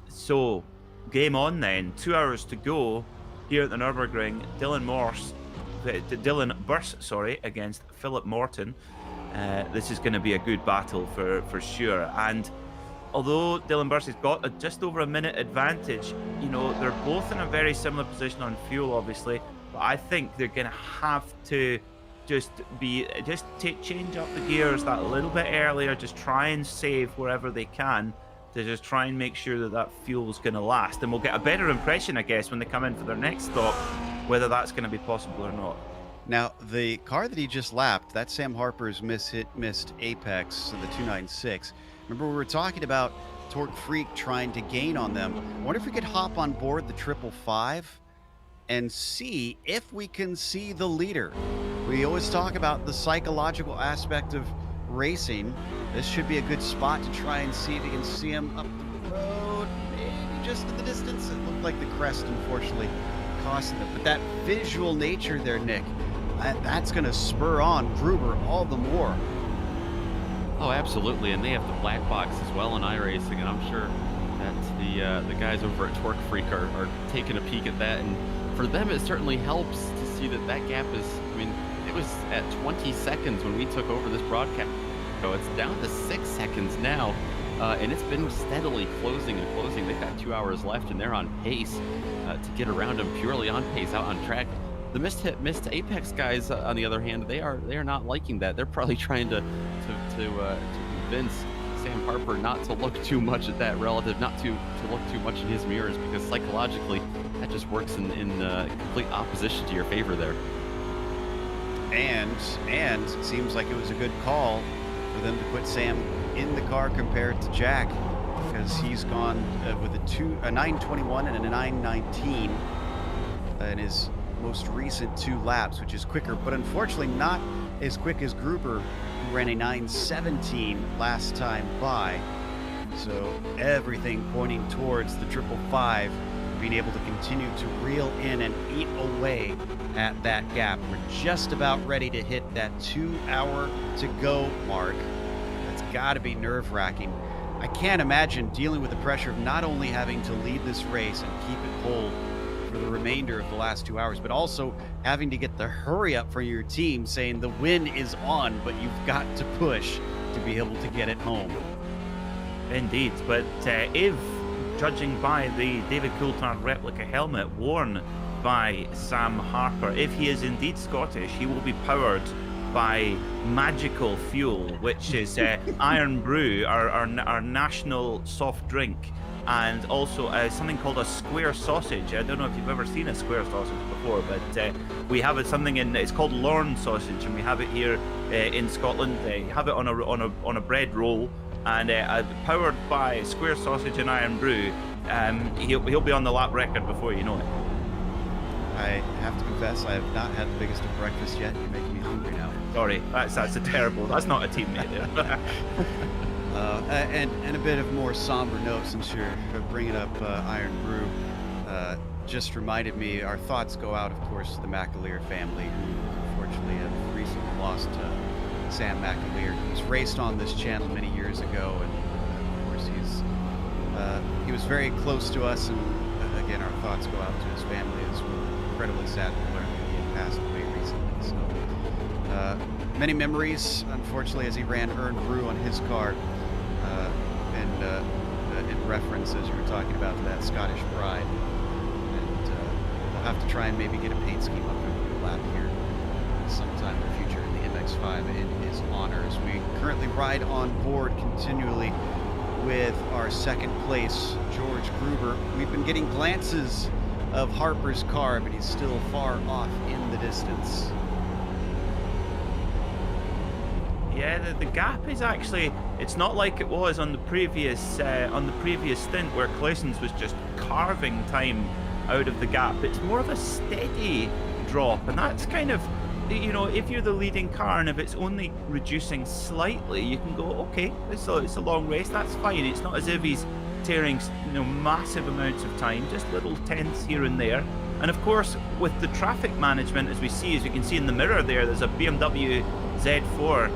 So, game on then. 2 hours to go here at the Nurburgring. Dylan Burse, against Philip Morton. This is going to be a good battle for sure. And although Dylan Burse has got just over a minute advantage, they're both in a very similar position on fuel, obviously. But I think they're going to have to change up the gears that little bit earlier, just try and save wherever they can to just try and make sure that fuel is going to last. And we'll get a better impression, I guess, when they come in for their next stop, whether that's going to be possible or not. Now, the car that he just lapped, that's Sam Harper's missed Apex, the 296. Remember, we were talking about Torque Freak trying to gain on them. I wonder if we could hop on board the 555 and see if we can see the leader. We always talk about the psychological aspect of racing. This should be a good spot to try and see if you can see him up the road, maybe just in the distance. It looked like the crest, unfortunately, costing them. But that visual nature there, Nick, that's going to spur on Gruber all the more. Oh, absolutely, and they have the black box as well in iRacing, and I'm sure that the guys over at Torque Freak are taking a peek at that, and for them it certainly helps to see that gap is, it was at 20 seconds when we took over this broadcast, so it's down to 6 seconds now, and it's been steadily closing and closing. They've got 2 hours left, and they're on pace to get around them, purely on pace, out on track. The missed Apex guys, on the other hand, they are not liking that. They're probably trying to convince Sam Harper not to look too much at that relative, not to look too much in his mirrors, because psychologically that just works in complete opposition to your favor there. And it seems like it was a good call for them to put Sam in the car compared to Jack, because he's gone with a 9:21 and a 9:19 in his most recent 2 laps, which is quicker, but unfortunately not as quick as Gruber, who ran a 9:17 last time by. So everything pointing towards the 555 being able to continue to reel in and eat away at that gap. We're just about ready to hit that 2 hour to go mark. That's got to be nerve-wracking. I can't imagine dealing with the pressure of not only having to lead this race and keep it cold for the remainder of the last 2 hours, but also having to get the hurry up for your team saying the win is on, but you've got to push to be able to get it home. Indeed, but if, judging by the David Coulthard replica helmet worn by Sam Harper, if he is indeed Scottish, he will be powered by magical fuel, which is Iron Brew, our national soft drink, and also something called a square sausage. I don't know if you've ever seen a square sausage before, but we have something it's called Lorne sausage, and we have it here in Scotland. You have it on a bread roll, and powered by square sausage and Iron Brew. He'll be on the lap record before you know it. I have to confess, I have not had the biggest of breakfast yet. You're making me hungry now. Sorry, that's a terrible. That's not a teammate there. And a bit of more somber notes, I'm sure, bringing up Iron Brew just reminded me, our thoughts go out, of course, to the McAleer family, who unfortunately have recently lost Sam McAleer. He was raced on this channel many years ago, and of course he was very close to us, and again, our thoughts go out to his family. It's incredibly sad to learn that he had passed away recently. So many memories, unfortunately, as he ran Earn Brew on his car, and reference, as you were talking about, to that Scottish bride. And we'll have to try and maybe get a paint scheme up for the lap here sometime in the future in the MX-5 in his honor, as we currently ride on board continually with our second place, George Gruber. We've been getting glances of Harper's car, but he's still far off in the distance. Yeah, the gap is actually, it's not like it was on the previous stint where Claeson's was just carving time out of the gap. It's more of a steady drop, and that's kind of, you know, if you're the leading car and if it's only reducing slightly, you can go, okay, it's a long race, that's fine. It's not as if he's tearing, you know, massive amounts of time, just little tenths here and there. And of course, with the traffic management, as you can see in the mirror there's a BMW Z4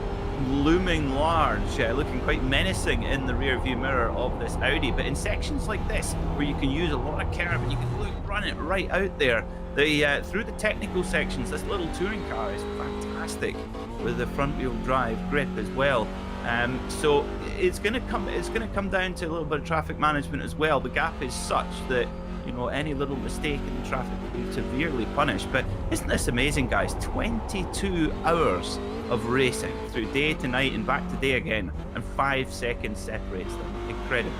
looming large, looking quite menacing in the rear view mirror of this Audi. But in sections like this, where you can use a lot of curve and you can run it right out there, through the technical sections, this little touring car is fantastic with the front wheel drive grip as well. So it's going to come down to a little bit of traffic management as well. The gap is such that, you know, any little mistake in the traffic will be severely punished. But isn't this amazing, guys? 22 hours of racing through day to night and back to day again, and 5 seconds separates them. Incredible.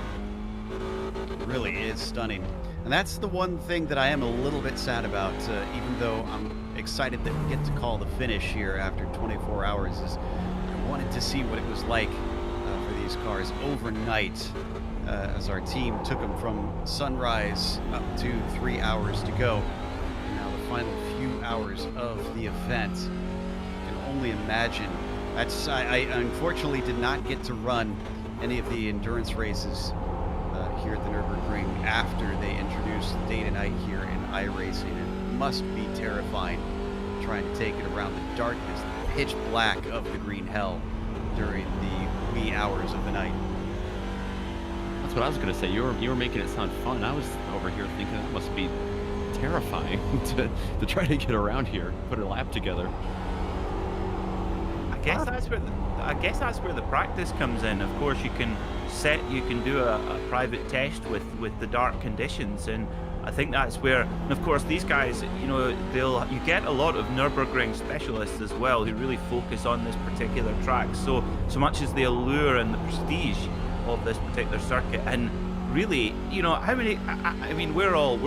It really is stunning. And that's the one thing that I am a little bit sad about, even though I'm excited that we get to call the finish here after 24 hours, is I wanted to see what it was like for these cars overnight, as our team took them from sunrise up to 3 hours to go. And now the final few hours of the event. I can only imagine. I unfortunately did not get to run any of the endurance races here at the Nurburgring after they introduced day to night here in iRacing. It must be terrifying trying to take it around the darkness, the pitch black of the green hell during the wee hours of the night. That's what I was going to say. You were making it sound fun. I was over here thinking that must be terrifying to try to get around here, put a lap together. I guess that's where the practice comes in. Of course, you can do a private test with the dark conditions, and I think that's where, and of course these guys, you know, you get a lot of Nurburgring specialists as well who really focus on this particular track, so much as the allure and the prestige of this particular circuit. And really, you know, how many, I mean, we're all,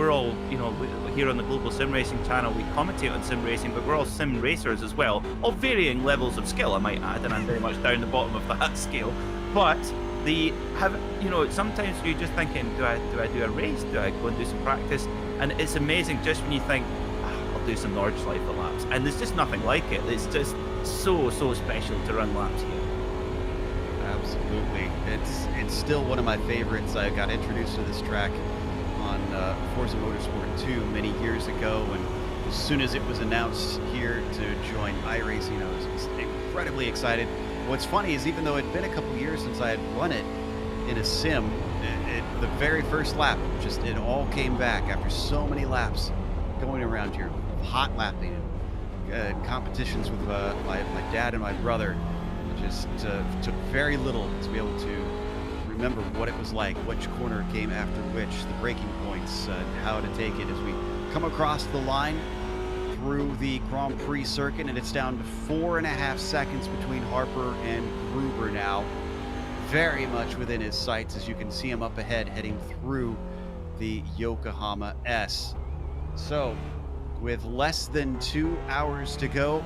you know, here on the Global SimRacing Channel, we commentate on sim racing, but we're all sim racers as well, of varying levels of skill, I might add, and I'm very much down the bottom of that scale. But you know, sometimes you're just thinking, do I do a race? Do I go and do some practice? And it's amazing just when you think, I'll do some Nordschleife laps, and there's just nothing like it. It's just so special to run laps here. Absolutely. It's still one of my favorites. I got introduced to this track on Forza Motorsport 2 many years ago, and as soon as it was announced here to join iRacing, I was incredibly excited. What's funny is, even though it'd been a couple years since I had run it in a sim, the very first lap, it all came back after so many laps going around here, hot lapping, and competitions with my dad and my brother. Just took very little to be able to remember what it was like, which corner came after which, the braking points, how to take it as we come across the line through the Grand Prix circuit, and it's down to 4.5 seconds between Harper and Gruber now. Very much within his sights, as you can see him up ahead heading through the Yokohama S. So, with less than 2 hours to go,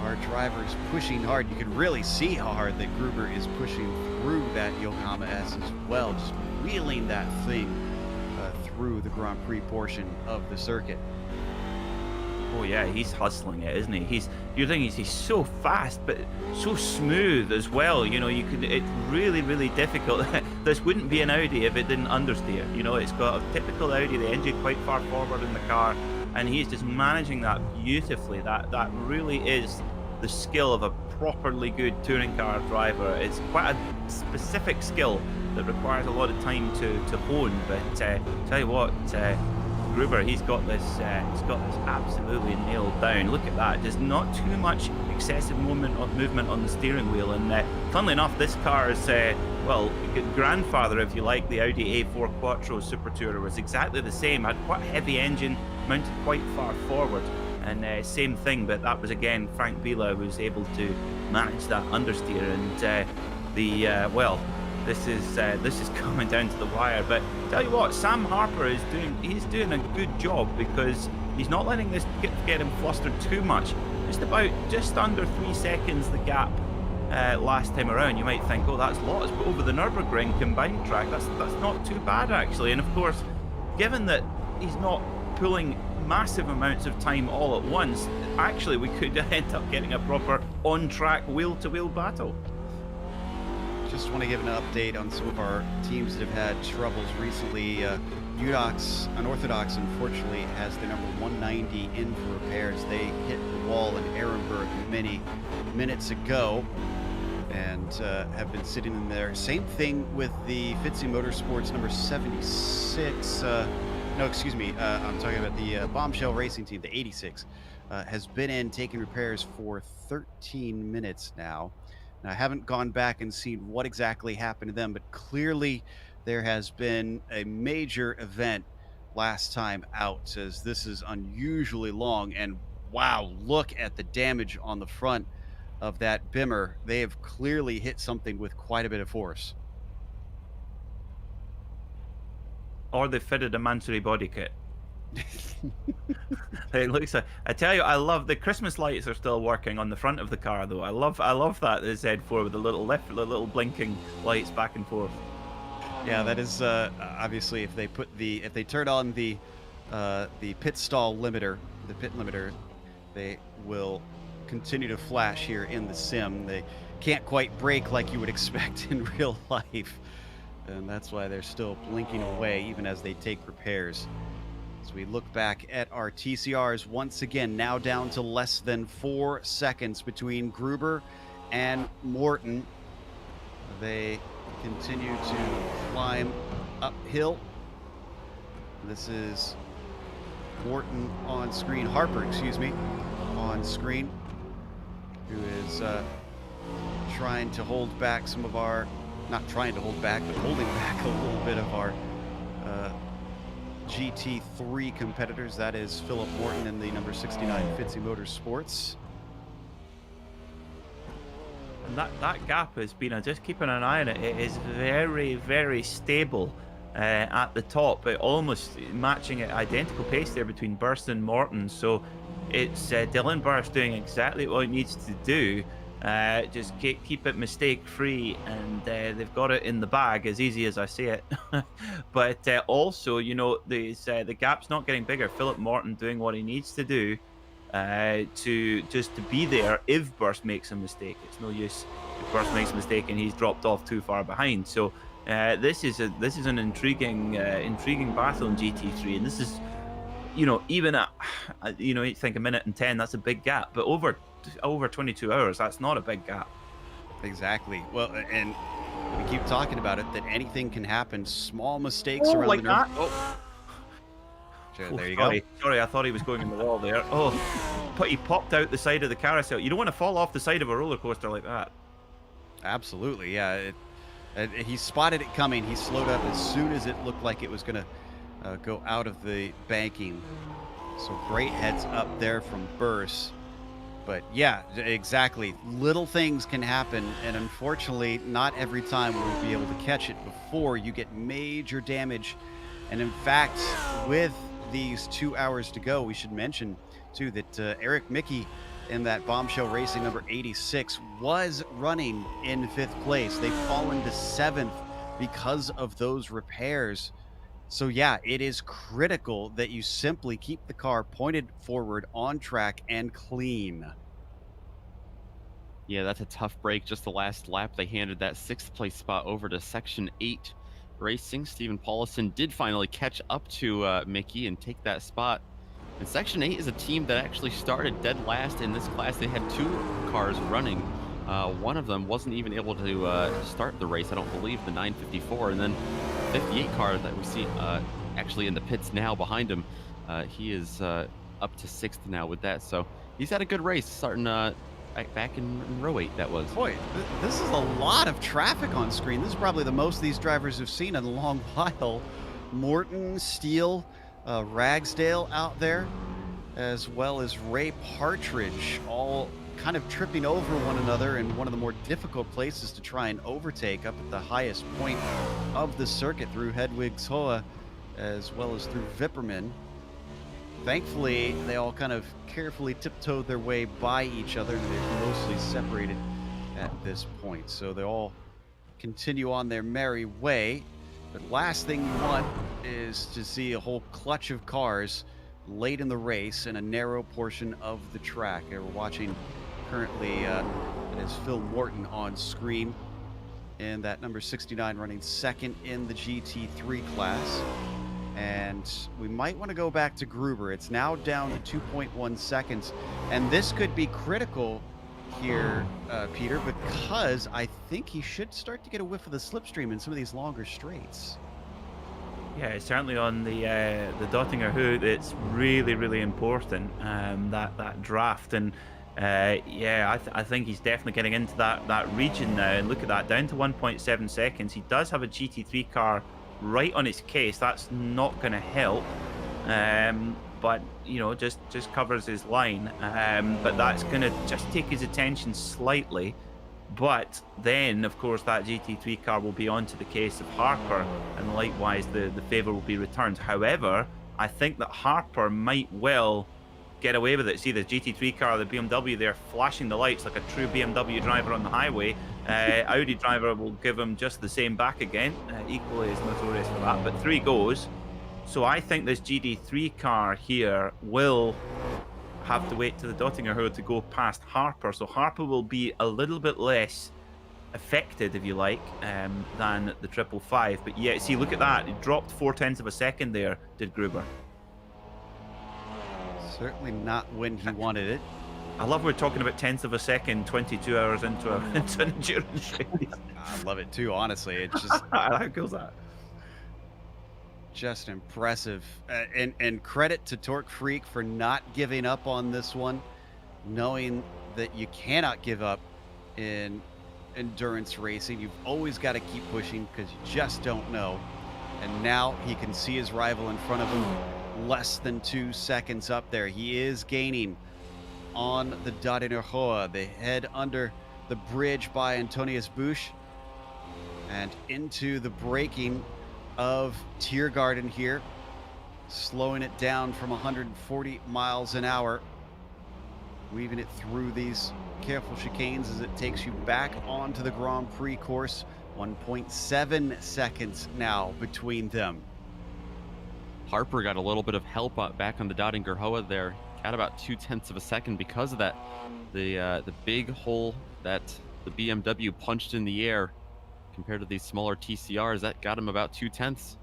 our driver's pushing hard. You can really see how hard that Gruber is pushing through that Yokohama S as well, just wheeling that thing through the Grand Prix portion of the circuit. Oh yeah, he's hustling it, isn't he? You're thinking he's so fast, but so smooth as well. You know, it's really difficult. This wouldn't be an Audi if it didn't understeer. You know, it's got a typical Audi, the engine quite far forward in the car, and he's just managing that beautifully. That really is the skill of a properly good touring car driver. It's quite a specific skill that requires a lot of time to hone, but tell you what, Gruber, he's got this absolutely nailed down. Look at that, just not too much excessive movement on the steering wheel. And funnily enough, this car's well, grandfather, if you like, the Audi A4 Quattro Super Tourer was exactly the same. Had quite a heavy engine, mounted quite far forward, and same thing. But that was again Frank Bila who was able to manage that understeer, and well, this is coming down to the wire. But tell you what, Sam Harper is doing a good job, because he's not letting this get him flustered too much. Just under 3 seconds the gap last time around. You might think, oh, that's lots, but over the Nurburgring combined track, that's not too bad actually. And of course, given that he's not pulling massive amounts of time all at once, actually we could end up getting a proper on-track wheel-to-wheel battle. Just want to give an update on some of our teams that have had troubles recently. Unorthodox, unfortunately, has the number 190 in for repairs. They hit the wall in Ehrenberg many minutes ago and have been sitting in there. Same thing with the Fitzy Motorsports number 76. No, excuse me. I'm talking about the Bombshell Racing team, the 86, has been in taking repairs for 13 minutes now. Now, I haven't gone back and seen what exactly happened to them, but clearly there has been a major event last time out, as this is unusually long. And wow, look at the damage on the front of that Bimmer. They have clearly hit something with quite a bit of force. Or they fitted a Mansory body kit. It looks like, I tell you, I love the Christmas lights are still working on the front of the car though. I love that the Z4 with the little blinking lights back and forth. Yeah, that is obviously if they turn on the pit stall limiter, the pit limiter, they will continue to flash here in the sim. They can't quite brake like you would expect in real life, and that's why they're still blinking away even as they take repairs. As we look back at our TCRs, once again, now down to less than 4 seconds between Gruber and Morton. They continue to climb uphill. This is Morton on screen, Harper, excuse me, on screen, who is trying to hold back some of our, not trying to hold back, but holding back a little bit of our GT3 competitors. That is Philip Morton in the number 69 Fitzy Motorsports. And that gap has been, just keeping an eye on it, it is very, very stable at the top, almost matching at identical pace there between Burst and Morton. So it's Dylan Burst doing exactly what he needs to do. Just keep it mistake-free, and they've got it in the bag, as easy as I say it. But also, you know, the gap's not getting bigger. Philip Morton doing what he needs to do to be there if Burst makes a mistake. It's no use if Burst makes a mistake and he's dropped off too far behind. So this is an intriguing battle in GT3, and this is, you know, even at, you know, you think a minute and 10, that's a big gap, but over 22 hours, that's not a big gap. Exactly. Well, and we keep talking about it, that anything can happen. Small mistakes around like the that. Sure, Oh, there you sorry. go. Sorry, I thought he was going in the wall there. Oh, but he popped out the side of the carousel. You don't want to fall off the side of a roller coaster like that. Absolutely, yeah. He spotted it coming. He slowed up as soon as it looked like it was going to go out of the banking. So great heads up there from Burst. But yeah, exactly. Little things can happen, and unfortunately, not every time we'll be able to catch it before you get major damage. And in fact, with these 2 hours to go, we should mention too that Eric Mickey in that Bombshell Racing number 86 was running in 5th place. They've fallen to 7th because of those repairs. So yeah, it is critical that you simply keep the car pointed forward, on track, and clean. Yeah, that's a tough break. Just the last lap, they handed that 6th place spot over to Section 8 Racing. Stephen Paulison did finally catch up to Mickey and take that spot. And Section 8 is a team that actually started dead last in this class. They had 2 cars running. One of them wasn't even able to start the race, I don't believe, the 954. And then 58 car that we see actually in the pits now behind him, he is up to 6th now with that. So he's had a good race, starting back in row 8 that was. Boy, this is a lot of traffic on screen. This is probably the most these drivers have seen in a long while. Morton, Steele, Ragsdale out there, as well as Ray Partridge, all kind of tripping over one another in one of the more difficult places to try and overtake up at the highest point of the circuit through Hedwig's Hoa, as well as through Vipperman. Thankfully, they all kind of carefully tiptoed their way by each other, and they're mostly separated at this point. So they all continue on their merry way. But last thing you want is to see a whole clutch of cars late in the race in a narrow portion of the track. We're watching currently, it is Phil Morton on screen, and that number 69 running second in the GT3 class. And we might want to go back to Gruber. It's now down to 2.1 seconds. And this could be critical here, Peter, because I think he should start to get a whiff of the slipstream in some of these longer straights. Yeah, certainly on the Dottinger Hood, it's really, really important, that draft. And yeah, I think he's definitely getting into that region now. And look at that, down to 1.7 seconds. He does have a GT3 car right on his case. That's not going to help, but you know, just covers his line, but that's going to just take his attention slightly. But then of course that GT3 car will be onto the case of Harper, and likewise the favor will be returned. However, I think that Harper might well get away with it. See the GT3 car, the BMW there flashing the lights like a true BMW driver on the highway. Audi driver will give him just the same back again, equally as notorious for that, but 3 goes. So I think this GT3 car here will have to wait to the Dottinger Hood to go past Harper. So Harper will be a little bit less affected, if you like, than the 555. But yeah, see, look at that. It dropped 0.4 of a second there, did Gruber. Certainly not when he wanted it. I love we're talking about tenths of a second 22 hours into an endurance race. I love it too, honestly. It's just how cool is that? Just impressive. And credit to Torque Freak for not giving up on this one, knowing that you cannot give up in endurance racing. You've always got to keep pushing because you just don't know. And now he can see his rival in front of him, less than 2 seconds up there. He is gaining on the Dottinger Hoa. They head under the bridge by Antonius Busch and into the braking of Tiergarten here, slowing it down from 140 miles an hour, weaving it through these careful chicanes as it takes you back onto the Grand Prix course. 1.7 seconds now between them. Harper got a little bit of help back on the Dottinger Hoa there. Got about 0.2 of a second because of that. The big hole that the BMW punched in the air compared to these smaller TCRs, that got him about 0.2.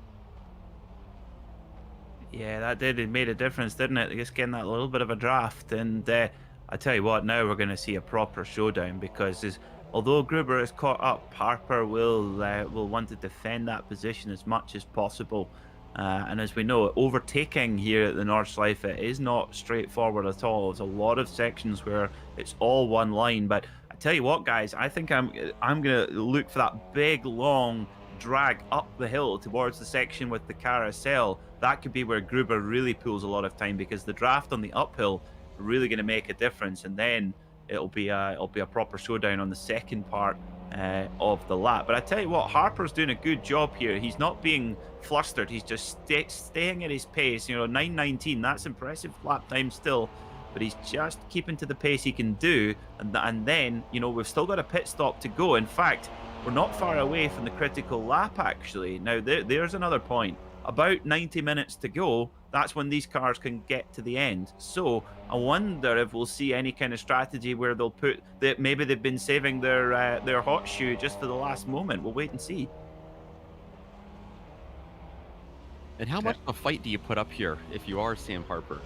Yeah, that did. It made a difference, didn't it? Just getting that little bit of a draft. And I tell you what, now we're going to see a proper showdown, because although Gruber is caught up, Harper will want to defend that position as much as possible. And as we know, overtaking here at the Nordschleife is not straightforward at all. There's a lot of sections where it's all one line. But I tell you what, guys, I think I'm going to look for that big, long drag up the hill towards the section with the carousel. That could be where Gruber really pulls a lot of time, because the draft on the uphill is really going to make a difference. And then it'll be a proper showdown on the second part of the lap. But I tell you what, Harper's doing a good job here. He's not being flustered. He's just staying at his pace. 9:19, that's impressive lap time still, but he's just keeping to the pace he can do. And then, we've still got a pit stop to go. In fact, we're not far away from the critical lap, actually. Now, there's another point. About 90 minutes to go, that's when these cars can get to the end. So I wonder if we'll see any kind of strategy where they'll put that maybe they've been saving their hot shoe just for the last moment. We'll wait and see. And how much of a fight do you put up here if you are Sam Harper?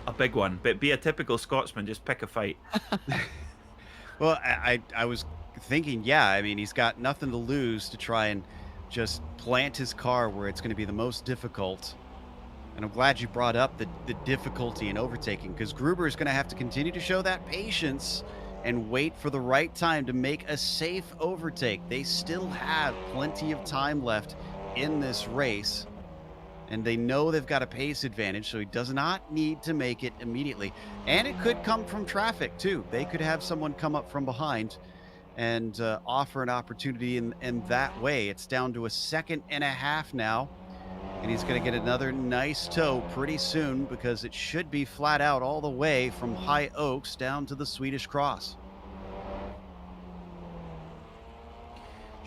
A big one, but be a typical Scotsman, just pick a fight. Well, I was thinking, he's got nothing to lose to try and just plant his car where it's going to be the most difficult. And I'm glad you brought up the difficulty in overtaking, because Gruber is going to have to continue to show that patience and wait for the right time to make a safe overtake. They still have plenty of time left in this race, and they know they've got a pace advantage, so he does not need to make it immediately. And it could come from traffic, too. They could have someone come up from behind and offer an opportunity in that way. It's down to a 1.5 seconds now, and he's going to get another nice tow pretty soon because it should be flat out all the way from High Oaks down to the Swedish Cross.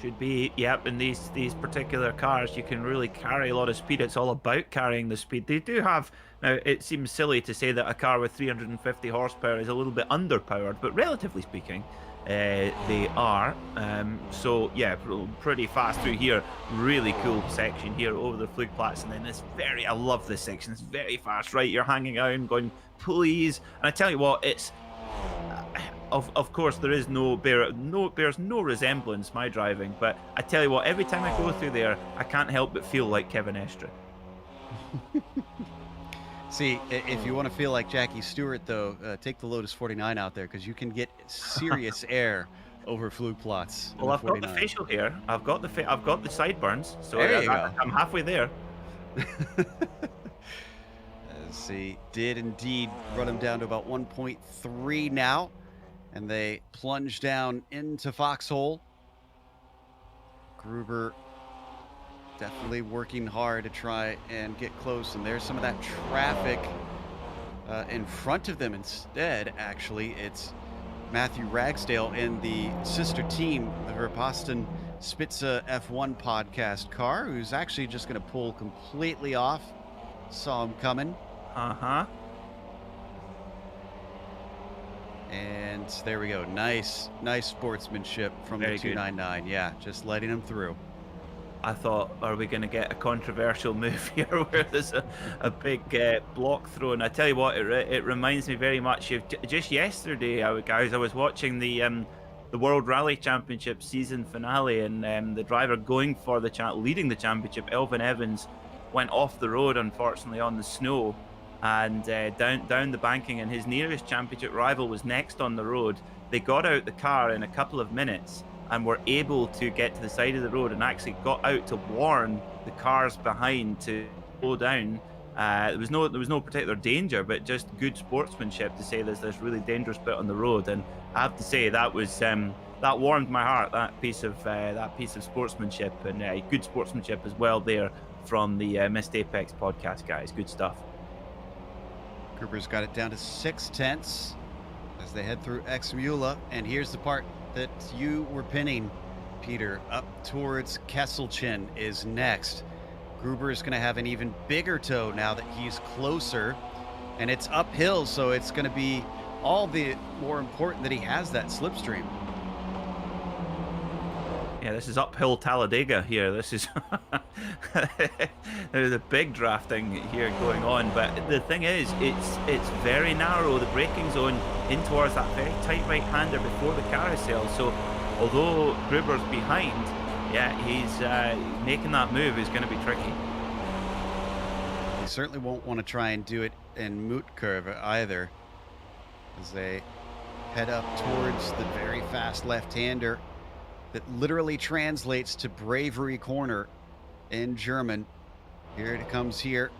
Should be, yep. In these particular cars, you can really carry a lot of speed. It's all about carrying the speed. They do have, now it seems silly to say that a car with 350 horsepower is a little bit underpowered, but relatively speaking, they are. So yeah, pretty fast through here. Really cool section here over the Flugplatz, and then this I love this section. It's very fast, right? You're hanging out and going, please. And I tell you what, it's of course there is bears no resemblance my driving, but I tell you what, every time I go through there, I can't help but feel like Kevin Estre. See, if you want to feel like Jackie Stewart, though, take the Lotus 49 out there because you can get serious air over Flugplatz. Well, I've got the facial hair. I've got the sideburns. So there you go. I'm halfway there. Let's see, did indeed run him down to about 1.3 now, and they plunge down into Foxhole. Gruber definitely working hard to try and get close, and there's some of that traffic in front of them. Instead, actually, it's Matthew Ragsdale and the sister team, the Verposten Spitze F1 podcast car, who's actually just going to pull completely off. Saw him coming. Uh-huh. And there we go. Nice sportsmanship from Very the 299. Yeah, just letting him through. I thought, are we going to get a controversial move here where there's a big block thrown? I tell you what, it reminds me very much of just yesterday, guys. I was watching the World Rally Championship season finale, and the driver going for leading the championship, Elvin Evans, went off the road, unfortunately, on the snow, and down the banking, and his nearest championship rival was next on the road. They got out the car in a couple of minutes and were able to get to the side of the road and actually got out to warn the cars behind to slow down. There was no particular danger, but just good sportsmanship to say there's this really dangerous bit on the road. And I have to say that was that warmed my heart. That piece of sportsmanship, and good sportsmanship as well there from the Missed Apex podcast guys. Good stuff. Gruber's got it down to 0.6 as they head through Exmula, and here's the part that you were pinning, Peter. Up towards Kesselchen is next. Gruber is going to have an even bigger tow now that he's closer, and it's uphill, so it's going to be all the more important that he has that slipstream. Yeah, this is uphill Talladega here. This is there's a big drafting here going on, but the thing is, it's very narrow, the braking zone in towards that very tight right-hander before the carousel. So although Gruber's behind, yeah, he's making that move is going to be tricky. He certainly won't want to try and do it in Moot Curve either, as they head up towards the very fast left-hander that literally translates to Bravery Corner in German. Here it comes here.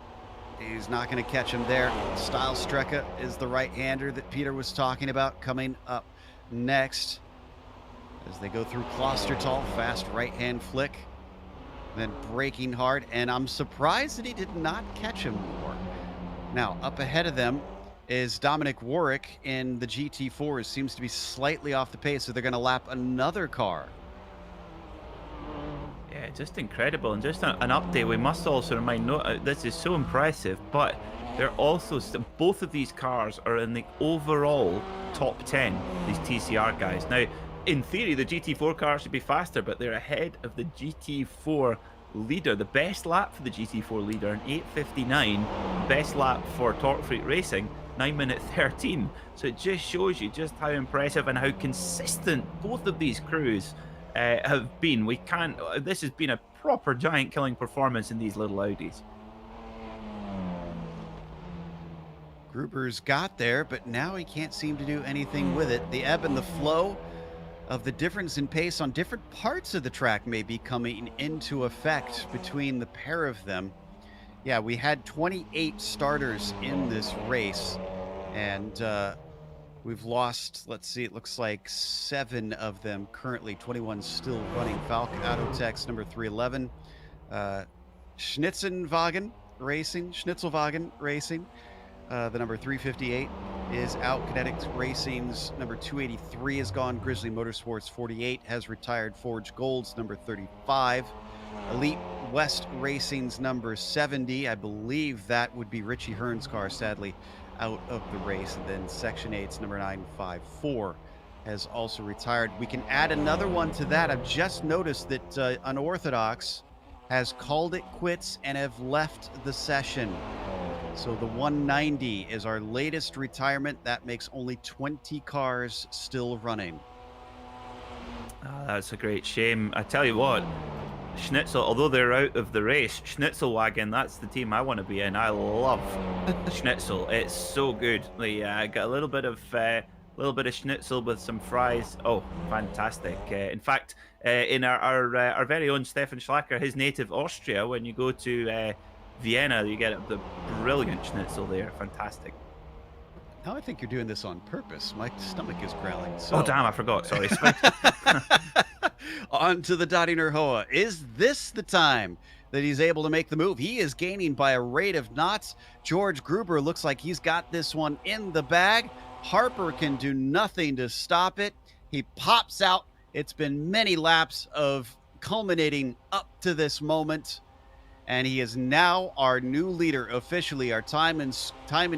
He's not going to catch him there. Style Strecke is the right-hander that Peter was talking about coming up next as they go through Klostertal. Fast right-hand flick, then braking hard, and I'm surprised that he did not catch him more. Now, up ahead of them is Dominic Warwick in the GT4. Seems to be slightly off the pace, so they're going to lap another car. Yeah, just incredible. And just an update, we must also remind, this is so impressive, but they're also, both of these cars are in the overall top 10, these TCR guys. Now, in theory, the GT4 car should be faster, but they're ahead of the GT4 leader. The best lap for the GT4 leader, an 8:59. Best lap for Torque Freak Racing, 9:13. So it just shows you just how impressive and how consistent both of these crews have been. This has been a proper giant killing performance in these little Audis. Gruber's got there, but now he can't seem to do anything with it. The ebb and the flow of the difference in pace on different parts of the track may be coming into effect between the pair of them. Yeah, we had 28 starters in this race, and we've lost, let's see, it looks like 7 of them currently. 21 still running. Falcon Autotex number 311. Schnitzelwagen Racing. The number 358 is out. Kinetic Racing's number 283 is gone. Grizzly Motorsports 48 has retired. Forge Gold's number 35. Elite West Racing's number 70. I believe that would be Richie Hearn's car, sadly, out of the race. And then Section 8's number 954 has also retired. We can add another one to that. I've just noticed that Unorthodox has called it quits and have left the session. So the 190 is our latest retirement. That makes only 20 cars still running. That's a great shame. I tell you what, Schnitzel, although they're out of the race, Schnitzelwagen, that's the team I want to be in. I love Schnitzel. It's so good. They got a little bit of schnitzel with some fries. Oh, fantastic. In fact, in our very own Stefan Schlacker, his native Austria, when you go to Vienna, you get the brilliant schnitzel there. Fantastic. Now I think you're doing this on purpose. My stomach is growling. So. Oh, damn, I forgot. Sorry. On to the Dottie Nurhoa. Is this the time that he's able to make the move? He is gaining by a rate of knots. George Gruber looks like he's got this one in the bag. Harper can do nothing to stop it. He pops out. It's been many laps of culminating up to this moment. And he is now our new leader officially. Our timing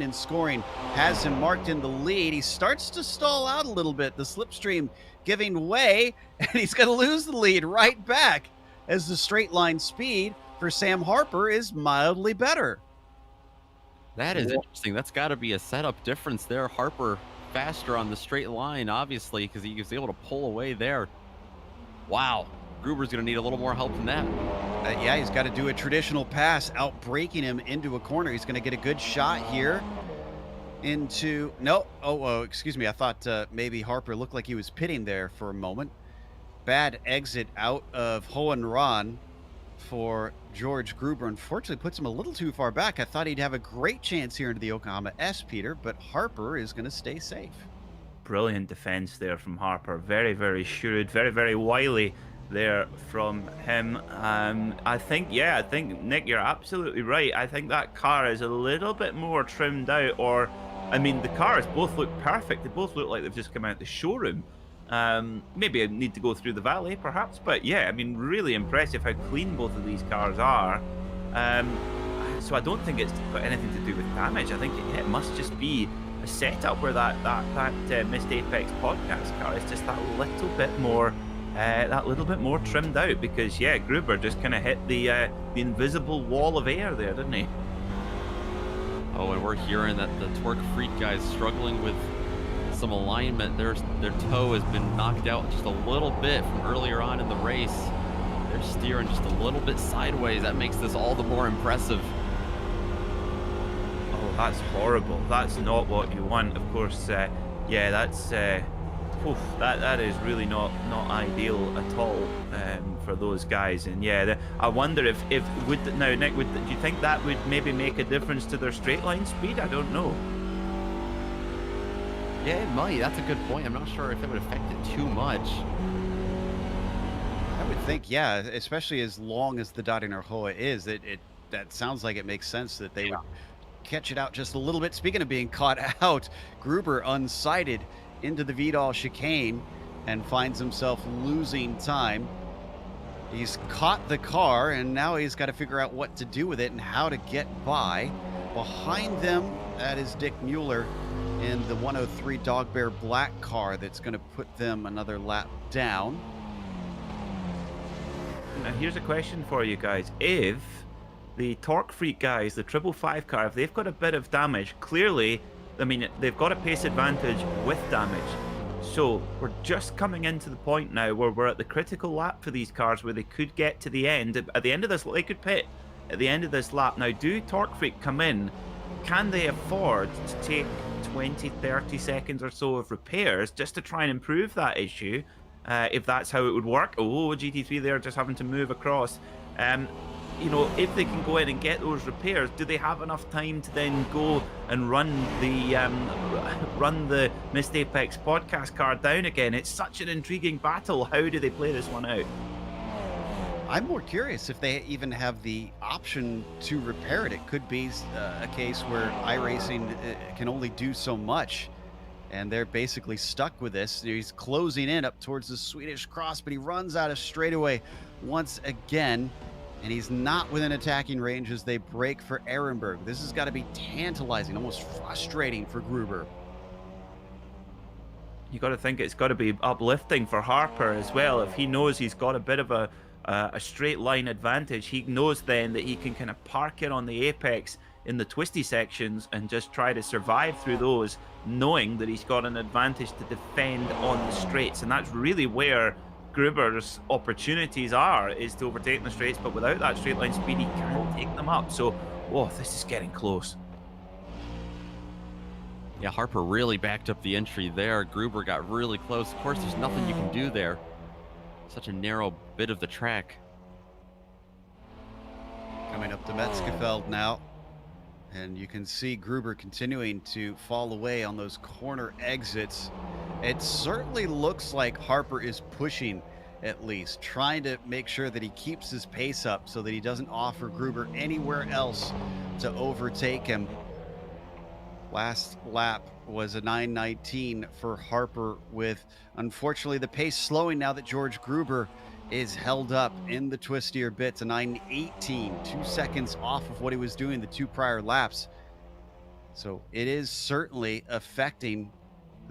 and scoring has him marked in the lead. He starts to stall out a little bit. The slipstream giving way, and he's going to lose the lead right back as the straight line speed for Sam Harper is mildly better. That is interesting. That's got to be a setup difference there. Harper faster on the straight line, obviously, because he was able to pull away there. Wow. Gruber's going to need a little more help than that. Yeah, he's got to do a traditional pass, out braking him into a corner. He's going to get a good shot here into... No. Oh, excuse me. I thought maybe Harper looked like he was pitting there for a moment. Bad exit out of Hohenron for George Gruber. Unfortunately, puts him a little too far back. I thought he'd have a great chance here into the Yokohama S, Peter, but Harper is going to stay safe. Brilliant defense there from Harper. Very, very shrewd, very, very wily there from him. I think, Nick, you're absolutely right. I think that car is a little bit more trimmed out, or, I mean, the cars both look perfect. They both look like they've just come out of the showroom. Maybe I need to go through the valley, perhaps, but yeah, I mean, really impressive how clean both of these cars are. So I don't think it's got anything to do with damage. I think it must just be a setup where that Missed Apex podcast car is just that little bit more trimmed out, because yeah, Gruber just kind of hit the invisible wall of air there, didn't he? Oh, and we're hearing that the Torque Freak guys struggling with some alignment. Their toe has been knocked out just a little bit from earlier on in the race. They're steering just a little bit sideways. That makes this all the more impressive. Oh, that's horrible. That's not what you want, of course. Yeah, that's that is really not ideal at all for those guys. And yeah, I wonder if now, Nick, do you think that would maybe make a difference to their straight line speed? I don't know. Yeah, it might. That's a good point. I'm not sure if it would affect it too much. I would think, yeah, especially as long as the Dottie Nurhoa is, that sounds like it makes sense that they would catch it out just a little bit. Speaking of being caught out, Gruber unsighted into the Vidal chicane and finds himself losing time. He's caught the car, and now he's got to figure out what to do with it and how to get by. Behind them, that is Dick Mueller in the 103 Dog Bear Black car that's going to put them another lap down. Now here's a question for you guys. If the Torque Freak guys, the 555 car, if they've got a bit of damage, clearly, I mean, they've got a pace advantage with damage. So we're just coming into the point now where we're at the critical lap for these cars, where they could get to the end. At the end of this, they could pit at the end of this lap. Now, do Torque Freak come in can they afford to take 20, 30 seconds or so of repairs just to try and improve that issue? If that's how it would work. Oh, GT3 there just having to move across. You know, if they can go in and get those repairs, do they have enough time to then go and run the Missed Apex podcast car down again? It's such an intriguing battle. How do they play this one out? I'm more curious if they even have the option to repair it. It could be a case where iRacing can only do so much, and they're basically stuck with this. He's closing in up towards the Swedish cross, but he runs out of straightaway once again, and he's not within attacking range as they break for Ehrenberg. This has got to be tantalizing, almost frustrating for Gruber. You got to think it's got to be uplifting for Harper as well. If he knows he's got a bit of a straight line advantage, he knows then that he can kind of park it on the apex in the twisty sections and just try to survive through those, knowing that he's got an advantage to defend on the straights. And that's really where Gruber's opportunities are, is to overtake the straights, but without that straight line speed, he can't take them up. So, whoa, this is getting close. Yeah, Harper really backed up the entry there. Gruber got really close. Of course, there's nothing you can do there. Such a narrow bit of the track. Coming up to Metzgefeld now, and you can see Gruber continuing to fall away on those corner exits. It certainly looks like Harper is pushing, at least, trying to make sure that he keeps his pace up so that he doesn't offer Gruber anywhere else to overtake him. Last lap was a 9:19 for Harper, with unfortunately the pace slowing now that George Gruber is held up in the twistier bits. A 9:18, 2 seconds off of what he was doing the 2 prior laps. So it is certainly affecting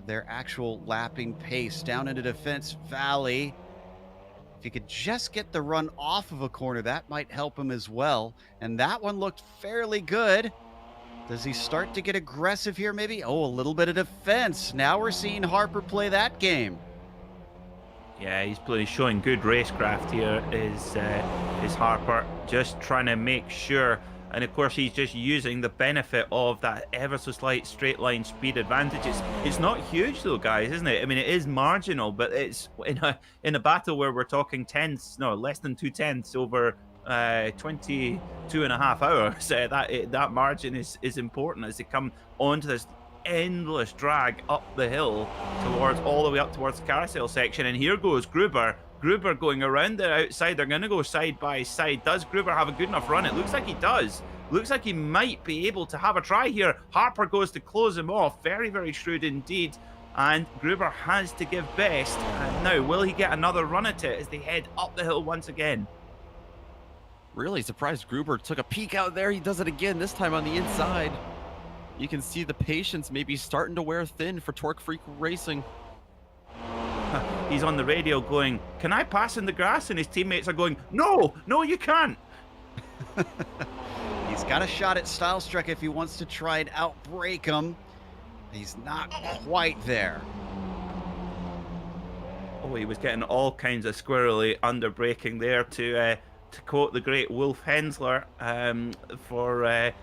their actual lapping pace. Down into Defense Valley, if he could just get the run off of a corner, that might help him as well. And that one looked fairly good. Does he start to get aggressive here maybe? Oh, a little bit of defense. Now we're seeing Harper play that game. Yeah, he's showing good racecraft here, is Harper. Just trying to make sure, and of course he's just using the benefit of that ever so slight straight line speed advantage. It's not huge though, guys, isn't it? I mean, it is marginal, but it's in a battle where we're talking less than 2/10 over 22 and a half hours. That margin is important as they come onto this endless drag up the hill all the way up towards the carousel section. And here goes Gruber going around the outside. They're going to go side by side. Does Gruber have a good enough run? It looks like he does. Looks like he might be able to have a try here. Harper goes to close him off. Very, very shrewd indeed. And Gruber has to give best. And now, will he get another run at it as they head up the hill once again? Really surprised Gruber took a peek out there. He does it again, this time on the inside. You can see the patience maybe starting to wear thin for Torque Freak Racing. He's on the radio going, "Can I pass in the grass?" And his teammates are going, "No, you can't." He's got a shot at Stylestruck if he wants to try and outbrake him. He's not quite there. Oh, he was getting all kinds of squirrely underbraking there, to quote the great Wolf Hensler, for a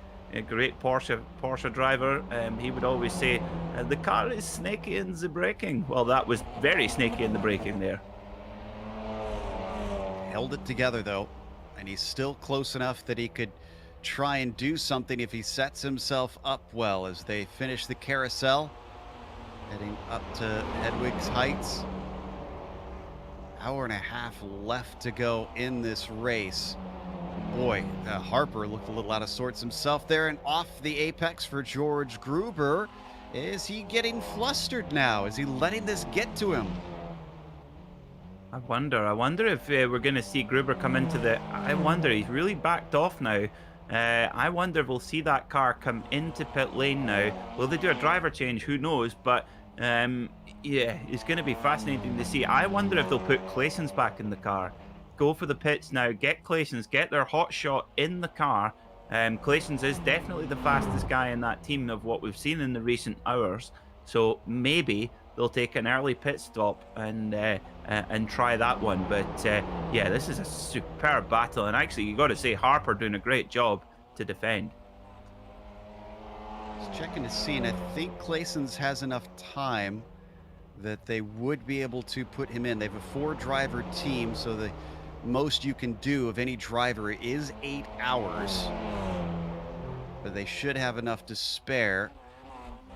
great Porsche driver. He would always say, "The car is snaky in the braking." Well, that was very snaky in the braking there. Held it together though, and he's still close enough that he could try and do something if he sets himself up well as they finish the carousel, heading up to Hedwig's Heights. Hour and a half left to go in this race. Boy, Harper looked a little out of sorts himself there, and off the apex for George Gruber. Is he getting flustered now? Is he letting this get to him? I wonder if we're going to see Gruber come into the... I wonder, he's really backed off now. I wonder if we'll see that car come into pit lane now. Will they do a driver change? Who knows? But yeah, it's going to be fascinating to see. I wonder if they'll put Claessens back in the car. Go for the pits now. Get Claessens. Get their hot shot in the car. Claessens is definitely the fastest guy in that team of what we've seen in the recent hours. So maybe they'll take an early pit stop and try that one. But yeah, this is a superb battle. And actually, you got to say, Harper doing a great job to defend. checking to see, and I think Clayson's has enough time that they would be able to put him in. They have a 4-driver team, so the most you can do of any driver is 8 hours. But they should have enough to spare,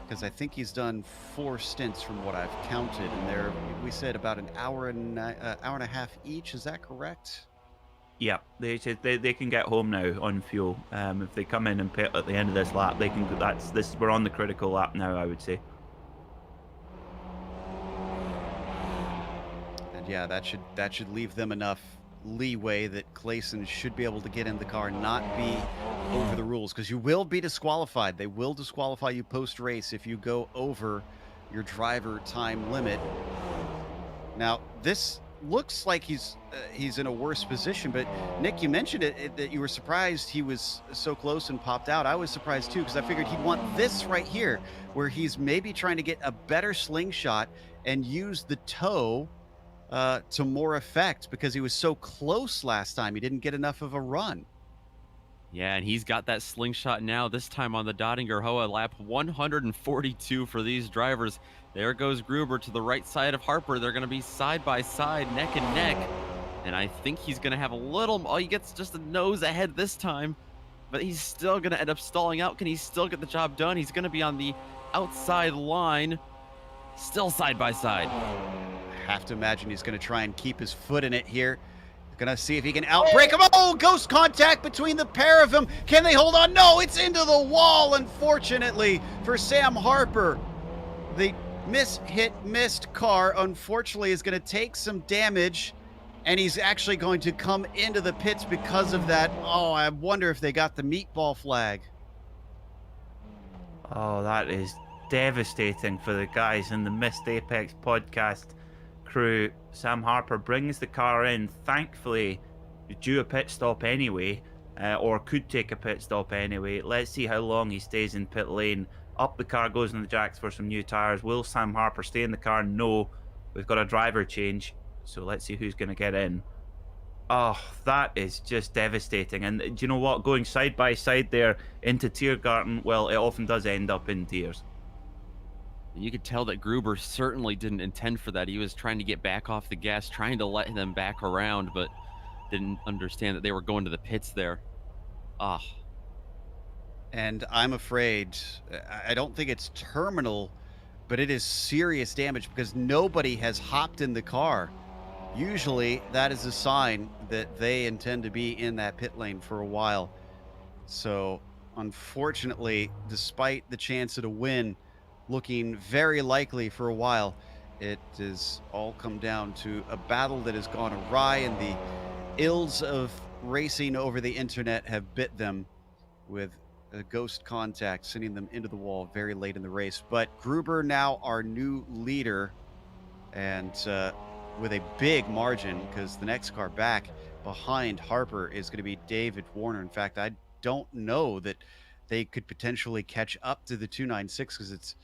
because I think he's done 4 stints from what I've counted, and they're, we said, about an hour and a half each. Is that correct? Yeah, they can get home now on fuel. If they come in and pit at the end of this lap, they can. We're on the critical lap now, I would say. And yeah, that should leave them enough leeway that Clayson should be able to get in the car and not be over the rules, because you will be disqualified. They will disqualify you post-race if you go over your driver time limit. Now, this looks like he's in a worse position, but Nick, you mentioned it that you were surprised he was so close and popped out. I was surprised too, because I figured he'd want this right here, where he's maybe trying to get a better slingshot and use the toe to more effect, because he was so close last time. He didn't get enough of a run. Yeah, and he's got that slingshot now, this time on the Dottinger Hoa, lap 142 for these drivers. There goes Gruber to the right side of Harper. They're going to be side by side, neck and neck. And I think he's going to have a little... Oh, he gets just a nose ahead this time. But he's still going to end up stalling out. Can he still get the job done? He's going to be on the outside line. Still side by side. I have to imagine he's going to try and keep his foot in it here. Gonna see if he can outbreak him. Oh, ghost contact between the pair of them. Can they hold on? No, it's into the wall, unfortunately, for Sam Harper. The missed car, unfortunately, is gonna take some damage, and he's actually going to come into the pits because of that. Oh, I wonder if they got the meatball flag. Oh, that is devastating for the guys in the Missed Apex podcast crew. Sam Harper brings the car in, thankfully due a pit stop anyway, or could take a pit stop anyway. Let's see how long he stays in pit lane. Up the car goes in the jacks for some new tires. Will Sam Harper stay in the car? No, we've got a driver change, so let's see who's going to get in. Oh, that is just devastating. And do you know what, going side by side there into Tiergarten, well, it often does end up in tears. You could tell that Gruber certainly didn't intend for that. He was trying to get back off the gas, trying to let them back around, but didn't understand that they were going to the pits there. Ah. And I'm afraid, I don't think it's terminal, but it is serious damage, because nobody has hopped in the car. Usually that is a sign that they intend to be in that pit lane for a while. So unfortunately, despite the chance at a win looking very likely for a while, it has all come down to a battle that has gone awry, and the ills of racing over the internet have bit them with a ghost contact, sending them into the wall very late in the race. But Gruber now our new leader, and with a big margin, because the next car back behind Harper is going to be David Warner. In fact, I don't know that they could potentially catch up to the 296, because it's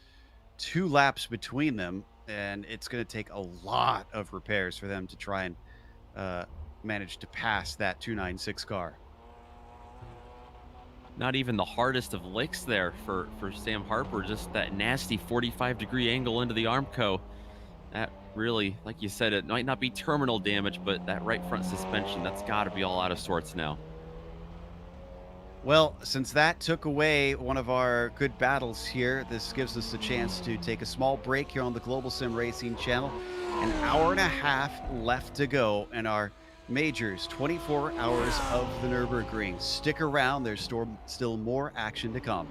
2 laps between them, and it's going to take a lot of repairs for them to try and manage to pass that 296 car. Not even the hardest of licks there for Sam Harper, just that nasty 45-degree angle into the Armco. That really, like you said, it might not be terminal damage, but that right front suspension, that's got to be all out of sorts now. Well, since that took away one of our good battles here, this gives us a chance to take a small break here on the Global Sim Racing Channel. An hour and a half left to go in our majors, 24 hours of the Nurburgring. Stick around, there's still more action to come.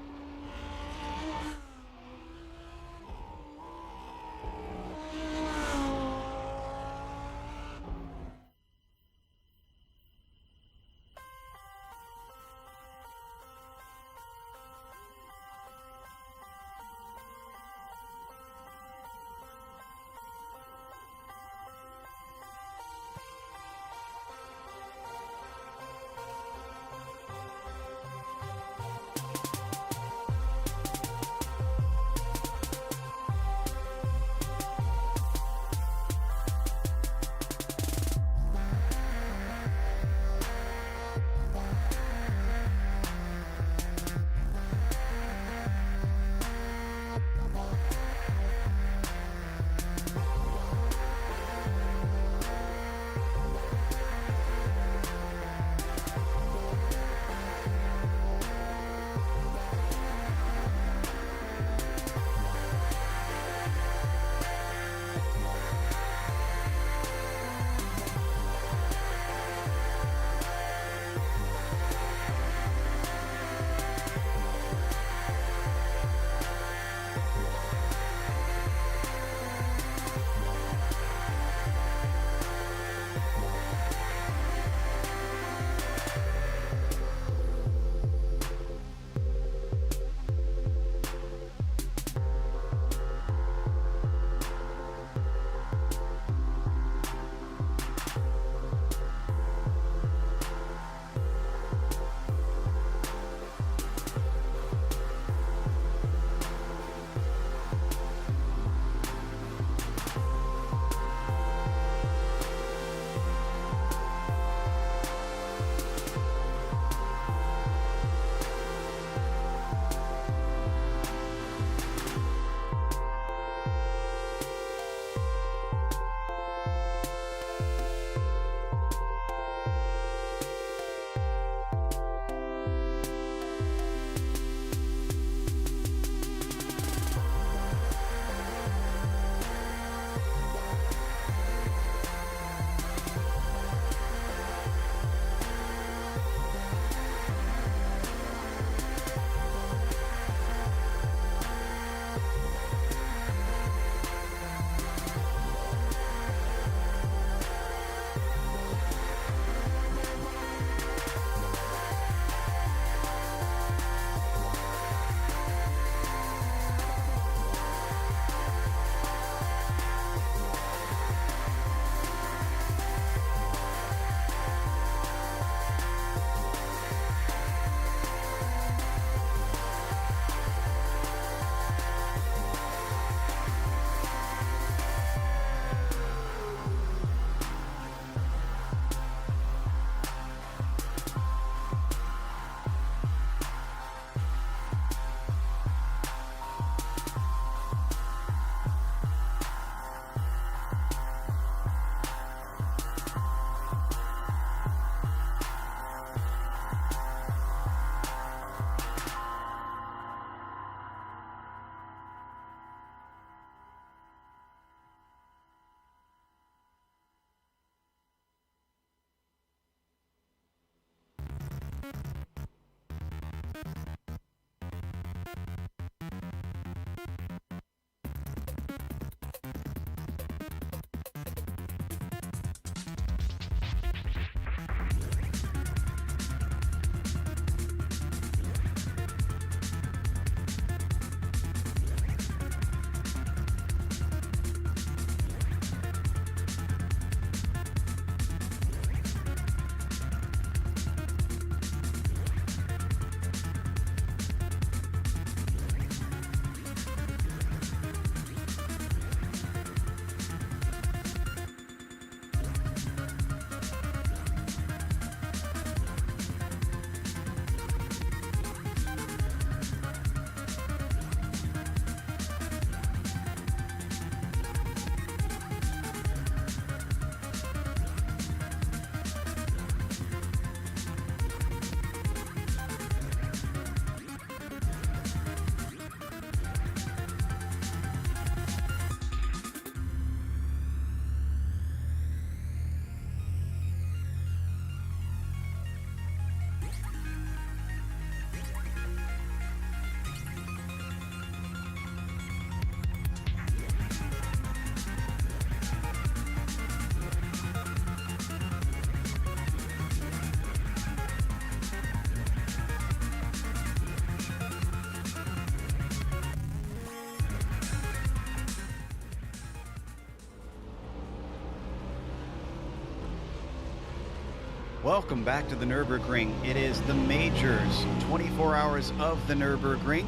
Welcome back to the Nurburgring. It is the majors, 24 hours of the Nurburgring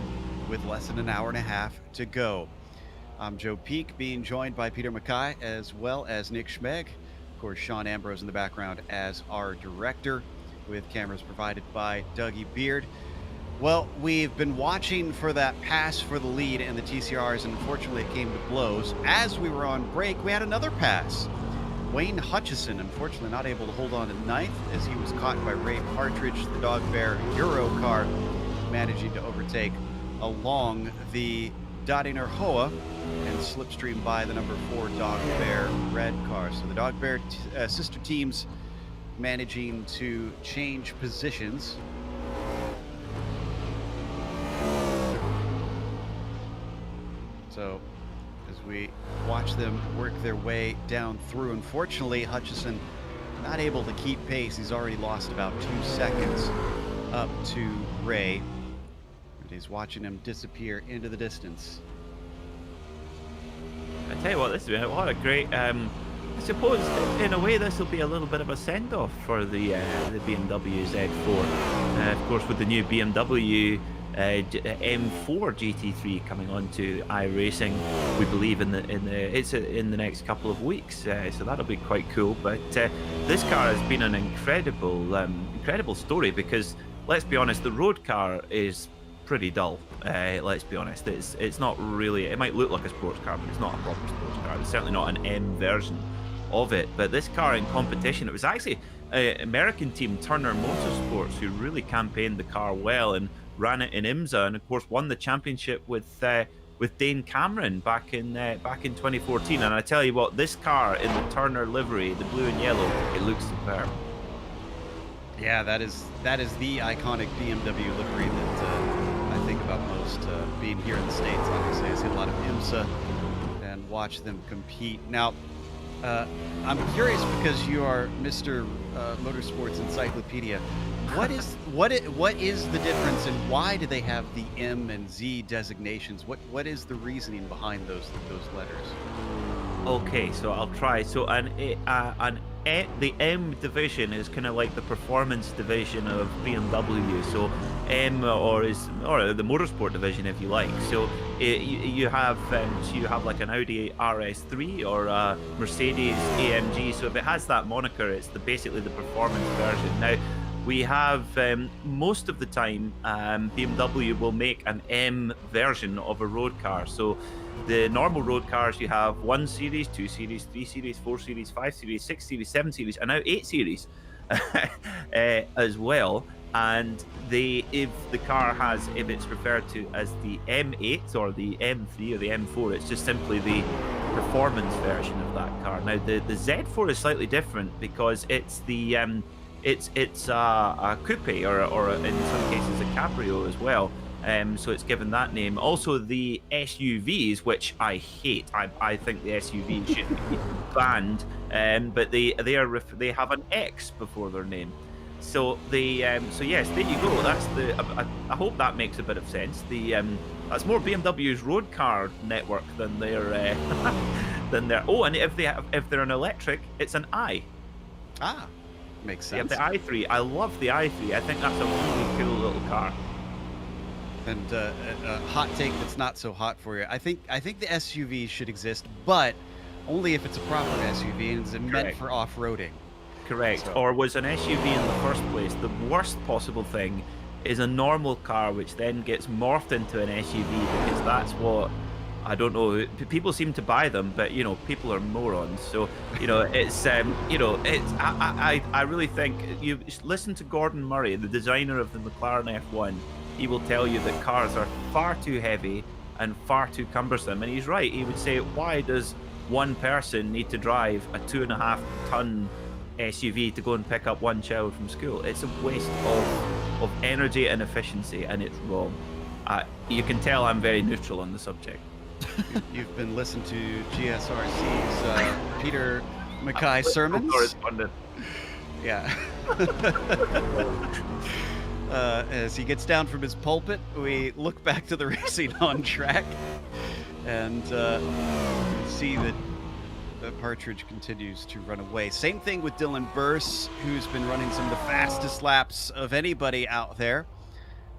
with less than an hour and a half to go. I'm Joe Peak, being joined by Peter Mackay as well as Nick Schmeg. Of course, Sean Ambrose in the background as our director, with cameras provided by Dougie Beard. Well, we've been watching for that pass for the lead in the TCRs, and unfortunately it came to blows. As we were on break, we had another pass. Wayne Hutchison, unfortunately not able to hold on to ninth as he was caught by Ray Partridge, the Dog Bear Euro car, managing to overtake along the Dadinger Hoa and slipstream by the number 4 Dog Bear red car. So the Dog Bear sister teams managing to change positions. So as we watch them work their way down through, unfortunately Hutchison not able to keep pace. He's already lost about 2 seconds up to Ray, and he's watching him disappear into the distance. I tell you what, this is what a great. I suppose in a way this will be a little bit of a send-off for the BMW Z4. Of course, with the new BMW M4 GT3 coming onto iRacing, we believe in the next couple of weeks. So that'll be quite cool. But this car has been an incredible story, because let's be honest, the road car is pretty dull. Let's be honest, it's not really. It might look like a sports car, but it's not a proper sports car. It's certainly not an M version of it. But this car in competition, it was actually an American team, Turner Motorsports, who really campaigned the car well and ran it in IMSA, and of course won the championship with Dane Cameron back in 2014. And I tell you what, this car in the Turner livery, the blue and yellow, it looks superb. Yeah, that is the iconic BMW livery that I think about most, being here in the States. Obviously, I see a lot of IMSA and watch them compete. Now, I'm curious, because you are Mr. Motorsports Encyclopedia. What is the difference, and why do they have the M and Z designations? What is the reasoning behind those letters? Okay, so I'll try. So the M division is kind of like the performance division of BMW. So M or the motorsport division, if you like. So you have like an Audi RS3 or a Mercedes AMG. So if it has that moniker, it's basically the performance version. Now, we have most of the time BMW will make an M version of a road car. So the normal road cars, you have 1 series, 2 series, 3 series, 4 series, 5 series, 6 series, 7 series, and now 8 series as well. And if it's referred to as the M8 or the M3 or the M4, it's just simply the performance version of that car. Now the Z4 is slightly different, because it's the it's a coupe or in some cases a cabrio as well. So it's given that name. Also, the SUVs, which I hate. I think the SUVs should be banned. But they have an X before their name. So so yes, there you go. That's I hope that makes a bit of sense. That's more BMW's road car network than their and if they're an electric, it's an I. Ah, makes sense. They have the i3. I love the i3. I think that's a really cool little car. And a hot take that's not so hot for you. I think the SUV should exist, but only if it's a proper SUV and it's meant for off-roading. Correct. So. Or was an SUV in the first place. The worst possible thing is a normal car which then gets morphed into an SUV, because that's what, I don't know, people seem to buy them, but people are morons. So it's I really think, you listen to Gordon Murray, the designer of the McLaren F1. He will tell you that cars are far too heavy and far too cumbersome, and he's right. He would say, why does one person need to drive a 2.5-ton SUV to go and pick up one child from school? It's a waste of energy and efficiency, and it's wrong. You can tell I'm very neutral on the subject. You've been listening to GSRC's Peter Mackay sermons. Yeah. As he gets down from his pulpit, we look back to the racing on track and see that Partridge continues to run away. Same thing with Dylan Burse, who's been running some of the fastest laps of anybody out there,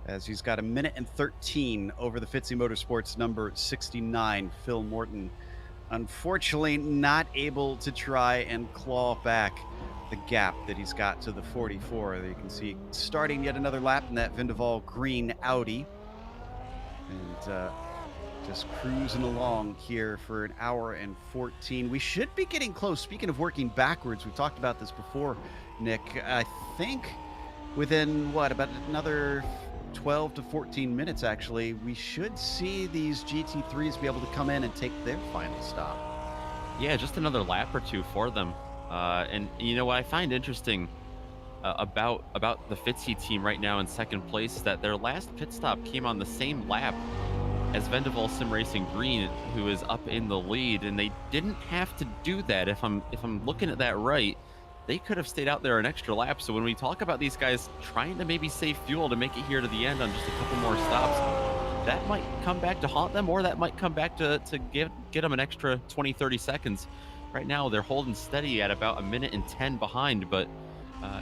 as he's got 1:13 over the Fitzy Motorsports number 69, Phil Morton. Unfortunately, not able to try and claw back the gap that he's got to the 44. You can see starting yet another lap in that Vindeval green Audi. And just cruising along here for 1:14. We should be getting close. Speaking of working backwards, we've talked about this before, Nick. I think within, about another 12 to 14 minutes, actually, we should see these GT3s be able to come in and take their final stop. Yeah, just another lap or two for them. And you know what I find interesting about the Fitzy team right now in second place is that their last pit stop came on the same lap as Global SimRacing Green, who is up in the lead, and they didn't have to do that. If I'm looking at that right, they could have stayed out there an extra lap. So when we talk about these guys trying to maybe save fuel to make it here to the end on just a couple more stops, that might come back to haunt them, or that might come back to get them an extra 20-30 seconds. Right now they're holding steady at about 1:10 behind, but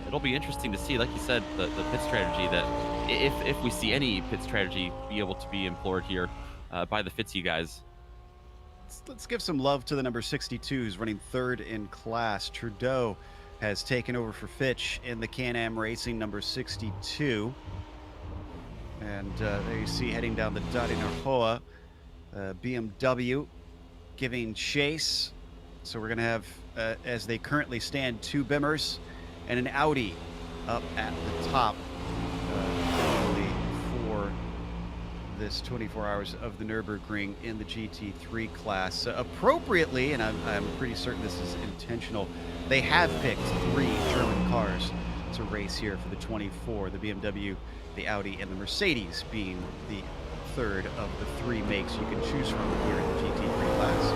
it'll be interesting to see, like you said, the pit strategy, that if we see any pit strategy be able to be employed here by the Fitzy guys. Let's give some love to the number 62, who's running third in class. Trudeau has taken over for Fitch in the Can-Am Racing number 62. And there you see, heading down the Dari Narhoa, BMW giving chase. So we're going to have, as they currently stand, 2 Bimmers and an Audi up at the top for this 24 hours of the Nurburgring in the GT3 class. Appropriately, and I'm pretty certain this is intentional, they have picked 3 German cars to race here for the 24, the BMW, the Audi, and the Mercedes being the third of the 3 makes you can choose from here in the GT3 class.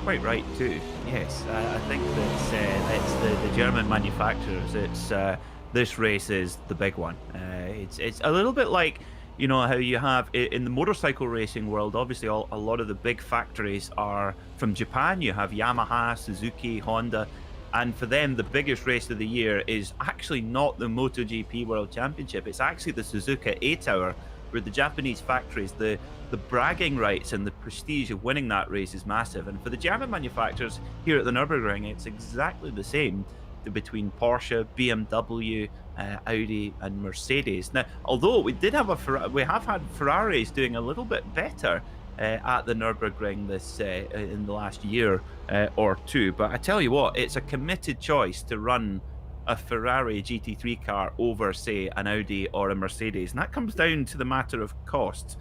Quite right too. Yes, I think that it's the German manufacturers. It's this race is the big one. It's a little bit like, you know, how you have in the motorcycle racing world. Obviously, a lot of the big factories are from Japan. You have Yamaha, Suzuki, Honda, and for them, the biggest race of the year is actually not the MotoGP World Championship. It's actually the Suzuka 8-hour, where the Japanese factories, the bragging rights and the prestige of winning that race is massive. And for the German manufacturers here at the Nürburgring, it's exactly the same between Porsche, BMW, Audi, and Mercedes. Now, although we have had Ferraris doing a little bit better at the Nürburgring this in the last year or two, but I tell you what, it's a committed choice to run a Ferrari GT3 car over, say, an Audi or a Mercedes, and that comes down to the matter of cost.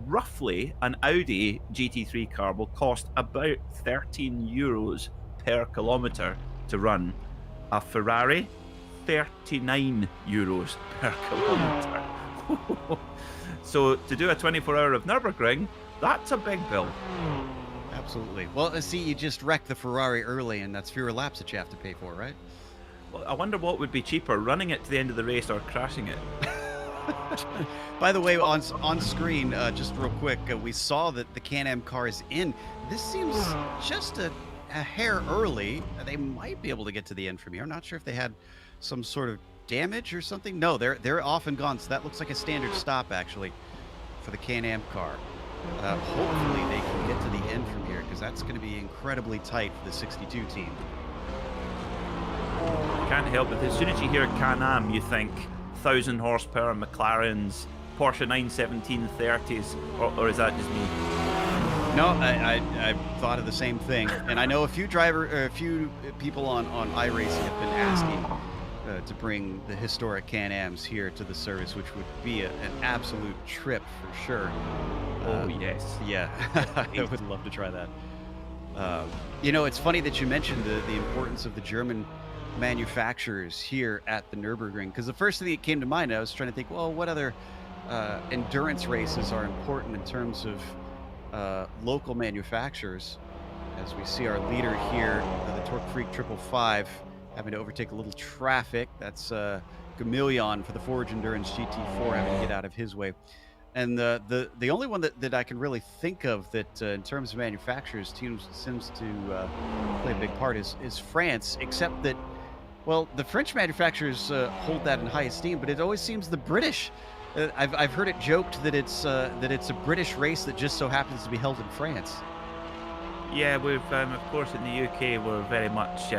Roughly, an Audi GT3 car will cost about 13 euros per kilometer to run. A Ferrari, 39 euros per kilometer. So to do a 24-hour of Nürburgring, that's a big bill. Absolutely. Well, see, you just wrecked the Ferrari early, and that's fewer laps that you have to pay for, right? Well, I wonder what would be cheaper, running it to the end of the race or crashing it. By the way, on screen, just real quick, we saw that the Can-Am car is in. This seems just a hair early. They might be able to get to the end from here. I'm not sure if they had some sort of damage or something. No, they're off and gone. So that looks like a standard stop, actually, for the Can-Am car. Hopefully they can get to the end from here, because that's going to be incredibly tight for the 62 team. Can't help it. As soon as you hear Can-Am, you think 1,000 horsepower McLarens, Porsche 91730s, or is that just me? No, I thought of the same thing, and I know a few people on iRacing have been asking to bring the historic Can-Ams here to the service, which would be an absolute trip for sure. Oh yes, yeah, I would love to try that. You know, it's funny that you mentioned the importance of the German manufacturers here at the Nürburgring, because the first thing that came to mind, I was trying to think, well, what other endurance races are important in terms of local manufacturers, as we see our leader here, the Torque Freak 555, having to overtake a little traffic. That's Gamillion for the Forge Endurance GT4 having to get out of his way. And the only one that I can really think of that in terms of manufacturers seems to play a big part is France, except that, well, the French manufacturers hold that in high esteem, but it always seems the British. I've heard it joked that it's a British race that just so happens to be held in France. Yeah, we've of course in the UK we're very much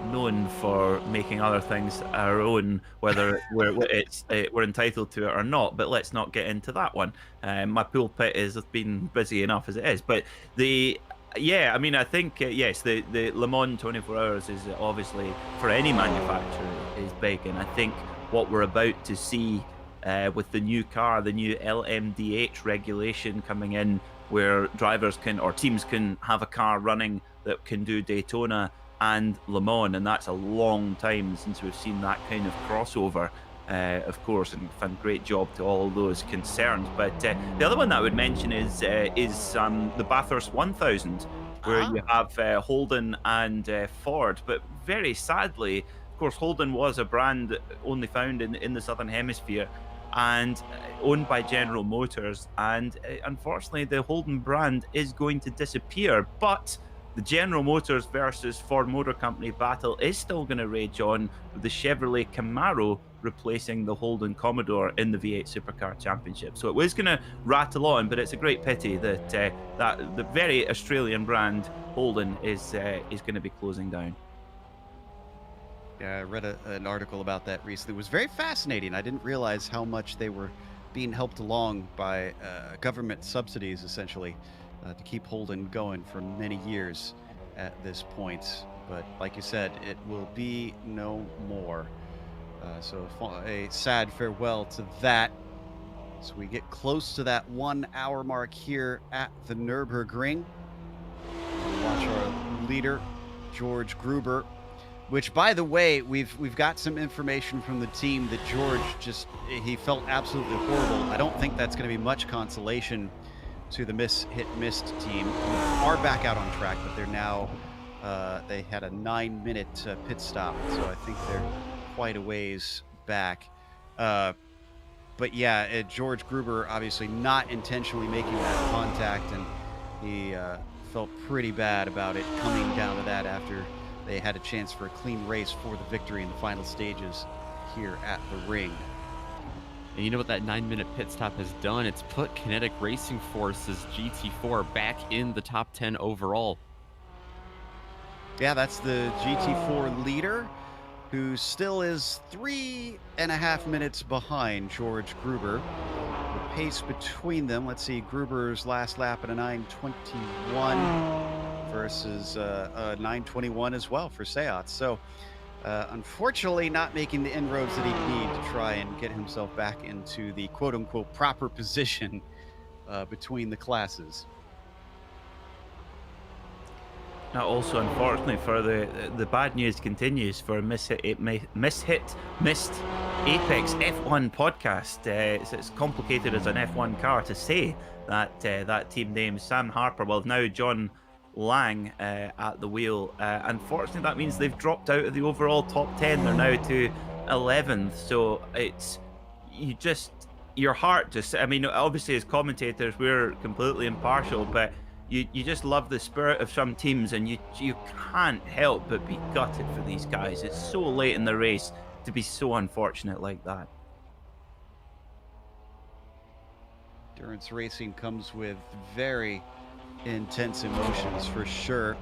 known for making other things our own, whether we're entitled to it or not. But let's not get into that one. My pulpit has been busy enough as it is. But I mean, I think yes, the Le Mans 24 Hours is obviously for any manufacturer is big, and I think what we're about to see with the new car, the new LMDH regulation coming in, where drivers can or teams can have a car running that can do Daytona and Le Mans, and that's a long time since we've seen that kind of crossover, of course, and great job to all those concerned. But the other one that I would mention is the Bathurst 1000, where you have Holden and Ford. But very sadly, of course, Holden was a brand only found in the Southern Hemisphere and owned by General Motors, and unfortunately the Holden brand is going to disappear. But the General Motors versus Ford Motor Company battle is still going to rage on, with the Chevrolet Camaro replacing the Holden Commodore in the V8 Supercar Championship. So it was going to rattle on, but it's a great pity that that the very Australian brand Holden is going to be closing down. Yeah, I read an article about that recently. It was very fascinating. I didn't realize how much they were being helped along by government subsidies, essentially, to keep Holden going for many years at this point. But like you said, it will be no more. So a sad farewell to that. So we get close to that 1 hour mark here at the Nurburgring. Watch our leader, George Gruber. Which, by the way, we've got some information from the team that George he felt absolutely horrible. I don't think that's going to be much consolation to the missed team, who are back out on track, but they're now they had a 9-minute pit stop, so I think they're quite a ways back. But yeah, George Gruber obviously not intentionally making that contact, and he felt pretty bad about it coming down to that after they had a chance for a clean race for the victory in the final stages here at the ring. And you know what that 9-minute pit stop has done? It's put Kinetic Racing Force's GT4 back in the top 10 overall. Yeah, that's the GT4 leader, who still is 3.5 minutes behind George Gruber. The pace between them, let's see, Gruber's last lap at a 9:21 versus a 9:21 as well for Seat. So unfortunately not making the inroads that he'd need to try and get himself back into the quote-unquote proper position between the classes. Now, also, unfortunately, for the bad news continues for Missed Apex F1 podcast. It's complicated as an F1 car to say that team name. Sam Harper, well, now John Lang at the wheel. Unfortunately, that means they've dropped out of the overall top 10. They're now to 11th. So it's your heart just. I mean, obviously, as commentators, we're completely impartial, but you just love the spirit of some teams, and you can't help but be gutted for these guys. It's so late in the race to be so unfortunate like that. Endurance racing comes with very intense emotions for sure,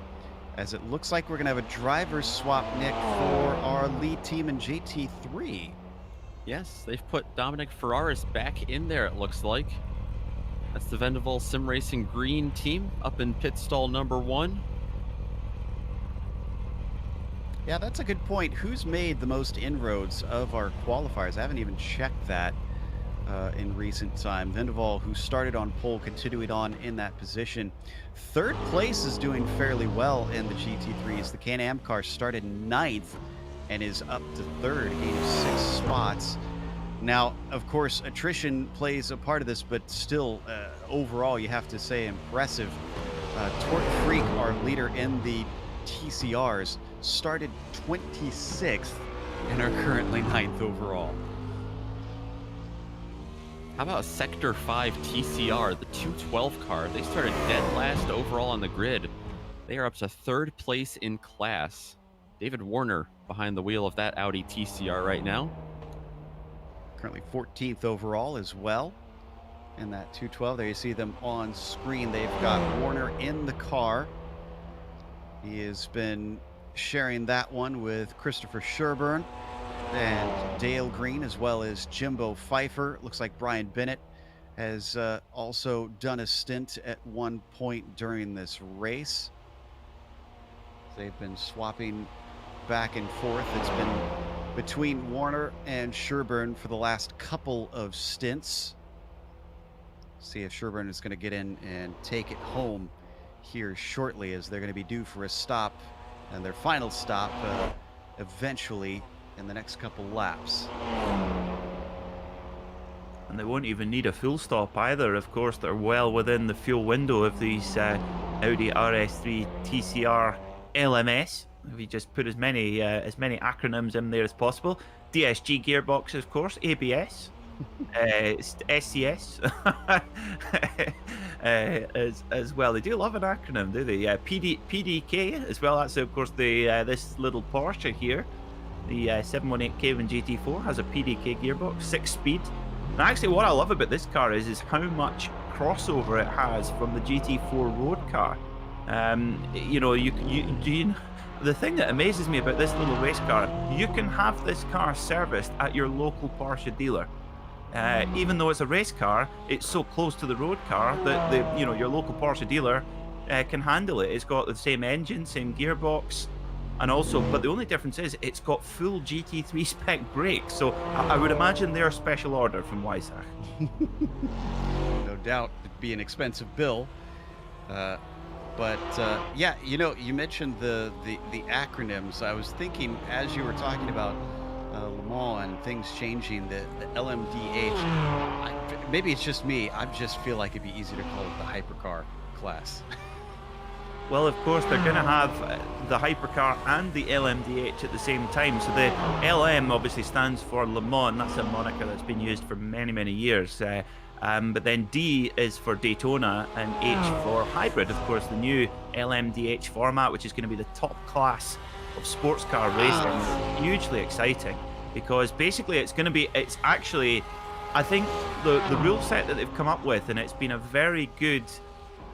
as it looks like we're gonna have a driver's swap, Nick, for our lead team in GT3. Yes, they've put Dominic Ferraris back in there, it looks like. That's the Global SimRacing Green team up in pit stall number 1. Yeah, that's a good point. Who's made the most inroads of our qualifiers? I haven't even checked that in recent time. Vendaval, who started on pole, continuing on in that position. Third place is doing fairly well in the GT3s. The Can-Am car started 9th and is up to 3rd, gaining 6 spots. Now, of course, attrition plays a part of this, but still, overall, you have to say impressive. Torque Freak, our leader in the TCRs, started 26th and are currently 9th overall. How about Sector 5 TCR, the 212 car? They started dead last overall on the grid. They are up to 3rd place in class. David Warner behind the wheel of that Audi TCR right now. Currently 14th overall as well in that 212. There you see them on screen. They've got Warner in the car. He has been sharing that one with Christopher Sherburne and Dale Green, as well as Jimbo Pfeiffer. Looks like Brian Bennett has also done a stint at one point during this race. They've been swapping back and forth. It's been between Warner and Sherburne for the last couple of stints. See if Sherburne is going to get in and take it home here shortly, as they're going to be due for a stop, and their final stop eventually in the next couple laps. And they won't even need a full stop either. Of course, they're well within the fuel window of these Audi RS3 TCR LMS. If you just put as many acronyms in there as possible. DSG gearbox, of course, ABS, SCS, as well. They do love an acronym, do they? PDK as well. That's of course the this little Porsche here. The 718 Cayman GT4 has a PDK gearbox, 6-speed. And actually, what I love about this car is how much crossover it has from the GT4 road car. You know, the thing that amazes me about this little race car, you can have this car serviced at your local Porsche dealer. Even though it's a race car, it's so close to the road car that your local Porsche dealer can handle it. It's got the same engine, same gearbox, and also, but the only difference is it's got full GT3 spec brakes. So I would imagine they're a special order from Weissach. No doubt it'd be an expensive bill. But yeah, you mentioned the acronyms. I was thinking as you were talking about Le Mans and things changing, the LMDH. Maybe it's just me. I just feel like it'd be easier to call it the hypercar class. Well, of course, they're going to have the hypercar and the LMDH at the same time. So the LM obviously stands for Le Mans. That's a moniker that's been used for many, many years. But then D is for Daytona and H for hybrid. Of course, the new LMDH format, which is going to be the top class of sports car racing. Hugely exciting, because basically it's actually, I think, the rule set that they've come up with, and it's been a very good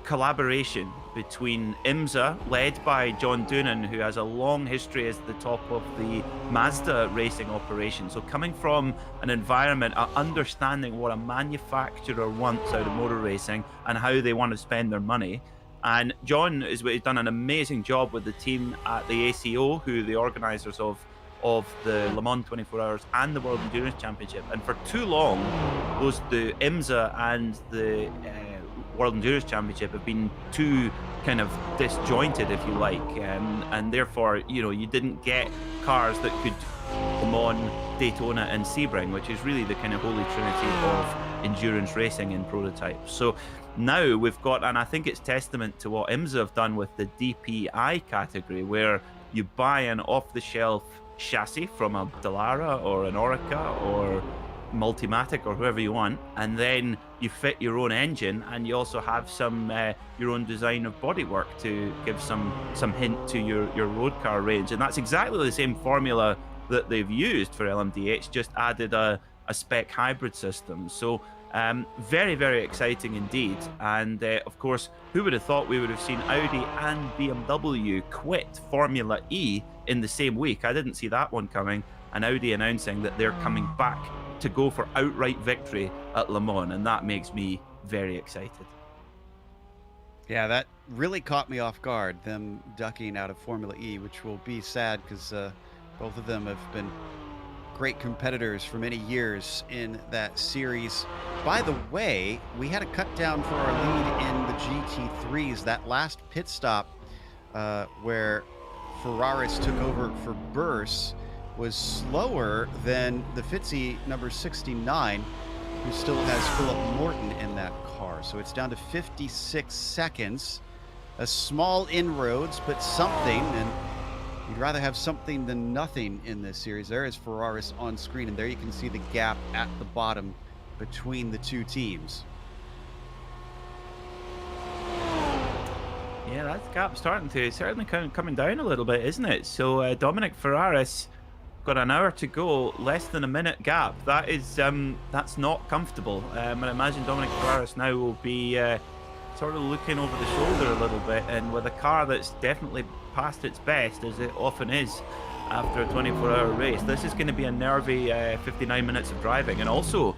collaboration between IMSA, led by John Doonan, who has a long history as the top of the Mazda racing operation. So coming from an environment, understanding what a manufacturer wants out of motor racing and how they want to spend their money. And John has done an amazing job with the team at the ACO, who are the organisers of the Le Mans 24 Hours and the World Endurance Championship. And for too long, the IMSA and the World Endurance Championship have been too kind of disjointed, if you like, and therefore, you didn't get cars that could Le Mans, Daytona and Sebring, which is really the kind of holy trinity of endurance racing in prototypes. So now we've got, and I think it's testament to what IMSA have done with the DPI category, where you buy an off-the-shelf chassis from a Dallara or an Orica or Multimatic or whoever you want, and then you fit your own engine, and you also have some your own design of bodywork to give some hint to your road car range. And that's exactly the same formula that they've used for LMDH, just added a spec hybrid system. So very, very exciting indeed. And of course, who would have thought we would have seen Audi and BMW quit Formula E in the same week? I didn't see that one coming. And Audi announcing that they're coming back to go for outright victory at Le Mans, and that makes me very excited. Yeah, that really caught me off guard, them ducking out of Formula E, which will be sad because both of them have been great competitors for many years in that series. By the way, we had a cut down for our lead in the GT3s. That last pit stop where Ferraris took over for Burse was slower than the Fitzy number 69, who still has Philip Morton in that car. So it's down to 56 seconds. A small inroads, but something, and you'd rather have something than nothing in this series. There is Ferraris on screen, and there you can see the gap at the bottom between the two teams. Yeah, that gap's certainly coming down a little bit, isn't it? So Dominic Ferraris got an hour to go, less than a minute gap. That is that's not comfortable. And I imagine Dominic Ferraris now will be sort of looking over the shoulder a little bit, and with a car that's definitely past its best, as it often is after a 24-hour race, this is going to be a nervy 59 minutes of driving. And also,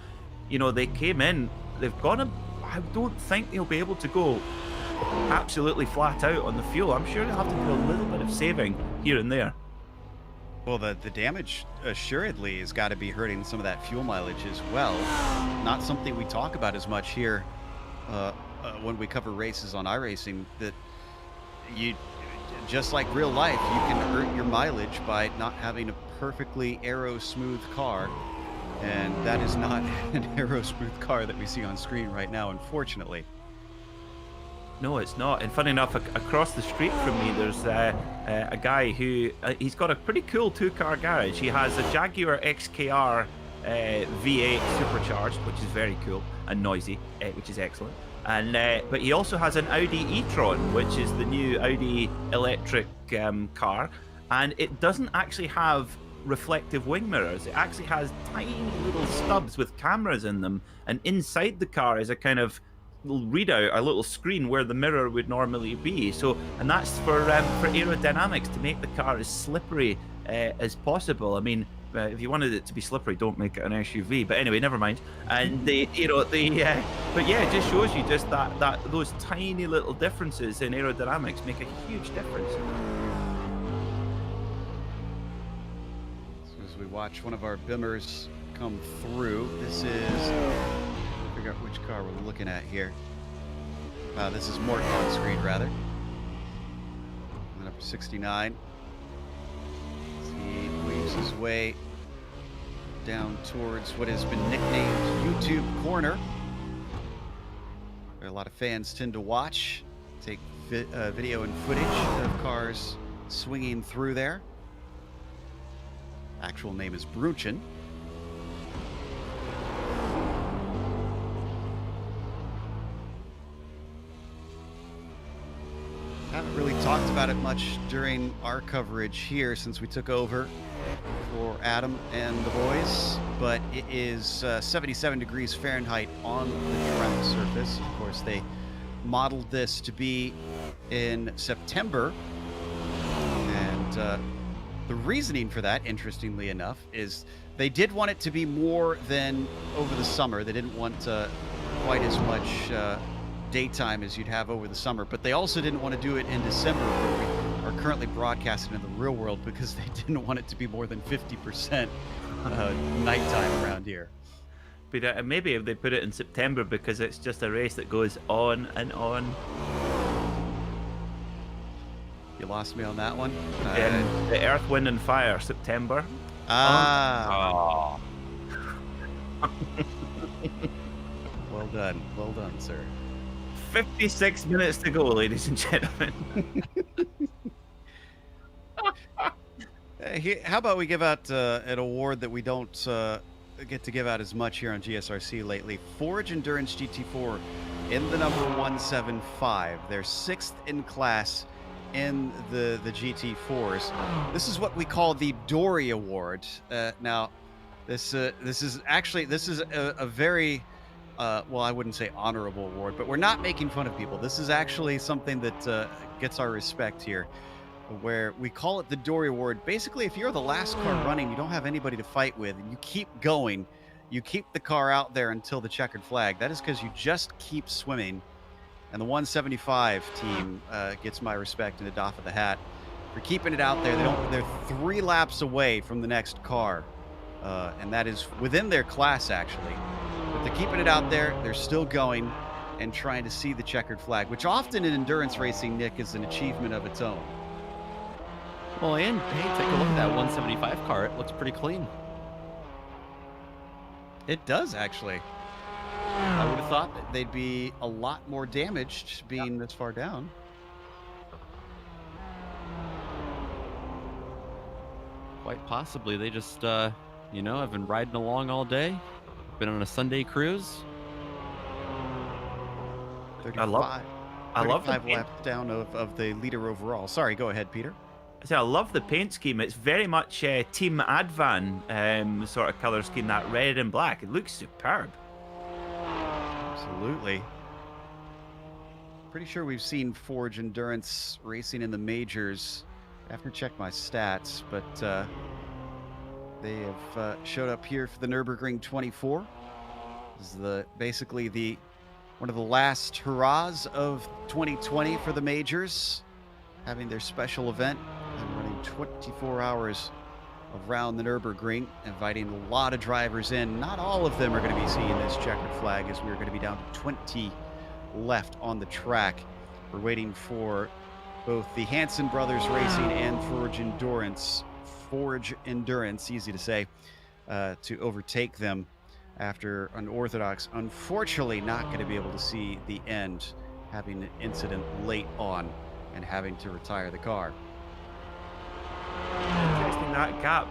you know, they came in, they've gone I don't think they'll be able to go absolutely flat out on the fuel. I'm sure they'll have to do a little bit of saving here and there. Well, the damage assuredly has got to be hurting some of that fuel mileage as well. Not something we talk about as much here when we cover races on iRacing, that you, just like real life, you can hurt your mileage by not having a perfectly aero smooth car. And that is not an aero smooth car that we see on screen right now, unfortunately. No, it's not. And funny enough, across the street from me, there's a guy who he's got a pretty cool two-car garage. He has a Jaguar XKR V8 supercharged, which is very cool, and noisy, which is excellent. And but he also has an Audi e-tron, which is the new Audi electric car, and it doesn't actually have reflective wing mirrors. It actually has tiny little stubs with cameras in them, and inside the car is a kind of readout, a little screen where the mirror would normally be. So, and that's for aerodynamics, to make the car as slippery as possible. I mean, if you wanted it to be slippery, don't make it an SUV. But anyway, never mind. And but yeah, it just shows you just that those tiny little differences in aerodynamics make a huge difference. So as we watch one of our bimmers come through, this is, figure out which car we're looking at here. This is Morton on screen, rather. And up to 69. He weaves his way down towards what has been nicknamed YouTube Corner, where a lot of fans tend to watch, take video and footage of cars swinging through there. Actual name is Bruchen. Haven't really talked about it much during our coverage here since we took over for Adam and the boys, but it is 77 degrees Fahrenheit on the track surface. Of course, they modeled this to be in September, and the reasoning for that, interestingly enough, is they did want it to be more than over the summer. They didn't want quite as much daytime as you'd have over the summer, but they also didn't want to do it in December, where we are currently broadcasting in the real world, because they didn't want it to be more than 50% nighttime around here. But maybe if they put it in September, because it's just a race that goes on and on. You lost me on that one. The Earth, Wind and Fire, September. Ah. Oh. Well done, sir. 56 minutes to go, ladies and gentlemen. How about we give out an award that we don't get to give out as much here on GSRC lately? Forge Endurance GT4 in the number 175. They're 6th in class in the GT4s. This is what we call the Dory Award. Now, this is a very well, I wouldn't say honorable award, but we're not making fun of people. This is actually something that gets our respect here, where we call it the Dory Award. Basically, if you're the last car running, you don't have anybody to fight with, and you keep going, you keep the car out there until the checkered flag. That is because you just keep swimming. And the 175 team gets my respect and a doff of the hat for keeping it out there. They're 3 laps away from the next car, and that is within their class, actually. But they're keeping it out there. They're still going and trying to see the checkered flag, which often in endurance racing, Nick, is an achievement of its own. Well, and hey, take a look at that 175 car. It looks pretty clean. It does, actually. I would have thought that they'd be a lot more damaged being this far down. Quite possibly. They just, have been riding along all day. Been on a Sunday cruise. 35, I love the 35 laps down of the leader overall. Sorry, go ahead, Peter. I love the paint scheme. It's very much Team Advan sort of color scheme, that red and black. It looks superb. Absolutely. Pretty sure we've seen Forge Endurance racing in the majors. I have to check my stats, but they have showed up here for the Nurburgring 24. This is basically one of the last hurrahs of 2020 for the majors, having their special event and running 24 hours around the Nurburgring, inviting a lot of drivers in. Not all of them are going to be seeing this checkered flag, as we're going to be down to 20 left on the track. We're waiting for both the Hansen Brothers Racing and Forge Endurance, easy to say, to overtake them after Unorthodox, unfortunately, not going to be able to see the end, having an incident late on and having to retire the car. Interesting, that gap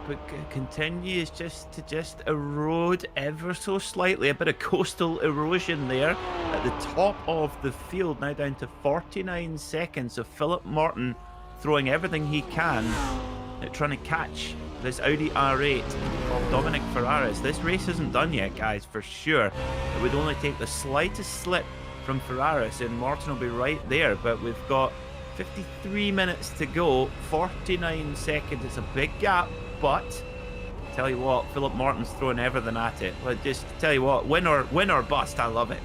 continues just to erode ever so slightly. A bit of coastal erosion there at the top of the field, now down to 49 seconds of Philip Morton throwing everything he can at trying to catch this Audi R8 of Dominic Ferraris. This race isn't done yet, guys, for sure. It would only take the slightest slip from Ferraris and Morton will be right there, but we've got 53 minutes to go, 49 seconds. It's a big gap, but tell you what, Philip Morton's throwing everything at it. But just tell you what, win or bust. I love it.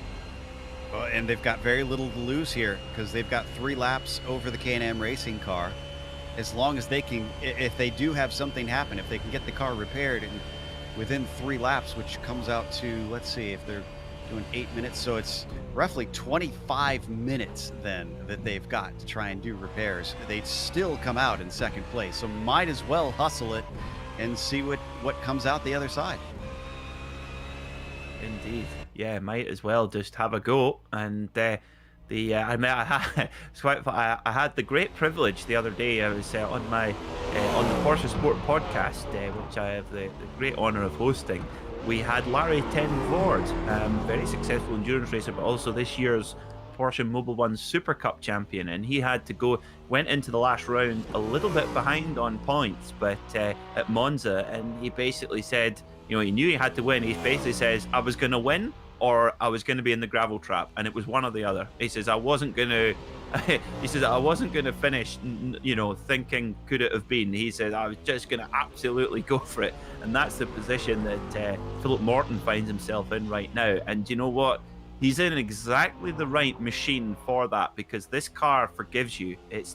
And they've got very little to lose here, because they've got 3 laps over the Can-Am racing car. As long as they can, if they do have something happen, if they can get the car repaired and within 3 laps, which comes out to, let's see, if they're doing 8 minutes, so it's roughly 25 minutes then that they've got to try and do repairs. They'd still come out in second place, so might as well hustle it and see what comes out the other side. Indeed, yeah, might as well just have a go. And I had the great privilege the other day. I was on the Porsche Sport podcast, which I have the great honour of hosting. We had Larry Ten Voort, very successful endurance racer, but also this year's Porsche Mobil 1 Super Cup champion, and he went into the last round a little bit behind on points, but at Monza, and he basically said, he knew he had to win. He basically says, I was going to win or I was going to be in the gravel trap, and it was one or the other. He says, I wasn't going to finish, thinking could it have been. He said, I was just going to absolutely go for it. And that's the position that Philip Morton finds himself in right now. And you know what? He's in exactly the right machine for that, because this car forgives you. It's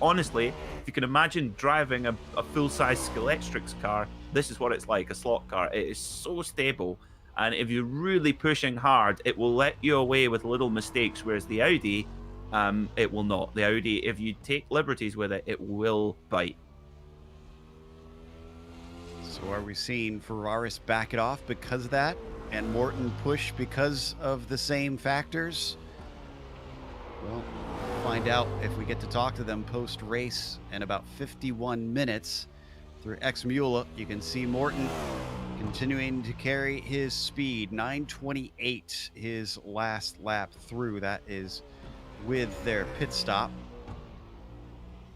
honestly, if you can imagine driving a full-size Skeletrix car, this is what it's like, a slot car. It is so stable. And if you're really pushing hard, it will let you away with little mistakes, whereas the Audi, it will not. The Audi, if you take liberties with it, it will bite. So are we seeing Ferraris back it off because of that, and Morton push because of the same factors? Well, we'll find out if we get to talk to them post-race in about 51 minutes. Through X-Mula, you can see Morton continuing to carry his speed. 9:28 his last lap through. That is with their pit stop,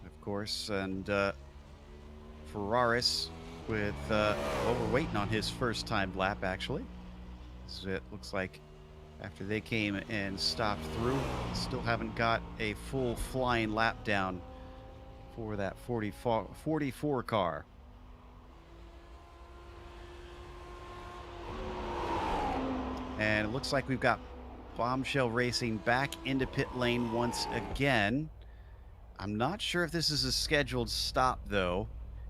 of course. And Ferraris with, we're waiting on his first time lap, actually. So it looks like after they came and stopped through, still haven't got a full flying lap down for that 44 car. And it looks like we've got Bombshell Racing back into pit lane once again. I'm not sure if this is a scheduled stop, though.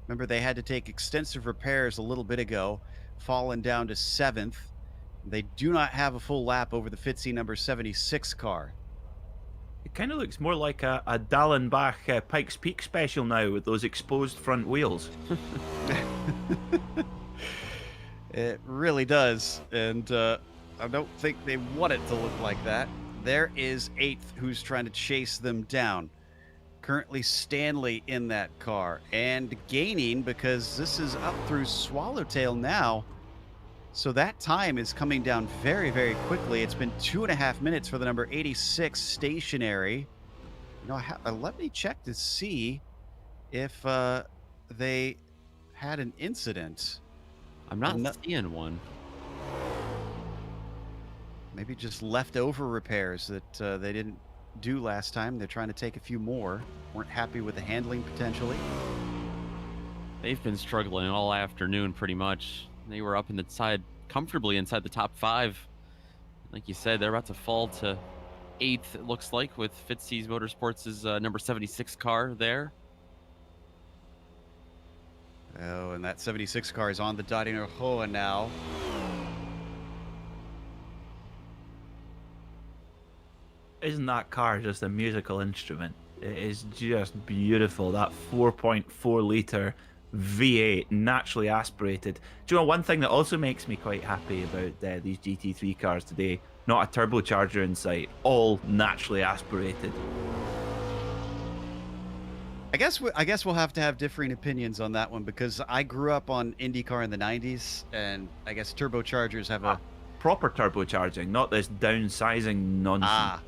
Remember, they had to take extensive repairs a little bit ago, falling down to 7th. They do not have a full lap over the Fitzy number 76 car. It kind of looks more like a Dallenbach Pikes Peak special now, with those exposed front wheels. It really does, and I don't think they want it to look like that. There is 8th, who's trying to chase them down. Currently Stanley in that car, and gaining, because this is up through Swallowtail now. So that time is coming down very, very quickly. It's been 2.5 minutes for the number 86 stationary. You know, let me check to see if they had an incident. I'm not seeing one. Maybe just leftover repairs that they didn't do last time. They're trying to take a few more. Weren't happy with the handling potentially. They've been struggling all afternoon, pretty much. They were up comfortably inside the top 5. Like you said, they're about to fall to 8th, it looks like, with Fitzy's Motorsports' number 76 car there. Oh, and that 76 car is on the Dottinger Hoa now. Isn't that car just a musical instrument? It is just beautiful. That 4.4 litre V8, naturally aspirated. Do you know one thing that also makes me quite happy about these GT3 cars today? Not a turbocharger in sight, all naturally aspirated. I guess we'll have to have differing opinions on that one, because I grew up on IndyCar in the 90s, and I guess turbochargers have a proper turbocharging, not this downsizing nonsense.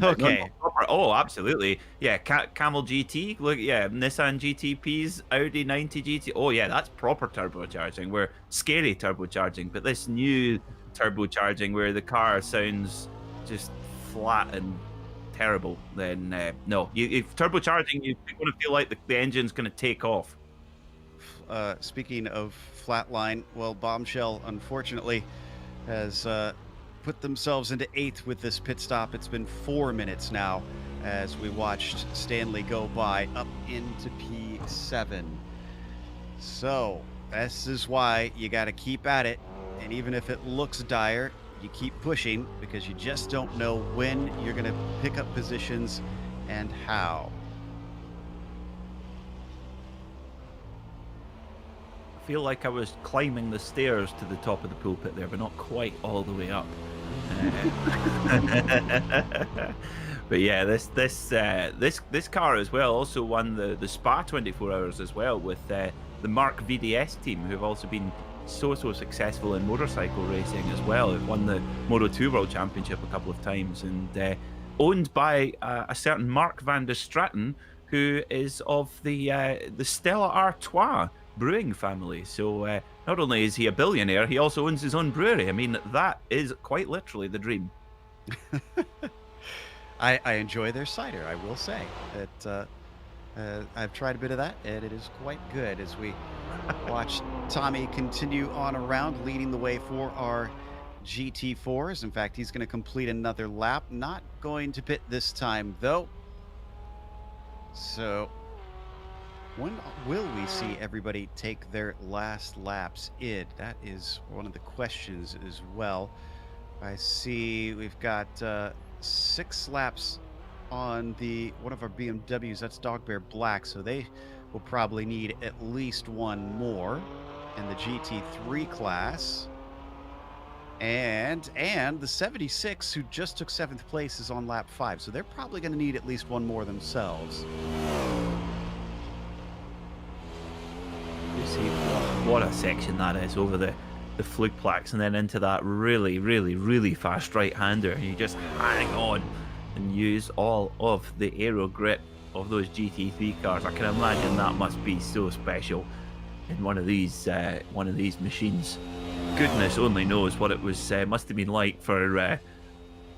Okay. Oh, absolutely. Yeah, Camel GT. Look, yeah, Nissan GTPs, Audi 90 GT. Oh, yeah, that's proper turbocharging. Where scary turbocharging, but this new turbocharging where the car sounds just flat and terrible. Then no, if turbocharging, you're going to feel like the engine's going to take off. Speaking of flatline, well, Bombshell, unfortunately, has put themselves into 8th with this pit stop. It's been 4 minutes now as we watched Stanley go by up into P7. So this is why you got to keep at it. And even if it looks dire, you keep pushing, because you just don't know when you're going to pick up positions and how. I feel like I was climbing the stairs to the top of the pulpit there, but not quite all the way up. But yeah, this car as well also won the Spa 24 Hours as well with the Mark VDS team, who have also been so successful in motorcycle racing as well. They've won the Moto2 World Championship a couple of times, and owned by a certain Mark van der Straten, who is of the Stella Artois brewing family. So not only is he a billionaire, he also owns his own brewery. I mean, that is quite literally the dream. I enjoy their cider, I will say. I've tried a bit of that, and it is quite good as we watch Tommy continue on around, leading the way for our GT4s. In fact, he's going to complete another lap. Not going to pit this time, though. So when will we see everybody take their last laps in? That is one of the questions as well. I see we've got 6 laps on one of our BMWs. That's Dog Bear Black, so they will probably need at least one more in the GT3 class. And the 76, who just took 7th place, is on lap 5, so they're probably going to need at least one more themselves. You see what a section that is over the Flugplatz, and then into that really fast right-hander, and you just hang on and use all of the aero grip of those GT3 cars. I can imagine that must be so special in one of these machines. Goodness only knows what it was must have been like for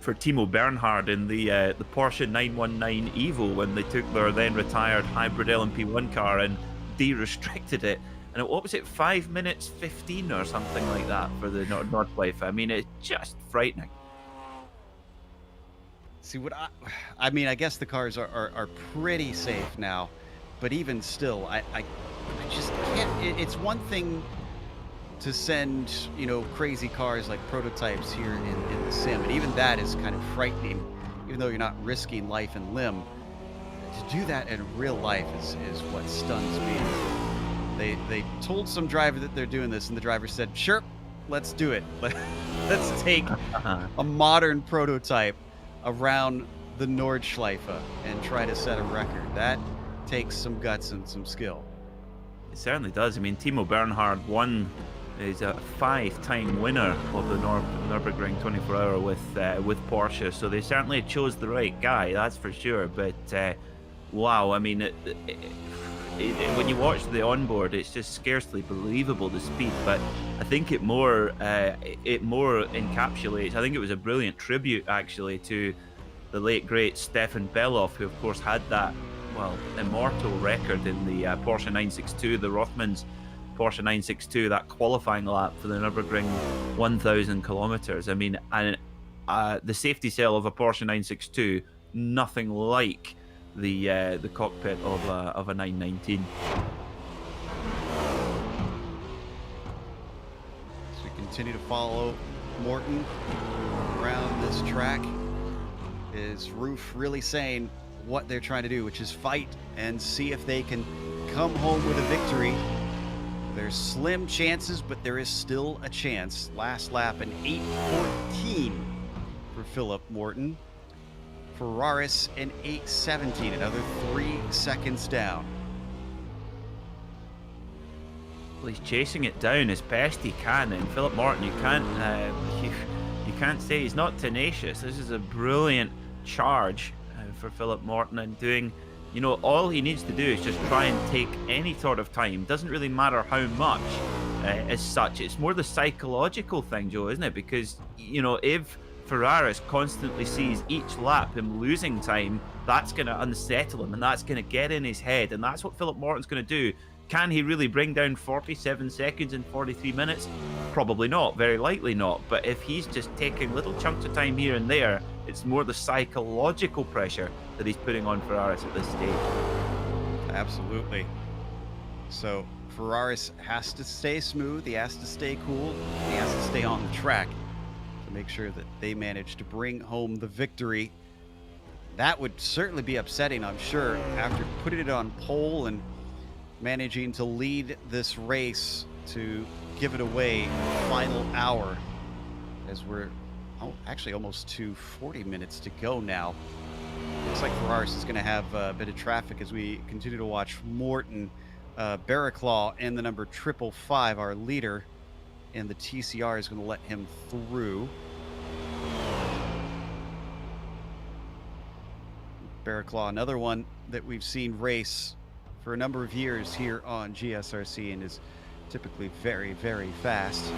Timo Bernhard in the Porsche 919 Evo when they took their then retired hybrid LMP1 car and de-restricted it. And what was it, 5 minutes 15 or something like that for the Nordschleife? I mean, it's just frightening. See, what I mean, I guess the cars are pretty safe now, but even still, I just can't. It's one thing to send, crazy cars like prototypes here in the sim, and even that is kind of frightening, even though you're not risking life and limb. To do that in real life is what stuns me. They told some driver that they're doing this, and the driver said, "Sure, let's do it. Let's take a modern prototype around the Nordschleife and try to set a record." That takes some guts and some skill. It certainly does. I mean, Timo Bernhard won is a 5-time winner of the Nurburgring 24-hour with Porsche, so they certainly chose the right guy, that's for sure. But wow, I mean, when you watch the onboard, it's just scarcely believable, the speed. But I think it more encapsulates. I think it was a brilliant tribute actually to the late great Stefan Beloff, who of course had that immortal record in the Porsche 962, the Rothmans Porsche 962, that qualifying lap for the Nürburgring 1,000 kilometers. I mean, and the safety cell of a Porsche 962, nothing like the cockpit of a 919. So we continue to follow Morton around this track. Is Roof really saying what they're trying to do, which is fight and see if they can come home with a victory? There's slim chances, but there is still a chance. Last lap, an 8:14 for Philip Morton. Ferraris, an 8:17, another 3 seconds down. Well, he's chasing it down as best he can, and Philip Morton, you can't say he's not tenacious. This is a brilliant charge for Philip Morton, and doing, all he needs to do is just try and take any sort of time. Doesn't really matter how much as such. It's more the psychological thing, Joe, isn't it? Because, if Ferraris constantly sees each lap him losing time, that's going to unsettle him, and that's going to get in his head, and that's what Philip Morton's going to do. Can he really bring down 47 seconds in 43 minutes? Probably not, very likely not. But if he's just taking little chunks of time here and there, it's more the psychological pressure that he's putting on Ferraris at this stage. Absolutely. So Ferraris has to stay smooth, he has to stay cool, and he has to stay on the track to make sure that they manage to bring home the victory. That would certainly be upsetting, I'm sure, after putting it on pole and managing to lead this race, to give it away final hour, as we're actually almost to 40 minutes to go now. Looks like Ferraris is going to have a bit of traffic as we continue to watch Morton. Barraclaw and the number 555, our leader in the TCR, is going to let him through. Barraclaw, another one that we've seen race for a number of years here on GSRC, and is typically very, very fast.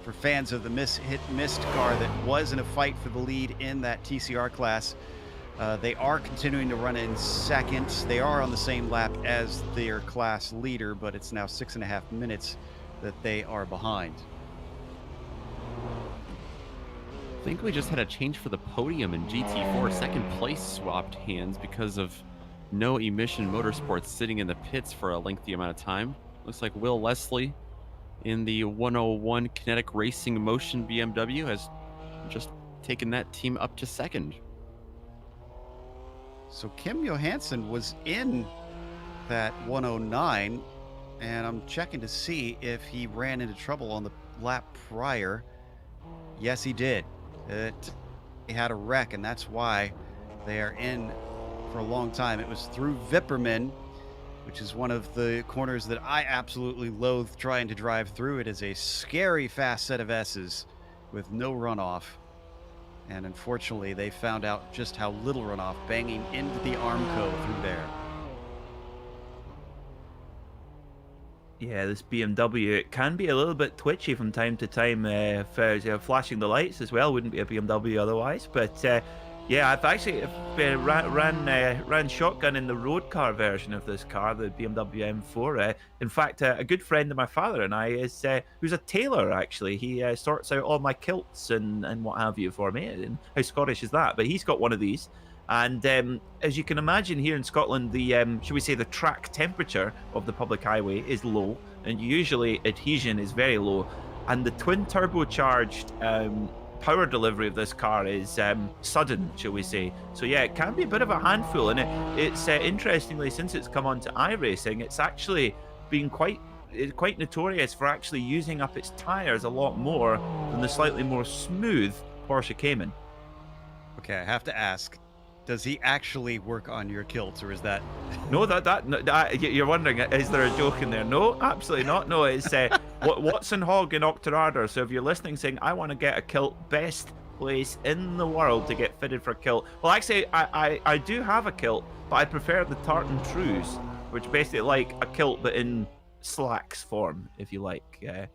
For fans of the missed car that was in a fight for the lead in that TCR class, they are continuing to run in second. They are on the same lap as their class leader, but it's now 6.5 minutes that they are behind. I think we just had a change for the podium in GT4. Second place swapped hands because of no emission motorsports sitting in the pits for a lengthy amount of time. Looks like Will Leslie in the 101 Kinetic Racing Motion BMW has just taken that team up to second. So Kim Johansson was in that 109, and I'm checking to see if he ran into trouble on the lap prior. Yes, he did. He had a wreck, and that's why they are in for a long time. It was through Vipperman, which is one of the corners that I absolutely loathe trying to drive through. It is a scary fast set of S's with no runoff. And unfortunately, they found out just how little runoff, banging into the Armco through there. Yeah, this BMW, it can be a little bit twitchy from time to time. Flashing the lights as well wouldn't be a BMW otherwise. But yeah, I've actually ran shotgun in the road car version of this car, the BMW M4. In fact, a good friend of my father and I is who's a tailor, actually. He sorts out all my kilts and what have you for me. And how Scottish is that? But he's got one of these. And as you can imagine, here in Scotland, the should we say the track temperature of the public highway is low, and usually adhesion is very low. And the twin turbocharged power delivery of this car is sudden, shall we say. So yeah, it can be a bit of a handful, and it's interestingly, since it's come onto iRacing, it's actually been quite notorious for actually using up its tires a lot more than the slightly more smooth Porsche Cayman. Okay, I have to ask, does he actually work on your kilts, or is that... No, that you're wondering, is there a joke in there? No, absolutely not. No, it's Watson Hogg and Octorardor. So if you're listening, saying I want to get a kilt, best place in the world to get fitted for kilt. Well, actually, I do have a kilt, but I prefer the tartan trews, which basically like a kilt but in slacks form, if you like. Yeah,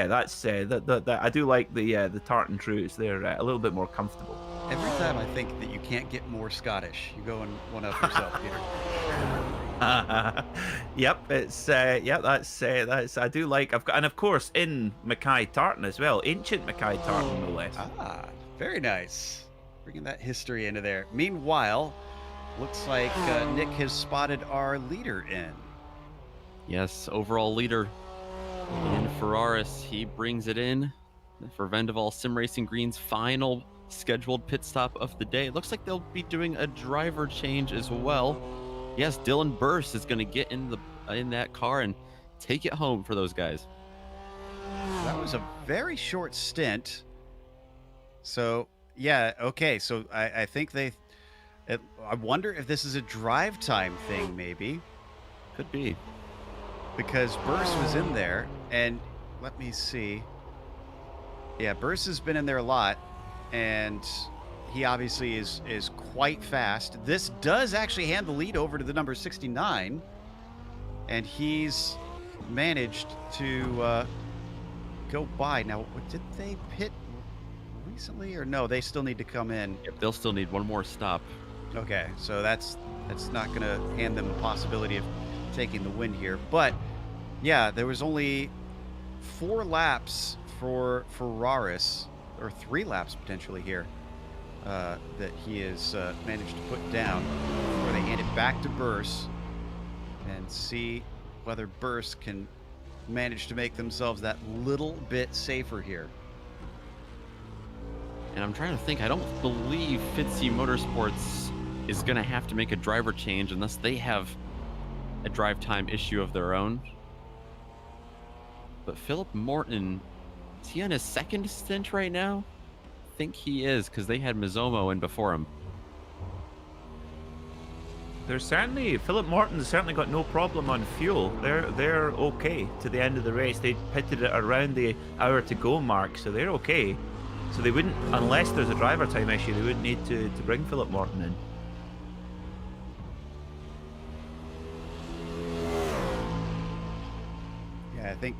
that's I do like the tartan trews. They're a little bit more comfortable. Every time I think that you can't get more Scottish, you go and one up yourself, Peter. Yep, it's that's I do like. I've got, and of course in Mackay tartan as well, ancient Mackay tartan no less. Ah, very nice. Bringing that history into there. Meanwhile, looks like Nick has spotted our leader in. Yes, overall leader in Ferraris. He brings it in for Vendaval Sim Racing Green's final scheduled pit stop of the day. It looks like they'll be doing a driver change as well. Yes, Dylan Burse is going to get in that car and take it home for those guys. That was a very short stint. So, yeah, okay. So I think I wonder if this is a drive time thing, maybe. Could be. Because Burse was in there, and let me see. Yeah, Burse has been in there a lot, and he obviously is quite fast. This does actually hand the lead over to the number 69, and he's managed to go by. Now, did they pit recently, or no? They still need to come in. Yep, they'll still need one more stop. Okay, so that's not going to hand them the possibility of taking the win here. But yeah, there was only 4 laps for Ferraris, or 3 laps potentially here, that he has managed to put down before they hand it back to Burse and see whether Burse can manage to make themselves that little bit safer here. And I'm trying to think, I don't believe Fitzy Motorsports is going to have to make a driver change unless they have a drive time issue of their own. But Philip Morton, is he on his second stint right now? I think he is, because they had Mizomo in before him. Philip Morton's certainly got no problem on fuel. They're okay to the end of the race. They pitted it around the hour to go mark, so they're okay. So they wouldn't, unless there's a driver time issue, they wouldn't need to bring Philip Morton in. Yeah, I think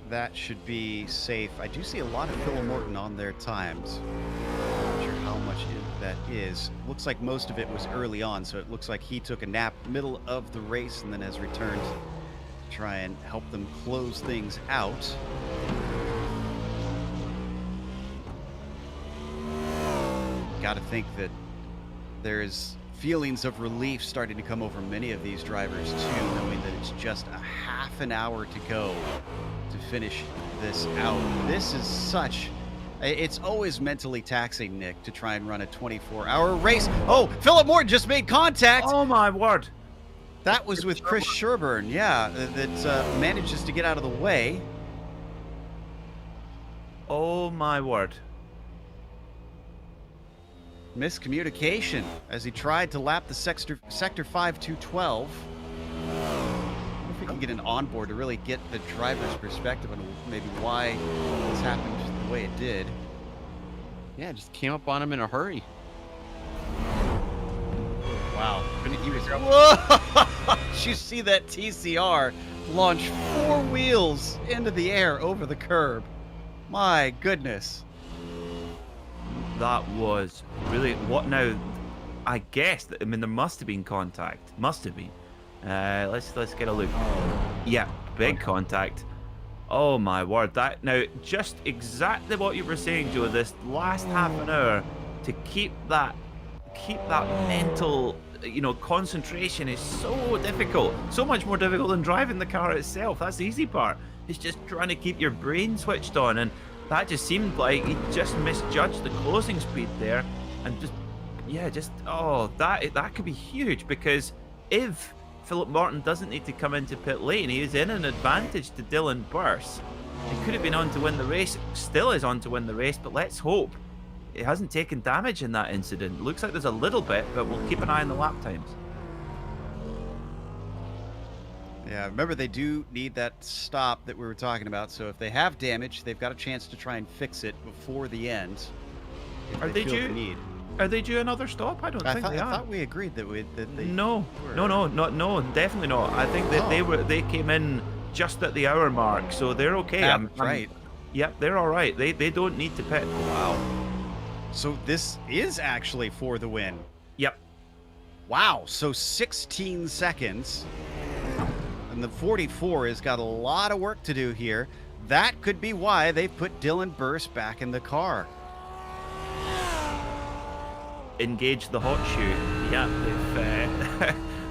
that should be safe. I do see a lot of Philip Morton on their times. Not sure how much that is. Looks like most of it was early on, so it looks like he took a nap middle of the race and then has returned to try and help them close things out. Got to think that there's feelings of relief starting to come over many of these drivers too, knowing that it's just a half an hour to go to finish this out. This is it's always mentally taxing, Nick, to try and run a 24-hour race. Oh, Philip Morton just made contact. Oh my word. That was with Chris Sherburne, yeah, that manages to get out of the way. Oh my word. Miscommunication as he tried to lap the sector 5 212. If we can get an onboard to really get the driver's perspective on maybe why this happened the way it did. Yeah, just came up on him in a hurry. Wow. He was, whoa! Did you see that TCR launch 4 wheels into the air over the curb? My goodness. That was really what now? I guess. I mean, there must have been contact. Must have been. Let's get a look. Yeah, big contact. Oh my word! That now just exactly what you were saying, Joe. This last half an hour to keep that mental, concentration is so difficult. So much more difficult than driving the car itself. That's the easy part. It's just trying to keep your brain switched on and. That just seemed like he just misjudged the closing speed there, and that could be huge because if Philip Morton doesn't need to come into pit lane, he is in an advantage to Dylan Burse. He could have been on to win the race, still is on to win the race, but let's hope he hasn't taken damage in that incident. Looks like there's a little bit, but we'll keep an eye on the lap times. Yeah, remember they do need that stop that we were talking about. So if they have damage, they've got a chance to try and fix it before the end. If Are they feel the due? need. Are they due another stop? I don't think they I are. thought we agreed that they No, were. no, definitely not. I think that they came in just at the hour mark, so they're okay. That's right. Yep, they're all right. They don't need to pit. Wow. So this is actually for the win. Yep. Wow. So 16 seconds. And the 44 has got a lot of work to do here. That could be why they put Dylan Burst back in the car. Engage the hot shoe. Yeah,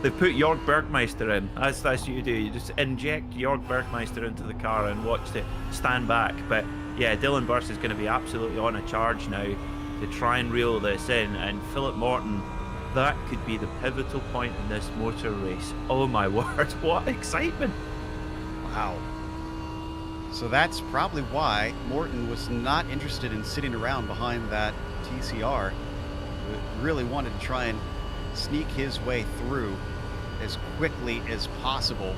they've put Jörg Bergmeister in. That's what you do. You just inject Jörg Bergmeister into the car and watch it stand back. But yeah, Dylan Burst is going to be absolutely on a charge now to try and reel this in. And Philip Morton, that could be the pivotal point in this motor race. Oh my word, what excitement! Wow. So that's probably why Morton was not interested in sitting around behind that TCR. Really wanted to try and sneak his way through as quickly as possible.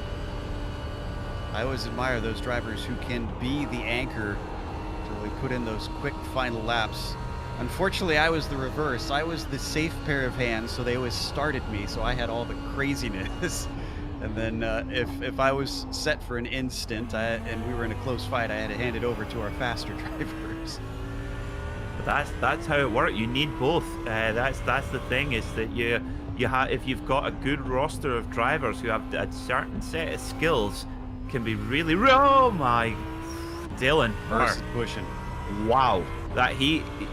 I always admire those drivers who can be the anchor to really put in those quick final laps. Unfortunately, I was the reverse. I was the safe pair of hands, so they always started me, so I had all the craziness. And then if I was set for an instant and we were in a close fight, I had to hand it over to our faster drivers. That's how it works. You need both. That's the thing, is that you have, if you've got a good roster of drivers who have a certain set of skills, can be really. Oh my, Dylan Burst pushing. Wow,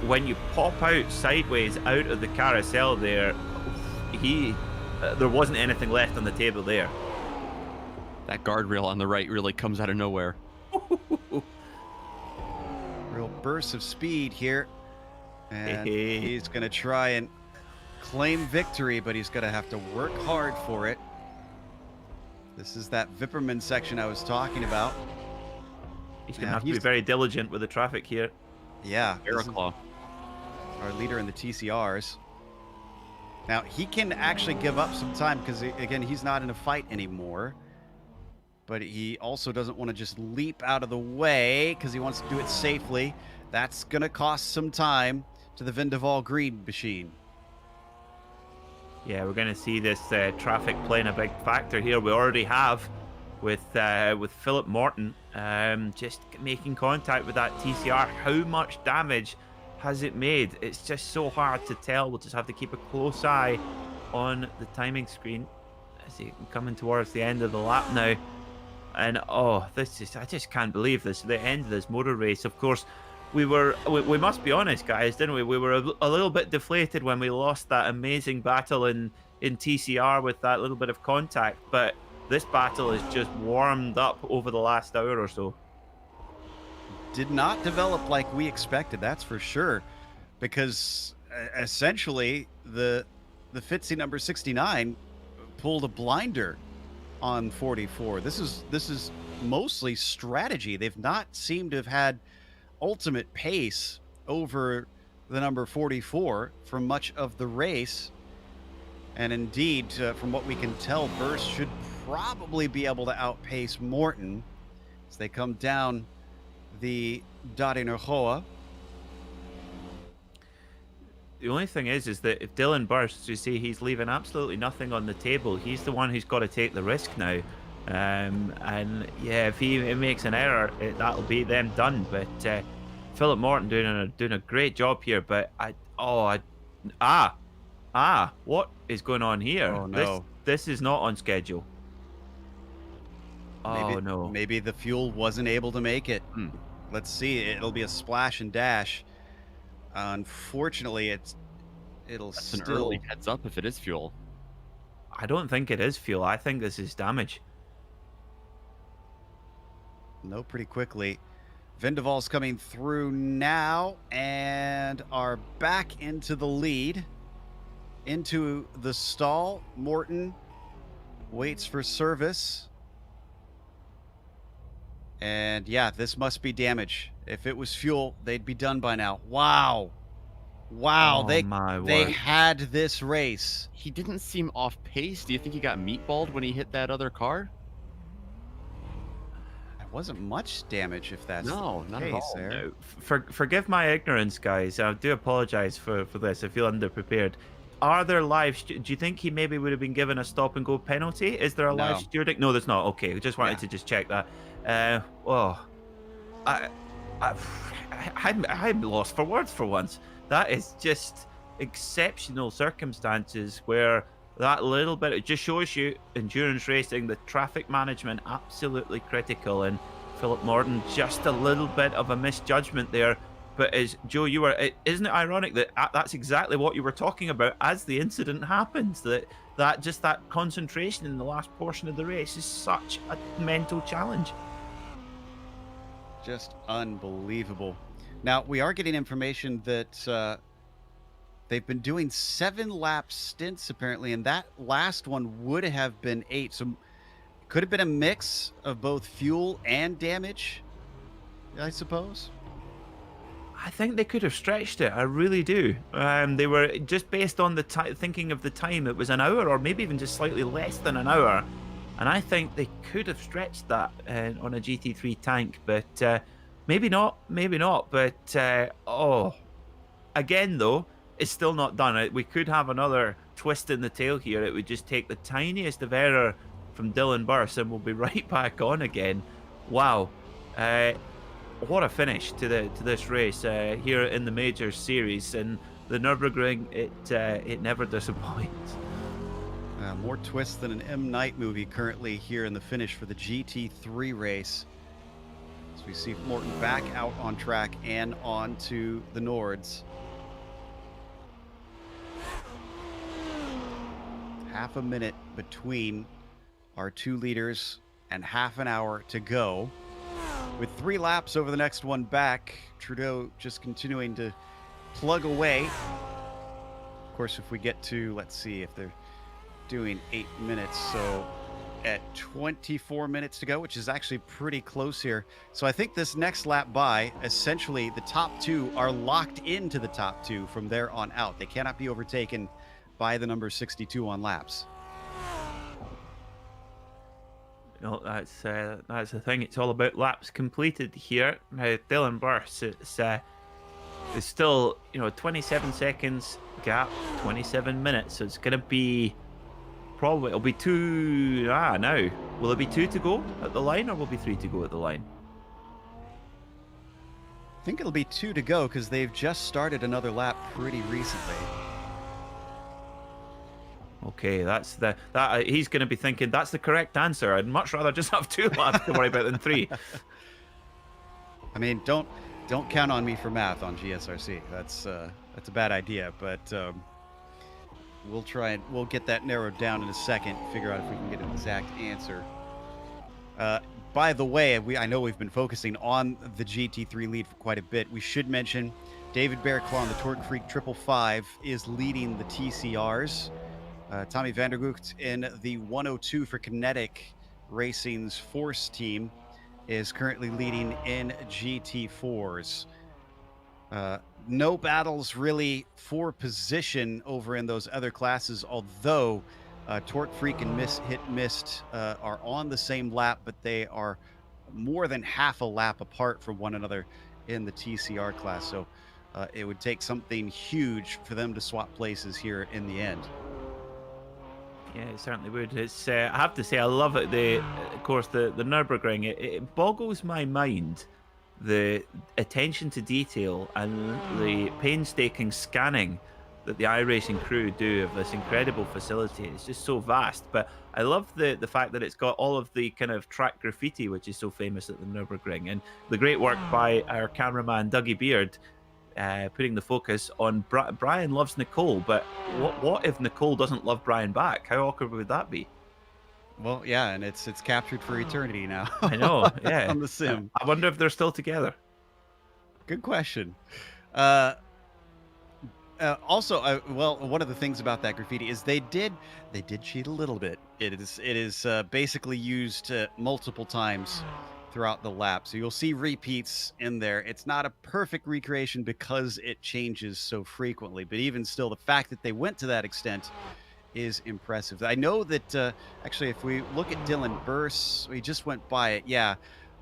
when you pop out sideways out of the carousel there, there wasn't anything left on the table there. That guardrail on the right really comes out of nowhere. Real burst of speed here. And he's going to try and claim victory, but he's going to have to work hard for it. This is that Vipperman section I was talking about. He's going to have to be very diligent with the traffic here. Yeah. Aeroclaw. Our leader in the TCRs. Now, he can actually give up some time because, again, he's not in a fight anymore. But he also doesn't want to just leap out of the way because he wants to do it safely. That's going to cost some time to the Vindeval Green machine. Yeah, we're going to see this traffic playing a big factor here. We already have with Philip Morton just making contact with that TCR. How much damage has it made? It's just so hard to tell. We'll just have to keep a close eye on the timing screen as he's coming towards the end of the lap now. And I just can't believe this, the end of this motor race. Of course, we must be honest, guys, didn't we? We were a little bit deflated when we lost that amazing battle in TCR with that little bit of contact, but this battle has just warmed up over the last hour or so. Did not develop like we expected, that's for sure, because essentially the Fitzy number 69 pulled a blinder on 44. This is mostly strategy. They've not seemed to have had ultimate pace over the number 44 for much of the race. And indeed, from what we can tell, Burst should probably be able to outpace Morton as they come down the Darinhoa. The only thing is that if Dylan Burst, you see, he's leaving absolutely nothing on the table. He's the one who's got to take the risk now. And yeah, if he makes an error, that'll be them done. But Philip Morton doing a great job here. But what is going on here? Oh no, this is not on schedule. No, maybe the fuel wasn't able to make it. Let's see. It'll be a splash and dash. Unfortunately, it'll That's still an early heads up if it is fuel. I don't think it is fuel. I think this is damage. No, pretty quickly. Vindeval's coming through now and are back into the lead. Into the stall. Morton waits for service. And yeah, this must be damage. If it was fuel, they'd be done by now. Wow. Wow, they had this race. He didn't seem off pace. Do you think he got meatballed when he hit that other car? wasn't much damage if that's No, the not at case all. there. No, forgive my ignorance, guys. I do apologize for this. I feel underprepared. Are there live? Do you think he maybe would have been given a stop and go penalty? Is there a live No. stewarding? No, there's not. Okay, just wanted to just check that. Oh, I, I'm lost for words for once. That is just exceptional circumstances where that little bit, it just shows you endurance racing, the traffic management absolutely critical. And Philip Morton, just a little bit of a misjudgment there. But as Joe, isn't it ironic that that's exactly what you were talking about as the incident happens? That just that concentration in the last portion of the race is such a mental challenge. Just unbelievable. Now, we are getting information that they've been doing 7-lap stints, apparently, and that last one would have been 8. So it could have been a mix of both fuel and damage, I suppose. I think they could have stretched it. I really do. They were just based on the thinking of the time. It was an hour, or maybe even just slightly less than an hour. And I think they could have stretched that on a GT3 tank, but maybe not. Maybe not. But again, though, it's still not done. We could have another twist in the tail here. It would just take the tiniest of error from Dylan Burse, and we'll be right back on again. Wow. What a finish to this race here in the Major Series, and the Nurburgring, it never disappoints. More twists than an M. Night movie currently here in the finish for the GT3 race. As we see Morton back out on track and on to the Nords. Half a minute between our two leaders and half an hour to go. With 3 laps over the next one back, Trudeau just continuing to plug away. Of course, if we get to, let's see, if they're doing 8 minutes, so at 24 minutes to go, which is actually pretty close here. So I think this next lap by, essentially the top 2 are locked into the top 2 from there on out. They cannot be overtaken by the number 62 on laps. No, that's the thing. It's all about laps completed here. Now, Dylan Burse, it's still 27 seconds gap, 27 minutes. So it's gonna be it'll be 2 now. Will it be 2 to go at the line, or will it be 3 to go at the line? I think it'll be 2 to go because they've just started another lap pretty recently. Okay, he's going to be thinking that's the correct answer. I'd much rather just have 2 laps to worry about than 3. I mean, don't count on me for math on GSRC. That's a bad idea, but we'll try and we'll get that narrowed down in a second. Figure out if we can get an exact answer. By the way, I know we've been focusing on the GT3 lead for quite a bit. We should mention David Bearclaw on the Torque Freak 555 is leading the TCRs. Tommy Vandergucht in the 102 for Kinetic Racing's Force team is currently leading in GT4s. No battles really for position over in those other classes, although Torque Freak and Hit Mist are on the same lap, but they are more than half a lap apart from one another in the TCR class. So it would take something huge for them to swap places here in the end. Yeah, it certainly would. It's I have to say, I love it. Of course, the Nurburgring. It boggles my mind, the attention to detail and the painstaking scanning that the iRacing crew do of this incredible facility. It's just so vast. But I love the fact that it's got all of the kind of track graffiti, which is so famous at the Nurburgring, and the great work by our cameraman Dougie Beard. Putting the focus on Brian loves Nicole, but what if Nicole doesn't love Brian back? How awkward would that be? Well, yeah, and it's captured for eternity now. I know, yeah. On the sim. I wonder if they're still together. Good question. Also, well, one of the things about that graffiti is they did cheat a little bit. It is basically used multiple times throughout the lap, so you'll see repeats in there. It's not a perfect recreation because it changes so frequently, but even still, the fact that they went to that extent is impressive. I know that actually, if we look at Dylan Burse, we just went by it. Yeah,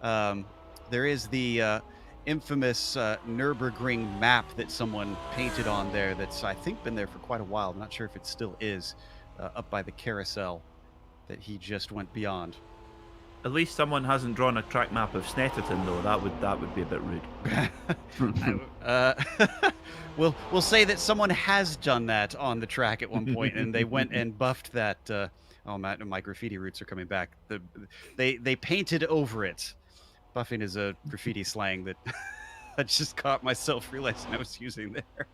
There is the infamous Nurburgring map that someone painted on there that's, I think, been there for quite a while. I'm not sure if it still is, up by the carousel that he just went beyond. At least someone hasn't drawn a track map of Snetterton, though. That would be a bit rude. We'll say that someone has done that on the track at one point, and they went and buffed that. Oh, my graffiti roots are coming back. They painted over it. Buffing is a graffiti slang that I just caught myself realizing I was using there.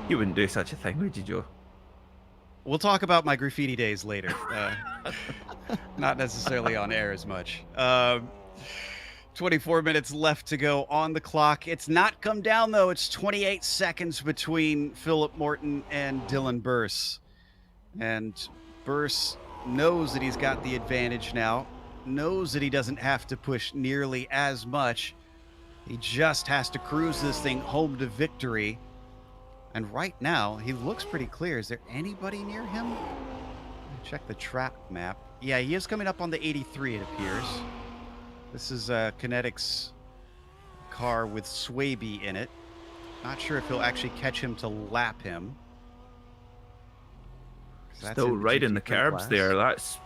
You wouldn't do such a thing, would you, Joe? We'll talk about my graffiti days later. Not necessarily on air as much. 24 minutes left to go on the clock. It's not come down, though. It's 28 seconds between Philip Morton and Dylan Burse. And Burse knows that he's got the advantage now, knows that he doesn't have to push nearly as much. He just has to cruise this thing home to victory. And right now, he looks pretty clear. Is there anybody near him? Check the track map. Yeah, he is coming up on the 83, it appears. This is Kinetic's car with Swaby in it. Not sure if he'll actually catch him to lap him. Still right in the curbs there. That's...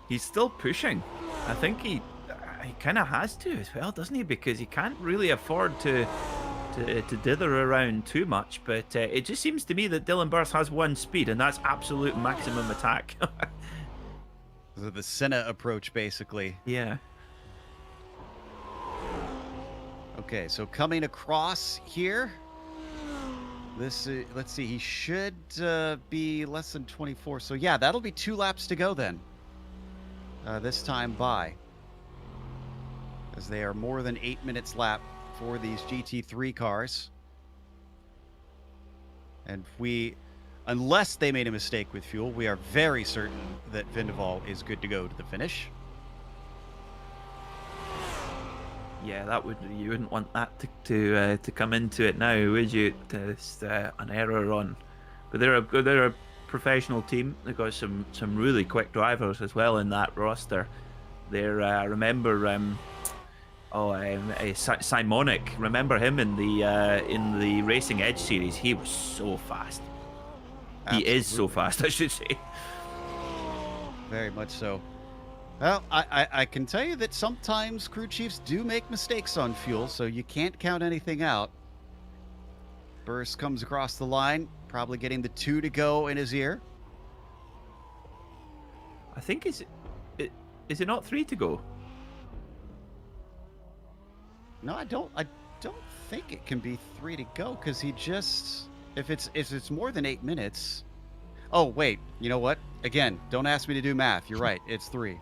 He's still pushing. I think he kind of has to as well, doesn't he? Because he can't really afford to dither around too much. But it just seems to me that Dylan Burse has one speed, and that's absolute maximum attack. The Senna approach, basically. Yeah. Okay, so coming across here. This let's see, he should be less than 24. So yeah, that'll be 2 laps to go then. This time by. As they are more than 8 minutes lap for these GT3 cars. And unless they made a mistake with fuel, we are very certain that Vindeval is good to go to the finish. Yeah, you wouldn't want that to come into it now, would you? There's an error on, but they're a professional team. They've got some really quick drivers as well in that roster. They're I remember Simonic. Remember him in the Racing Edge series? He was so fast. Absolutely. He is so fast, I should say. Very much so. Well, I can tell you that sometimes crew chiefs do make mistakes on fuel, so you can't count anything out. Burse comes across the line, probably getting the 2 to go in his ear. I think is it not 3 to go? No, I don't think it can be 3 to go, because he just, if it's more than 8 minutes. Oh wait, you know what? Again, don't ask me to do math. You're right, it's 3.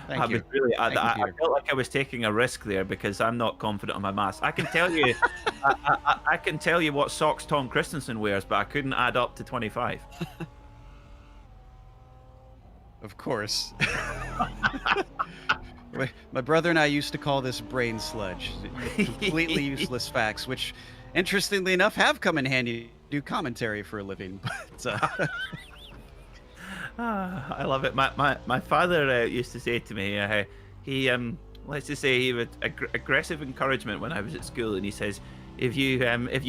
Thank you. I felt like I was taking a risk there because I'm not confident on my maths. I can tell you, I can tell you what socks Tom Christensen wears, but I couldn't add up to 25. Of course. My brother and I used to call this brain sludge. Completely useless facts, which, interestingly enough, have come in handy to do commentary for a living. But I love it. My father used to say to me, he let's just say he would aggressive encouragement when I was at school, and he says, if you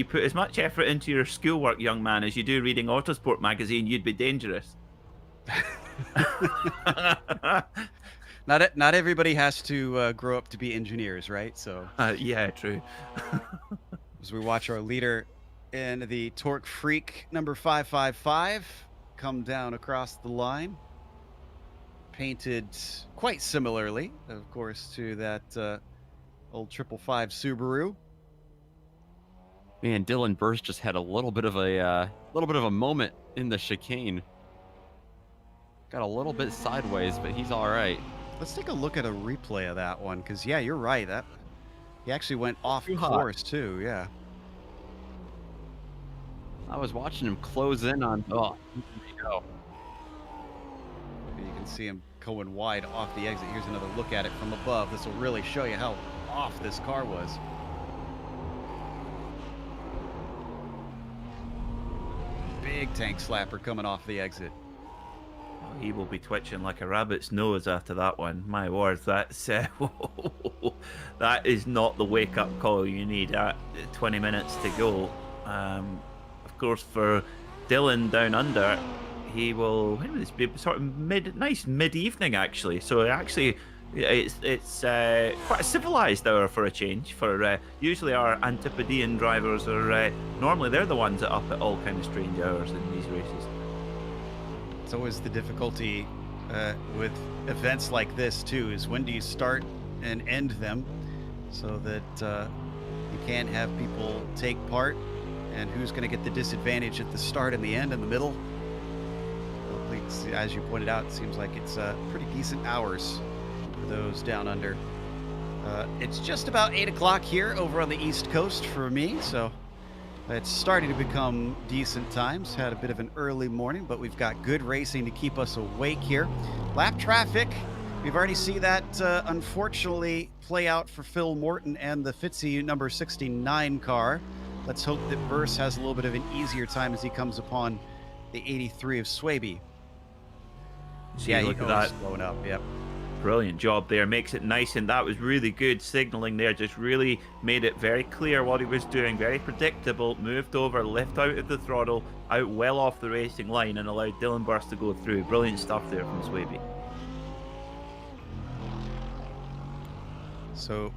put as much effort into your schoolwork, young man, as you do reading Autosport magazine, you'd be dangerous. Not everybody has to grow up to be engineers, right? So yeah, true. As we watch our leader in the Torque Freak number 555 come down across the line, painted quite similarly, of course, to that old 555 Subaru. Man, Dylan Burse just had a little bit of a moment in the chicane. Got a little bit sideways, but he's all right. Let's take a look at a replay of that one, because yeah, you're right. That he actually went off course too. Yeah. I was watching him close in on. Oh, there you go. You can see him going wide off the exit. Here's another look at it from above. This will really show you how off this car was. Big tank slapper coming off the exit. he will be twitching like a rabbit's nose after that one. My word, that's that is not the wake-up call you need at 20 minutes to go. Of course, for Dylan down under, he will. When will this be? Sort of nice mid-evening actually. So actually, it's quite a civilized hour for a change. For usually our Antipodean drivers are normally they're the ones that are up at all kind of strange hours in these races. It's always the difficulty with events like this too, is when do you start and end them so that you can't have people take part, and who's going to get the disadvantage at the start and the end and the middle. Well, as you pointed out, it seems like it's pretty decent hours for those down under. It's just about 8 o'clock here over on the East Coast for me, so it's starting to become decent times. Had a bit of an early morning, but we've got good racing to keep us awake here. Lap traffic, we've already seen that unfortunately play out for Phil Morton and the Fitzy number 69 car. Let's hope that Verse has a little bit of an easier time as he comes upon the 83 of Swaby. Yeah, look at that. Blowing up, yep. Brilliant job there. Makes it nice, and that was really good signaling there. Just really made it very clear what he was doing. Very predictable. Moved over, left out of the throttle, out well off the racing line, and allowed Dylan Burst to go through. Brilliant stuff there from Swaby. So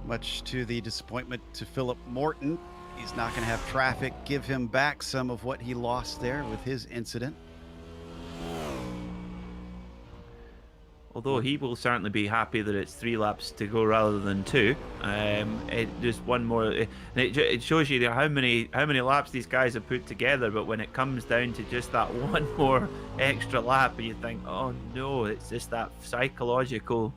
much to the disappointment to Philip Morton, he's not going to have traffic give him back some of what he lost there with his incident. Although he will certainly be happy that it's 3 laps to go rather than 2. Just one more. It shows you how many laps these guys have put together. But when it comes down to just that one more extra lap, you think, oh no, it's just that psychological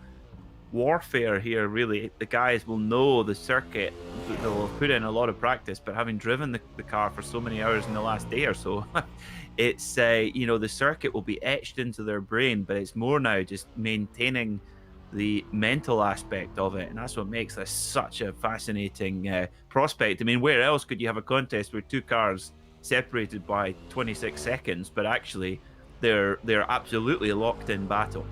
warfare here. Really, the guys will know the circuit. They'll have put in a lot of practice, but having driven the car for so many hours in the last day or so. It's the circuit will be etched into their brain, but it's more now just maintaining the mental aspect of it, and that's what makes this such a fascinating prospect. I mean, where else could you have a contest where 2 cars separated by 26 seconds, but actually they're absolutely a locked-in battle?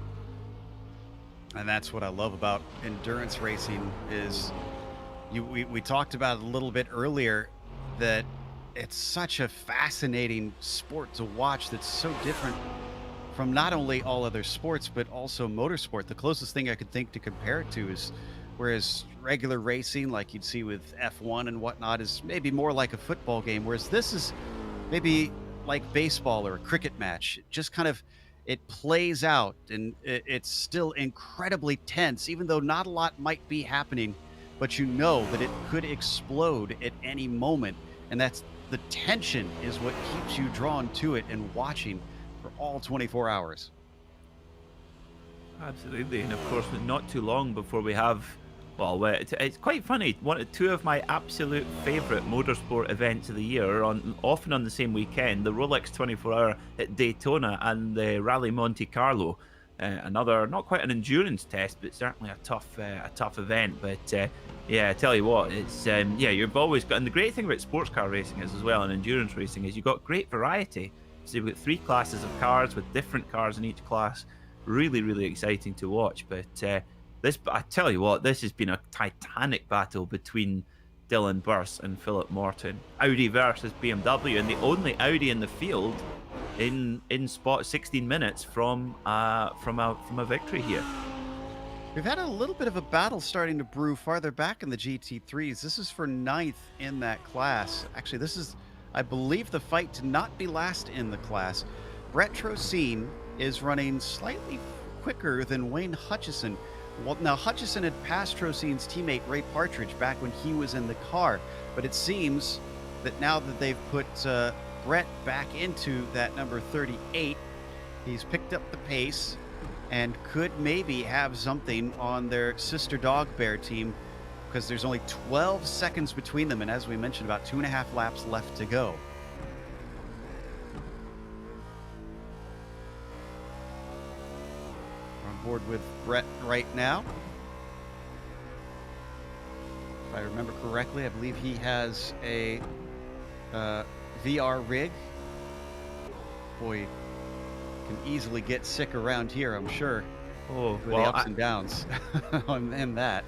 And that's what I love about endurance racing is we talked about it a little bit earlier, that it's such a fascinating sport to watch that's so different from not only all other sports, but also motorsport. The closest thing I could think to compare it to is, whereas regular racing, like you'd see with F1 and whatnot, is maybe more like a football game, whereas this is maybe like baseball or a cricket match. It just kind of, it plays out, and it's still incredibly tense, even though not a lot might be happening, but you know that it could explode at any moment. And that's the tension is what keeps you drawn to it and watching for all 24 hours. Absolutely, and of course, not too long before we have, well, it's quite funny. 2 of my absolute favourite motorsport events of the year are often on the same weekend: the Rolex 24-hour at Daytona and the Rally Monte Carlo. Another, not quite an endurance test, but certainly a tough event. But yeah, I tell you what, it's you've always got, and the great thing about sports car racing is as well, and endurance racing, is you've got great variety. So you've got 3 classes of cars with different cars in each class. Really, really exciting to watch. But I tell you what, this has been a titanic battle between Dylan Burst and Philip Morton. Audi versus BMW, and the only Audi in the field in spot 16 minutes from a victory here. We've had a little bit of a battle starting to brew farther back in the GT3s. This is for 9th in that class. Actually, this is, I believe, the fight to not be last in the class. Brett Trocine is running slightly quicker than Wayne Hutchison. Well, now, Hutchison had passed Trocine's teammate Ray Partridge back when he was in the car, but it seems that now that they've put Brett back into that number 38, he's picked up the pace and could maybe have something on their sister dog bear team, because there's only 12 seconds between them, and as we mentioned, about 2.5 laps left to go. We're on board with Brett right now. If I remember correctly, I believe he has a VR rig. Boy, Can easily get sick around here, I'm sure. Oh, With the well, ups and downs in that.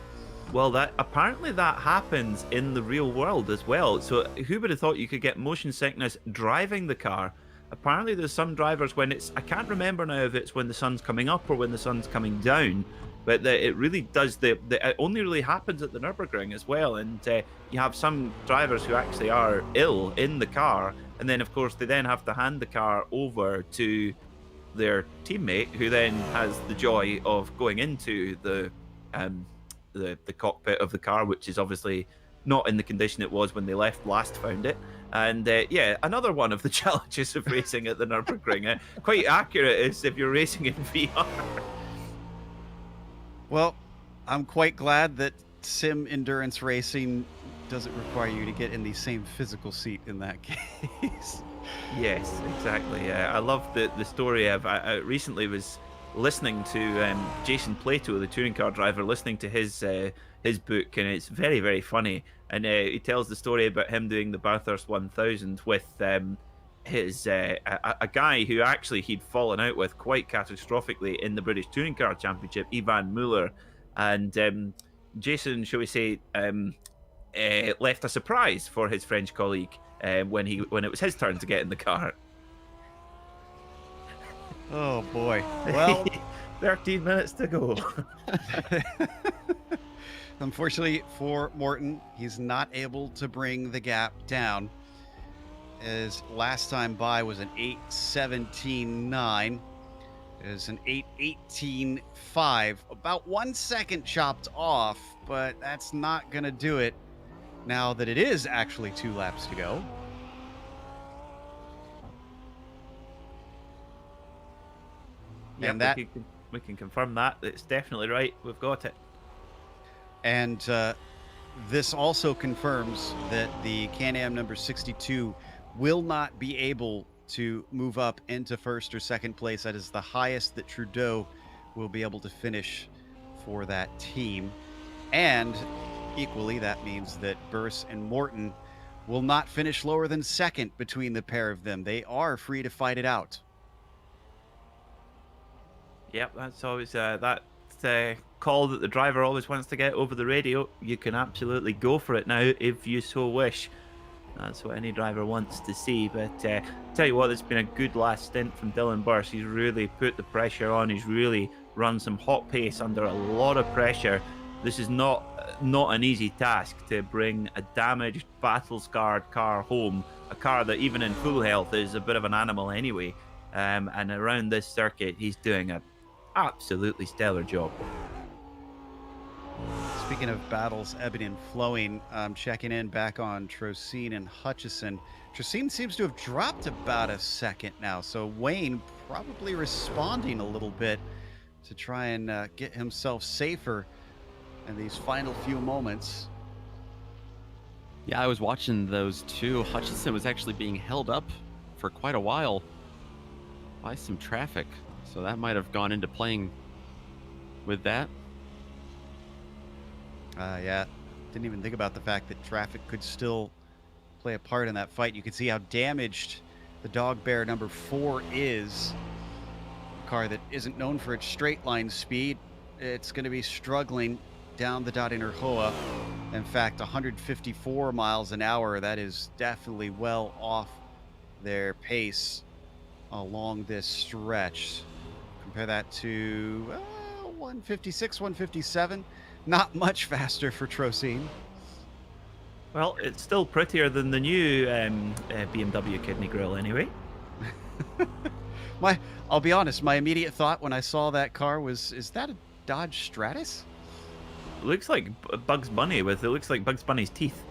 well, that apparently that happens in the real world as well. So who would have thought you could get motion sickness driving the car? Apparently, there's some drivers when I can't remember now if it's when the sun's coming up or when the sun's coming down, but it really does. It only really happens at the Nurburgring as well, and you have some drivers who actually are ill in the car, and then of course they then have to hand the car over to their teammate, who then has the joy of going into the cockpit of the car, which is obviously not in the condition it was when they last found it. And yeah, another one of the challenges of racing at the Nurburgring. Quite accurate is if you're racing in VR. Well, I'm quite glad that sim endurance racing doesn't require you to get in the same physical seat in that case. Yes, exactly. I love the story of. I recently was listening to Jason Plato, the touring car driver, listening to his book, and it's very, very funny. And he tells the story about him doing the Bathurst 1000 with his a guy who actually he'd fallen out with quite catastrophically in the British Touring Car Championship, Ivan Muller, and Jason, shall we say, left a surprise for his French colleague when it was his turn to get in the car. Oh boy. Well, 13 minutes to go. unfortunately for Morton, he's not able to bring the gap down. His last time by was an 8:17.9. It is an 8:18.5. About 1 second chopped off, but that's not going to do it now that it is actually 2 laps to go. Yep, And that we can confirm that. It's definitely right. We've got it. And this also confirms that the Can-Am number 62 will not be able to move up into first or second place. That is the highest that Trudeau will be able to finish for that team. And equally, that means that Burse and Morton will not finish lower than second between the pair of them. They are free to fight it out. Yep, that's always that call that the driver always wants to get over the radio. You can absolutely go for it now if you so wish. That's what any driver wants to see. But tell you what, it's been a good last stint from Dylan Burse. He's really put the pressure on. He's really run some hot pace under a lot of pressure. This is not an easy task to bring a damaged, battle-scarred car home. A car that even in full health is a bit of an animal anyway. And around this circuit, he's doing an absolutely stellar job. Speaking of battles ebbing and flowing, checking in back on Trocine and Hutchison. Trocine seems to have dropped about a second now, so Wayne probably responding a little bit to try and get himself safer in these final few moments. Yeah, I was watching those two. Hutchison was actually being held up for quite a while by some traffic, so that might have gone into playing with that. Yeah, didn't even think about the fact that traffic could still play a part in that fight. You can see how damaged the Dog Bear number 4 is. A car that isn't known for its straight line speed. It's going to be struggling down the Dottinger Hoa. In fact, 154 miles an hour, that is definitely well off their pace along this stretch. Compare that to 156, 157. Not much faster for Trocine. Well, it's still prettier than the new BMW kidney grill anyway. I'll be honest, my immediate thought when I saw that car was, is that a Dodge Stratus? It looks like Bugs Bunny it looks like Bugs Bunny's teeth.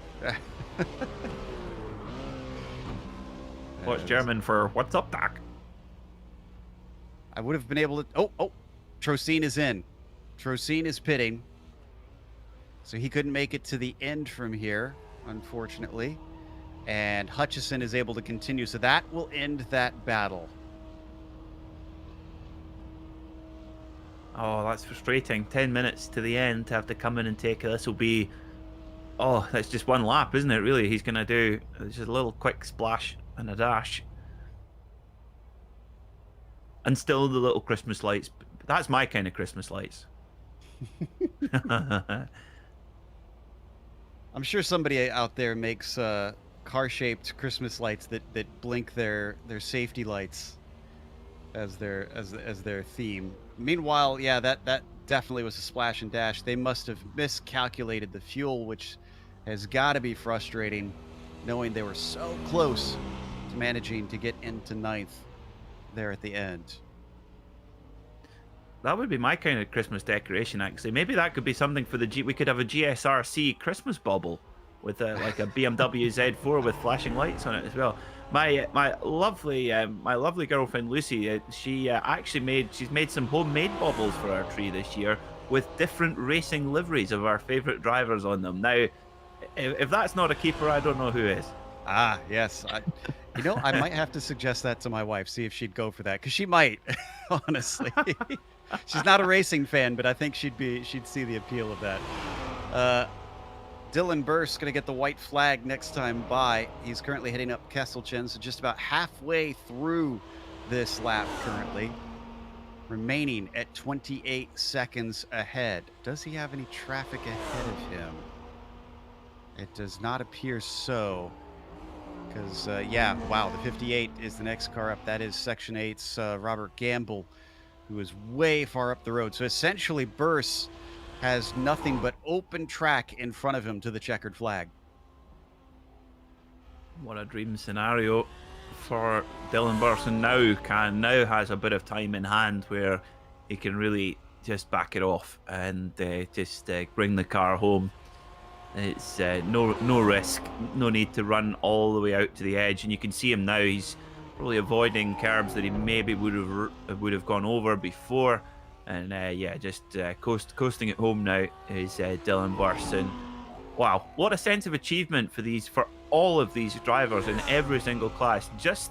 What's German for what's up, Doc? I would have been able to... Oh, Trocine is in. Trocine is pitting. So he couldn't make it to the end from here, unfortunately. And Hutchison is able to continue. So that will end that battle. Oh, that's frustrating. 10 minutes to the end to have to come in and take it. This will be... Oh, that's just one lap, isn't it, really? He's going to do just a little quick splash and a dash. and still the little Christmas lights. That's my kind of Christmas lights. I'm sure somebody out there makes car-shaped Christmas lights that blink their safety lights as their theme. Meanwhile, yeah, that definitely was a splash and dash. They must have miscalculated the fuel, which has got to be frustrating, knowing they were so close to managing to get into 9th there at the end. That would be my kind of Christmas decoration, actually. Maybe that could be something for the we could have a GSRC Christmas bubble with like a BMW Z4 with flashing lights on it as well. My lovely girlfriend Lucy, she's made some homemade bubbles for our tree this year with different racing liveries of our favorite drivers on them. Now, if that's not a keeper, I don't know who is. Ah, yes. I might have to suggest that to my wife, see if she'd go for that, because she might, honestly. She's not a racing fan, but I think she'd see the appeal of that. Dylan Burst going to get the white flag next time by. He's currently heading up Kesselchen, so just about halfway through this lap currently, remaining at 28 seconds ahead. Does he have any traffic ahead of him? It does not appear so. Because, yeah, wow, the 58 is the next car up. That is Section 8's Robert Gamble, who is way far up the road. So essentially, Burst has nothing but open track in front of him to the checkered flag. What a dream scenario for Dylan Burson. Now has a bit of time in hand where he can really just back it off and just bring the car home. It's no risk, no need to run all the way out to the edge, and you can see him now. He's probably avoiding curbs that he maybe would have gone over before, and yeah, just coasting it home now is Dylan Burson. Wow, what a sense of achievement for all of these drivers in every single class, just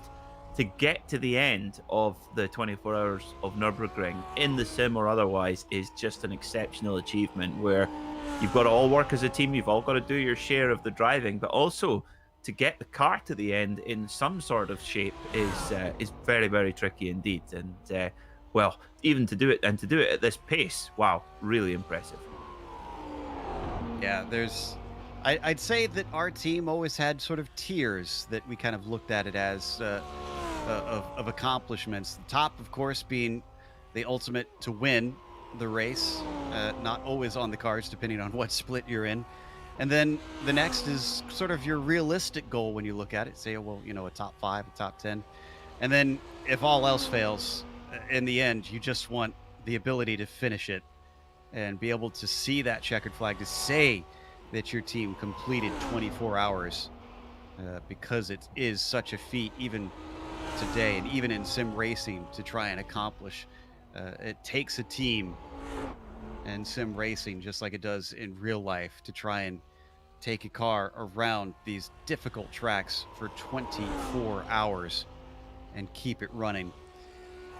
to get to the end of the 24 hours of Nurburgring in the sim or otherwise is just an exceptional achievement where you've got to all work as a team, you've all got to do your share of the driving, but also to get the car to the end in some sort of shape is very, very tricky indeed. And well, even to do it at this pace, wow, really impressive. Yeah, I'd say that our team always had sort of tiers that we kind of looked at it as of accomplishments. The top, of course, being the ultimate to win the race, not always on the cards, depending on what split you're in. And then the next is sort of your realistic goal when you look at it. Say, well, a top 5, a top 10. And then if all else fails, in the end, you just want the ability to finish it and be able to see that checkered flag, to say that your team completed 24 hours, because it is such a feat even today and even in sim racing to try and accomplish. It takes a team and sim racing, just like it does in real life, to try and take a car around these difficult tracks for 24 hours and keep it running.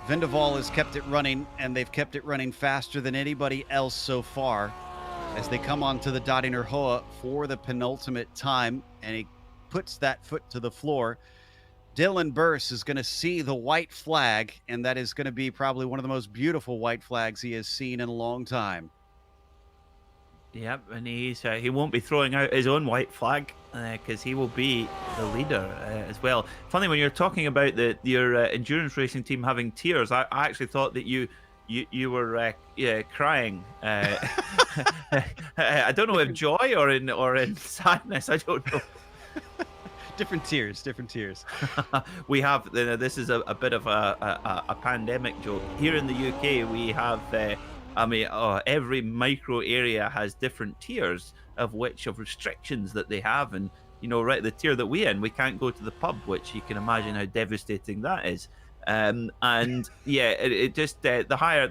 Vendaval has kept it running, and they've kept it running faster than anybody else so far as they come onto the Dottinger Hoa for the penultimate time, and he puts that foot to the floor. Dylan Burst is going to see the white flag, and that is going to be probably one of the most beautiful white flags he has seen in a long time. Yep, and he won't be throwing out his own white flag because he will be the leader as well. Funny, when you're talking about your endurance racing team having tiers, I actually thought that you were crying. I don't know if joy or in sadness. I don't know. Different tiers. We have, this is a bit of a pandemic joke. Here in the UK, we have, every micro area has different tiers of restrictions that they have. And, right, the tier that we're in, we can't go to the pub, which you can imagine how devastating that is. And yeah, it just, if the higher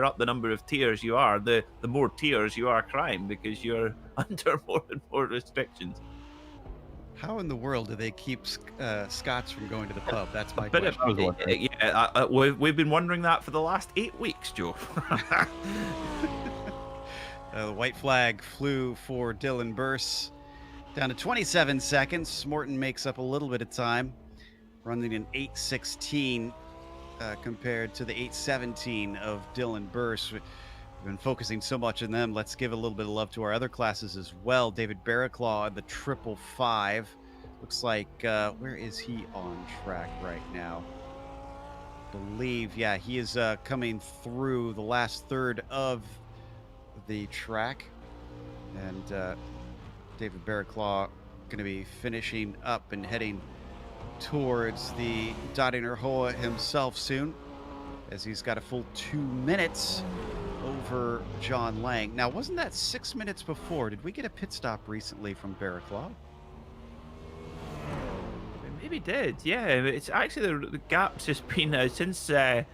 up the number of tiers you are, the more tiers you are crying because you're under more and more restrictions. How in the world do they keep Scots from going to the pub? That's my question. We've been wondering that for the last 8 weeks, Joe. The white flag flew for Dylan Burst. Down to 27 seconds. Morton makes up a little bit of time, running an 8:16. compared to the 817 of Dylan Burse. We've been focusing so much on them. Let's give a little bit of love to our other classes as well. David Barraclaw, the 555. Looks like, where is he on track right now? Believe, yeah, he is coming through the last third of the track. And David Barraclaw going to be finishing up and heading towards the Dodinger Hoa himself soon, as he's got a full 2 minutes over John Lang. Now, wasn't that 6 minutes before? Did we get a pit stop recently from Barraclaw? Maybe did. Yeah, it's actually the gap's just been since the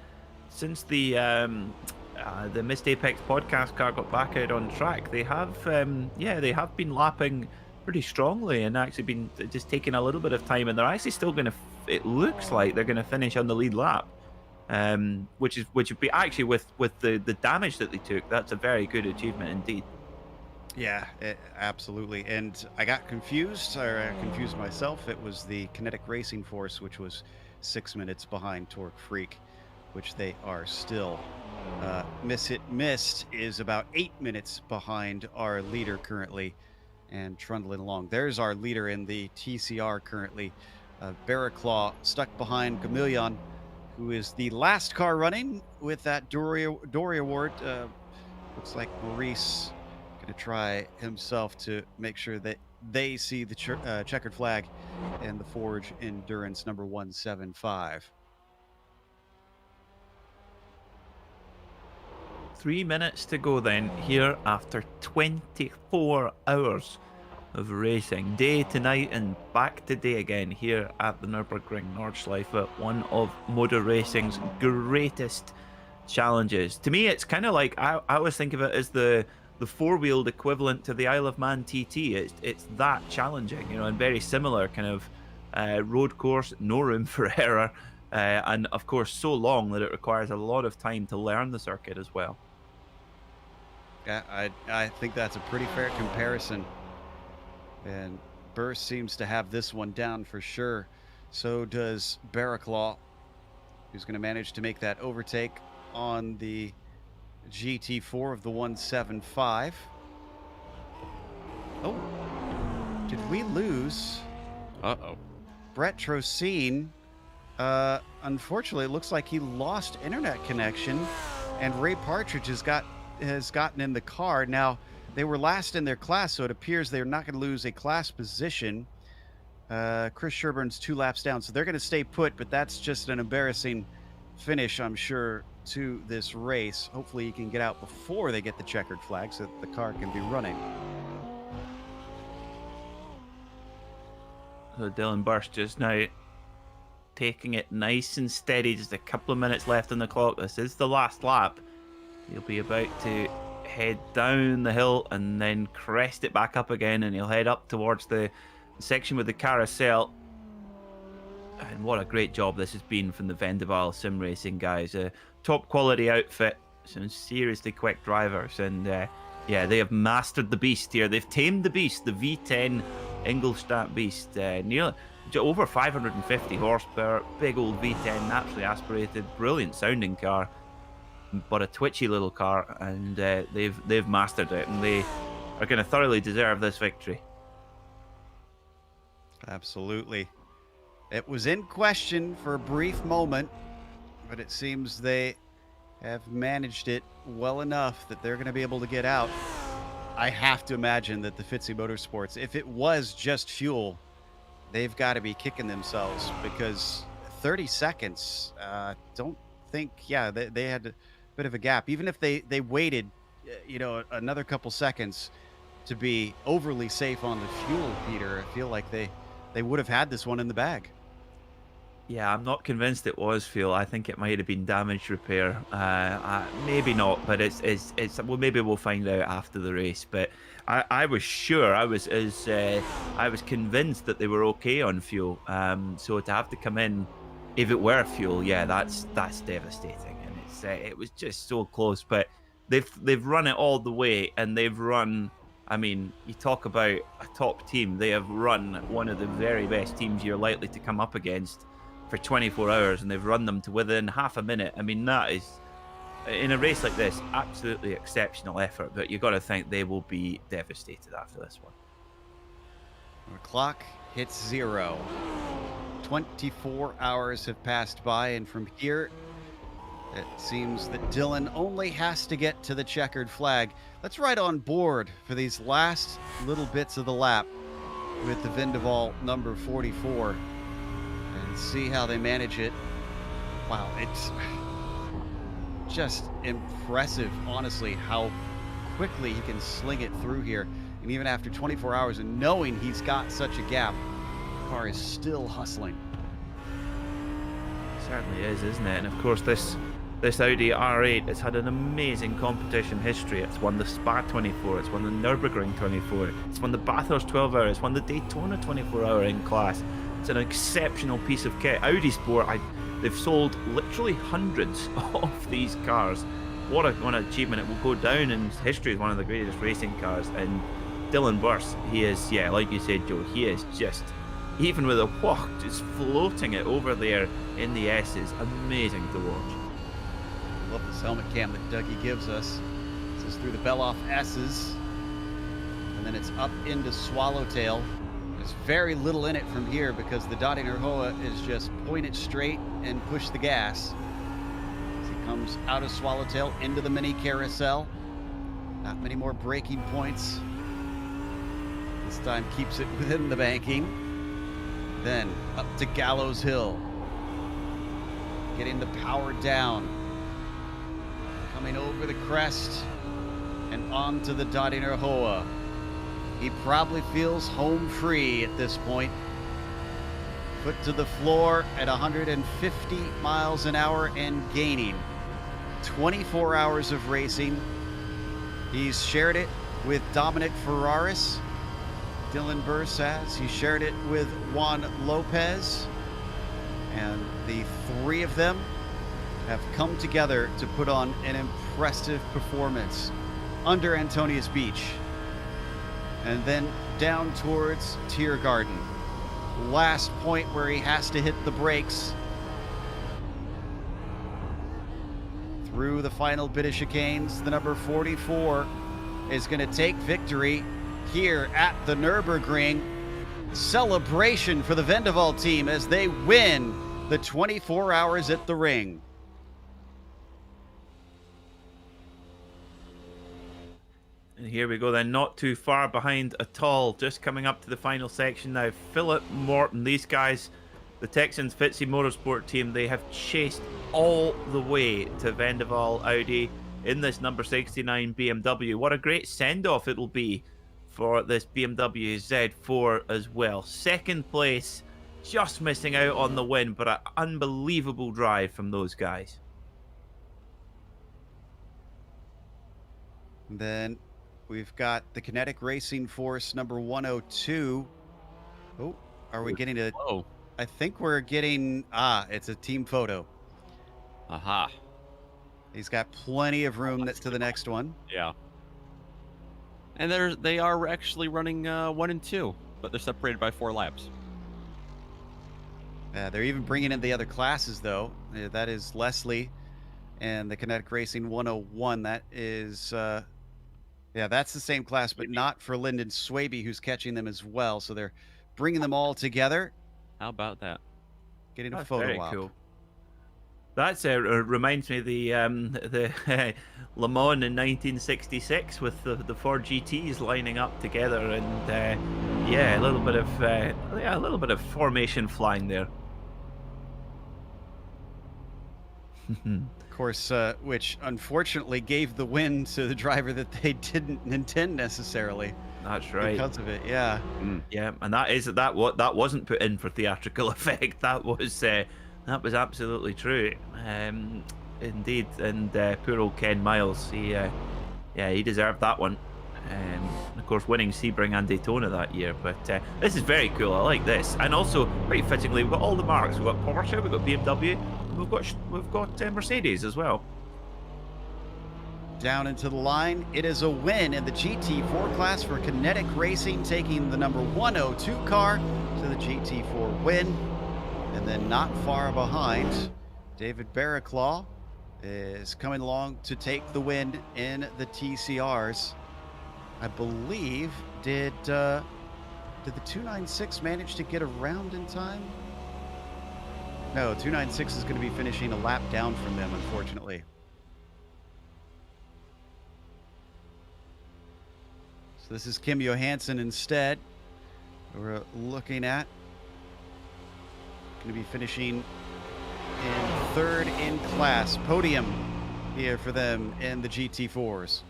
Missed Apex podcast car got back out on track. They have they have been lapping pretty strongly and actually been just taking a little bit of time, and they're actually still going to. It looks like they're going to finish on the lead lap, which would be actually with the damage that they took. That's a very good achievement indeed. Yeah, absolutely. And I got confused, or I confused myself. It was the Kinetic Racing Force, which was 6 minutes behind Torque Freak, which they are still. Miss Hit Mist is about 8 minutes behind our leader currently and trundling along. There's our leader in the TCR currently. Barraclaw stuck behind Gamillion, who is the last car running with that Dory Award. Looks like Maurice going to try himself to make sure that they see the checkered flag and the Forge Endurance number 175. 3 minutes to go then here after 24 hours of racing, day to night and back to day again here at the Nurburgring Nordschleife, one of motor racing's greatest challenges. To me, it's kind of like I always think of it as the four-wheeled equivalent to the Isle of Man TT. It's that challenging, and very similar kind of road course, no room for error, and of course so long that it requires a lot of time to learn the circuit as well. Yeah, I think that's a pretty fair comparison. And Burse seems to have this one down for sure. So does Barraclaw, who's going to manage to make that overtake on the GT4 of the 175. Oh, did we lose? Uh-oh. Brett Trocine. Unfortunately, it looks like he lost internet connection, and Ray Partridge has gotten in the car. Now, they were last in their class, so it appears they're not going to lose a class position. Chris Sherburne's 2 laps down, so they're going to stay put, but that's just an embarrassing finish, I'm sure, to this race. Hopefully he can get out before they get the checkered flag so that the car can be running. So Dylan Burse just now taking it nice and steady, just a couple of minutes left on the clock. This is the last lap. He'll be about to head down the hill and then crest it back up again, and he'll head up towards the section with the carousel. And what a great job this has been from the Vendaval Sim Racing guys. A top quality outfit, some seriously quick drivers, and yeah, they have mastered the beast here. They've tamed the beast, the V10 Ingolstadt beast. Nearly over 550 horsepower, big old V10, naturally aspirated, brilliant sounding car, but a twitchy little car, and they've mastered it, and they are going to thoroughly deserve this victory. Absolutely. It was in question for a brief moment, but it seems they have managed it well enough that they're going to be able to get out. I have to imagine that the Fitzy Motorsports, if it was just fuel, they've got to be kicking themselves, because 30 seconds, don't think, they had a bit of a gap. Even if they waited, another couple seconds to be overly safe on the fuel, Peter, I feel like they would have had this one in the bag. Yeah, I'm not convinced it was fuel. I think it might have been damage repair. Maybe not, but it's well, maybe we'll find out after the race. But I was sure, I was convinced that they were okay on fuel. So to have to come in, if it were fuel, yeah, that's devastating, and it was just so close. But they've run it all the way, and they've run. I mean, you talk about a top team. They have run one of the very best teams you're likely to come up against for 24 hours, and they've run them to within half a minute. I mean, that is, in a race like this, absolutely exceptional effort, but you've got to think they will be devastated after this one. The clock hits 0. 24 hours have passed by, and from here, it seems that Dylan only has to get to the checkered flag. Let's ride on board for these last little bits of the lap with the Vendaval number 44 and see how they manage it. Wow, it's just impressive, honestly, how quickly he can sling it through here. And even after 24 hours and knowing he's got such a gap, the car is still hustling. It certainly is, isn't it? And of course, this Audi R8 has had an amazing competition history. It's won the Spa 24, it's won the Nurburgring 24, it's won the Bathurst 12 hour, it's won the Daytona 24 hour in class. It's an exceptional piece of kit. Audi Sport, they've sold literally hundreds of these cars. What an achievement. It will go down in history as one of the greatest racing cars. And Dylan Burse, he is, yeah, like you said, Joe, he is just, even with a walk, just floating it over there in the S's. Amazing to watch. Love this helmet cam that Dougie gives us. This is through the Beloff S's, and then it's up into Swallowtail. There's very little in it from here because the Dottinger Hoa is just point it straight and push the gas. As he comes out of Swallowtail into the mini carousel. Not many more braking points. This time keeps it within the banking. Then up to Gallows Hill. Getting the power down. Coming over the crest and onto the Dottinger Hoa. He probably feels home free at this point. Foot to the floor at 150 miles an hour and gaining. 24 hours of racing. He's shared it with Dominic Ferraris. Dylan Burse has. He shared it with Juan Lopez. And the three of them have come together to put on an impressive performance under Antonius Beach. And then down towards Tiergarten. Last point where he has to hit the brakes. Through the final bit of chicanes, the number 44 is going to take victory here at the Nurburgring. Celebration for the Vendaval team as they win the 24 hours at the ring. And here we go then, not too far behind at all. Just coming up to the final section now. Philip Morton, these guys, the Texans Fitzy Motorsport team, they have chased all the way to Vendaval Audi in this number 69 BMW. What a great send-off it'll be for this BMW Z4 as well. Second place, just missing out on the win, but an unbelievable drive from those guys. Then we've got the Kinetic Racing Force number 102. Oh, are we getting a... Whoa. I think we're getting... it's a team photo. Aha. He's got plenty of room to the next one. Yeah. And they are actually running 1 and 2, but they're separated by 4 laps. They're even bringing in the other classes, though. That is Leslie and the Kinetic Racing 101. That is... yeah, that's the same class, but not for Lyndon Swaby, who's catching them as well. So they're bringing them all together. How about that? Getting a That's photo very op. cool. That reminds me of the Le Mans in 1966 with the 4 GTs lining up together, and yeah, a little bit of formation flying there. Of course, which unfortunately gave the win to the driver that they didn't intend necessarily. That's right. Because of it, yeah. Yeah, and that wasn't put in for theatrical effect. That was absolutely true. Indeed, and poor old Ken Miles, he deserved that one. Of course, winning Sebring and Daytona that year. But this is very cool. I like this, and also pretty fittingly, we've got all the marques. We've got Porsche, we've got BMW, we've got Mercedes as well. Down into the line, it is a win in the GT4 class for Kinetic Racing, taking the number 102 car to the GT4 win. And then not far behind, David Barraclaw is coming along to take the win in the TCRs. I believe, did the 296 manage to get around in time? No, 296 is going to be finishing a lap down from them, unfortunately. So this is Kim Johansson instead. We're looking at going to be finishing in third in class. Podium here for them in the GT4s.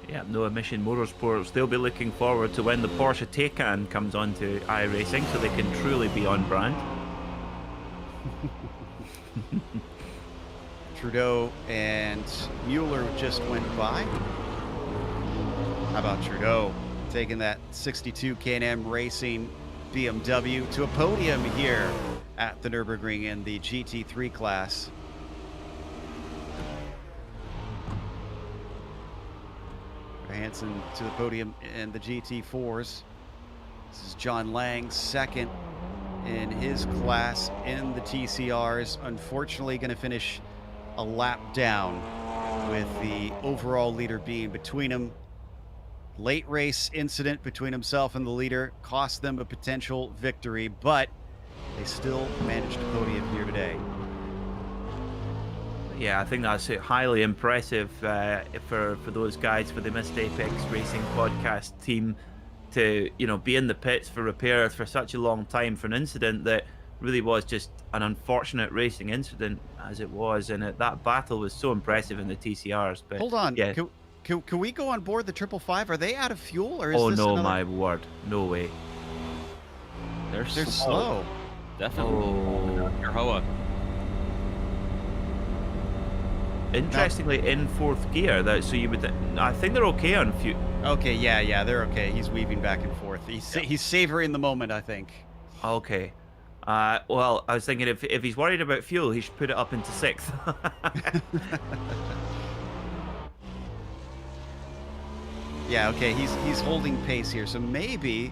Yeah, no emission motorsports. They'll be looking forward to when the Porsche Taycan comes onto iRacing, so they can truly be on brand. Trudeau and Mueller just went by. How about Trudeau taking that 62 Can-Am Racing BMW to a podium here at the Nurburgring in the GT3 class. Hansen to the podium in the GT4s. This is John Lang, second in his class in the TCRs. Unfortunately, going to finish a lap down with the overall leader being between them. Late race incident between himself and the leader cost them a potential victory, but they still managed to podium here today. Yeah, I think that's highly impressive for those guys, for the Missed Apex Racing podcast team to, you know, be in the pits for repairs for such a long time for an incident that really was just an unfortunate racing incident as it was, and that battle was so impressive in the TCRs. But hold on, yeah. Can we go on board the 555? Are they out of fuel, or is Oh this no, another... my word, no way. They're slow. Definitely. Oh. Your Hoa. Interestingly, in fourth gear, so you would, I think they're okay on fuel. Okay, yeah, they're okay. He's weaving back and forth. He's savoring the moment, I think. Okay. Well, I was thinking if he's worried about fuel, he should put it up into sixth. Yeah, okay, he's holding pace here, so maybe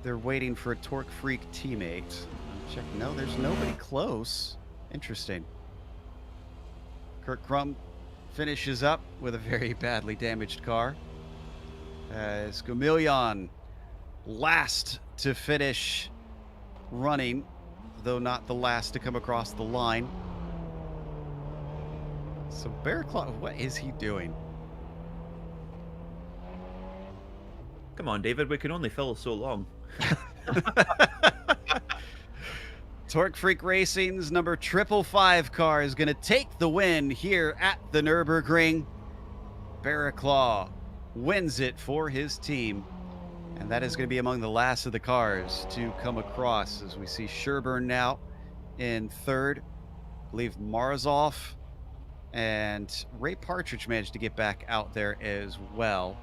they're waiting for a Torque Freak teammate. Check. No, there's nobody close. Interesting. Kurt Crum finishes up with a very badly damaged car. As Gomillion last to finish running, though not the last to come across the line. So Barraclaw, what is he doing? Come on, David, we can only fill so long. Torque Freak Racing's number 555 car is going to take the win here at the Nürburgring. Barraclaw wins it for his team. And that is going to be among the last of the cars to come across, as we see Sherburne now in third. I believe Marzov and Ray Partridge managed to get back out there as well.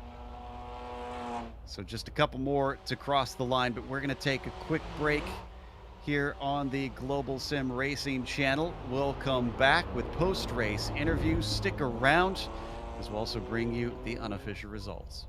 So just a couple more to cross the line, but we're going to take a quick break here on the Global Sim Racing Channel. We'll come back with post-race interviews. Stick around, as we'll also bring you the unofficial results.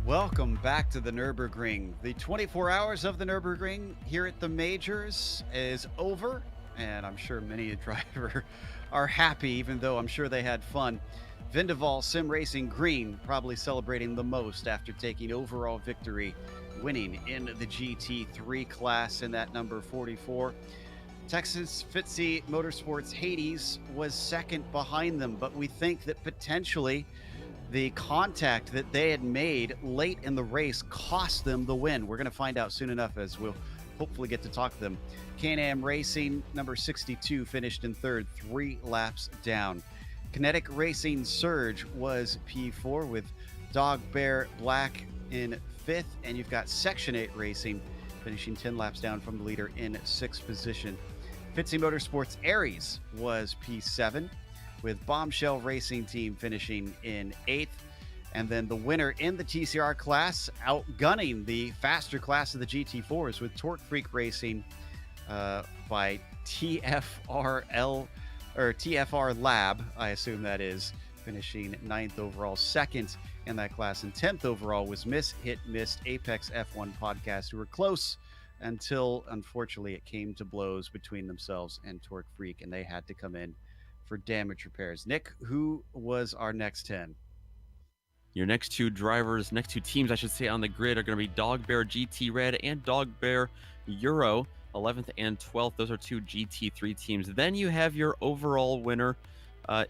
Welcome back to the Nurburgring. The 24 hours of the Nurburgring here at the majors is over, and I'm sure many a driver are happy, even though I'm sure they had fun. Global SimRacing Green probably celebrating the most after taking overall victory, winning in the GT3 class in that number 44. Texas Fitzy Motorsports Hades was second behind them, but we think that potentially the contact that they had made late in the race cost them the win. We're going to find out soon enough, as we'll hopefully get to talk to them. Can-Am Racing, number 62, finished in third, 3 laps down. Kinetic Racing Surge was P4 with Dog Bear Black in 5th, and you've got Section 8 Racing finishing 10 laps down from the leader in 6th position. Fitzy Motorsports Aries was P7 with Bombshell Racing Team finishing in 8th. And then the winner in the TCR class, outgunning the faster class of the GT4s with Torque Freak Racing by TFRL or TFR Lab, I assume that is, finishing 9th overall. Second in that class and 10th overall was Miss Hit Missed Apex F1 Podcast, who were close until unfortunately it came to blows between themselves and Torque Freak, and they had to come in for damage repairs. Nick, who was our next 10? Your next two teams, I should say, on the grid are going to be Dog Bear GT Red and Dog Bear Euro, 11th and 12th. Those are two GT3 teams. Then you have your overall winner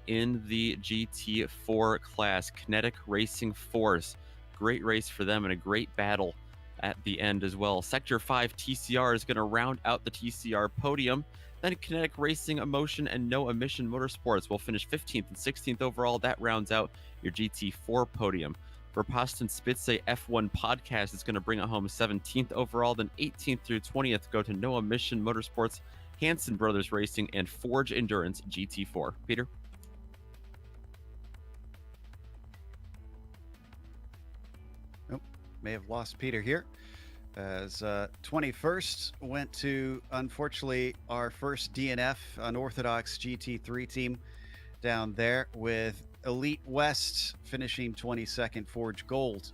in the GT4 class, Kinetic Racing Force. Great race for them and a great battle at the end as well. Sector 5 TCR is going to round out the TCR podium. Then Kinetic Racing Emotion and No Emission Motorsports will finish 15th and 16th overall. That rounds out your GT4 podium. For Poston Spitze F1 Podcast, it's going to bring it home 17th overall. Then 18th through 20th go to No Emission Motorsports, Hanson Brothers Racing, and Forge Endurance GT4. Peter? Nope, may have lost Peter here. As 21st went to, unfortunately, our first DNF unorthodox GT3 team down there, with Elite West finishing 22nd. Forge Gold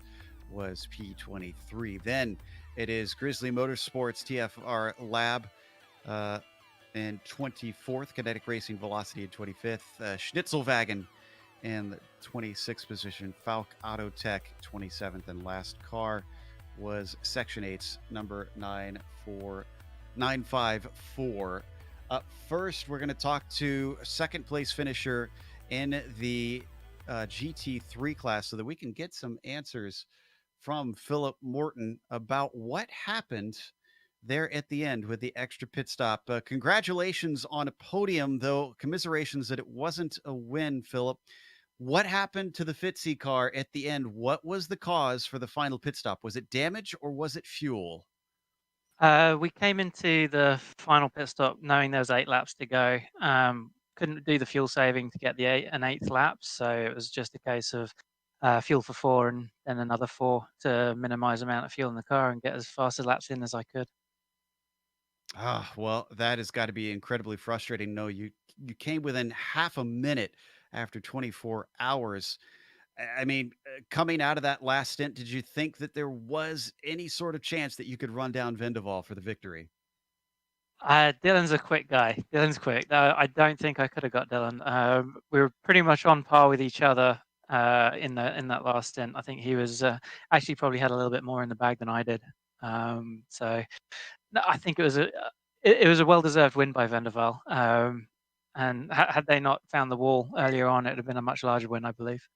was P23. Then it is Grizzly Motorsports TFR Lab in 24th, Kinetic Racing Velocity in 25th, Schnitzelwagen in the 26th position, Falk Auto Tech 27th, and last car was Section 8's number 954. Up first, we're going to talk to second place finisher in the GT3 class so that we can get some answers from Philip Morton about what happened there at the end with the extra pit stop. Congratulations on a podium, though commiserations that it wasn't a win, Philip. What happened to the Fitzy car at the end? What was the cause for the final pit stop? Was it damage or was it fuel? We came into the final pit stop knowing there was 8 laps to go. Couldn't do the fuel saving to get an 8th lap, so it was just a case of fuel for 4 and then another 4 to minimize the amount of fuel in the car and get as fast as laps in as I could. Well, that has got to be incredibly frustrating. No, you came within half a minute after 24 hours. I mean, coming out of that last stint, did you think that there was any sort of chance that you could run down Vendaval for the victory? Dylan's a quick guy. Dylan's quick. No, I don't think I could have got Dylan. We were pretty much on par with each other in that last stint. I think he was actually probably had a little bit more in the bag than I did. So no, I think it was a well-deserved win by Vendaval. And had they not found the wall earlier on, it would have been a much larger win, I believe.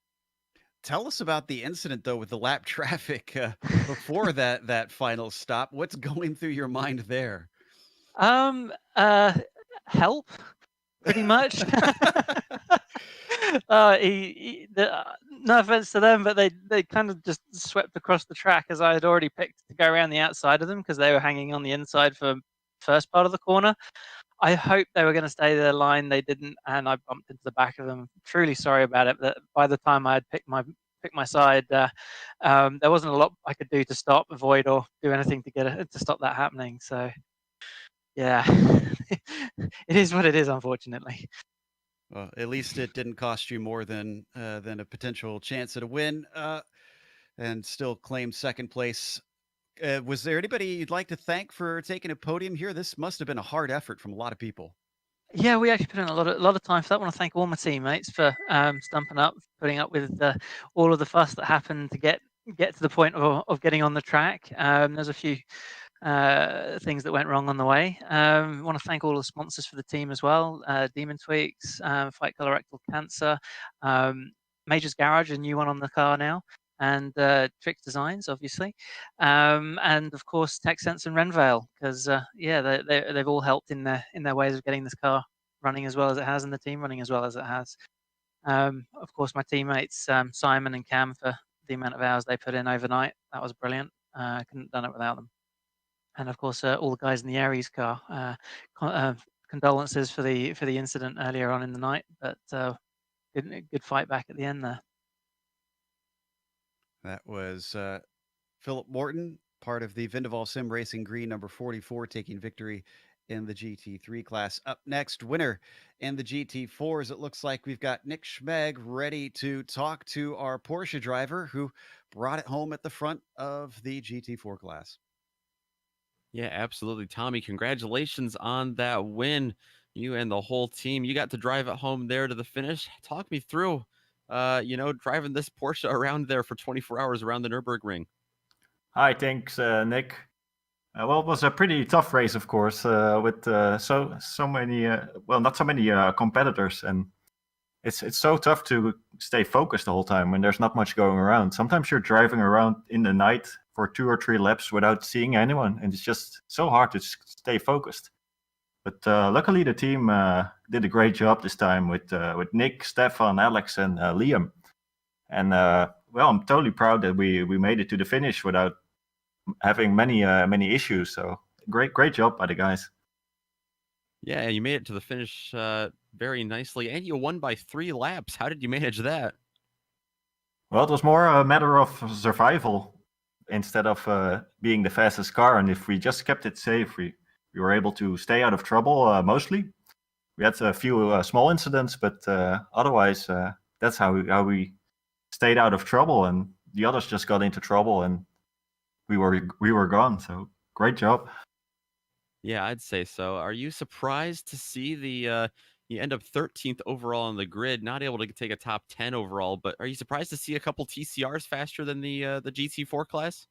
Tell us about the incident, though, with the lap traffic before that final stop. What's going through your mind there? Help, pretty much. No offense to them, but they kind of just swept across the track as I had already picked to go around the outside of them because they were hanging on the inside for first part of the corner. I hoped they were going to stay their line. They didn't, and I bumped into the back of them. Truly sorry about it. But by the time I had picked my side, there wasn't a lot I could do to stop, avoid, or do anything to stop that happening. So, yeah, it is what it is, unfortunately. Well, at least it didn't cost you more than a potential chance at a win. and still claimed second place. Was there anybody you'd like to thank for taking a podium here? This must have been a hard effort from a lot of people. Yeah, we actually put in a lot of time for that. I want to thank all my teammates for stumping up, putting up with all of the fuss that happened to get to the point of getting on the track. There's a few things that went wrong on the way. I want to thank all the sponsors for the team as well: Demon Tweaks, Fight Colorectal Cancer, Major's Garage, a new one on the car now, and Trick Designs, obviously, and of course TechSense and Renvale, because yeah, they've all helped in their ways of getting this car running as well as it has, and the team running as well as it has. Of course, my teammates Simon and Cam for the amount of hours they put in overnight. That was brilliant. I couldn't have done it without them. And of course, all the guys in the Aries car. Condolences for the incident earlier on in the night, but good fight back at the end there. That was Philip Morton, part of the Vindeval Sim Racing Green number 44, taking victory in the GT3 class. Up next, winner in the GT4s. It looks like we've got Nick Schmeg ready to talk to our Porsche driver who brought it home at the front of the GT4 class. Yeah, absolutely. Tommy, congratulations on that win. You and the whole team. You got to drive it home there to the finish. Talk me through, driving this Porsche around there for 24 hours around the Nurburgring. Hi, thanks, Nick. Well, it was a pretty tough race, of course, with so many, not so many competitors, and it's so tough to stay focused the whole time when there's not much going around. Sometimes you're driving around in the night for 2 or 3 laps without seeing anyone, and it's just so hard to stay focused. But luckily, the team did a great job this time with Nick, Stefan, Alex, and Liam. And well, I'm totally proud that we made it to the finish without having many issues. So great job by the guys. Yeah, you made it to the finish very nicely, and you won by 3 laps. How did you manage that? Well, it was more a matter of survival instead of being the fastest car. And if we just kept it safe, we were able to stay out of trouble mostly. We had a few small incidents, but otherwise, that's how we stayed out of trouble, and the others just got into trouble, and we were gone. So great job. Yeah, I'd say so. Are you surprised to see you end up 13th overall on the grid, not able to take a top 10 overall, but are you surprised to see a couple TCRs faster than the GT4 class?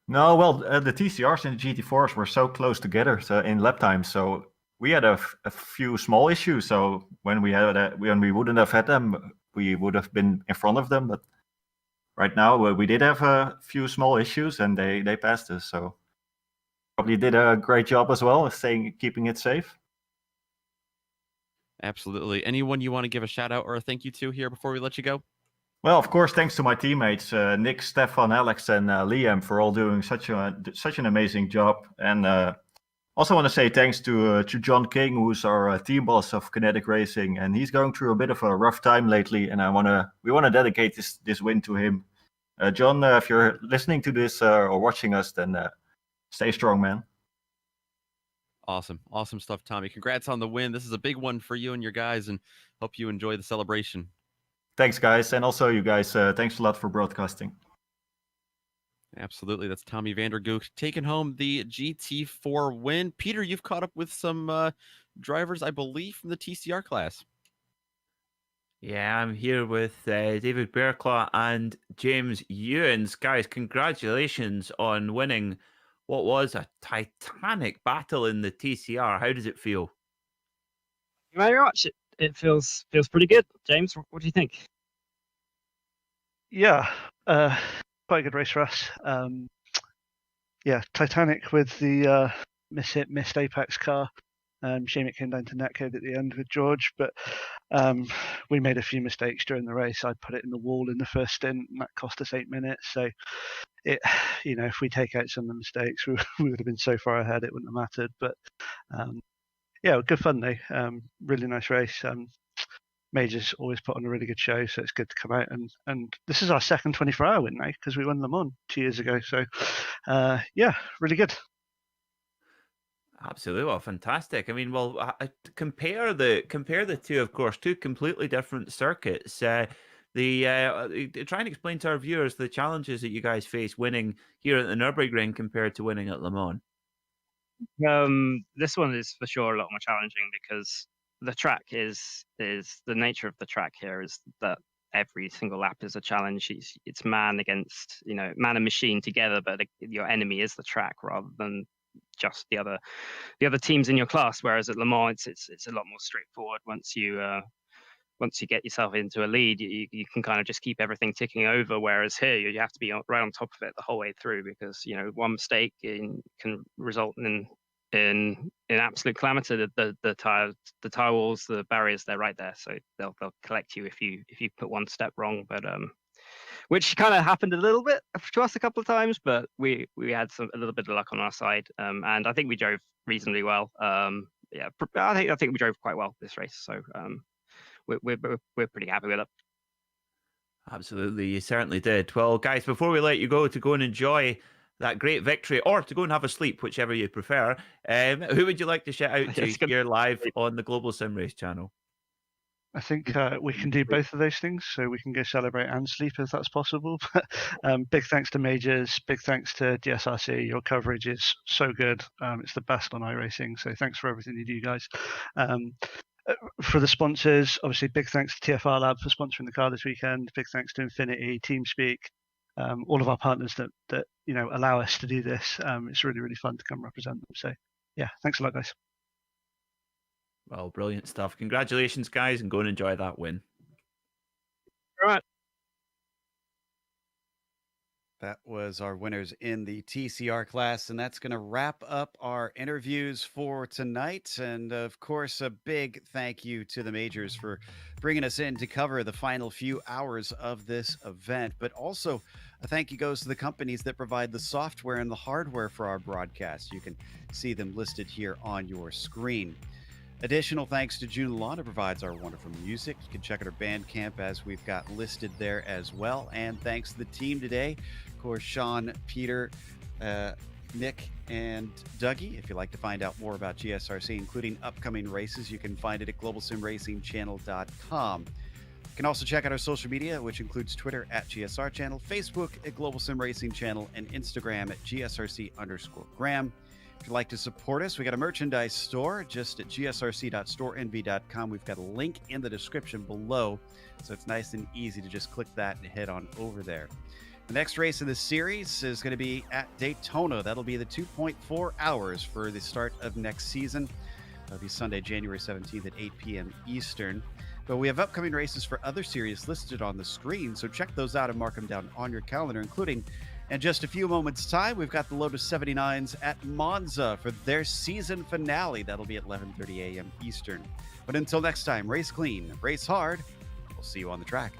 No, well, the TCRs and the GT4s were so close together in lap time, so we had a few small issues. So when we wouldn't have had them, we would have been in front of them. But right now, we did have a few small issues, and they passed us. So probably did a great job as well, keeping it safe. Absolutely. Anyone you want to give a shout out or a thank you to here before we let you go? Well, of course, thanks to my teammates, Nick, Stefan, Alex, and Liam for all doing such an amazing job. And also want to say thanks to John King, who's our team boss of Kinetic Racing, and he's going through a bit of a rough time lately. And we want to dedicate this win to him. John, if you're listening to this or watching us, then stay strong, man. Awesome stuff, Tommy. Congrats on the win. This is a big one for you and your guys, and hope you enjoy the celebration. Thanks, guys. And also you guys, thanks a lot for broadcasting. Absolutely. That's Tommy Vandergook taking home the GT4 win. Peter, you've caught up with some drivers, I believe, from the TCR class. Yeah, I'm here with David Berclaw and James Ewens. Guys, congratulations on winning what was a titanic battle in the TCR. How does it feel? Thank you very much. It feels pretty good. James, what do you think? Yeah, quite a good race for us. Yeah, Titanic with the missed Apex car. Shame it came down to netcode at the end with George, but we made a few mistakes during the race. I put it in the wall in the first stint, and that cost us 8 minutes. So if we take out some of the mistakes, we would have been so far ahead it wouldn't have mattered. But yeah, good fun though. Really nice race. Majors always put on a really good show, so it's good to come out and this is our second 24-hour win now because we won Le Mans 2 years ago. So yeah, really good. Absolutely, well, fantastic. I mean, well, compare the two, of course, two completely different circuits. Try and explain to our viewers the challenges that you guys face winning here at the Nurburgring compared to winning at Le Mans. This one is for sure a lot more challenging because the track is the nature of the track here is that every single lap is a challenge. It's man against, man and machine together, but your enemy is the track rather than just the other teams in your class. Whereas at Le Mans, it's a lot more straightforward. Once you get yourself into a lead, you can kind of just keep everything ticking over. Whereas here, you have to be right on top of it the whole way through because one mistake can result in absolute calamity. The tire walls, the barriers, they're right there, so they'll collect you if you put one step wrong. But which kind of happened a little bit to us a couple of times, but we had a little bit of luck on our side, and I think we drove reasonably well. Yeah, I think we drove quite well this race, so we're pretty happy with it. Absolutely, you certainly did. Well, guys, before we let you go to go and enjoy that great victory, or to go and have a sleep, whichever you prefer, who would you like to shout out to here live on the Global SimRace channel? I think we can do both of those things, so we can go celebrate and sleep if that's possible. Big thanks to Majors, big thanks to DSRC. Your coverage is so good. It's the best on iRacing, so thanks for everything you do, guys. For the sponsors, obviously, big thanks to TFR Lab for sponsoring the car this weekend. Big thanks to Infinity, TeamSpeak, all of our partners that allow us to do this. It's really, really fun to come represent them. So, yeah, thanks a lot, guys. Well, brilliant stuff. Congratulations, guys, and go and enjoy that win. All right. That was our winners in the TCR class, and that's going to wrap up our interviews for tonight. And of course, a big thank you to the Majors for bringing us in to cover the final few hours of this event. But also, a thank you goes to the companies that provide the software and the hardware for our broadcast. You can see them listed here on your screen. Additional thanks to June Alon, who provides our wonderful music. You can check out our Bandcamp as we've got listed there as well. And thanks to the team today, of course, Sean, Peter, Nick, and Dougie. If you'd like to find out more about GSRC, including upcoming races, you can find it at globalsimracingchannel.com. You can also check out our social media, which includes Twitter at GSR Channel, Facebook at Global Sim Racing Channel, and Instagram at GSRC_Graham. If you'd like to support us, we got a merchandise store just at gsrc.storenv.com. We've got a link in the description below, so it's nice and easy to just click that and head on over there. The next race of this series is going to be at Daytona. That'll be the 2.4 hours for the start of next season. That'll be Sunday, January 17th at 8 p.m. Eastern. But we have upcoming races for other series listed on the screen, so check those out and mark them down on your calendar, including in just a few moments' time, we've got the Lotus 79s at Monza for their season finale. That'll be at 11:30 a.m. Eastern. But until next time, race clean, race hard. We'll see you on the track.